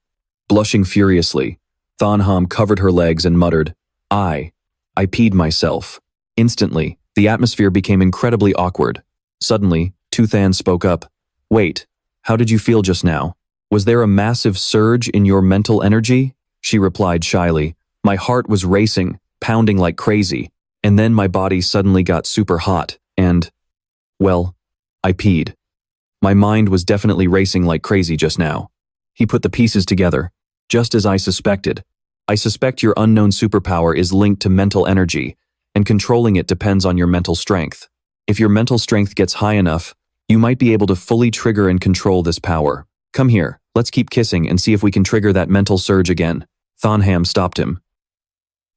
Blushing furiously, Thanham covered her legs and muttered, I peed myself." Instantly, the atmosphere became incredibly awkward. Suddenly, Tuthan spoke up, "Wait, How did you feel just now? Was there a massive surge in your mental energy? She replied shyly. My heart was racing, pounding like crazy, and then my body suddenly got super hot, and, well, I peed. My mind was definitely racing like crazy just now. He put the pieces together. Just as I suspected. I suspect your unknown superpower is linked to mental energy, and controlling it depends on your mental strength. If your mental strength gets high enough, you might be able to fully trigger and control this power. Come here, let's keep kissing and see if we can trigger that mental surge again. Thonham stopped him.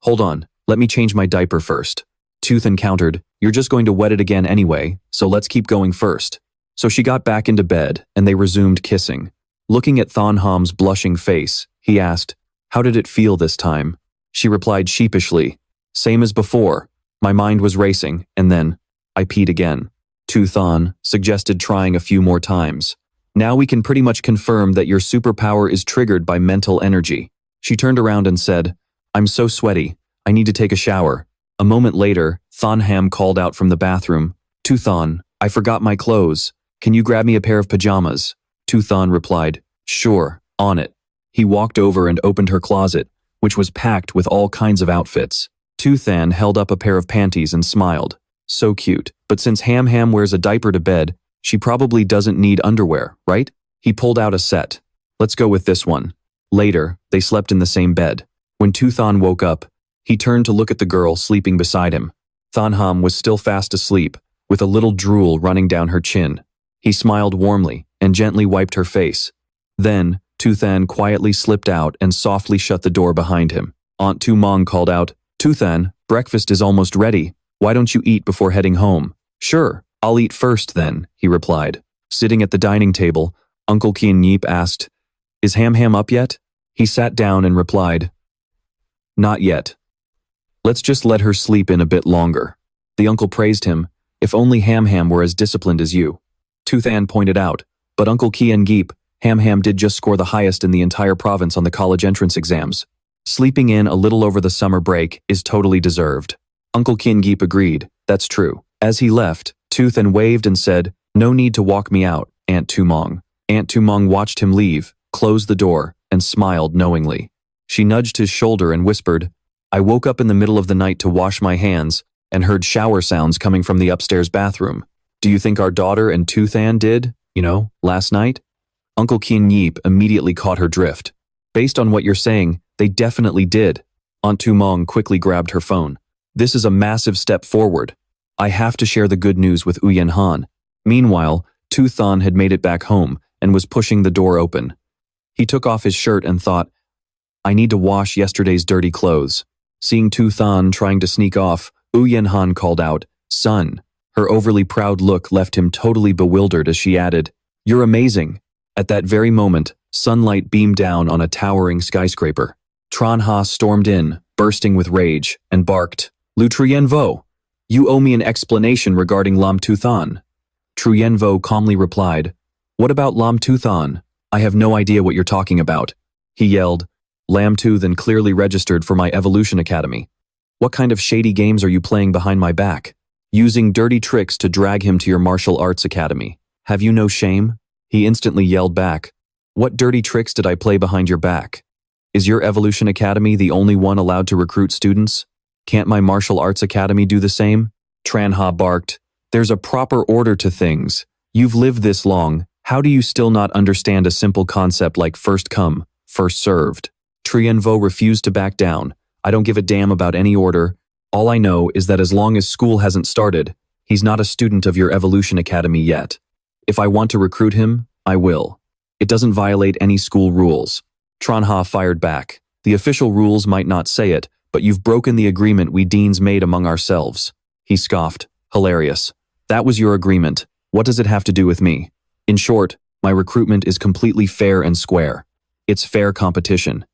Hold on, let me change my diaper first. Toothan countered, you're just going to wet it again anyway, so let's keep going first. So she got back into bed, and they resumed kissing. Looking at Thonham's blushing face, he asked, how did it feel this time? She replied sheepishly, same as before. My mind was racing, and then, I peed again. Toothan suggested trying a few more times. Now we can pretty much confirm that your superpower is triggered by mental energy. She turned around and said, I'm so sweaty, I need to take a shower. A moment later, Thonham called out from the bathroom, Toothan, I forgot my clothes. Can you grab me a pair of pajamas? Toothan replied, sure, on it. He walked over and opened her closet, which was packed with all kinds of outfits. Toothan held up a pair of panties and smiled. So cute, but since Ham wears a diaper to bed, she probably doesn't need underwear, right? He pulled out a set. Let's go with this one. Later, they slept in the same bed. When Toothan woke up, he turned to look at the girl sleeping beside him. Thonham was still fast asleep, with a little drool running down her chin. He smiled warmly and gently wiped her face. Then, Toothan quietly slipped out and softly shut the door behind him. Aunt Tumong called out, Toothan, breakfast is almost ready. Why don't you eat before heading home? Sure, I'll eat first then, he replied. Sitting at the dining table, Uncle Kian Yeep asked, is Ham up yet? He sat down and replied, not yet. Let's just let her sleep in a bit longer. The uncle praised him. If only Ham were as disciplined as you. Toothan pointed out, but Uncle Kian Yeep, Ham did just score the highest in the entire province on the college entrance exams. Sleeping in a little over the summer break is totally deserved. Uncle Kian Yeep agreed, that's true. As he left, Toothan waved and said, no need to walk me out, Aunt Tumong. Aunt Tumong watched him leave, closed the door, and smiled knowingly. She nudged his shoulder and whispered, I woke up in the middle of the night to wash my hands and heard shower sounds coming from the upstairs bathroom. Do you think our daughter and Toothan did, last night? Uncle Kian Yeep immediately caught her drift. Based on what you're saying, they definitely did. Aunt Tumong quickly grabbed her phone. This is a massive step forward. I have to share the good news with Uyen Han. Meanwhile, Toothan had made it back home and was pushing the door open. He took off his shirt and thought, I need to wash yesterday's dirty clothes. Seeing Toothan trying to sneak off, Uyen Han called out, son. Her overly proud look left him totally bewildered as she added, you're amazing. At that very moment, sunlight beamed down on a towering skyscraper. Tran Ha stormed in, bursting with rage, and barked, Lu Truyenvo, you owe me an explanation regarding Lam Toothan. Truyenvo calmly replied, what about Lam Toothan? I have no idea what you're talking about. He yelled, Lam Toothan clearly registered for my Evolution Academy. What kind of shady games are you playing behind my back? Using dirty tricks to drag him to your martial arts academy. Have you no shame? He instantly yelled back, what dirty tricks did I play behind your back? Is your Evolution Academy the only one allowed to recruit students? Can't my martial arts academy do the same? Tran Ha barked, there's a proper order to things. You've lived this long, how do you still not understand a simple concept like first come, first served? Truyenvo refused to back down. I don't give a damn about any order. All I know is that as long as school hasn't started, he's not a student of your Evolution Academy yet. If I want to recruit him, I will. It doesn't violate any school rules. Tran Ha fired back. The official rules might not say it, but you've broken the agreement we deans made among ourselves. He scoffed. Hilarious. That was your agreement. What does it have to do with me? In short, my recruitment is completely fair and square. It's fair competition.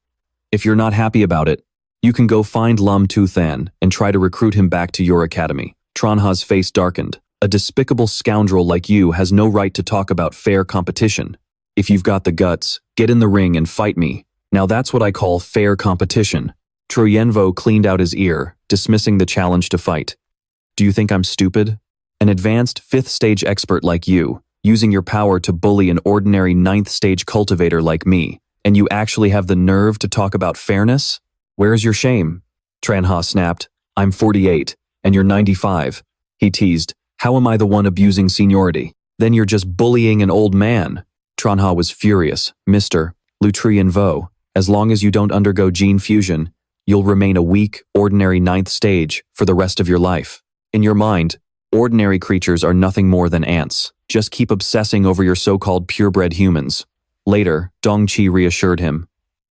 If you're not happy about it, you can go find Lam Toothan and try to recruit him back to your academy. Tran Ha's face darkened. A despicable scoundrel like you has no right to talk about fair competition. If you've got the guts, get in the ring and fight me. Now that's what I call fair competition. Truyenvo cleaned out his ear, dismissing the challenge to fight. Do you think I'm stupid? An advanced 5th stage expert like you using your power to bully an ordinary ninth-stage cultivator like me, and you actually have the nerve to talk about fairness? Where's your shame? Tranha snapped. I'm 48, and you're 95. He teased. How am I the one abusing seniority? Then you're just bullying an old man. Tranha was furious. Mr. Lutrian-vo, as long as you don't undergo gene fusion, you'll remain a weak, ordinary ninth stage for the rest of your life. In your mind, ordinary creatures are nothing more than ants. Just keep obsessing over your so-called purebred humans. Later, Dongqi reassured him.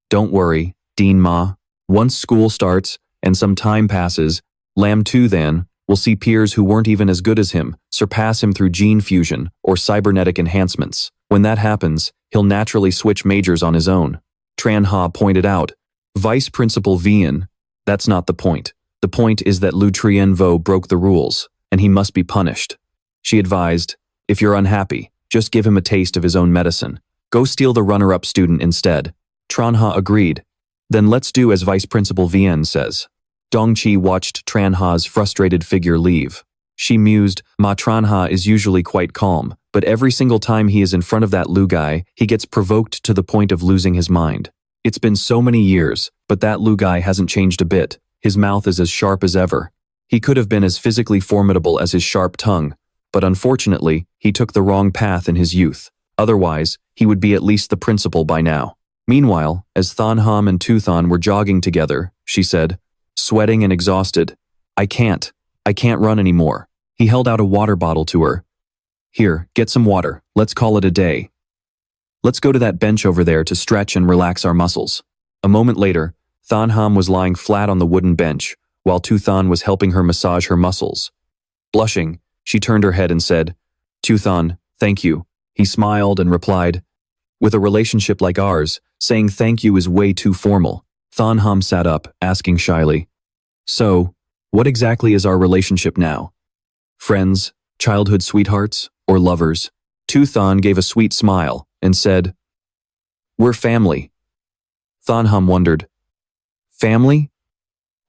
Don't worry, Dean Ma. Once school starts and some time passes, Lam Tu then will see peers who weren't even as good as him surpass him through gene fusion or cybernetic enhancements. When that happens, he'll naturally switch majors on his own. Tran Ha pointed out. Vice Principal Vian, that's not the point. The point is that Lu Trienvo broke the rules, and he must be punished. She advised, if you're unhappy, just give him a taste of his own medicine. Go steal the runner-up student instead. Tranha agreed. Then let's do as Vice Principal Vian says. Dongqi watched Tranha's frustrated figure leave. She mused, Ma Tranha is usually quite calm, but every single time he is in front of that Lu guy, he gets provoked to the point of losing his mind. It's been so many years, but that Lu guy hasn't changed a bit. His mouth is as sharp as ever. He could have been as physically formidable as his sharp tongue, but unfortunately, he took the wrong path in his youth. Otherwise, he would be at least the principal by now. Meanwhile, as Thanham and Tuthan were jogging together, she said, sweating and exhausted, I can't run anymore. He held out a water bottle to her. Here, get some water. Let's call it a day. Let's go to that bench over there to stretch and relax our muscles. A moment later, Thanham was lying flat on the wooden bench, while Tuthan was helping her massage her muscles. Blushing, she turned her head and said, Tuthan, thank you. He smiled and replied, with a relationship like ours, saying thank you is way too formal. Thanham sat up, asking shyly, so, what exactly is our relationship now? Friends, childhood sweethearts, or lovers? Tuthan gave a sweet smile and said, we're family. Thanham wondered, family?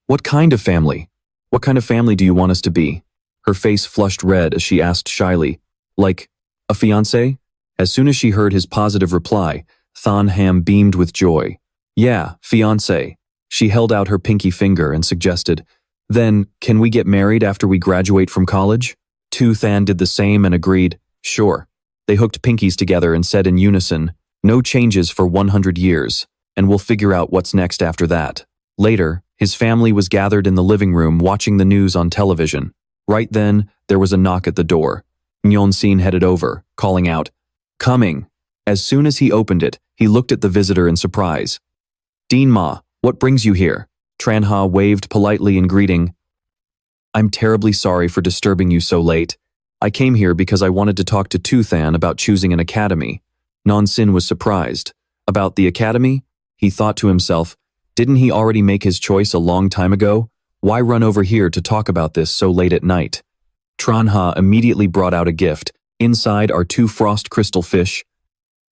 What kind of family? What kind of family do you want us to be? Her face flushed red as she asked shyly, like, a fiancé? As soon as she heard his positive reply, Thanham beamed with joy. Yeah, fiancé. She held out her pinky finger and suggested, then, can we get married after we graduate from college? Tuthan did the same and agreed, sure. They hooked pinkies together and said in unison, no changes for 100 years, and we'll figure out what's next after that. Later, his family was gathered in the living room watching the news on television. Right then, there was a knock at the door. Nyon-sin headed over, calling out, coming. As soon as he opened it, he looked at the visitor in surprise. Dean Ma, what brings you here? Tranha waved politely in greeting. I'm terribly sorry for disturbing you so late. I came here because I wanted to talk to Tuthan about choosing an academy. Non-Sin was surprised. About the academy? He thought to himself, didn't he already make his choice a long time ago? Why run over here to talk about this so late at night? Tranha immediately brought out a gift. Inside are 2 frost crystal fish.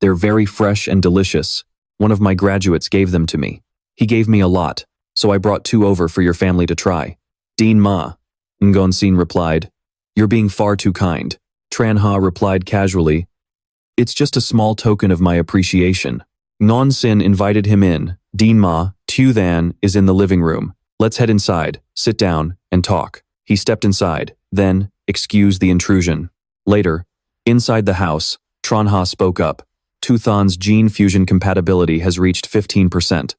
They're very fresh and delicious. One of my graduates gave them to me. He gave me a lot, so I brought 2 over for your family to try. Dean Ma, Ngon-sin replied. You're being far too kind. Tranha replied casually. It's just a small token of my appreciation. Non-Sin invited him in. Dean Ma, Tuthan is in the living room. Let's head inside, sit down, and talk. He stepped inside, then, excused the intrusion. Later, inside the house, Tranha spoke up. Tuthan's gene fusion compatibility has reached 15%.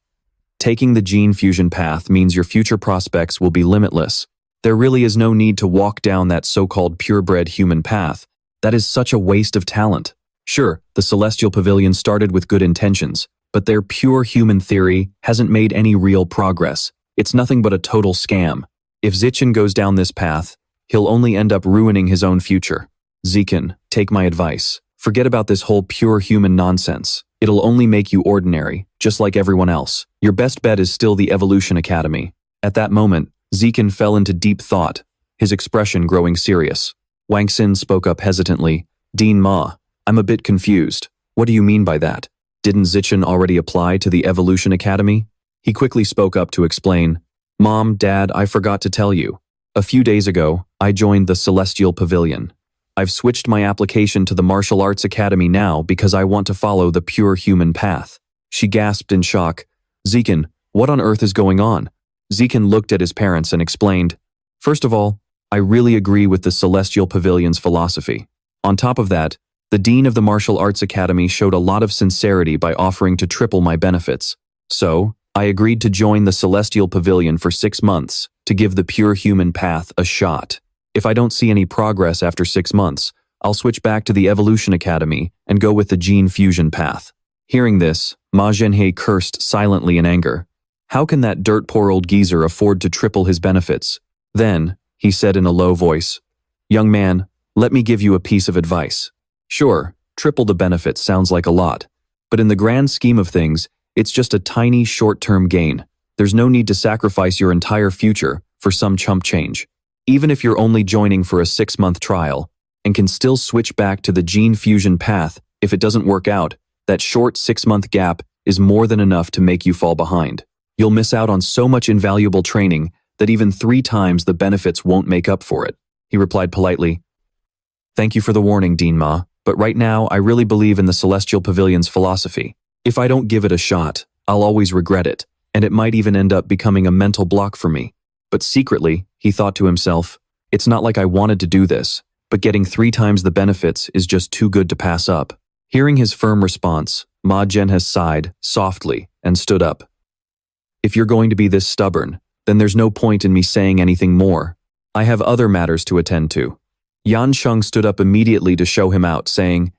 Taking the gene fusion path means your future prospects will be limitless. There really is no need to walk down that so-called purebred human path. That is such a waste of talent. Sure, the Celestial Pavilion started with good intentions, but their pure human theory hasn't made any real progress. It's nothing but a total scam. If Zichen goes down this path, he'll only end up ruining his own future. Zichen, take my advice. Forget about this whole pure human nonsense. It'll only make you ordinary, just like everyone else. Your best bet is still the Evolution Academy. At that moment, Zichen fell into deep thought, his expression growing serious. Wang Xin spoke up hesitantly. Dean Ma, I'm a bit confused. What do you mean by that? Didn't Zichen already apply to the Evolution Academy? He quickly spoke up to explain. Mom, Dad, I forgot to tell you. A few days ago, I joined the Celestial Pavilion. I've switched my application to the martial arts academy now because I want to follow the pure human path. She gasped in shock. Zekin, what on earth is going on? Zekin looked at his parents and explained, first of all, I really agree with the Celestial Pavilion's philosophy. On top of that, the dean of the martial arts academy showed a lot of sincerity by offering to triple my benefits. So, I agreed to join the Celestial Pavilion for 6 months to give the pure human path a shot. If I don't see any progress after 6 months, I'll switch back to the Evolution Academy and go with the gene fusion path. Hearing this, Ma Zhenhe cursed silently in anger. How can that dirt-poor old geezer afford to triple his benefits? Then, he said in a low voice, young man, let me give you a piece of advice. Sure, triple the benefits sounds like a lot, but in the grand scheme of things, it's just a tiny short-term gain. There's no need to sacrifice your entire future for some chump change. Even if you're only joining for a 6-month trial and can still switch back to the gene fusion path if it doesn't work out, that short 6-month gap is more than enough to make you fall behind. You'll miss out on so much invaluable training that even 3 times the benefits won't make up for it. He replied politely, thank you for the warning, Dean Ma, but right now I really believe in the Celestial Pavilion's philosophy. If I don't give it a shot, I'll always regret it, and it might even end up becoming a mental block for me. But secretly, he thought to himself, it's not like I wanted to do this, but getting 3 times the benefits is just too good to pass up. Hearing his firm response, Ma Zhenhe sighed softly and stood up. If you're going to be this stubborn, then there's no point in me saying anything more. I have other matters to attend to. Yan Sheng stood up immediately to show him out, saying,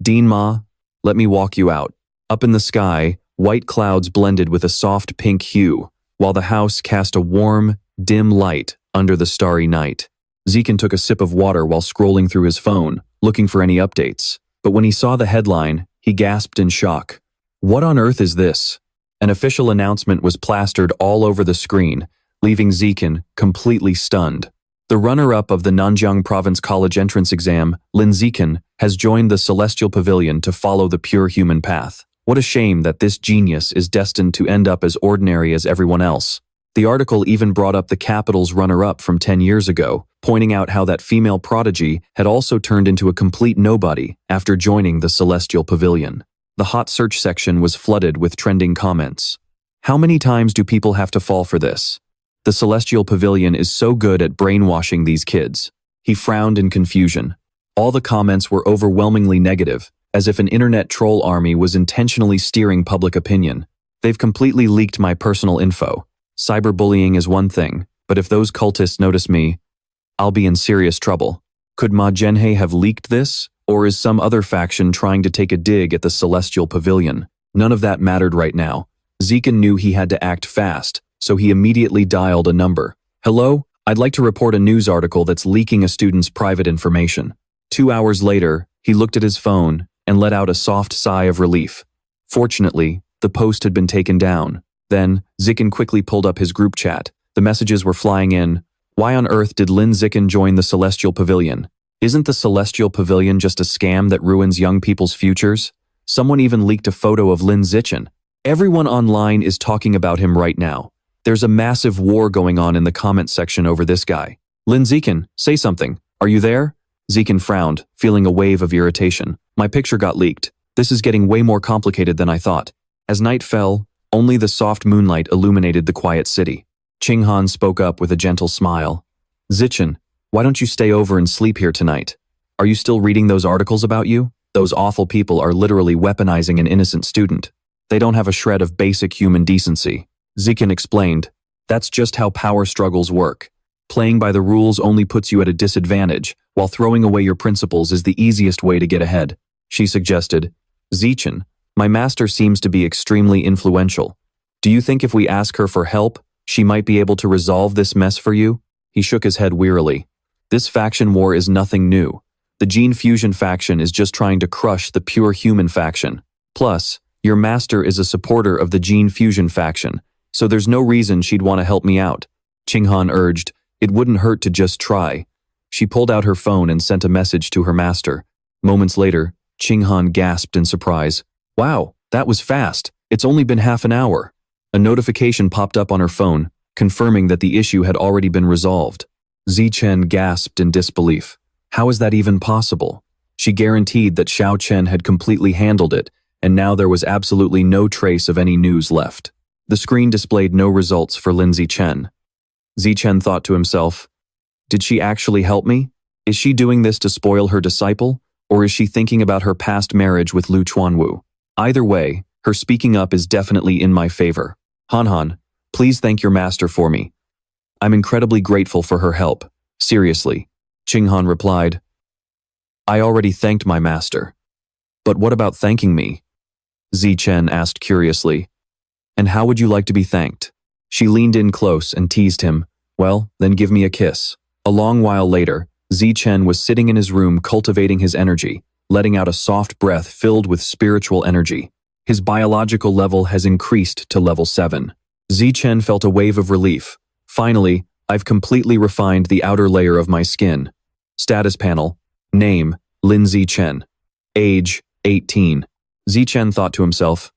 Dean Ma, let me walk you out. Up in the sky, white clouds blended with a soft pink hue, while the house cast a warm, dim light under the starry night. Zekin took a sip of water while scrolling through his phone, looking for any updates. But when he saw the headline, he gasped in shock. What on earth is this? An official announcement was plastered all over the screen, leaving Zekin completely stunned. The runner-up of the Nanjiang Province College entrance exam, Lin Zekin, has joined the Celestial Pavilion to follow the pure human path. What a shame that this genius is destined to end up as ordinary as everyone else. The article even brought up the capital's runner-up from 10 years ago, pointing out how that female prodigy had also turned into a complete nobody after joining the Celestial Pavilion. The hot search section was flooded with trending comments. How many times do people have to fall for this? The Celestial Pavilion is so good at brainwashing these kids. He frowned in confusion. All the comments were overwhelmingly negative, as if an internet troll army was intentionally steering public opinion. They've completely leaked my personal info. Cyberbullying is one thing, but if those cultists notice me, I'll be in serious trouble. Could Ma Zhenhe have leaked this, or is some other faction trying to take a dig at the Celestial Pavilion? None of that mattered right now. Zekin knew he had to act fast, so he immediately dialed a number. Hello? I'd like to report a news article that's leaking a student's private information. 2 hours later, he looked at his phone and let out a soft sigh of relief. Fortunately, the post had been taken down. Then, Zekin quickly pulled up his group chat. The messages were flying in. Why on earth did Lin Zekin join the Celestial Pavilion? Isn't the Celestial Pavilion just a scam that ruins young people's futures? Someone even leaked a photo of Lin Zekin. Everyone online is talking about him right now. There's a massive war going on in the comment section over this guy. Lin Zekin, say something. Are you there? Zekin frowned, feeling a wave of irritation. My picture got leaked. This is getting way more complicated than I thought. As night fell, only the soft moonlight illuminated the quiet city. Qinghan spoke up with a gentle smile. Zekin, why don't you stay over and sleep here tonight? Are you still reading those articles about you? Those awful people are literally weaponizing an innocent student. They don't have a shred of basic human decency. Zekin explained, that's just how power struggles work. Playing by the rules only puts you at a disadvantage, while throwing away your principles is the easiest way to get ahead. She suggested, Zekin, my master seems to be extremely influential. Do you think if we ask her for help, she might be able to resolve this mess for you? He shook his head wearily. This faction war is nothing new. The Gene Fusion faction is just trying to crush the pure human faction. Plus, your master is a supporter of the Gene Fusion faction, so there's no reason she'd want to help me out. Qinghan urged, it wouldn't hurt to just try. She pulled out her phone and sent a message to her master. Moments later, Qinghan gasped in surprise. Wow, that was fast. It's only been half an hour. A notification popped up on her phone, confirming that the issue had already been resolved. Zechen gasped in disbelief. How is that even possible? She guaranteed that Xiao Chen had completely handled it, and now there was absolutely no trace of any news left. The screen displayed no results for Lindsay Chen. Zichen thought to himself, did she actually help me? Is she doing this to spoil her disciple, or is she thinking about her past marriage with Lu Chuanwu? Either way, her speaking up is definitely in my favor. Han Han, please thank your master for me. I'm incredibly grateful for her help. Seriously, Qing Han replied. I already thanked my master. But what about thanking me? Zichen asked curiously. And how would you like to be thanked? She leaned in close and teased him. Well, then give me a kiss. A long while later, Zichen was sitting in his room cultivating his energy, letting out a soft breath filled with spiritual energy. His biological level has increased to level 7. Zichen felt a wave of relief. Finally, I've completely refined the outer layer of my skin. Status panel. Name, Lin Zichen. Age, 18. Zichen thought to himself,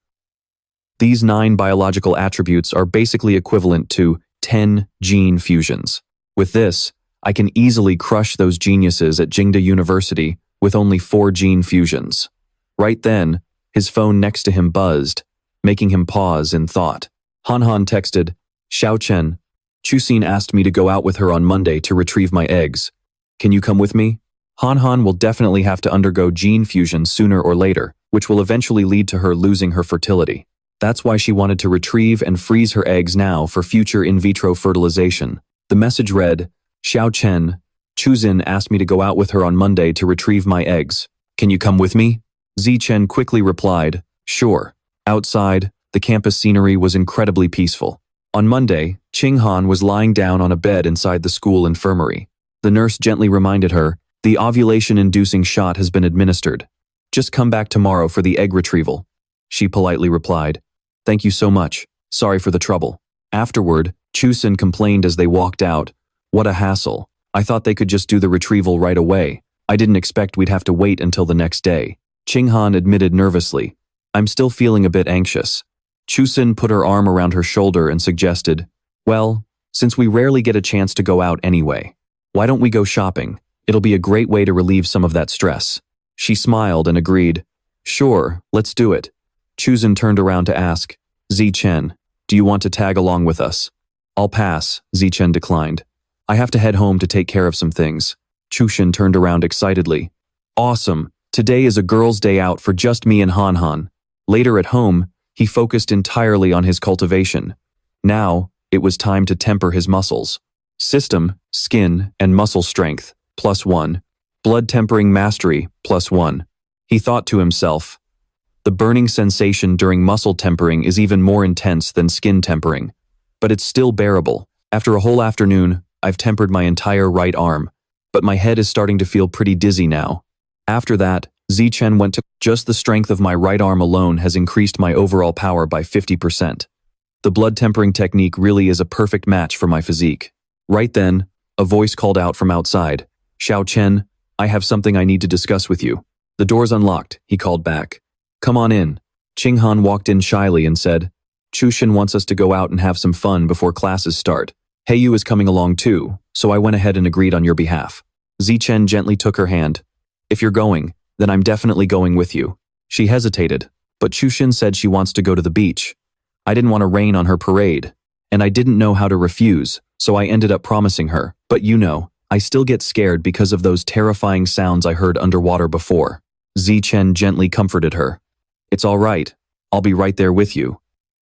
these 9 biological attributes are basically equivalent to 10 gene fusions. With this, I can easily crush those geniuses at Jingda University with only 4 gene fusions. Right then, his phone next to him buzzed, making him pause in thought. Han Han texted, Xiao Chen, Chuxin asked me to go out with her on Monday to retrieve my eggs. Can you come with me? Han Han will definitely have to undergo gene fusion sooner or later, which will eventually lead to her losing her fertility. That's why she wanted to retrieve and freeze her eggs now for future in vitro fertilization. The message read, Xiao Chen, Chuxin asked me to go out with her on Monday to retrieve my eggs. Can you come with me? Zichen quickly replied, sure. Outside, the campus scenery was incredibly peaceful. On Monday, Qing Han was lying down on a bed inside the school infirmary. The nurse gently reminded her, the ovulation-inducing shot has been administered. Just come back tomorrow for the egg retrieval. She politely replied, thank you so much. Sorry for the trouble. Afterward, Chuxin complained as they walked out. What a hassle. I thought they could just do the retrieval right away. I didn't expect we'd have to wait until the next day. Qing Han admitted nervously, I'm still feeling a bit anxious. Chuxin put her arm around her shoulder and suggested, well, since we rarely get a chance to go out anyway, why don't we go shopping? It'll be a great way to relieve some of that stress. She smiled and agreed, sure, let's do it. Chuxin turned around to ask, Zichen, do you want to tag along with us? I'll pass, Zichen declined. I have to head home to take care of some things. Chuxin turned around excitedly. Awesome, today is a girls' day out for just me and Han Han. Later at home, he focused entirely on his cultivation. Now, it was time to temper his muscles. System, skin, and muscle strength, +1. Blood tempering mastery, +1. He thought to himself, the burning sensation during muscle tempering is even more intense than skin tempering. But it's still bearable. After a whole afternoon, I've tempered my entire right arm, but my head is starting to feel pretty dizzy now. After that, Zichen went to just the strength of my right arm alone has increased my overall power by 50%. The blood tempering technique really is a perfect match for my physique. Right then, a voice called out from outside. Xiao Chen, I have something I need to discuss with you. The door's unlocked, he called back. Come on in. Qing Han walked in shyly and said, Chuxin wants us to go out and have some fun before classes start. Heiyu is coming along too, so I went ahead and agreed on your behalf. Zichen gently took her hand. If you're going, then I'm definitely going with you. She hesitated, but Chuxin said she wants to go to the beach. I didn't want to rain on her parade, and I didn't know how to refuse, so I ended up promising her. But you know, I still get scared because of those terrifying sounds I heard underwater before. Zichen gently comforted her. It's all right. I'll be right there with you.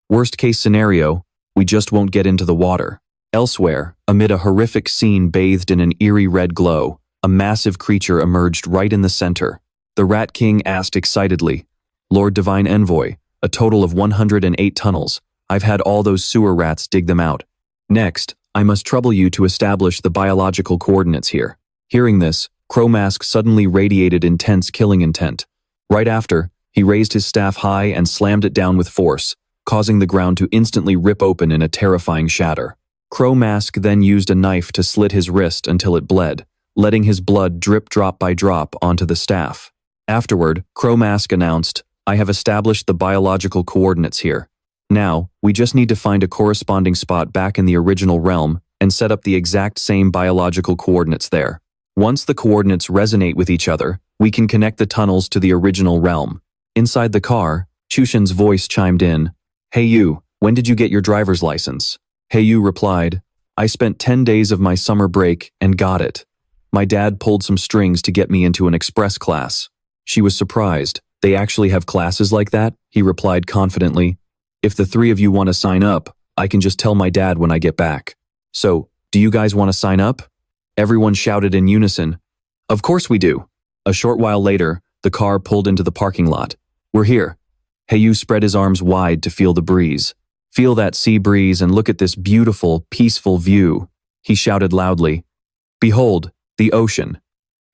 Worst case scenario, we just won't get into the water. Elsewhere, amid a horrific scene bathed in an eerie red glow, a massive creature emerged right in the center. The Rat King asked excitedly, Lord Divine Envoy, a total of 108 tunnels. I've had all those sewer rats dig them out. Next, I must trouble you to establish the biological coordinates here. Hearing this, Crowmask suddenly radiated intense killing intent. Right after, he raised his staff high and slammed it down with force, causing the ground to instantly rip open in a terrifying shatter. Crowmask then used a knife to slit his wrist until it bled, letting his blood drip drop by drop onto the staff. Afterward, Crowmask announced, I have established the biological coordinates here. Now, we just need to find a corresponding spot back in the original realm and set up the exact same biological coordinates there. Once the coordinates resonate with each other, we can connect the tunnels to the original realm. Inside the car, Chushin's voice chimed in. Hey you, when did you get your driver's license? Hey you replied, I spent 10 days of my summer break and got it. My dad pulled some strings to get me into an express class. She was surprised. They actually have classes like that? He replied confidently. If the three of you want to sign up, I can just tell my dad when I get back. So, do you guys want to sign up? Everyone shouted in unison. Of course we do. A short while later, the car pulled into the parking lot. We're here. Hayu spread his arms wide to feel the breeze. Feel that sea breeze and look at this beautiful, peaceful view. He shouted loudly. Behold, the ocean.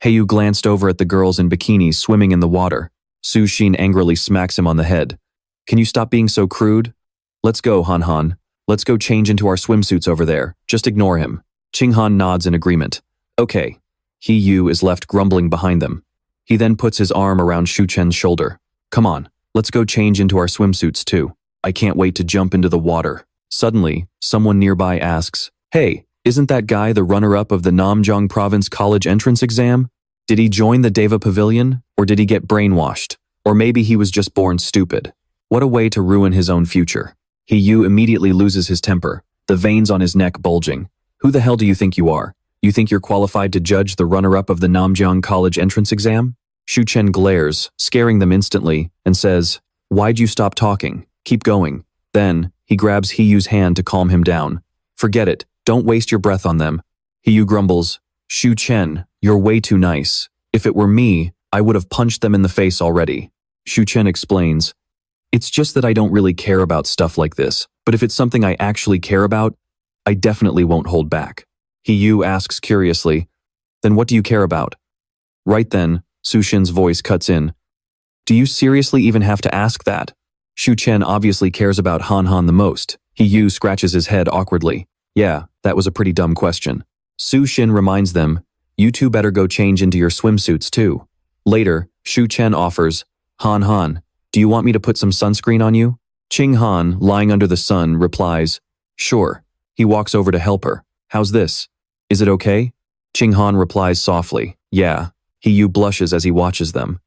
Hayu glanced over at the girls in bikinis swimming in the water. Su Xin angrily smacks him on the head. Can you stop being so crude? Let's go, Han Han. Let's go change into our swimsuits over there. Just ignore him. Ching Han nods in agreement. Okay. He Yu is left grumbling behind them. He then puts his arm around Shu Chen's shoulder. Come on, let's go change into our swimsuits too. I can't wait to jump into the water. Suddenly, someone nearby asks, Hey, isn't that guy the runner-up of the Namjong Province College entrance exam? Did he join the Deva Pavilion, or did he get brainwashed? Or maybe he was just born stupid. What a way to ruin his own future. He Yu immediately loses his temper, the veins on his neck bulging. Who the hell do you think you are? You think you're qualified to judge the runner-up of the Namjong College entrance exam? Shu Chen glares, scaring them instantly, and says, Why'd you stop talking? Keep going. Then, he grabs He Yu's hand to calm him down. Forget it. Don't waste your breath on them. He Yu grumbles, Shu Chen, you're way too nice. If it were me, I would have punched them in the face already. Shu Chen explains, It's just that I don't really care about stuff like this, but if it's something I actually care about, I definitely won't hold back. He Yu asks curiously, Then what do you care about? Right then, Su Xin's voice cuts in. Do you seriously even have to ask that? Shu Chen obviously cares about Han Han the most. He Yu scratches his head awkwardly. Yeah, that was a pretty dumb question. Su Xin reminds them, You two better go change into your swimsuits too. Later, Shu Chen offers, Han Han, do you want me to put some sunscreen on you? Ching Han, lying under the sun, replies, Sure. He walks over to help her. How's this? Is it okay? Ching Han replies softly, Yeah. He Yu blushes as he watches them.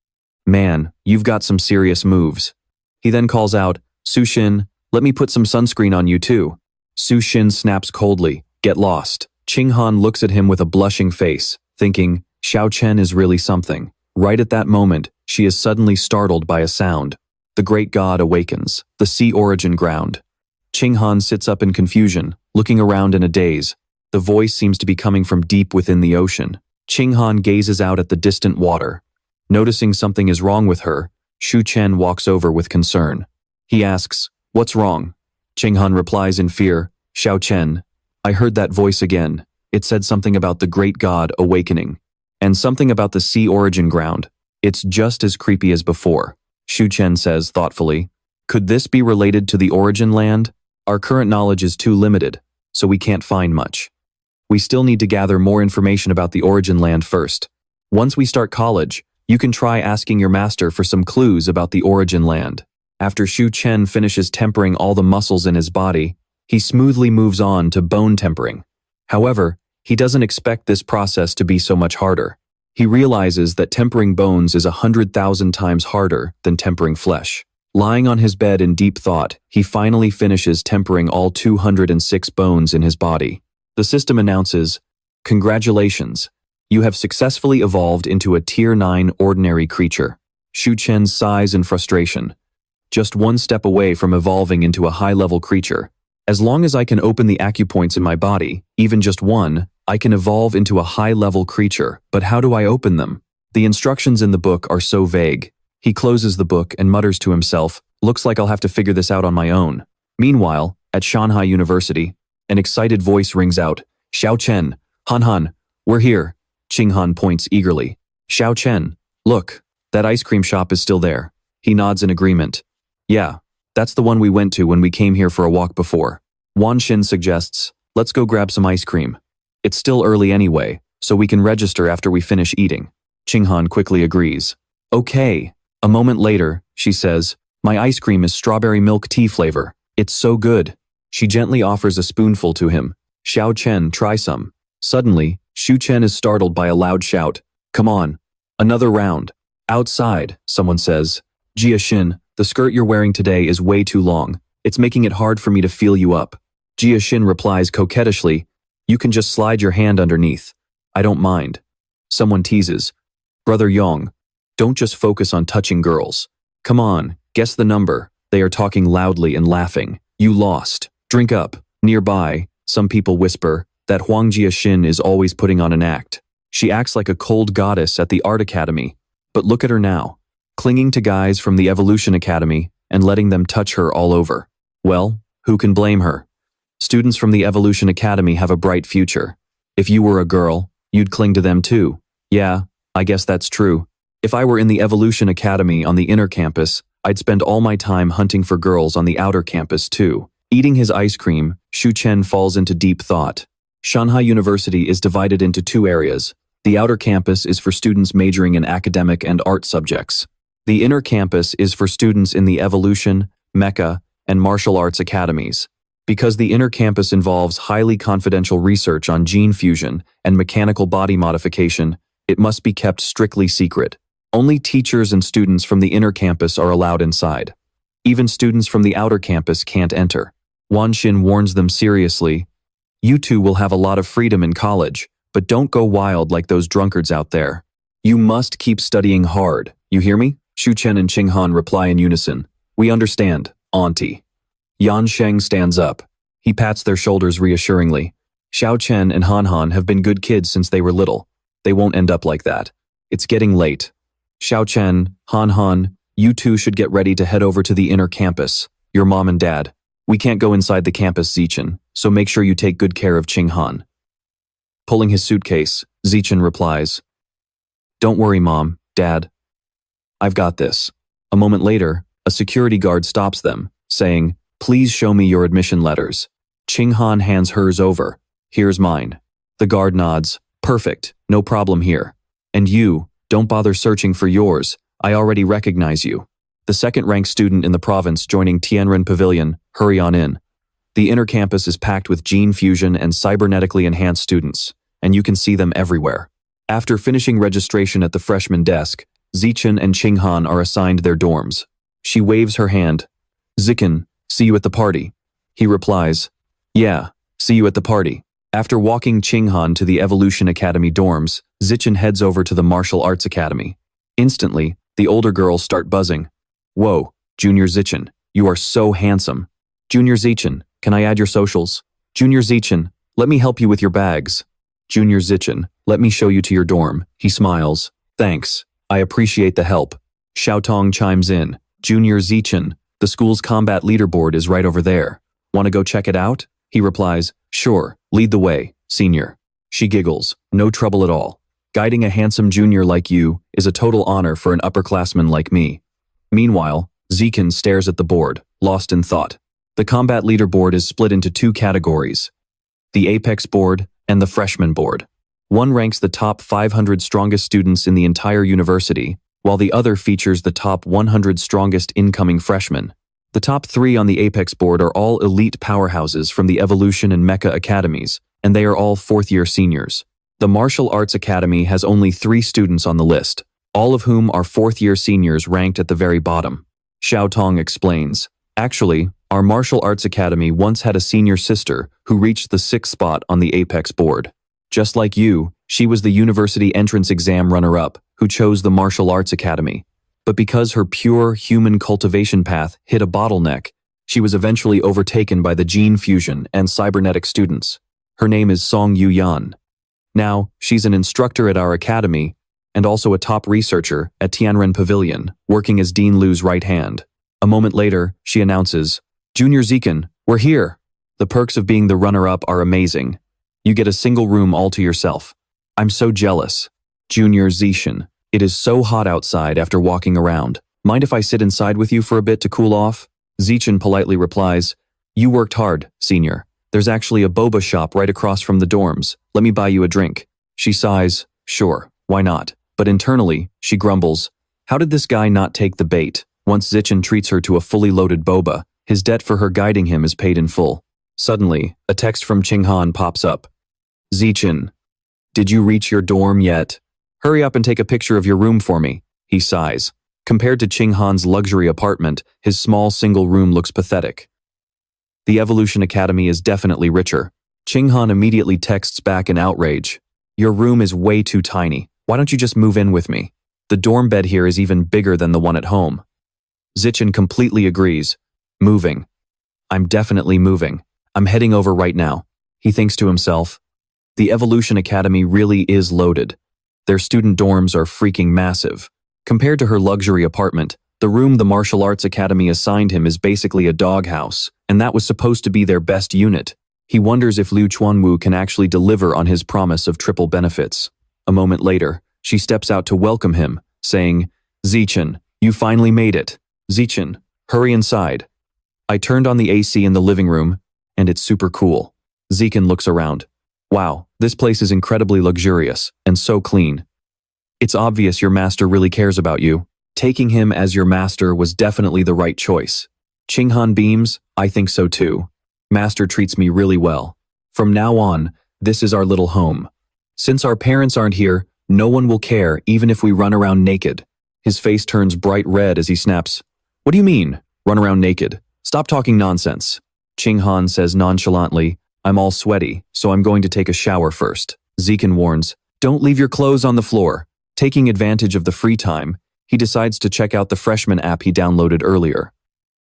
Man, you've got some serious moves. He then calls out, Su Xin, let me put some sunscreen on you too. Su Xin snaps coldly, Get lost. Ching Han looks at him with a blushing face, thinking, Xiao Chen is really something. Right at that moment, she is suddenly startled by a sound. The great god awakens, the sea origin ground. Ching Han sits up in confusion, looking around in a daze. The voice seems to be coming from deep within the ocean. Ching Han gazes out at the distant water. Noticing something is wrong with her, Shu Chen walks over with concern. He asks, What's wrong? Ching Han replies in fear, Xiao Chen, I heard that voice again. It said something about the great god awakening. And something about the sea origin ground. It's just as creepy as before. Shu Chen says thoughtfully, Could this be related to the origin land? Our current knowledge is too limited, so we can't find much. We still need to gather more information about the origin land first. Once we start college, you can try asking your master for some clues about the origin land. After Shu Chen finishes tempering all the muscles in his body, he smoothly moves on to bone tempering. However, he doesn't expect this process to be so much harder. He realizes that tempering bones is 100,000 times harder than tempering flesh. Lying on his bed in deep thought, he finally finishes tempering all 206 bones in his body. The system announces, Congratulations, you have successfully evolved into a Tier 9 ordinary creature. Shu Chen sighs in frustration. Just one step away from evolving into a high-level creature. As long as I can open the acupoints in my body, even just one, I can evolve into a high-level creature, but how do I open them? The instructions in the book are so vague. He closes the book and mutters to himself, Looks like I'll have to figure this out on my own. Meanwhile, at Shanghai University, an excited voice rings out, Xiao Chen, Han Han, we're here. Ching Han points eagerly. Xiao Chen, look, that ice cream shop is still there. He nods in agreement. Yeah, that's the one we went to when we came here for a walk before. Wan Xin suggests, let's go grab some ice cream. It's still early anyway, so we can register after we finish eating. Ching Han quickly agrees. Okay. A moment later, she says, My ice cream is strawberry milk tea flavor. It's so good. She gently offers a spoonful to him. Xiao Chen, try some. Suddenly, Shu Chen is startled by a loud shout. Come on. Another round. Outside, someone says. Jia Xin, the skirt you're wearing today is way too long. It's making it hard for me to feel you up. Jia Xin replies coquettishly, you can just slide your hand underneath. I don't mind. Someone teases. Brother Yong, don't just focus on touching girls. Come on, guess the number. They are talking loudly and laughing. You lost. Drink up. Nearby, some people whisper that Huang Jia Xin is always putting on an act. She acts like a cold goddess at the art academy. But look at her now, clinging to guys from the Evolution Academy and letting them touch her all over. Well, who can blame her? Students from the Evolution Academy have a bright future. If you were a girl, you'd cling to them too. Yeah, I guess that's true. If I were in the Evolution Academy on the inner campus, I'd spend all my time hunting for girls on the outer campus too. Eating his ice cream, Shu Chen falls into deep thought. Shanghai University is divided into two areas. The outer campus is for students majoring in academic and art subjects. The inner campus is for students in the Evolution, Mecha, and Martial Arts academies. Because the inner campus involves highly confidential research on gene fusion and mechanical body modification, it must be kept strictly secret. Only teachers and students from the inner campus are allowed inside. Even students from the outer campus can't enter. Wan Xin warns them seriously. You two will have a lot of freedom in college, but don't go wild like those drunkards out there. You must keep studying hard, you hear me? Shu Chen and Qing Han reply in unison. We understand, Auntie. Yan Sheng stands up. He pats their shoulders reassuringly. Xiao Chen and Han Han have been good kids since they were little. They won't end up like that. It's getting late. Xiao Chen, Han Han, you two should get ready to head over to the inner campus. Your mom and dad. We can't go inside the campus, Zichen, so make sure you take good care of Qing Han. Pulling his suitcase, Zichen replies, Don't worry, Mom, Dad. I've got this. A moment later, a security guard stops them, saying, Please show me your admission letters. Qing Han hands hers over. Here's mine. The guard nods. Perfect, no problem here. And you, don't bother searching for yours. I already recognize you. The second-ranked student in the province joining Tianren Pavilion, hurry on in. The inner campus is packed with gene fusion and cybernetically enhanced students, and you can see them everywhere. After finishing registration at the freshman desk, Zichen and Qing Han are assigned their dorms. She waves her hand. Zichen, see you at the party. He replies, Yeah, see you at the party. After walking Qing Han to the Evolution Academy dorms, Zichen heads over to the Martial Arts Academy. Instantly, the older girls start buzzing. Whoa, Junior Zichen, you are so handsome. Junior Zichen, can I add your socials? Junior Zichen, let me help you with your bags. Junior Zichen, let me show you to your dorm. He smiles. Thanks, I appreciate the help. Xiaotong chimes in. Junior Zichen, the school's combat leaderboard is right over there. Want to go check it out? He replies, Sure, lead the way, senior. She giggles, no trouble at all. Guiding a handsome junior like you is a total honor for an upperclassman like me. Meanwhile, Zichen stares at the board, lost in thought. The combat leaderboard is split into two categories, the Apex board and the freshman board. One ranks the top 500 strongest students in the entire university, while the other features the top 100 strongest incoming freshmen. The top 3 on the Apex board are all elite powerhouses from the Evolution and Mecha academies, and they are all fourth-year seniors. The Martial Arts Academy has only 3 students on the list, all of whom are fourth-year seniors ranked at the very bottom. Xiaotong explains, Actually, our Martial Arts Academy once had a senior sister who reached the 6th spot on the Apex board. Just like you, she was the university entrance exam runner-up who chose the Martial Arts Academy. But because her pure human cultivation path hit a bottleneck, she was eventually overtaken by the gene fusion and cybernetic students. Her name is Song Yuyan. Now, she's an instructor at our academy and also a top researcher at Tianren Pavilion, working as Dean Lu's right hand. A moment later, she announces, Junior Zichen, we're here. The perks of being the runner-up are amazing. You get a single room all to yourself. I'm so jealous. Junior Zichen, it is so hot outside after walking around. Mind if I sit inside with you for a bit to cool off? Zichen politely replies, You worked hard, senior. There's actually a boba shop right across from the dorms. Let me buy you a drink. She sighs, Sure, why not? But internally, she grumbles, How did this guy not take the bait? Once Zichen treats her to a fully loaded boba, his debt for her guiding him is paid in full. Suddenly, a text from Qing Han pops up. Zichen. Did you reach your dorm yet? Hurry up and take a picture of your room for me, he sighs. Compared to Ching-han's luxury apartment, his small single room looks pathetic. The Evolution Academy is definitely richer. Ching-han immediately texts back in outrage. Your room is way too tiny. Why don't you just move in with me? The dorm bed here is even bigger than the one at home. Zichen completely agrees. Moving. I'm definitely moving. I'm heading over right now. He thinks to himself. The Evolution Academy really is loaded. Their student dorms are freaking massive. Compared to her luxury apartment, the room the Martial Arts Academy assigned him is basically a doghouse, and that was supposed to be their best unit. He wonders if Liu Chuanwu can actually deliver on his promise of triple benefits. A moment later, she steps out to welcome him, saying, Zichen, you finally made it. Zichen, hurry inside. I turned on the AC in the living room, and it's super cool. Zichen looks around. Wow, this place is incredibly luxurious, and so clean. It's obvious your master really cares about you. Taking him as your master was definitely the right choice. Ching-han beams, I think so too. Master treats me really well. From now on, this is our little home. Since our parents aren't here, no one will care even if we run around naked. His face turns bright red as he snaps. What do you mean, run around naked? Stop talking nonsense. Ching-han says nonchalantly, I'm all sweaty, so I'm going to take a shower first. Zichen warns, don't leave your clothes on the floor. Taking advantage of the free time, he decides to check out the freshman app he downloaded earlier.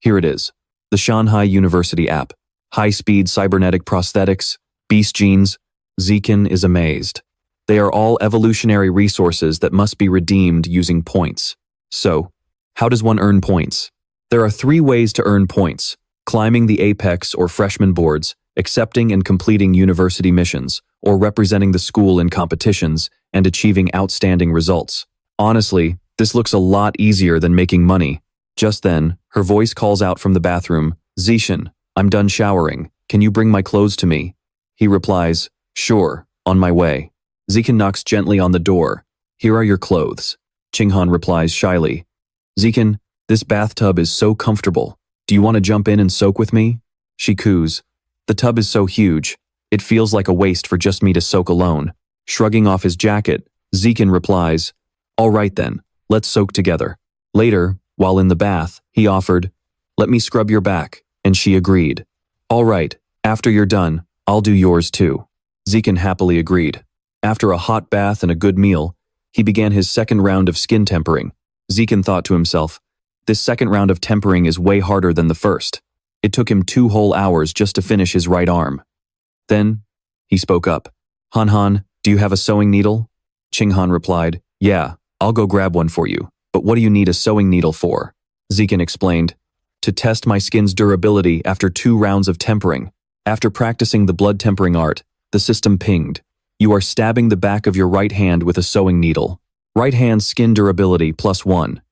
Here it is, the Shanghai University app. High-speed cybernetic prosthetics, beast genes. Zichen is amazed. They are all evolutionary resources that must be redeemed using points. So, how does one earn points? There are 3 ways to earn points: climbing the apex or freshman boards, accepting and completing university missions, or representing the school in competitions and achieving outstanding results. Honestly, this looks a lot easier than making money. Just then, her voice calls out from the bathroom, Zichen, I'm done showering. Can you bring my clothes to me? He replies, sure, on my way. Zichen knocks gently on the door. Here are your clothes. Ching-han replies shyly. Zichen, this bathtub is so comfortable. Do you want to jump in and soak with me? She coos. The tub is so huge, it feels like a waste for just me to soak alone. Shrugging off his jacket, Zichen replies, all right then, let's soak together. Later, while in the bath, he offered, let me scrub your back, and she agreed. All right, after you're done, I'll do yours too. Zichen happily agreed. After a hot bath and a good meal, he began his second round of skin tempering. Zichen thought to himself, this second round of tempering is way harder than the first. It took him 2 whole hours just to finish his right arm. Then, he spoke up. Han, do you have a sewing needle? Ching-han replied, yeah, I'll go grab one for you. But what do you need a sewing needle for? Zichen explained, to test my skin's durability after 2 rounds of tempering. After practicing the blood tempering art, the system pinged. You are stabbing the back of your right hand with a sewing needle. Right hand skin durability +1.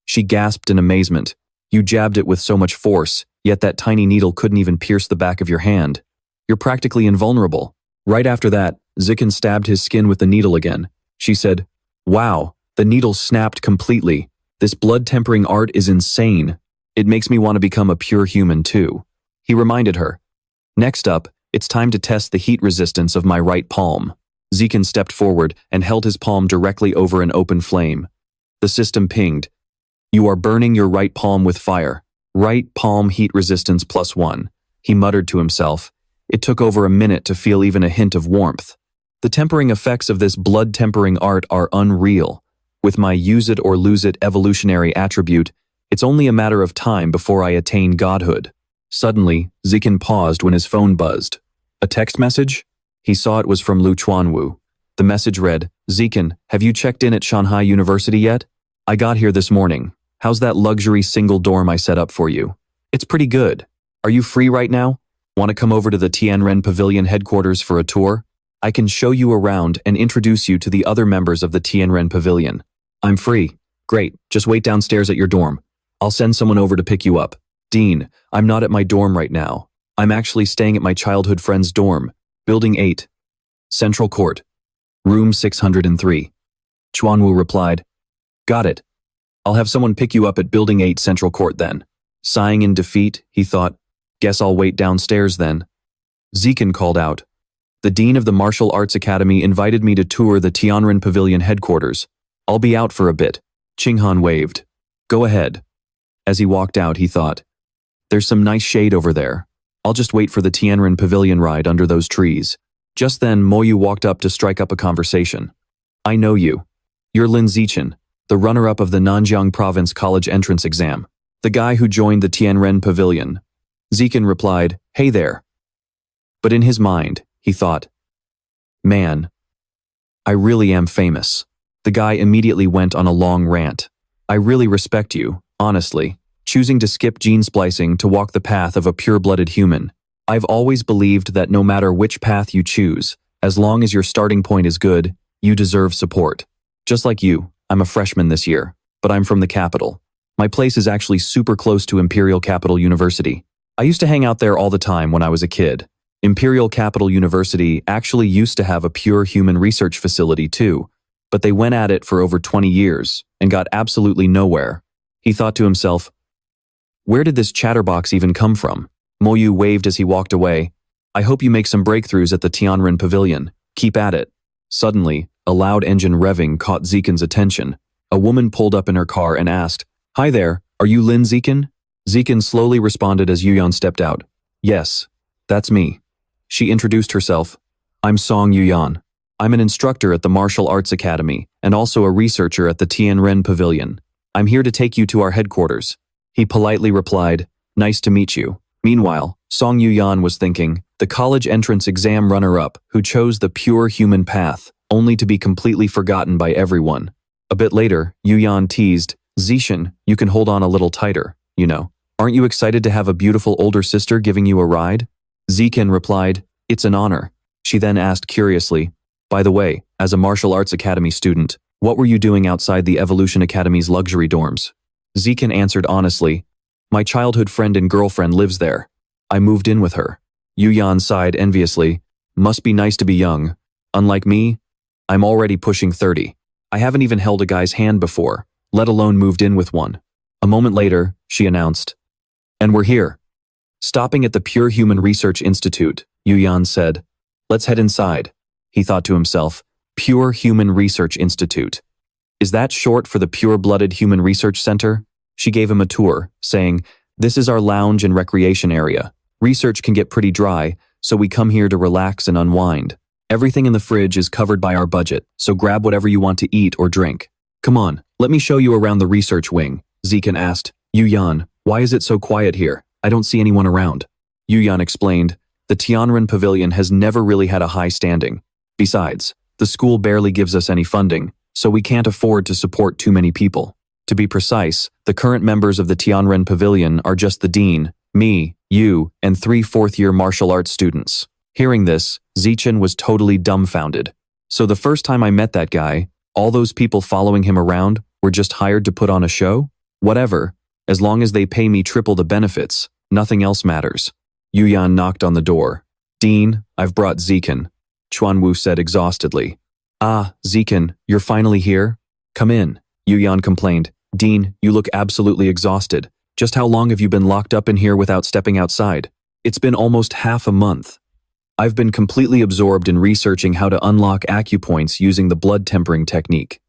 She gasped in amazement. You jabbed it with so much force, yet that tiny needle couldn't even pierce the back of your hand. You're practically invulnerable. Right after that, Zichen stabbed his skin with the needle again. She said, wow, the needle snapped completely. This blood tempering art is insane. It makes me want to become a pure human too. He reminded her. Next up, it's time to test the heat resistance of my right palm. Zichen stepped forward and held his palm directly over an open flame. The system pinged. You are burning your right palm with fire. Right palm heat resistance +1. He muttered to himself. It took over a minute to feel even a hint of warmth. The tempering effects of this blood tempering art are unreal. With my use it or lose it evolutionary attribute, it's only a matter of time before I attain godhood. Suddenly, Zichen paused when his phone buzzed. A text message? He saw it was from Liu Chuanwu. The message read, Zichen, have you checked in at Shanghai University yet? I got here this morning. How's that luxury single dorm I set up for you? It's pretty good. Are you free right now? Want to come over to the Tianren Pavilion headquarters for a tour? I can show you around and introduce you to the other members of the Tianren Pavilion. I'm free. Great, just wait downstairs at your dorm. I'll send someone over to pick you up. Dean, I'm not at my dorm right now. I'm actually staying at my childhood friend's dorm, Building 8, Central Court, Room 603. Chuanwu replied, got it. I'll have someone pick you up at Building 8 Central Court then. Sighing in defeat, he thought, guess I'll wait downstairs then. Zichen called out, The dean of the Martial Arts Academy invited me to tour the Tianren Pavilion headquarters. I'll be out for a bit. Qinghan waved. Go ahead. As he walked out, he thought, there's some nice shade over there. I'll just wait for the Tianren Pavilion ride under those trees. Just then, Moyu walked up to strike up a conversation. I know you. You're Lin Zichen, the runner-up of the Nanjiang Province College entrance exam. The guy who joined the Tianren Pavilion. Zichen replied, hey there. But in his mind, he thought, man, I really am famous. The guy immediately went on a long rant. I really respect you, honestly, choosing to skip gene splicing to walk the path of a pure-blooded human. I've always believed that no matter which path you choose, as long as your starting point is good, you deserve support. Just like you, I'm a freshman this year, but I'm from the capital. My place is actually super close to Imperial Capital University. I used to hang out there all the time when I was a kid. Imperial Capital University actually used to have a pure human research facility too, but they went at it for over 20 years and got absolutely nowhere. He thought to himself, where did this chatterbox even come from? Moyu waved as he walked away. I hope you make some breakthroughs at the Tianren Pavilion. Keep at it. Suddenly, a loud engine revving caught Zichen's attention. A woman pulled up in her car and asked, hi there, are you Lin Zichen? Zichen slowly responded as Yuyan stepped out. Yes, that's me. She introduced herself. I'm Song Yuyan. I'm an instructor at the Martial Arts Academy and also a researcher at the Tianren Pavilion. I'm here to take you to our headquarters. He politely replied, nice to meet you. Meanwhile, Song Yuyan was thinking, the college entrance exam runner-up who chose the pure human path, only to be completely forgotten by everyone. A bit later, Yuyan teased, Zichen, you can hold on a little tighter, you know. Aren't you excited to have a beautiful older sister giving you a ride? Zichen replied, it's an honor. She then asked curiously, by the way, as a Martial Arts Academy student, what were you doing outside the Evolution Academy's luxury dorms? Zichen answered honestly, my childhood friend and girlfriend lives there. I moved in with her. Yuyan sighed enviously, must be nice to be young. Unlike me, I'm already pushing 30. I haven't even held a guy's hand before, let alone moved in with one. A moment later, she announced, and we're here. Stopping at the Pure Human Research Institute, Yuyan said, let's head inside. He thought to himself, Pure Human Research Institute. Is that short for the Pure-Blooded Human Research Center? She gave him a tour, saying, this is our lounge and recreation area. Research can get pretty dry, so we come here to relax and unwind. Everything in the fridge is covered by our budget, so grab whatever you want to eat or drink. Come on, let me show you around the research wing, Zichen asked. Yuyan, why is it so quiet here? I don't see anyone around. Yuyan explained, the Tianren Pavilion has never really had a high standing. Besides, the school barely gives us any funding, so we can't afford to support too many people. To be precise, the current members of the Tianren Pavilion are just the dean, me, you, and 3 fourth-year martial arts students. Hearing this, Zichen was totally dumbfounded. So the first time I met that guy, all those people following him around were just hired to put on a show? Whatever, as long as they pay me triple the benefits, nothing else matters. Yuyan knocked on the door. Dean, I've brought Zichen, Chuanwu said exhaustedly. Ah, Zichen, you're finally here? Come in, Yuyan complained. Dean, you look absolutely exhausted. Just how long have you been locked up in here without stepping outside? It's been almost half a month. I've been completely absorbed in researching how to unlock acupoints using the blood tempering technique.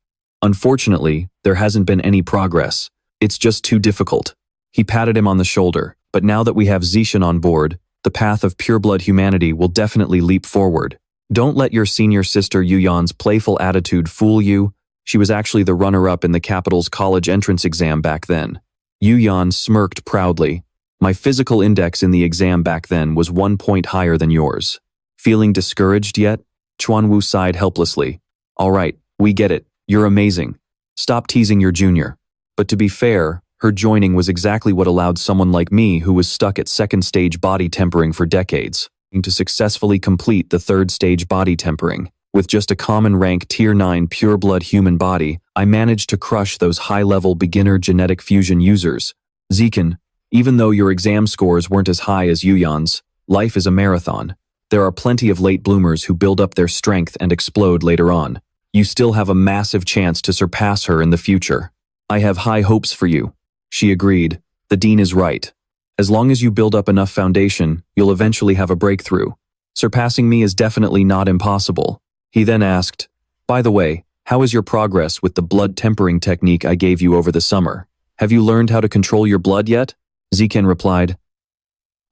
Unfortunately, there hasn't been any progress. It's just too difficult. He patted him on the shoulder, but now that we have Zichen on board, the path of pure-blood humanity will definitely leap forward. Don't let your senior sister Yuyan's playful attitude fool you. She was actually the runner-up in the capital's college entrance exam back then. Yuyan smirked proudly. My physical index in the exam back then was 1 point higher than yours. Feeling discouraged yet? Chuanwu sighed helplessly. All right, we get it. You're amazing. Stop teasing your junior. But to be fair, her joining was exactly what allowed someone like me who was stuck at second stage body tempering for decades to successfully complete the third stage body tempering. With just a common rank tier 9 pure-blood human body, I managed to crush those high-level beginner genetic fusion users. Zichen, even though your exam scores weren't as high as Yuyan's, life is a marathon. There are plenty of late bloomers who build up their strength and explode later on. You still have a massive chance to surpass her in the future. I have high hopes for you. She agreed. The dean is right. As long as you build up enough foundation, you'll eventually have a breakthrough. Surpassing me is definitely not impossible. He then asked, by the way, how is your progress with the blood tempering technique I gave you over the summer? Have you learned how to control your blood yet? Ziken replied,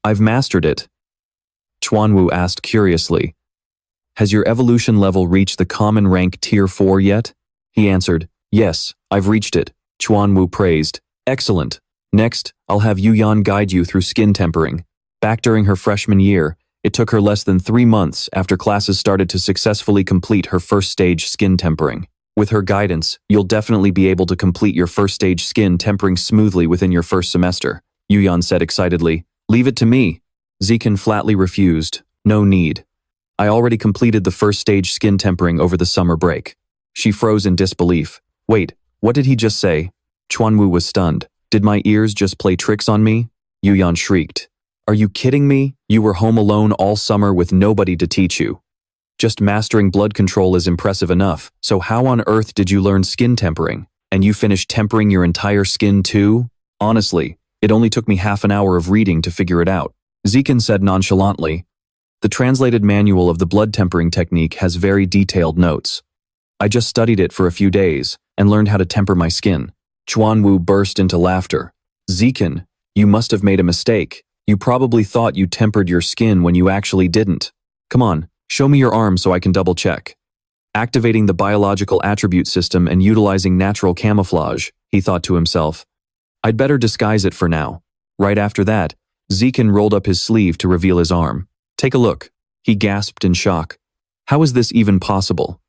I've mastered it. Chuanwu asked curiously, has your evolution level reached the common rank tier 4 yet? He answered, yes, I've reached it. Chuanwu praised, excellent. Next, I'll have Yuyan guide you through skin tempering. Back during her freshman year, it took her less than 3 months after classes started to successfully complete her first stage skin tempering. With her guidance, you'll definitely be able to complete your first stage skin tempering smoothly within your first semester, Yuyan said excitedly. Leave it to me. Ziken flatly refused. No need. I already completed the first stage skin tempering over the summer break. She froze in disbelief. Wait, what did he just say? Chuanwu was stunned. Did my ears just play tricks on me? Yuyan shrieked. Are you kidding me? You were home alone all summer with nobody to teach you. Just mastering blood control is impressive enough, so how on earth did you learn skin tempering? And you finished tempering your entire skin too? Honestly, it only took me half an hour of reading to figure it out. Ziken said nonchalantly. The translated manual of the blood tempering technique has very detailed notes. I just studied it for a few days and learned how to temper my skin. Chuanwu burst into laughter. Ziken, you must have made a mistake. You probably thought you tempered your skin when you actually didn't. Come on, show me your arm so I can double check. Activating the biological attribute system and utilizing natural camouflage, he thought to himself. I'd better disguise it for now. Right after that, Ziken rolled up his sleeve to reveal his arm. Take a look. He gasped in shock. How is this even possible?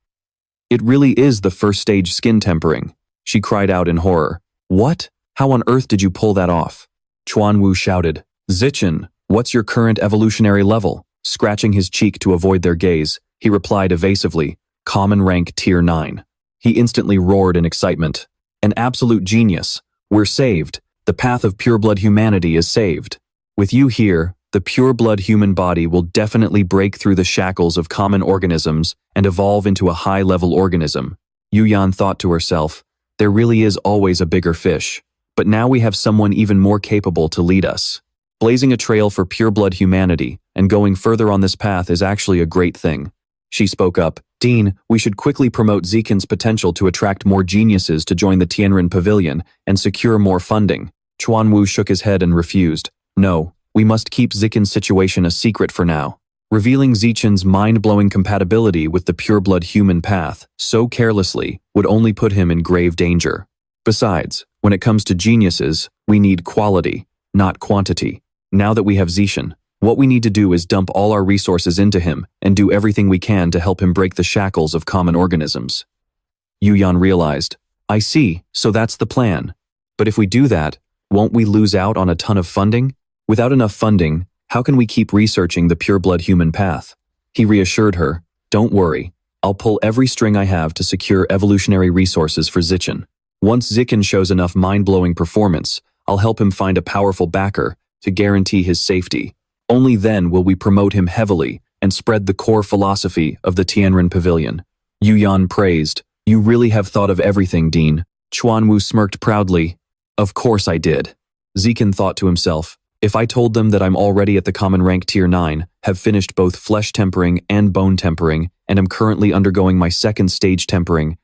It really is the first stage skin tempering. She cried out in horror. What? How on earth did you pull that off? Chuanwu shouted. Zichen, what's your current evolutionary level? Scratching his cheek to avoid their gaze, he replied evasively, common rank tier 9. He instantly roared in excitement. An absolute genius. We're saved. The path of pureblood humanity is saved. With you here, the pureblood human body will definitely break through the shackles of common organisms and evolve into a high-level organism. Yuyan thought to herself, there really is always a bigger fish. But now we have someone even more capable to lead us. Blazing a trail for pureblood humanity and going further on this path is actually a great thing. She spoke up, Dean, we should quickly promote Ziken's potential to attract more geniuses to join the Tianren Pavilion and secure more funding. Chuanwu shook his head and refused. No, we must keep Ziken's situation a secret for now. Revealing Zichen's mind-blowing compatibility with the pureblood human path so carelessly would only put him in grave danger. Besides, when it comes to geniuses, we need quality, not quantity. Now that we have Zichen, what we need to do is dump all our resources into him and do everything we can to help him break the shackles of common organisms. Yuyan realized, I see, so that's the plan. But if we do that, won't we lose out on a ton of funding? Without enough funding, how can we keep researching the pureblood human path? He reassured her, don't worry, I'll pull every string I have to secure evolutionary resources for Zichen. Once Zichen shows enough mind-blowing performance, I'll help him find a powerful backer to guarantee his safety. Only then will we promote him heavily and spread the core philosophy of the Tianren Pavilion. Yuyan praised, you really have thought of everything, Dean. Chuanwu smirked proudly. Of course I did. Ziken thought to himself, if I told them that I'm already at the common rank tier 9, have finished both flesh tempering and bone tempering, and am currently undergoing my second stage tempering,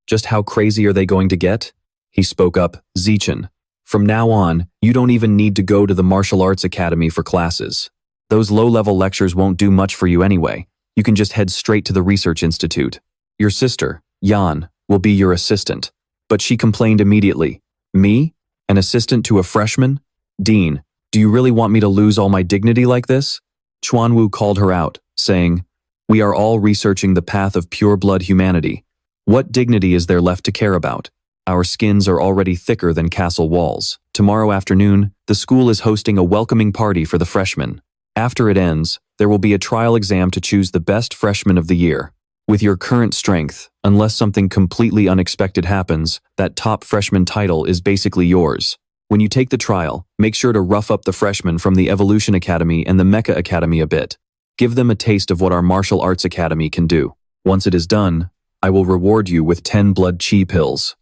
just how crazy are they going to get? He spoke up, Zichen. From now on, you don't even need to go to the martial arts academy for classes. Those low-level lectures won't do much for you anyway. You can just head straight to the research institute. Your sister, Yan, will be your assistant. But she complained immediately. Me? An assistant to a freshman? Dean, do you really want me to lose all my dignity like this? Chuanwu called her out, saying, we are all researching the path of pureblood humanity. What dignity is there left to care about? Our skins are already thicker than castle walls. Tomorrow afternoon, the school is hosting a welcoming party for the freshmen. After it ends, there will be a trial exam to choose the best freshman of the year. With your current strength, unless something completely unexpected happens, that top freshman title is basically yours. When you take the trial, make sure to rough up the freshmen from the Evolution Academy and the Mecha Academy a bit. Give them a taste of what our martial arts academy can do. Once it is done, I will reward you with 10 blood chi pills.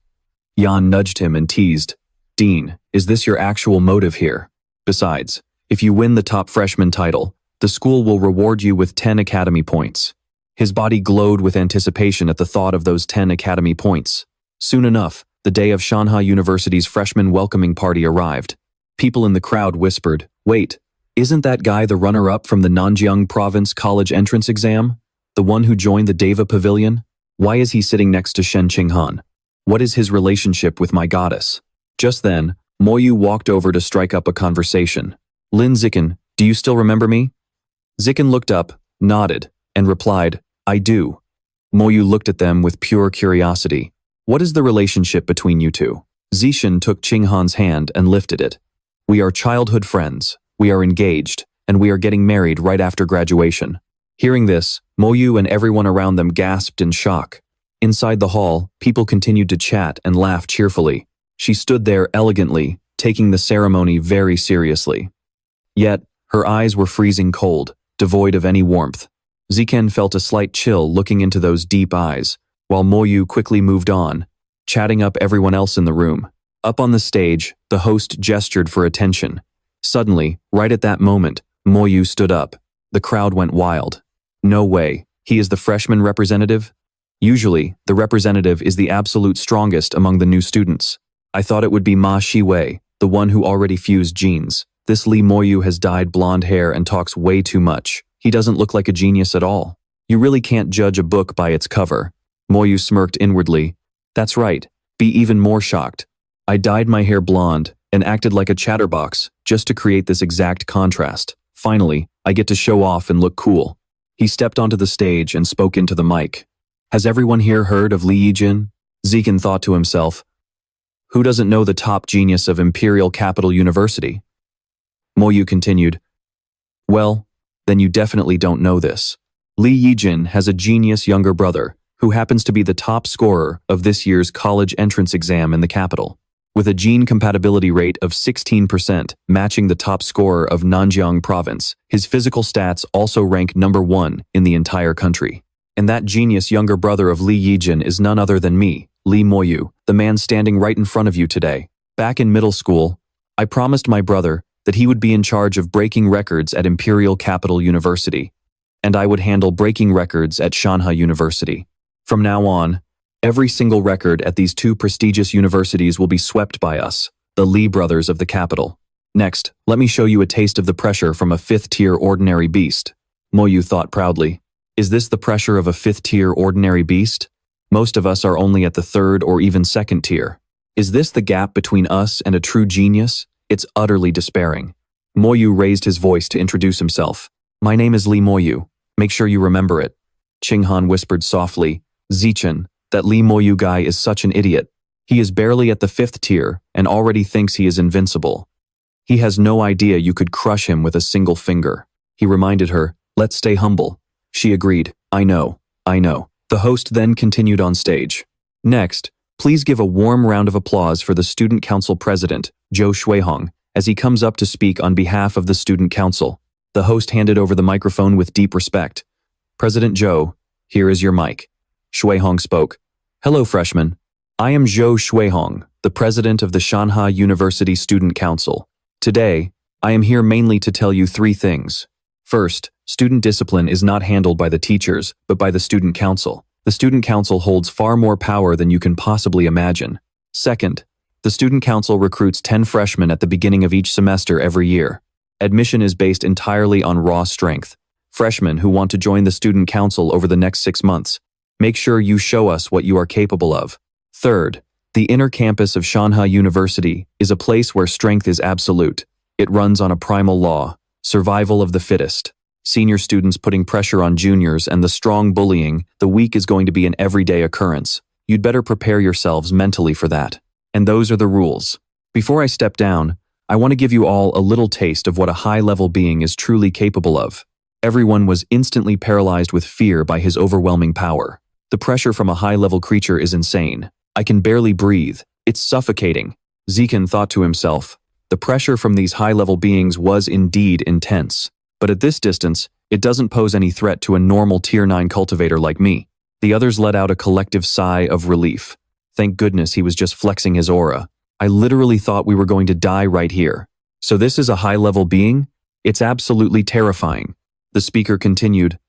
Yan nudged him and teased, Dean, is this your actual motive here? Besides, if you win the top freshman title, The school will reward you with 10 academy points. His body glowed with anticipation at the thought of those 10 academy points. Soon enough, the day of Shanghai University's freshman welcoming party arrived. People in the crowd whispered, "Wait, isn't that guy the runner-up from the Nanjiang Province College entrance exam? The one who joined the Deva Pavilion? Why is he sitting next to Shen Qinghan? What is his relationship with my goddess?" Just then, Moyu walked over to strike up a conversation. "Lin Zikin, do you still remember me?" Zikin looked up, nodded, and replied, "I do." Moyu looked at them with pure curiosity. "What is the relationship between you two?" Zishan took Qinghan's hand and lifted it. "We are childhood friends, we are engaged, and we are getting married right after graduation." Hearing this, Moyu and everyone around them gasped in shock. Inside the hall, people continued to chat and laugh cheerfully. She stood there elegantly, taking the ceremony very seriously. Yet, her eyes were freezing cold, devoid of any warmth. Ziken felt a slight chill looking into those deep eyes, while Moyu quickly moved on, chatting up everyone else in the room. Up on the stage, the host gestured for attention. Suddenly, right at that moment, Moyu stood up. The crowd went wild. "No way, he is the freshman representative?" Usually, the representative is the absolute strongest among the new students. I thought it would be Ma Shiwei, the one who already fused genes. This Li Moyu has dyed blonde hair and talks way too much. He doesn't look like a genius at all. You really can't judge a book by its cover. Moyu smirked inwardly. That's right, be even more shocked. I dyed my hair blonde and acted like a chatterbox just to create this exact contrast. Finally, I get to show off and look cool. He stepped onto the stage and spoke into the mic. Has everyone here heard of Li Yijin? Ziken thought to himself. Who doesn't know the top genius of Imperial Capital University? Moyu continued. Well, then you definitely don't know this. Li Yijin has a genius younger brother who happens to be the top scorer of this year's college entrance exam in the capital, with a gene compatibility rate of 16%, matching the top scorer of Nanjiang Province. His physical stats also rank #1 in the entire country. And that genius younger brother of Li Yijin is none other than me, Li Moyu, the man standing right in front of you today. Back in middle school, I promised my brother that he would be in charge of breaking records at Imperial Capital University, and I would handle breaking records at Shanghai University. From now on, every single record at these two prestigious universities will be swept by us, the Li brothers of the capital. Next, let me show you a taste of the pressure from a 5th-tier ordinary beast. Moyu thought proudly. Is this the pressure of a 5th-tier ordinary beast? Most of us are only at the 3rd or even 2nd tier. Is this the gap between us and a true genius? It's utterly despairing. Moyu raised his voice to introduce himself. My name is Li Moyu. Make sure you remember it. Qinghan whispered softly. Zichen, that Li Moyu guy is such an idiot. He is barely at the 5th tier and already thinks he is invincible. He has no idea you could crush him with a single finger. He reminded her, let's stay humble. She agreed, I know. The host then continued on stage. Next, please give a warm round of applause for the Student Council President, Zhou Shuihong, as he comes up to speak on behalf of the Student Council. The host handed over the microphone with deep respect. President Zhou, here is your mic. Shuihong spoke. Hello, freshmen. I am Zhou Shuihong, the president of the Shanghai University Student Council. Today, I am here mainly to tell you 3 things. First, student discipline is not handled by the teachers, but by the Student Council. The Student Council holds far more power than you can possibly imagine. Second, the Student Council recruits 10 freshmen at the beginning of each semester every year. Admission is based entirely on raw strength. Freshmen who want to join the Student Council over the next 6 months, make sure you show us what you are capable of. Third, the inner campus of Shanghai University is a place where strength is absolute. It runs on a primal law, survival of the fittest. Senior students putting pressure on juniors and the strong bullying, the weak is going to be an everyday occurrence. You'd better prepare yourselves mentally for that. And those are the rules. Before I step down, I want to give you all a little taste of what a high-level being is truly capable of. Everyone was instantly paralyzed with fear by his overwhelming power. The pressure from a high-level creature is insane. I can barely breathe. It's suffocating. Ziken thought to himself. The pressure from these high-level beings was indeed intense. But at this distance, it doesn't pose any threat to a normal Tier 9 cultivator like me. The others let out a collective sigh of relief. Thank goodness he was just flexing his aura. I literally thought we were going to die right here. So this is a high-level being? It's absolutely terrifying. The speaker continued.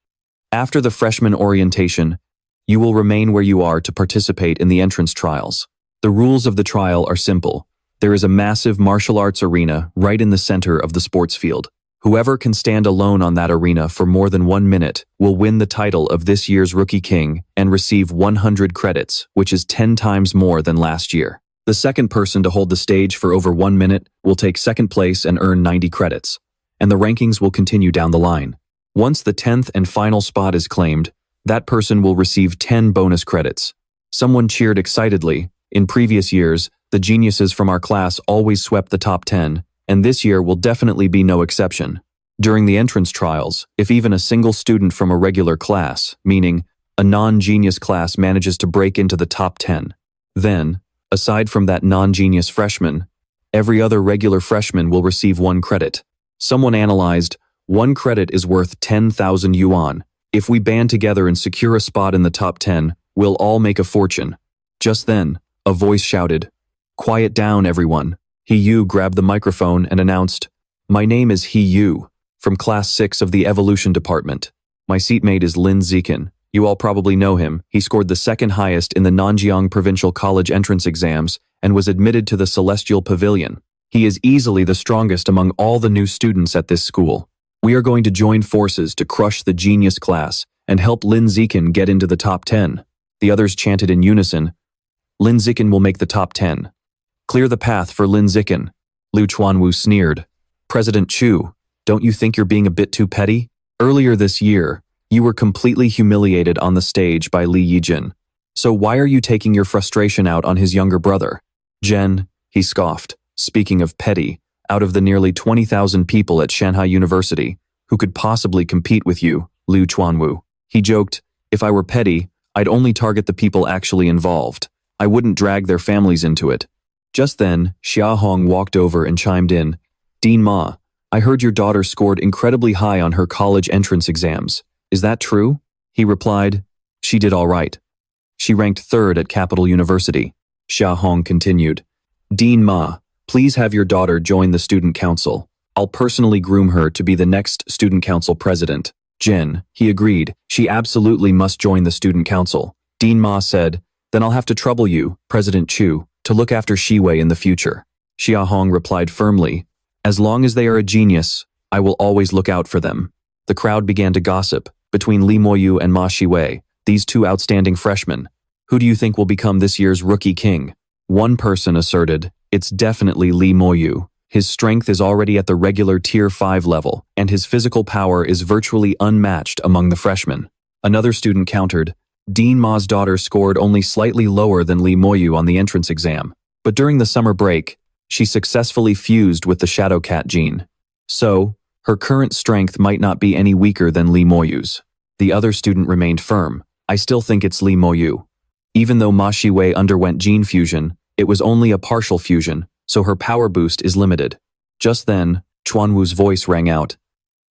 After the freshman orientation, you will remain where you are to participate in the entrance trials. The rules of the trial are simple. There is a massive martial arts arena right in the center of the sports field. Whoever can stand alone on that arena for more than 1 minute will win the title of this year's Rookie King and receive 100 credits, which is 10 times more than last year. The second person to hold the stage for over 1 minute will take second place and earn 90 credits, and the rankings will continue down the line. Once the 10th and final spot is claimed, that person will receive 10 bonus credits. Someone cheered excitedly. In previous years, the geniuses from our class always swept the top 10, and this year will definitely be no exception. During the entrance trials, if even a single student from a regular class, meaning a non-genius class, manages to break into the top 10, then, aside from that non-genius freshman, every other regular freshman will receive 1 credit. Someone analyzed, 1 credit is worth 10,000 yuan. If we band together and secure a spot in the top 10, we'll all make a fortune. Just then, a voice shouted, "Quiet down, everyone." He Yu grabbed the microphone and announced, "My name is He Yu, from Class 6 of the Evolution Department. My seatmate is Lin Zikin. You all probably know him. He scored the second highest in the Nanjiang Provincial College entrance exams and was admitted to the Celestial Pavilion. He is easily the strongest among all the new students at this school. We are going to join forces to crush the genius class and help Lin Zikin get into the top 10. The others chanted in unison, "Lin Zikin will make the top 10. Clear the path for Lin Zikin." Liu Chuanwu sneered. "President Chu, don't you think you're being a bit too petty? Earlier this year, you were completely humiliated on the stage by Li Yijin. So why are you taking your frustration out on his younger brother?" "Jen," he scoffed, "speaking of petty, out of the nearly 20,000 people at Shanghai University, who could possibly compete with you, Liu Chuanwu?" He joked, "If I were petty, I'd only target the people actually involved. I wouldn't drag their families into it." Just then, Xia Hong walked over and chimed in, "Dean Ma, I heard your daughter scored incredibly high on her college entrance exams. Is that true?" He replied, "She did all right. She ranked 3rd at Capital University." Xia Hong continued, "Dean Ma, please have your daughter join the student council. I'll personally groom her to be the next student council president." "Jen," he agreed, "she absolutely must join the student council." Dean Ma said, "Then I'll have to trouble you, President Chu, to look after Shiwei in the future." Xia Hong replied firmly, "As long as they are a genius, I will always look out for them." The crowd began to gossip between Li Moyu and Ma Shiwei, these 2 outstanding freshmen. "Who do you think will become this year's Rookie King?" One person asserted, "It's definitely Li Moyu. His strength is already at the regular Tier 5 level, and his physical power is virtually unmatched among the freshmen." Another student countered, "Dean Ma's daughter scored only slightly lower than Li Moyu on the entrance exam, but during the summer break, she successfully fused with the Shadow Cat gene. So, her current strength might not be any weaker than Li Moyu's." The other student remained firm, "I still think it's Li Moyu. Even though Ma Shiwei underwent gene fusion, it was only a partial fusion, so her power boost is limited." Just then, Chuanwu's voice rang out,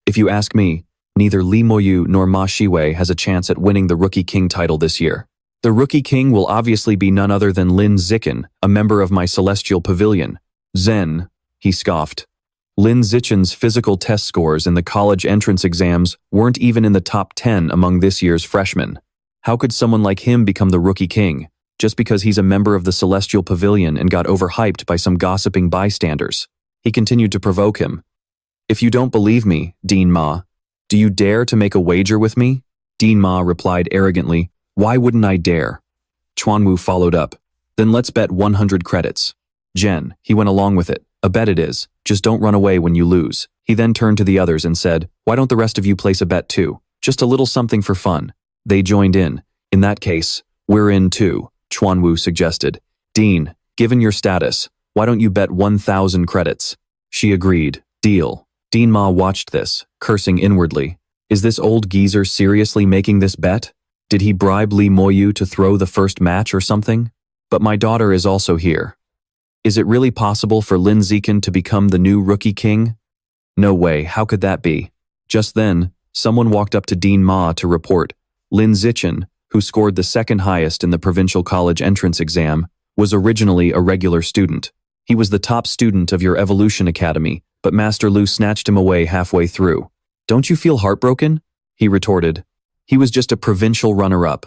"If you ask me, neither Li Moyu nor Ma Shiwei has a chance at winning the Rookie King title this year. The Rookie King will obviously be none other than Lin Zikin, a member of my Celestial Pavilion." "Zen," he scoffed. "Lin Zichen's physical test scores in the college entrance exams weren't even in the top 10 among this year's freshmen. How could someone like him become the Rookie King, just because he's a member of the Celestial Pavilion and got overhyped by some gossiping bystanders?" He continued to provoke him. "If you don't believe me, Dean Ma, do you dare to make a wager with me?" Dean Ma replied arrogantly, "Why wouldn't I dare?" Chuanwu followed up, "Then let's bet 100 credits. Jen," he went along with it, "A bet it is, just don't run away when you lose." He then turned to the others and said, "Why don't the rest of you place a bet too? Just a little something for fun." They joined in. "In that case, we're in too," Chuanwu suggested. "Dean, given your status, why don't you bet 1,000 credits? She agreed. "Deal." Dean Ma watched this, cursing inwardly. Is this old geezer seriously making this bet? Did he bribe Li Moyu to throw the first match or something? But my daughter is also here. Is it really possible for Lin Zikin to become the new Rookie King? No way, how could that be? Just then, someone walked up to Dean Ma to report, Lin Zichen, who scored the second highest in the provincial college entrance exam, was originally a regular student. He was the top student of your Evolution Academy, but Master Lu snatched him away halfway through. Don't you feel heartbroken? He retorted. He was just a provincial runner-up.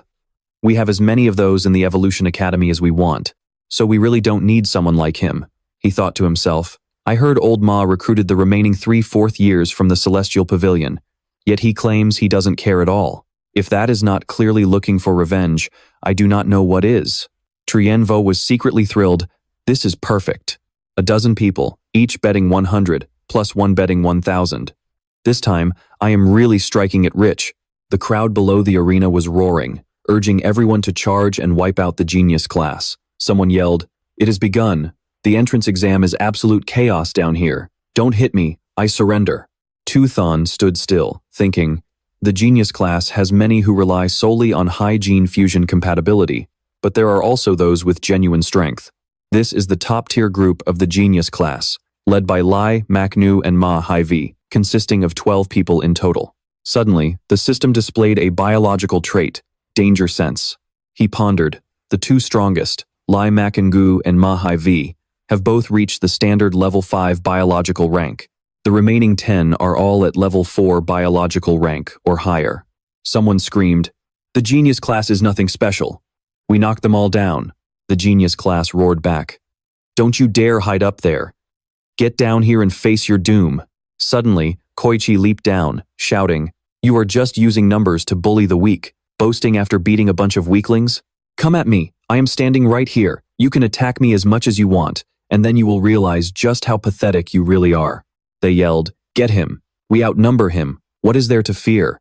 We have as many of those in the Evolution Academy as we want, so we really don't need someone like him, he thought to himself. I heard old Ma recruited the remaining 3 fourth years from the Celestial Pavilion, yet he claims he doesn't care at all. If that is not clearly looking for revenge, I do not know what is. Trienvo was secretly thrilled. This is perfect. A dozen people, each betting 100, plus one betting 1,000. This time, I am really striking it rich. The crowd below the arena was roaring, urging everyone to charge and wipe out the genius class. Someone yelled, "It has begun. The entrance exam is absolute chaos down here. Don't hit me, I surrender." Tuthon stood still, thinking, the genius class has many who rely solely on high gene fusion compatibility, but there are also those with genuine strength. This is the top-tier group of the genius class, led by Lai, Macnu, and Ma Hai-Vi, consisting of 12 people in total. Suddenly, the system displayed a biological trait, danger sense. He pondered, the two strongest, Lai Makangu and Ma Hai-Vi, have both reached the standard level 5 biological rank. The remaining 10 are all at level 4 biological rank or higher. Someone screamed, "The genius class is nothing special. We knocked them all down." The genius class roared back, "Don't you dare hide up there. Get down here and face your doom." Suddenly, Koichi leaped down, shouting, "You are just using numbers to bully the weak, boasting after beating a bunch of weaklings? Come at me, I am standing right here. You can attack me as much as you want, and then you will realize just how pathetic you really are." They yelled, "Get him. We outnumber him. What is there to fear?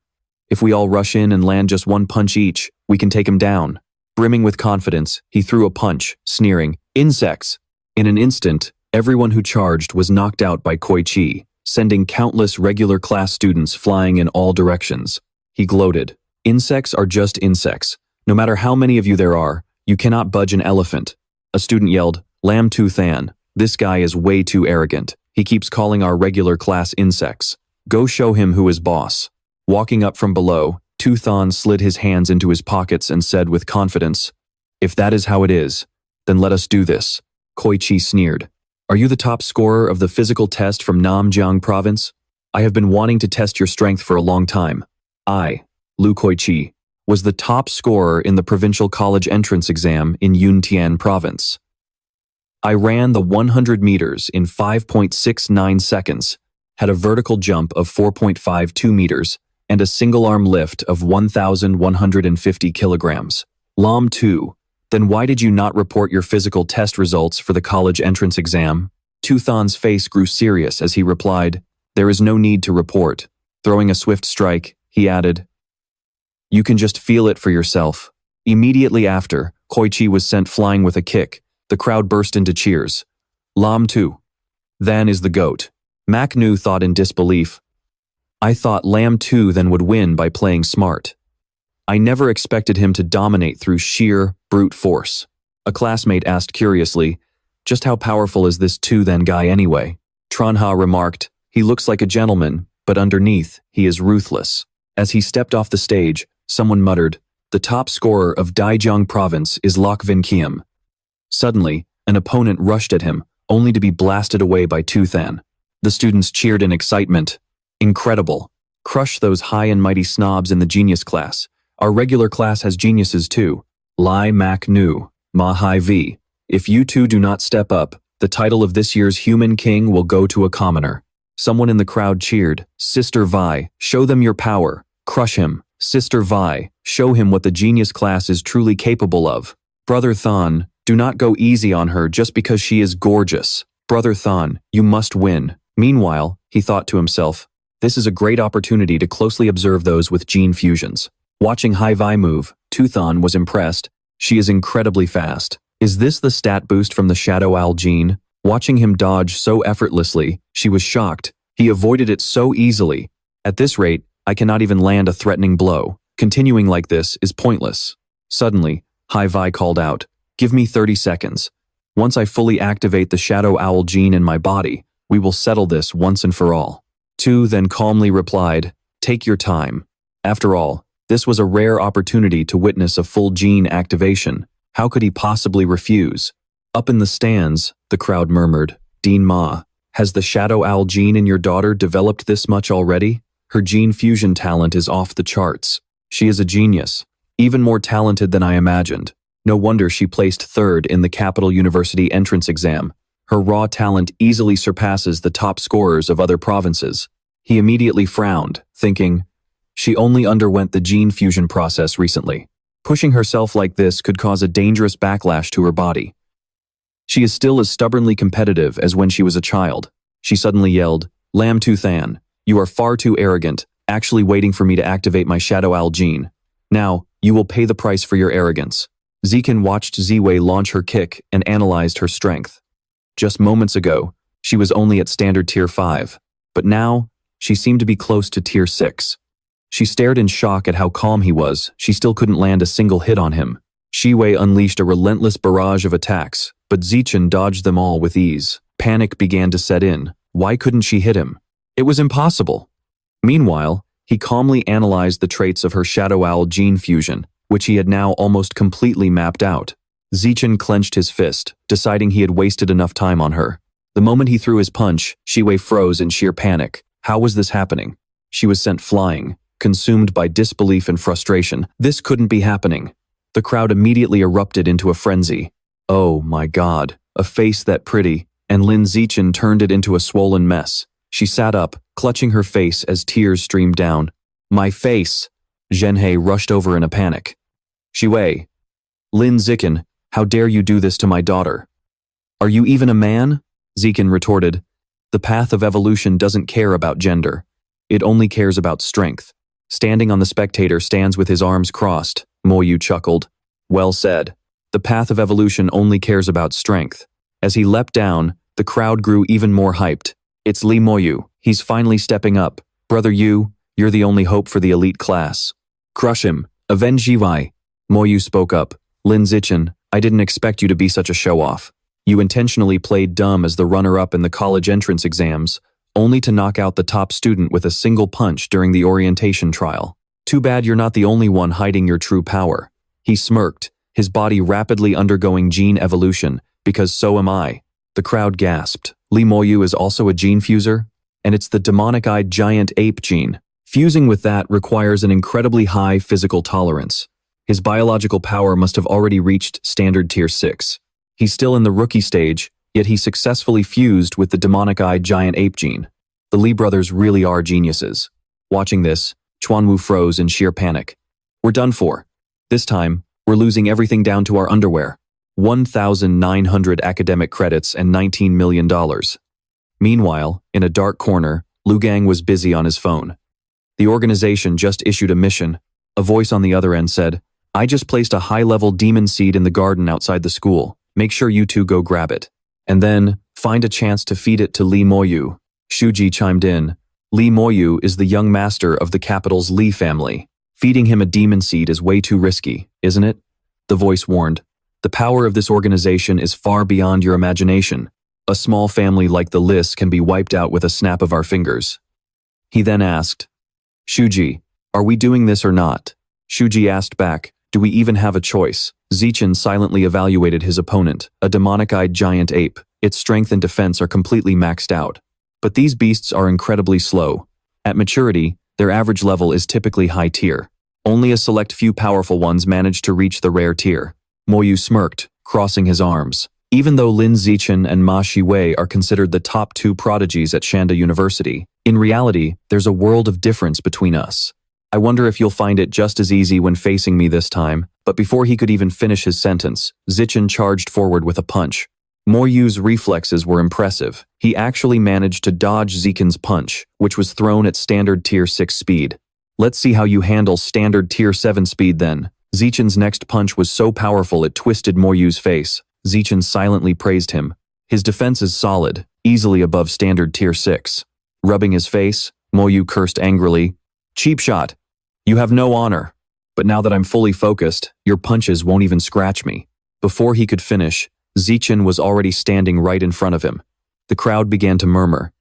If we all rush in and land just one punch each, we can take him down." Brimming with confidence, he threw a punch, sneering, "Insects!" In an instant, everyone who charged was knocked out by Koichi, sending countless regular class students flying in all directions. He gloated, "Insects are just insects. No matter how many of you there are, you cannot budge an elephant." A student yelled, "Lam Tu Than, this guy is way too arrogant. He keeps calling our regular class insects. Go show him who is boss." Walking up from below, Tuthon slid his hands into his pockets and said with confidence, "If that is how it is, then let us do this." Koichi sneered, "Are you the top scorer of the physical test from Namjiang province? I have been wanting to test your strength for a long time." I, Lu Koichi, was the top scorer in the provincial college entrance exam in Yuntian province. I ran the 100 meters in 5.69 seconds, had a vertical jump of 4.52 meters, and a single-arm lift of 1,150 kilograms. Lam 2, then why did you not report your physical test results for the college entrance exam? Tuthon's face grew serious as he replied, "There is no need to report." Throwing a swift strike, he added, "You can just feel it for yourself." Immediately after, Koichi was sent flying with a kick. The crowd burst into cheers. Lam 2. Than is the GOAT. Macnu thought in disbelief. I thought Lam 2 then would win by playing smart. I never expected him to dominate through sheer, brute force. A classmate asked curiously, "Just how powerful is this 2 then guy anyway?" Tranha remarked, "He looks like a gentleman, but underneath, he is ruthless." As he stepped off the stage, someone muttered, "The top scorer of Daejeong province is Lokvin Kiem." Suddenly, an opponent rushed at him, only to be blasted away by Tuthan. The students cheered in excitement. "Incredible. Crush those high and mighty snobs in the genius class. Our regular class has geniuses too. Lai Mak Nu, Ma Hai Vi. If you two do not step up, the title of this year's Human King will go to a commoner." Someone in the crowd cheered, "Sister Vi, show them your power. Crush him. Sister Vi, show him what the genius class is truly capable of. Brother Than, do not go easy on her just because she is gorgeous. Brother Than, you must win." Meanwhile, he thought to himself, this is a great opportunity to closely observe those with gene fusions. Watching Hai-Vi move, Tuthan was impressed. She is incredibly fast. Is this the stat boost from the Shadow Owl gene? Watching him dodge so effortlessly, she was shocked. He avoided it so easily. At this rate, I cannot even land a threatening blow. Continuing like this is pointless. Suddenly, Hai-Vi called out, "Give me 30 seconds. Once I fully activate the Shadow Owl gene in my body, we will settle this once and for all." Tu then calmly replied, "Take your time. After all, this was a rare opportunity to witness a full gene activation. How could he possibly refuse?" Up in the stands, the crowd murmured, "Dean Ma, has the Shadow Owl gene in your daughter developed this much already?" Her gene fusion talent is off the charts. She is a genius, even more talented than I imagined. No wonder she placed third in the Capital University entrance exam. Her raw talent easily surpasses the top scorers of other provinces. He immediately frowned, thinking, she only underwent the gene fusion process recently. Pushing herself like this could cause a dangerous backlash to her body. She is still as stubbornly competitive as when she was a child. She suddenly yelled, Lamtooth Ann, you are far too arrogant, actually waiting for me to activate my Shadow Owl gene. Now, you will pay the price for your arrogance. Zikin watched Ziwei launch her kick and analyzed her strength. Just moments ago, she was only at standard tier 5, but now, she seemed to be close to tier 6. She stared in shock at how calm he was. She still couldn't land a single hit on him. Shiwei unleashed a relentless barrage of attacks, but Zichen dodged them all with ease. Panic began to set in. Why couldn't she hit him? It was impossible. Meanwhile, he calmly analyzed the traits of her Shadow Owl gene fusion, which he had now almost completely mapped out. Zichen clenched his fist, deciding he had wasted enough time on her. The moment he threw his punch, Shiwei froze in sheer panic. How was this happening? She was sent flying, consumed by disbelief and frustration. This couldn't be happening. The crowd immediately erupted into a frenzy. Oh my God, a face that pretty, and Lin Zichen turned it into a swollen mess. She sat up, clutching her face as tears streamed down. My face! Zhenhe rushed over in a panic. Shiwei. Lin Zichen, how dare you do this to my daughter? Are you even a man? Zichen retorted. The path of evolution doesn't care about gender. It only cares about strength. Standing on the spectator stands with his arms crossed. Moyu chuckled. Well said. The path of evolution only cares about strength. As he leapt down, the crowd grew even more hyped. It's Li Moyu. He's finally stepping up. Brother Yu, you're the only hope for the elite class. Crush him. Avenge Jiwei. Moyu spoke up. Lin Zichen, I didn't expect you to be such a show-off. You intentionally played dumb as the runner-up in the college entrance exams, only to knock out the top student with a single punch during the orientation trial. Too bad you're not the only one hiding your true power. He smirked, his body rapidly undergoing gene evolution, because so am I. The crowd gasped. Li Moyu is also a gene fuser? And it's the demonic-eyed giant ape gene. Fusing with that requires an incredibly high physical tolerance. His biological power must have already reached standard tier 6. He's still in the rookie stage, yet he successfully fused with the demonic-eyed giant ape gene. The Li brothers really are geniuses. Watching this, Chuanwu froze in sheer panic. We're done for. This time, we're losing everything down to our underwear. 1,900 academic credits and $19 million. Meanwhile, in a dark corner, Lu Gang was busy on his phone. The organization just issued a mission. A voice on the other end said, I just placed a high-level demon seed in the garden outside the school. Make sure you two go grab it. And then, find a chance to feed it to Li Moyu. Shuji chimed in. Li Moyu is the young master of the capital's Li family. Feeding him a demon seed is way too risky, isn't it? The voice warned. The power of this organization is far beyond your imagination. A small family like the Lis can be wiped out with a snap of our fingers. He then asked, Shuji, are we doing this or not? Shuji asked back, do we even have a choice? Zichen silently evaluated his opponent, a demonic-eyed giant ape. Its strength and defense are completely maxed out. But these beasts are incredibly slow. At maturity, their average level is typically high tier. Only a select few powerful ones manage to reach the rare tier. Moyu smirked, crossing his arms. Even though Lin Zichen and Ma Shiwei are considered the top 2 prodigies at Shanda University, in reality, there's a world of difference between us. I wonder if you'll find it just as easy when facing me this time. But before he could even finish his sentence, Zichen charged forward with a punch. Moyu's reflexes were impressive. He actually managed to dodge Zichen's punch, which was thrown at standard tier 6 speed. Let's see how you handle standard tier 7 speed then. Zichen's next punch was so powerful it twisted Moyu's face. Zichen silently praised him. His defense is solid, easily above standard tier 6. Rubbing his face, Moyu cursed angrily. Cheap shot. You have no honor. But now that I'm fully focused, your punches won't even scratch me. Before he could finish, Zichen was already standing right in front of him. The crowd began to murmur.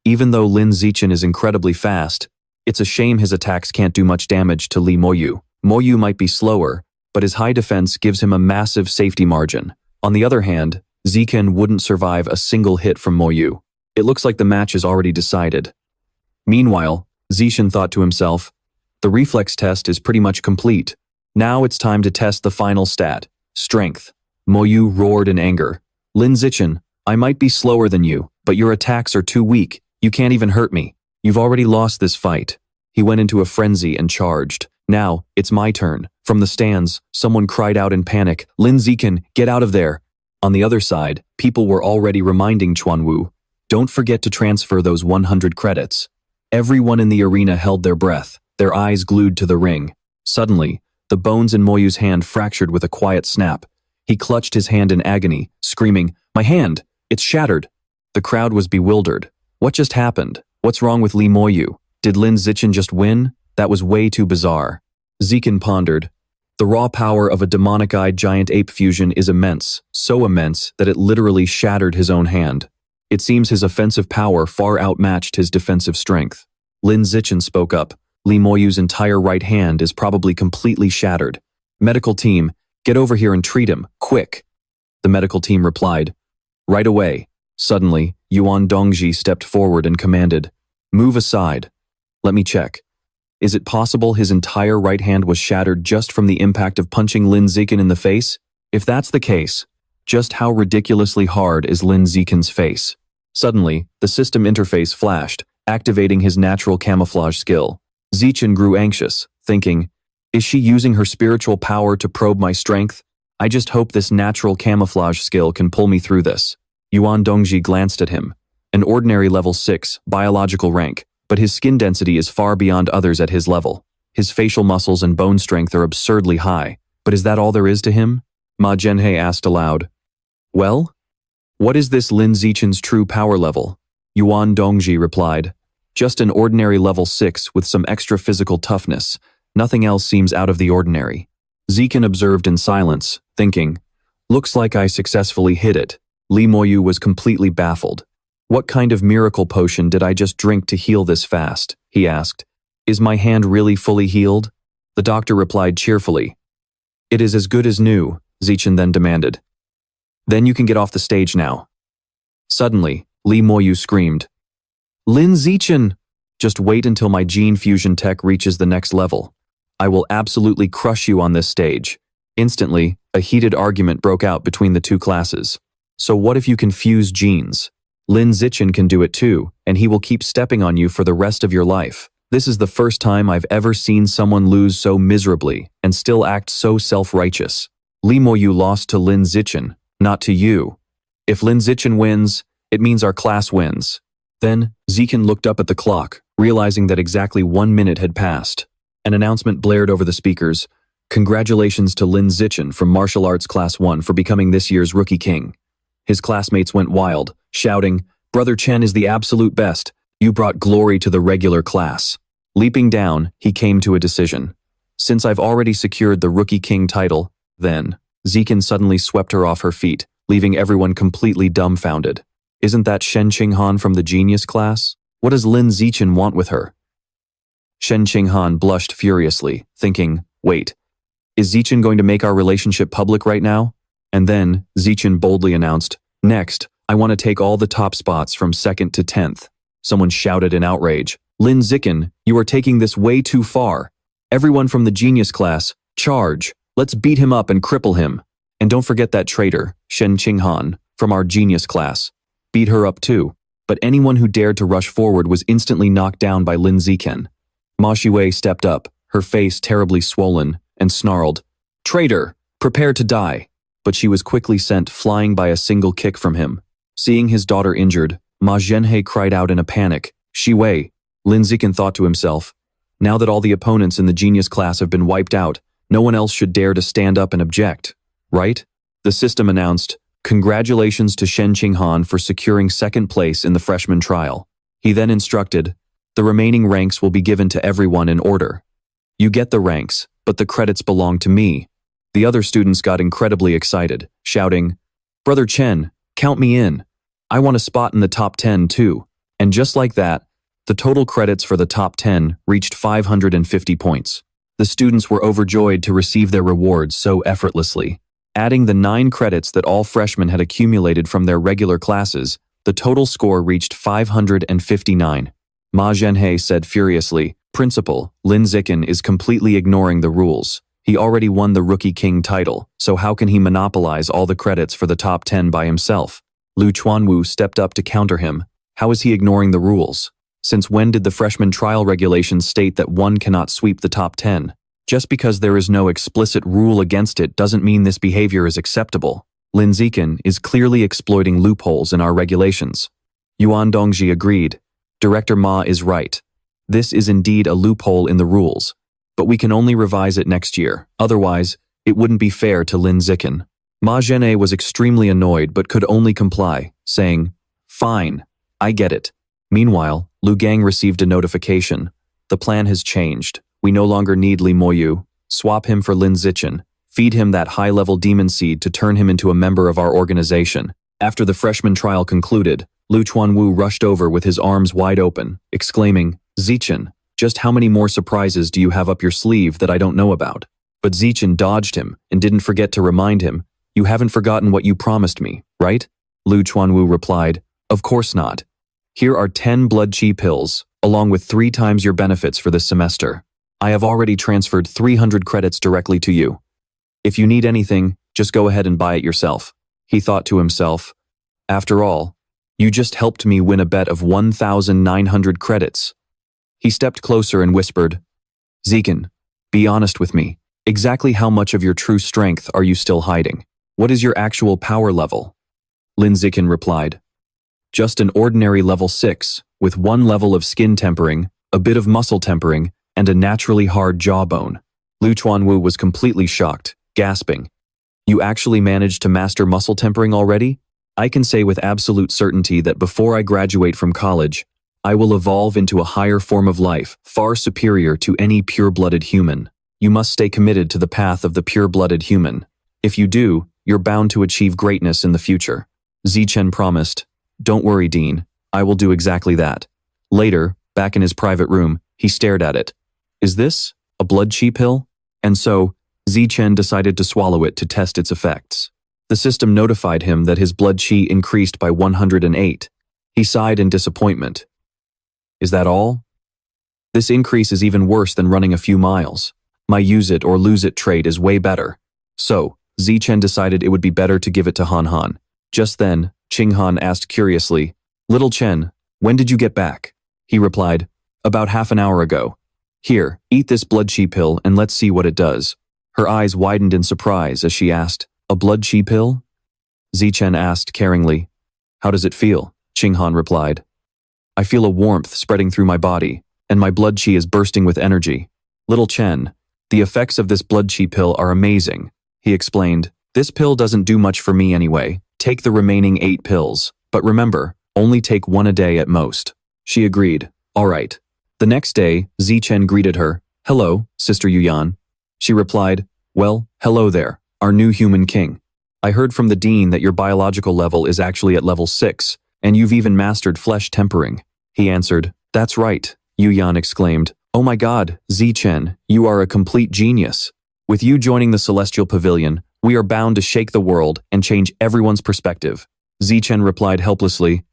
Even though Lin Zichen is incredibly fast, it's a shame his attacks can't do much damage to Li Moyu. Moyu might be slower, but his high defense gives him a massive safety margin. On the other hand, Zichen wouldn't survive a single hit from Moyu. It looks like the match is already decided. Meanwhile, Zishan thought to himself. The reflex test is pretty much complete. Now it's time to test the final stat, strength. Moyu roared in anger. Lin Zichan, I might be slower than you, but your attacks are too weak. You can't even hurt me. You've already lost this fight. He went into a frenzy and charged. Now, it's my turn. From the stands, someone cried out in panic, Lin Zikan, get out of there. On the other side, people were already reminding Chuanwu, don't forget to transfer those 100 credits. Everyone in the arena held their breath, their eyes glued to the ring. Suddenly, the bones in Moyu's hand fractured with a quiet snap. He clutched his hand in agony, screaming, my hand! It's shattered! The crowd was bewildered. What just happened? What's wrong with Li Moyu? Did Lin Zichan just win? That was way too bizarre. Zikan pondered. The raw power of a demonic-eyed giant ape fusion is immense, so immense that it literally shattered his own hand. It seems his offensive power far outmatched his defensive strength. Lin Zichan spoke up. Li Moyu's entire right hand is probably completely shattered. Medical team, get over here and treat him, quick. The medical team replied. Right away. Suddenly, Yuan Dongji stepped forward and commanded, move aside. Let me check. Is it possible his entire right hand was shattered just from the impact of punching Lin Zikan in the face? If that's the case, just how ridiculously hard is Lin Zikan's face? Suddenly, the system interface flashed, activating his natural camouflage skill. Zichan grew anxious, thinking, is she using her spiritual power to probe my strength? I just hope this natural camouflage skill can pull me through this. Yuan Dongji glanced at him. An ordinary level 6, biological rank, but his skin density is far beyond others at his level. His facial muscles and bone strength are absurdly high, but is that all there is to him? Ma Zhenhe asked aloud. Well? What is this Lin Zichan's true power level? Yuan Dongji replied. Just an ordinary level 6 with some extra physical toughness. Nothing else seems out of the ordinary. Zikan observed in silence, thinking, looks like I successfully hit it. Li Moyu was completely baffled. What kind of miracle potion did I just drink to heal this fast? He asked. Is my hand really fully healed? The doctor replied cheerfully. It is as good as new, Zichan then demanded. Then you can get off the stage now. Suddenly, Li Moyu screamed. Lin Zichan! Just wait until my gene fusion tech reaches the next level. I will absolutely crush you on this stage. Instantly, a heated argument broke out between the two classes. So what if you can fuse genes? Lin Zichan can do it too, and he will keep stepping on you for the rest of your life. This is the first time I've ever seen someone lose so miserably and still act so self-righteous. Li Moyu lost to Lin Zichan, not to you. If Lin Zichan wins, it means our class wins. Then, Zikan looked up at the clock, realizing that exactly 1 minute had passed. An announcement blared over the speakers. Congratulations to Lin Zichan from Martial Arts Class 1 for becoming this year's Rookie King. His classmates went wild, shouting, Brother Chen is the absolute best. You brought glory to the regular class. Leaping down, he came to a decision. Since I've already secured the Rookie King title, then, Zikan suddenly swept her off her feet, leaving everyone completely dumbfounded. Isn't that Shen Qinghan from the Genius class? What does Lin Zichan want with her? Shen Qinghan blushed furiously, thinking, wait, is Zichan going to make our relationship public right now? And then, Zichan boldly announced, next, I want to take all the top spots from 2nd to 10th. Someone shouted in outrage, Lin Zichan, you are taking this way too far. Everyone from the Genius class, charge. Let's beat him up and cripple him. And don't forget that traitor, Shen Qinghan, from our Genius class. Beat her up too. But anyone who dared to rush forward was instantly knocked down by Lin Zikan. Ma Shiwei stepped up, her face terribly swollen, and snarled, traitor, prepare to die. But she was quickly sent flying by a single kick from him. Seeing his daughter injured, Ma Zhenhe cried out in a panic, Shiwei. Lin Zikan thought to himself, now that all the opponents in the Genius class have been wiped out, no one else should dare to stand up and object, right? The system announced, congratulations to Shen Qinghan for securing 2nd place in the freshman trial. He then instructed, the remaining ranks will be given to everyone in order. You get the ranks, but the credits belong to me. The other students got incredibly excited, shouting, Brother Chen, count me in. I want a spot in the top 10 too. And just like that, the total credits for the top 10 reached 550 points. The students were overjoyed to receive their rewards so effortlessly. Adding the 9 credits that all freshmen had accumulated from their regular classes, the total score reached 559. Ma Zhenhe said furiously. Principal, Lin Zikin is completely ignoring the rules. He already won the Rookie King title, so how can he monopolize all the credits for the top 10 by himself? Lu Chuanwu stepped up to counter him. How is he ignoring the rules? Since when did the freshman trial regulations state that one cannot sweep the top 10? Just because there is no explicit rule against it doesn't mean this behavior is acceptable. Lin Zikin is clearly exploiting loopholes in our regulations. Yuan Dongji agreed. Director Ma is right. This is indeed a loophole in the rules, but we can only revise it next year. Otherwise, it wouldn't be fair to Lin Zikin. Ma Zhenhe was extremely annoyed but could only comply, saying, "Fine, I get it." Meanwhile, Lu Gang received a notification. The plan has changed. We no longer need Li Moyu. Swap him for Lin Zichen. Feed him that high-level demon seed to turn him into a member of our organization. After the freshman trial concluded, Lu Chuanwu rushed over with his arms wide open, exclaiming, "Zichen, just how many more surprises do you have up your sleeve that I don't know about?" But Zichen dodged him and didn't forget to remind him, "You haven't forgotten what you promised me, right?" Lu Chuanwu replied, "Of course not. Here are 10 blood chi pills, along with 3 times your benefits for this semester. I have already transferred 300 credits directly to you. If you need anything, just go ahead and buy it yourself." He thought to himself, "After all, you just helped me win a bet of 1,900 credits. He stepped closer and whispered, "Zikin, be honest with me. Exactly how much of your true strength are you still hiding? What is your actual power level?" Lin Zikin replied, "Just an ordinary level 6, with 1 level of skin tempering, a bit of muscle tempering, and a naturally hard jawbone." Lu Chuanwu was completely shocked, gasping, "You actually managed to master muscle tempering already? I can say with absolute certainty that before I graduate from college, I will evolve into a higher form of life, far superior to any pure-blooded human. You must stay committed to the path of the pure-blooded human. If you do, you're bound to achieve greatness in the future." Zichen promised, "Don't worry, Dean. I will do exactly that." Later, back in his private room, he stared at it. "Is this a blood chi pill?" And so, Zichen decided to swallow it to test its effects. The system notified him that his blood chi increased by 108. He sighed in disappointment. "Is that all? This increase is even worse than running a few miles. My use it or lose it trade is way better." So, Zichen decided it would be better to give it to Han Han. Just then, Qing Han asked curiously, "Little Chen, when did you get back?" He replied, "About half an hour ago. Here, eat this blood chi pill and let's see what it does." Her eyes widened in surprise as she asked, "A blood chi pill?" Zichen asked caringly, "How does it feel?" Qing Han replied, "I feel a warmth spreading through my body, and my blood chi is bursting with energy." "Little Chen, the effects of this blood chi pill are amazing," he explained. "This pill doesn't do much for me anyway. Take the remaining 8 pills, but remember, only take 1 a day at most." She agreed. "All right." The next day, Zichen greeted her. "Hello, Sister Yuyan." She replied, "Well, hello there, our new human king. I heard from the dean that your biological level is actually at level 6, and you've even mastered flesh tempering." He answered, "That's right," Yuyan exclaimed. "Oh my god, Zichen, you are a complete genius. With you joining the Celestial Pavilion, we are bound to shake the world and change everyone's perspective." Zichen replied helplessly,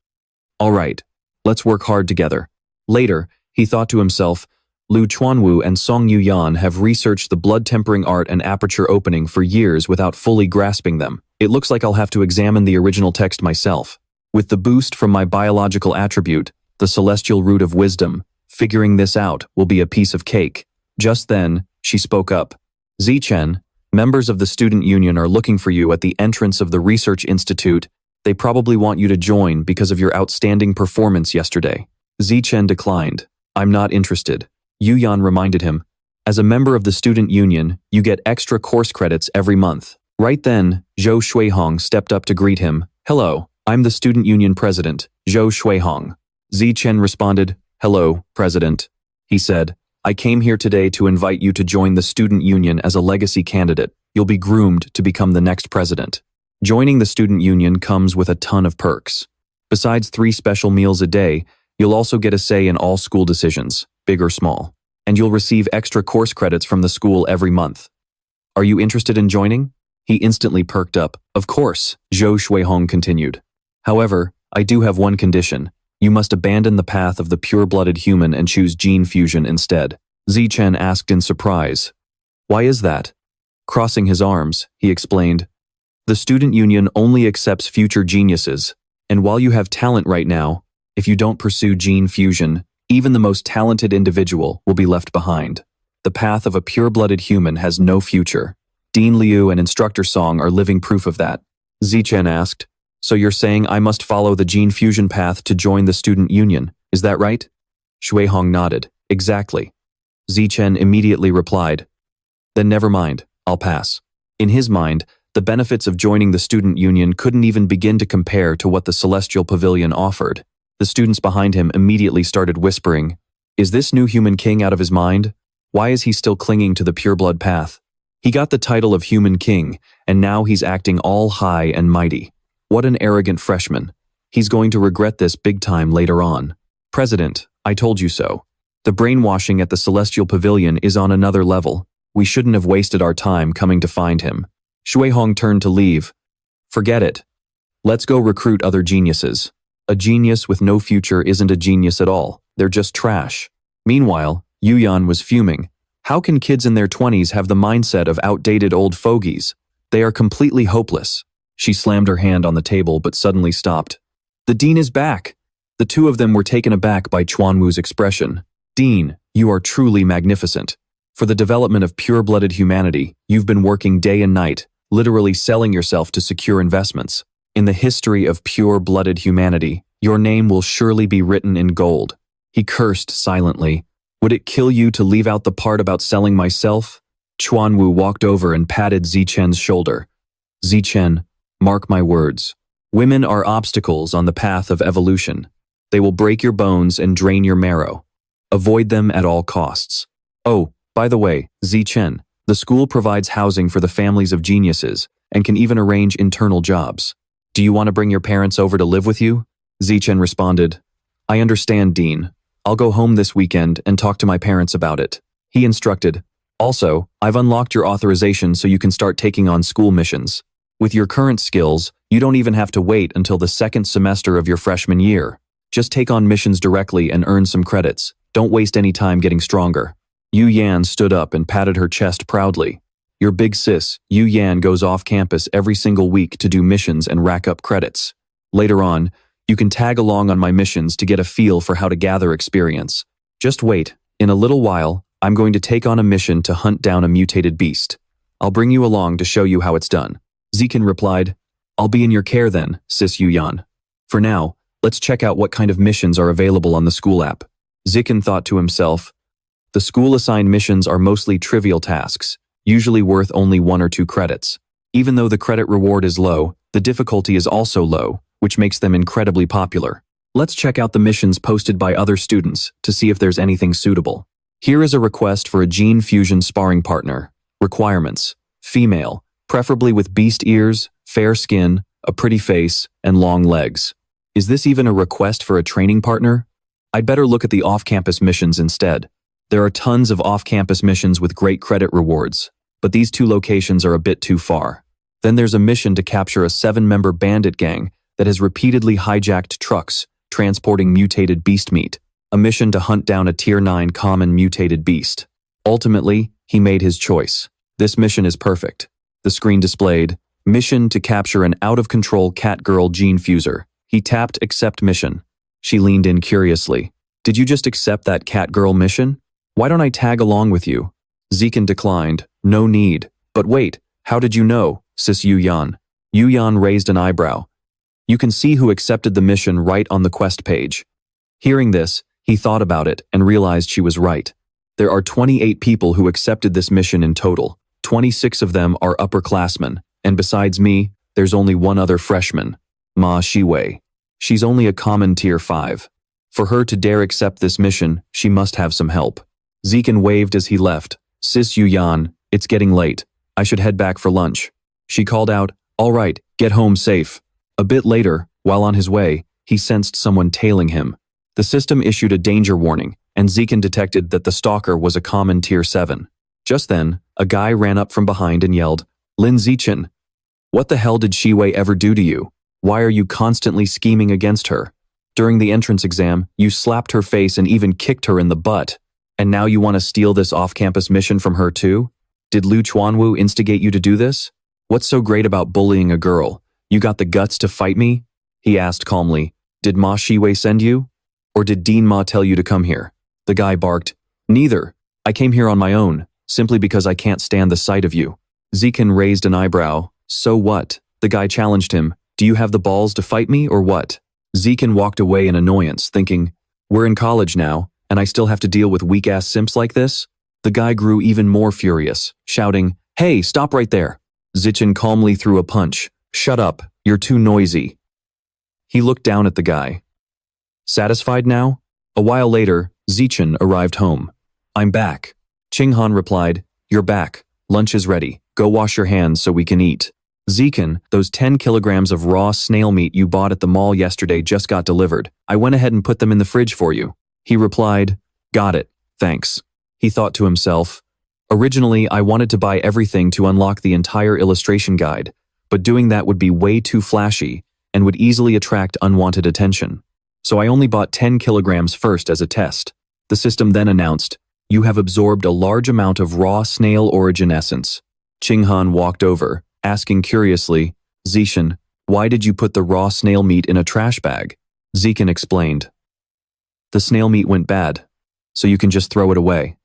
"All right, let's work hard together." Later, he thought to himself, Lu Chuanwu and Song Yuyan have researched the blood tempering art and aperture opening for years without fully grasping them. It looks like I'll have to examine the original text myself. With the boost from my biological attribute, the celestial root of wisdom, figuring this out will be a piece of cake. Just then, she spoke up. "Zichen, members of the student union are looking for you at the entrance of the research institute. They probably want you to join because of your outstanding performance yesterday." Zichen declined. "I'm not interested." Yuyan reminded him, "As a member of the student union, you get extra course credits every month." Right then, Zhou Shuihong stepped up to greet him. "Hello, I'm the student union president, Zhou Shuihong." Zichen responded, "Hello, president." He said, "I came here today to invite you to join the student union as a legacy candidate. You'll be groomed to become the next president." Joining the student union comes with a ton of perks. Besides 3 special meals a day, you'll also get a say in all school decisions, big or small, and you'll receive extra course credits from the school every month. "Are you interested in joining?" He instantly perked up. "Of course," Zhou Shuihong continued. "However, I do have one condition. You must abandon the path of the pure-blooded human and choose gene fusion instead. Zichen asked in surprise. Why is that? Crossing his arms, he explained. The student union only accepts future geniuses, and while you have talent right now, if you don't pursue gene fusion, even the most talented individual will be left behind. The path of a pure-blooded human has no future. Dean Liu and Instructor Song are living proof of that. Zichen asked, so you're saying I must follow the gene fusion path to join the student union, is that right? Shuihong nodded. Exactly. Zichen immediately replied, then never mind, I'll pass. In his mind, the benefits of joining the student union couldn't even begin to compare to what the Celestial Pavilion offered. The students behind him immediately started whispering, is this new human king out of his mind? Why is he still clinging to the pureblood path? He got the title of human king, and now he's acting all high and mighty. What an arrogant freshman. He's going to regret this big time later on. President, I told you so. The brainwashing at the Celestial Pavilion is on another level. We shouldn't have wasted our time coming to find him. Shuihong turned to leave. Forget it. Let's go recruit other geniuses. A genius with no future isn't a genius at all. They're just trash. Meanwhile, Yuyan was fuming. How can kids in their 20s have the mindset of outdated old fogies? They are completely hopeless. She slammed her hand on the table but suddenly stopped. The dean is back. The two of them were taken aback by Chuanwu's expression. Dean, you are truly magnificent. For the development of pure-blooded humanity, you've been working day and night, literally selling yourself to secure investments. In the history of pure-blooded humanity, your name will surely be written in gold. He cursed silently. Would it kill you to leave out the part about selling myself? Chuanwu walked over and patted Zichen's shoulder. Zichen, mark my words. Women are obstacles on the path of evolution. They will break your bones and drain your marrow. Avoid them at all costs. Oh, by the way, Zichen, the school provides housing for the families of geniuses and can even arrange internal jobs. Do you want to bring your parents over to live with you? Zichen responded, I understand, Dean. I'll go home this weekend and talk to my parents about it. He instructed, also, I've unlocked your authorization so you can start taking on school missions. With your current skills, you don't even have to wait until the second semester of your freshman year. Just take on missions directly and earn some credits. Don't waste any time getting stronger. Yu Yan stood up and patted her chest proudly. Your big sis, Yu Yan, goes off campus every single week to do missions and rack up credits. Later on, you can tag along on my missions to get a feel for how to gather experience. Just wait. In a little while, I'm going to take on a mission to hunt down a mutated beast. I'll bring you along to show you how it's done. Zichen replied, I'll be in your care then, sis Yu Yan. For now, let's check out what kind of missions are available on the school app. Zichen thought to himself, the school-assigned missions are mostly trivial tasks, usually worth only 1 or 2 credits. Even though the credit reward is low, the difficulty is also low, which makes them incredibly popular. Let's check out the missions posted by other students to see if there's anything suitable. Here is a request for a gene fusion sparring partner. Requirements: female, preferably with beast ears, fair skin, a pretty face, and long legs. Is this even a request for a training partner? I'd better look at the off-campus missions instead. There are tons of off-campus missions with great credit rewards, but these 2 locations are a bit too far. Then there's a mission to capture a 7-member bandit gang that has repeatedly hijacked trucks transporting mutated beast meat. A mission to hunt down a Tier 9 common mutated beast. Ultimately, he made his choice. This mission is perfect. The screen displayed, mission to capture an out-of-control cat-girl gene fuser. He tapped accept mission. She leaned in curiously. Did you just accept that cat-girl mission? Why don't I tag along with you? Zichen declined. No need. But wait, how did you know, sis Yu Yan? Yu Yan raised an eyebrow. You can see who accepted the mission right on the quest page. Hearing this, he thought about it and realized she was right. There are 28 people who accepted this mission in total. 26 of them are upperclassmen, and besides me, there's only one other freshman, Ma Shiwei. She's only a common Tier 5. For her to dare accept this mission, she must have some help. Zichen waved as he left. Sis Yu Yan, it's getting late. I should head back for lunch. She called out, all right, get home safe. A bit later, while on his way, he sensed someone tailing him. The system issued a danger warning, and Zichen detected that the stalker was a common Tier 7. Just then, a guy ran up from behind and yelled, Lin Zichen, what the hell did Shiwei ever do to you? Why are you constantly scheming against her? During the entrance exam, you slapped her face and even kicked her in the butt. And now you want to steal this off-campus mission from her too? Did Lu Chuanwu instigate you to do this? What's so great about bullying a girl? You got the guts to fight me? He asked calmly. Did Ma Shiwei send you? Or did Dean Ma tell you to come here? The guy barked. Neither. I came here on my own, simply because I can't stand the sight of you. Zikan raised an eyebrow. So what? The guy challenged him. Do you have the balls to fight me or what? Zikan walked away in annoyance, thinking, we're in college now, and I still have to deal with weak-ass simps like this? The guy grew even more furious, shouting, hey, stop right there. Zichen calmly threw a punch. Shut up, you're too noisy. He looked down at the guy. Satisfied now? A while later, Zichen arrived home. I'm back. Qinghan replied, you're back. Lunch is ready. Go wash your hands so we can eat. Zikan, those 10 kilograms of raw snail meat you bought at the mall yesterday just got delivered. I went ahead and put them in the fridge for you. He replied, got it, thanks. He thought to himself, originally I wanted to buy everything to unlock the entire illustration guide, but doing that would be way too flashy and would easily attract unwanted attention. So I only bought 10 kilograms first as a test. The system then announced, you have absorbed a large amount of raw snail origin essence. Qinghan walked over, asking curiously, Zishan, why did you put the raw snail meat in a trash bag? Zikan explained. The snail meat went bad, so you can just throw it away.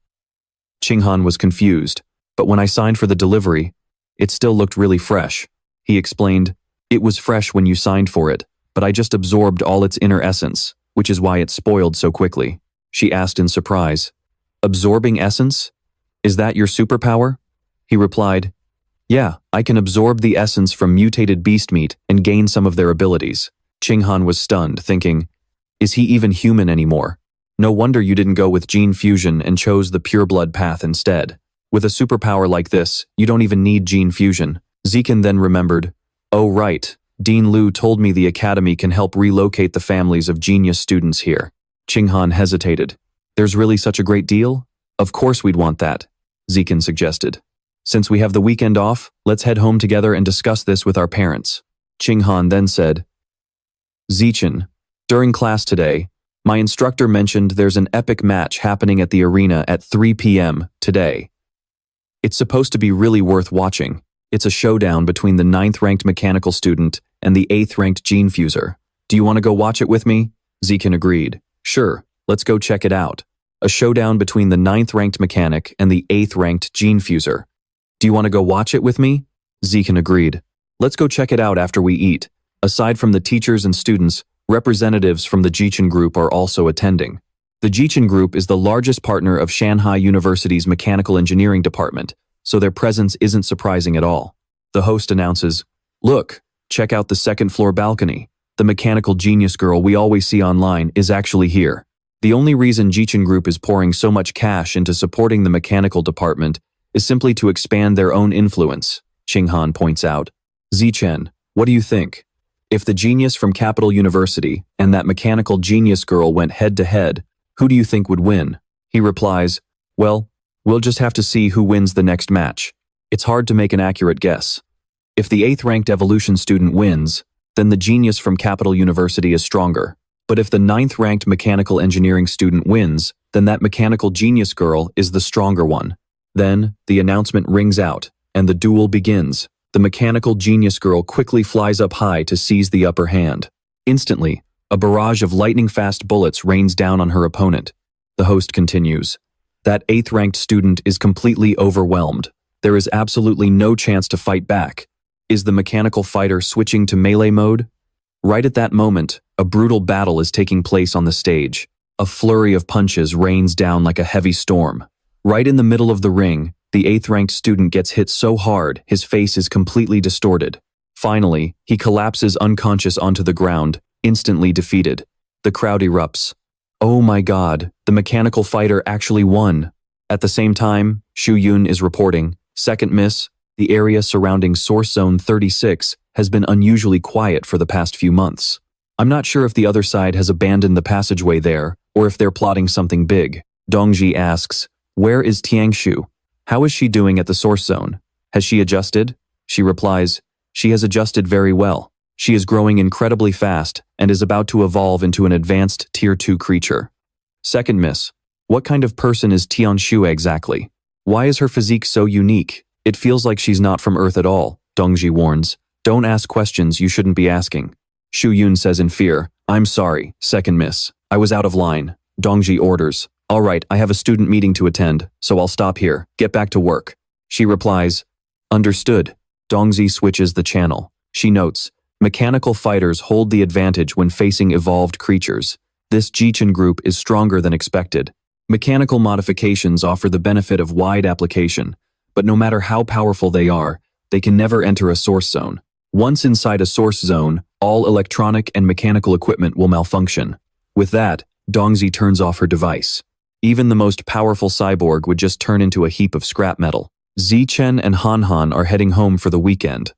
Qinghan was confused, but when I signed for the delivery, it still looked really fresh. He explained, it was fresh when you signed for it, but I just absorbed all its inner essence, which is why it spoiled so quickly. She asked in surprise, absorbing essence? Is that your superpower? He replied, yeah, I can absorb the essence from mutated beast meat and gain some of their abilities. Qinghan was stunned, thinking, is he even human anymore? No wonder you didn't go with gene fusion and chose the pureblood path instead. With a superpower like this, you don't even need gene fusion. Zikan then remembered, oh right, Dean Liu told me the academy can help relocate the families of genius students here. Qinghan hesitated. There's really such a great deal? Of course we'd want that, Zikan suggested. Since we have the weekend off, let's head home together and discuss this with our parents. Qinghan then said, Zichen, during class today, my instructor mentioned there's an epic match happening at the arena at 3 p.m. today. It's supposed to be really worth watching. It's a showdown between the 9th-ranked mechanical student and the 8th-ranked gene fuser. Do you want to go watch it with me? Zikan agreed. Sure, let's go check it out. A showdown between the 9th-ranked mechanic and the 8th-ranked gene fuser. Do you want to go watch it with me? Zikan agreed. Let's go check it out after we eat. Aside from the teachers and students, representatives from the Jichen Group are also attending. The Jichen Group is the largest partner of Shanghai University's Mechanical Engineering Department, so their presence isn't surprising at all. The host announces, look, check out the second-floor balcony. The mechanical genius girl we always see online is actually here. The only reason Jichen Group is pouring so much cash into supporting the mechanical department is simply to expand their own influence, Qinghan points out. Zichen, what do you think? If the genius from Capital University and that mechanical genius girl went head-to-head, who do you think would win? He replies, well, we'll just have to see who wins the next match. It's hard to make an accurate guess. If the 8th-ranked evolution student wins, then the genius from Capital University is stronger. But if the 9th-ranked mechanical engineering student wins, then that mechanical genius girl is the stronger one. Then, the announcement rings out, and the duel begins. The mechanical genius girl quickly flies up high to seize the upper hand. Instantly, a barrage of lightning-fast bullets rains down on her opponent. The host continues. That 8th-ranked student is completely overwhelmed. There is absolutely no chance to fight back. Is the mechanical fighter switching to melee mode? Right at that moment, a brutal battle is taking place on the stage. A flurry of punches rains down like a heavy storm. Right in the middle of the ring, the 8th-ranked student gets hit so hard, his face is completely distorted. Finally, he collapses unconscious onto the ground, instantly defeated. The crowd erupts. Oh my god, the mechanical fighter actually won. At the same time, Shu Yun is reporting, second miss, the area surrounding Source Zone 36 has been unusually quiet for the past few months. I'm not sure if the other side has abandoned the passageway there, or if they're plotting something big. Dongji asks, where is Tiangshu? How is she doing at the Source Zone? Has she adjusted? She replies, she has adjusted very well. She is growing incredibly fast and is about to evolve into an advanced Tier 2 creature. Second miss. What kind of person is Tian Shu exactly? Why is her physique so unique? It feels like she's not from Earth at all, Dongji warns. Don't ask questions you shouldn't be asking. Shu Yun says in fear, I'm sorry, second miss. I was out of line. Dongji orders. All right, I have a student meeting to attend, so I'll stop here. Get back to work. She replies, understood. Dongji switches the channel. She notes, mechanical fighters hold the advantage when facing evolved creatures. This Jichen group is stronger than expected. Mechanical modifications offer the benefit of wide application, but no matter how powerful they are, they can never enter a source zone. Once inside a source zone, all electronic and mechanical equipment will malfunction. With that, Dongzi turns off her device. Even the most powerful cyborg would just turn into a heap of scrap metal. Zichen and Han are heading home for the weekend.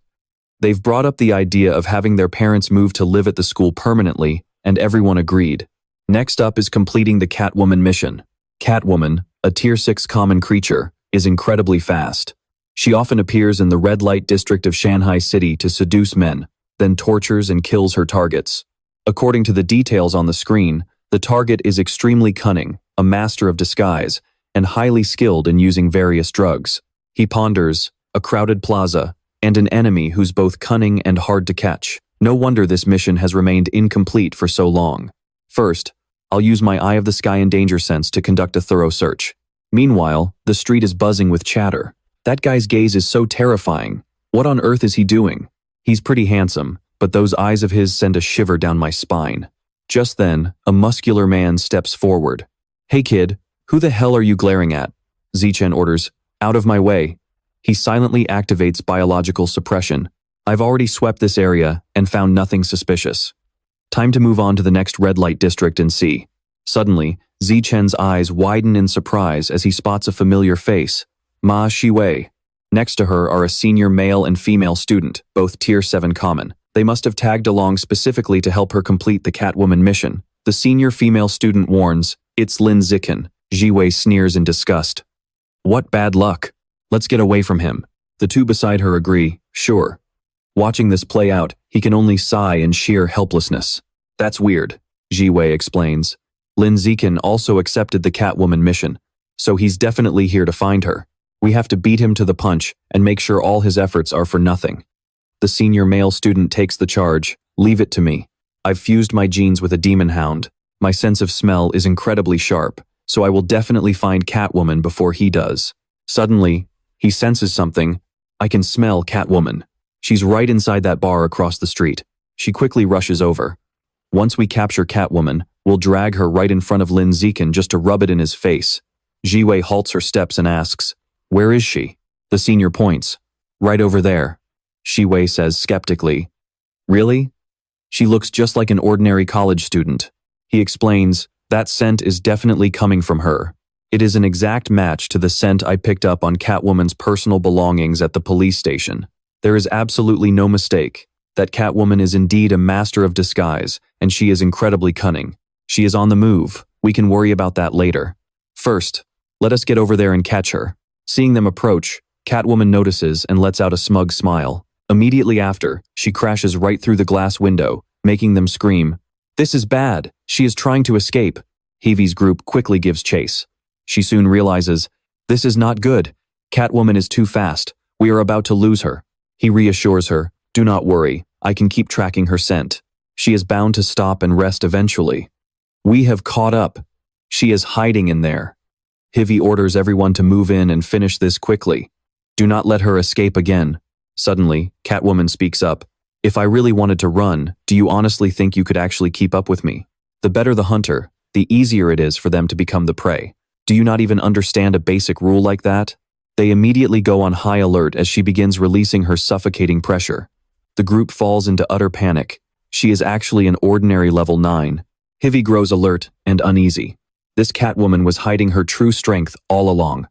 They've brought up the idea of having their parents move to live at the school permanently, and everyone agreed. Next up is completing the Catwoman mission. Catwoman, a Tier 6 common creature, is incredibly fast. She often appears in the red light district of Shanghai City to seduce men, then tortures and kills her targets. According to the details on the screen, the target is extremely cunning, a master of disguise, and highly skilled in using various drugs. He ponders, a crowded plaza, and an enemy who's both cunning and hard to catch. No wonder this mission has remained incomplete for so long. First, I'll use my Eye of the Sky and Danger Sense to conduct a thorough search. Meanwhile, the street is buzzing with chatter. That guy's gaze is so terrifying. What on earth is he doing? He's pretty handsome, but those eyes of his send a shiver down my spine. Just then, a muscular man steps forward. Hey kid, who the hell are you glaring at? Zichen orders, out of my way. He silently activates biological suppression. I've already swept this area and found nothing suspicious. Time to move on to the next red light district and see. Suddenly, Zichen's eyes widen in surprise as he spots a familiar face. Ma Shiwei. Next to her are a senior male and female student, both Tier 7 common. They must have tagged along specifically to help her complete the Catwoman mission. The senior female student warns, it's Lin Zichen. Jiwei sneers in disgust. What bad luck. Let's get away from him. The two beside her agree, sure. Watching this play out, he can only sigh in sheer helplessness. That's weird, Jiwei explains. Lin Zichen also accepted the Catwoman mission, so he's definitely here to find her. We have to beat him to the punch and make sure all his efforts are for nothing. The senior male student takes the charge. Leave it to me. I've fused my genes with a demon hound. My sense of smell is incredibly sharp, so I will definitely find Catwoman before he does. Suddenly, he senses something. I can smell Catwoman. She's right inside that bar across the street. She quickly rushes over. Once we capture Catwoman, we'll drag her right in front of Lin Zichen just to rub it in his face. Jiwei halts her steps and asks, where is she? The senior points. Right over there. Shiwei says skeptically. Really? She looks just like an ordinary college student. He explains, that scent is definitely coming from her. It is an exact match to the scent I picked up on Catwoman's personal belongings at the police station. There is absolutely no mistake. That Catwoman is indeed a master of disguise, and she is incredibly cunning. She is on the move. We can worry about that later. First, let us get over there and catch her. Seeing them approach, Catwoman notices and lets out a smug smile. Immediately after, she crashes right through the glass window, making them scream. This is bad. She is trying to escape. Heavy's group quickly gives chase. She soon realizes, this is not good. Catwoman is too fast. We are about to lose her. He reassures her, do not worry. I can keep tracking her scent. She is bound to stop and rest eventually. We have caught up. She is hiding in there. Hivy orders everyone to move in and finish this quickly. Do not let her escape again. Suddenly, Catwoman speaks up. If I really wanted to run, do you honestly think you could actually keep up with me? The better the hunter, the easier it is for them to become the prey. Do you not even understand a basic rule like that? They immediately go on high alert as she begins releasing her suffocating pressure. The group falls into utter panic. She is actually an ordinary level 9. Hivy grows alert and uneasy. This Catwoman was hiding her true strength all along.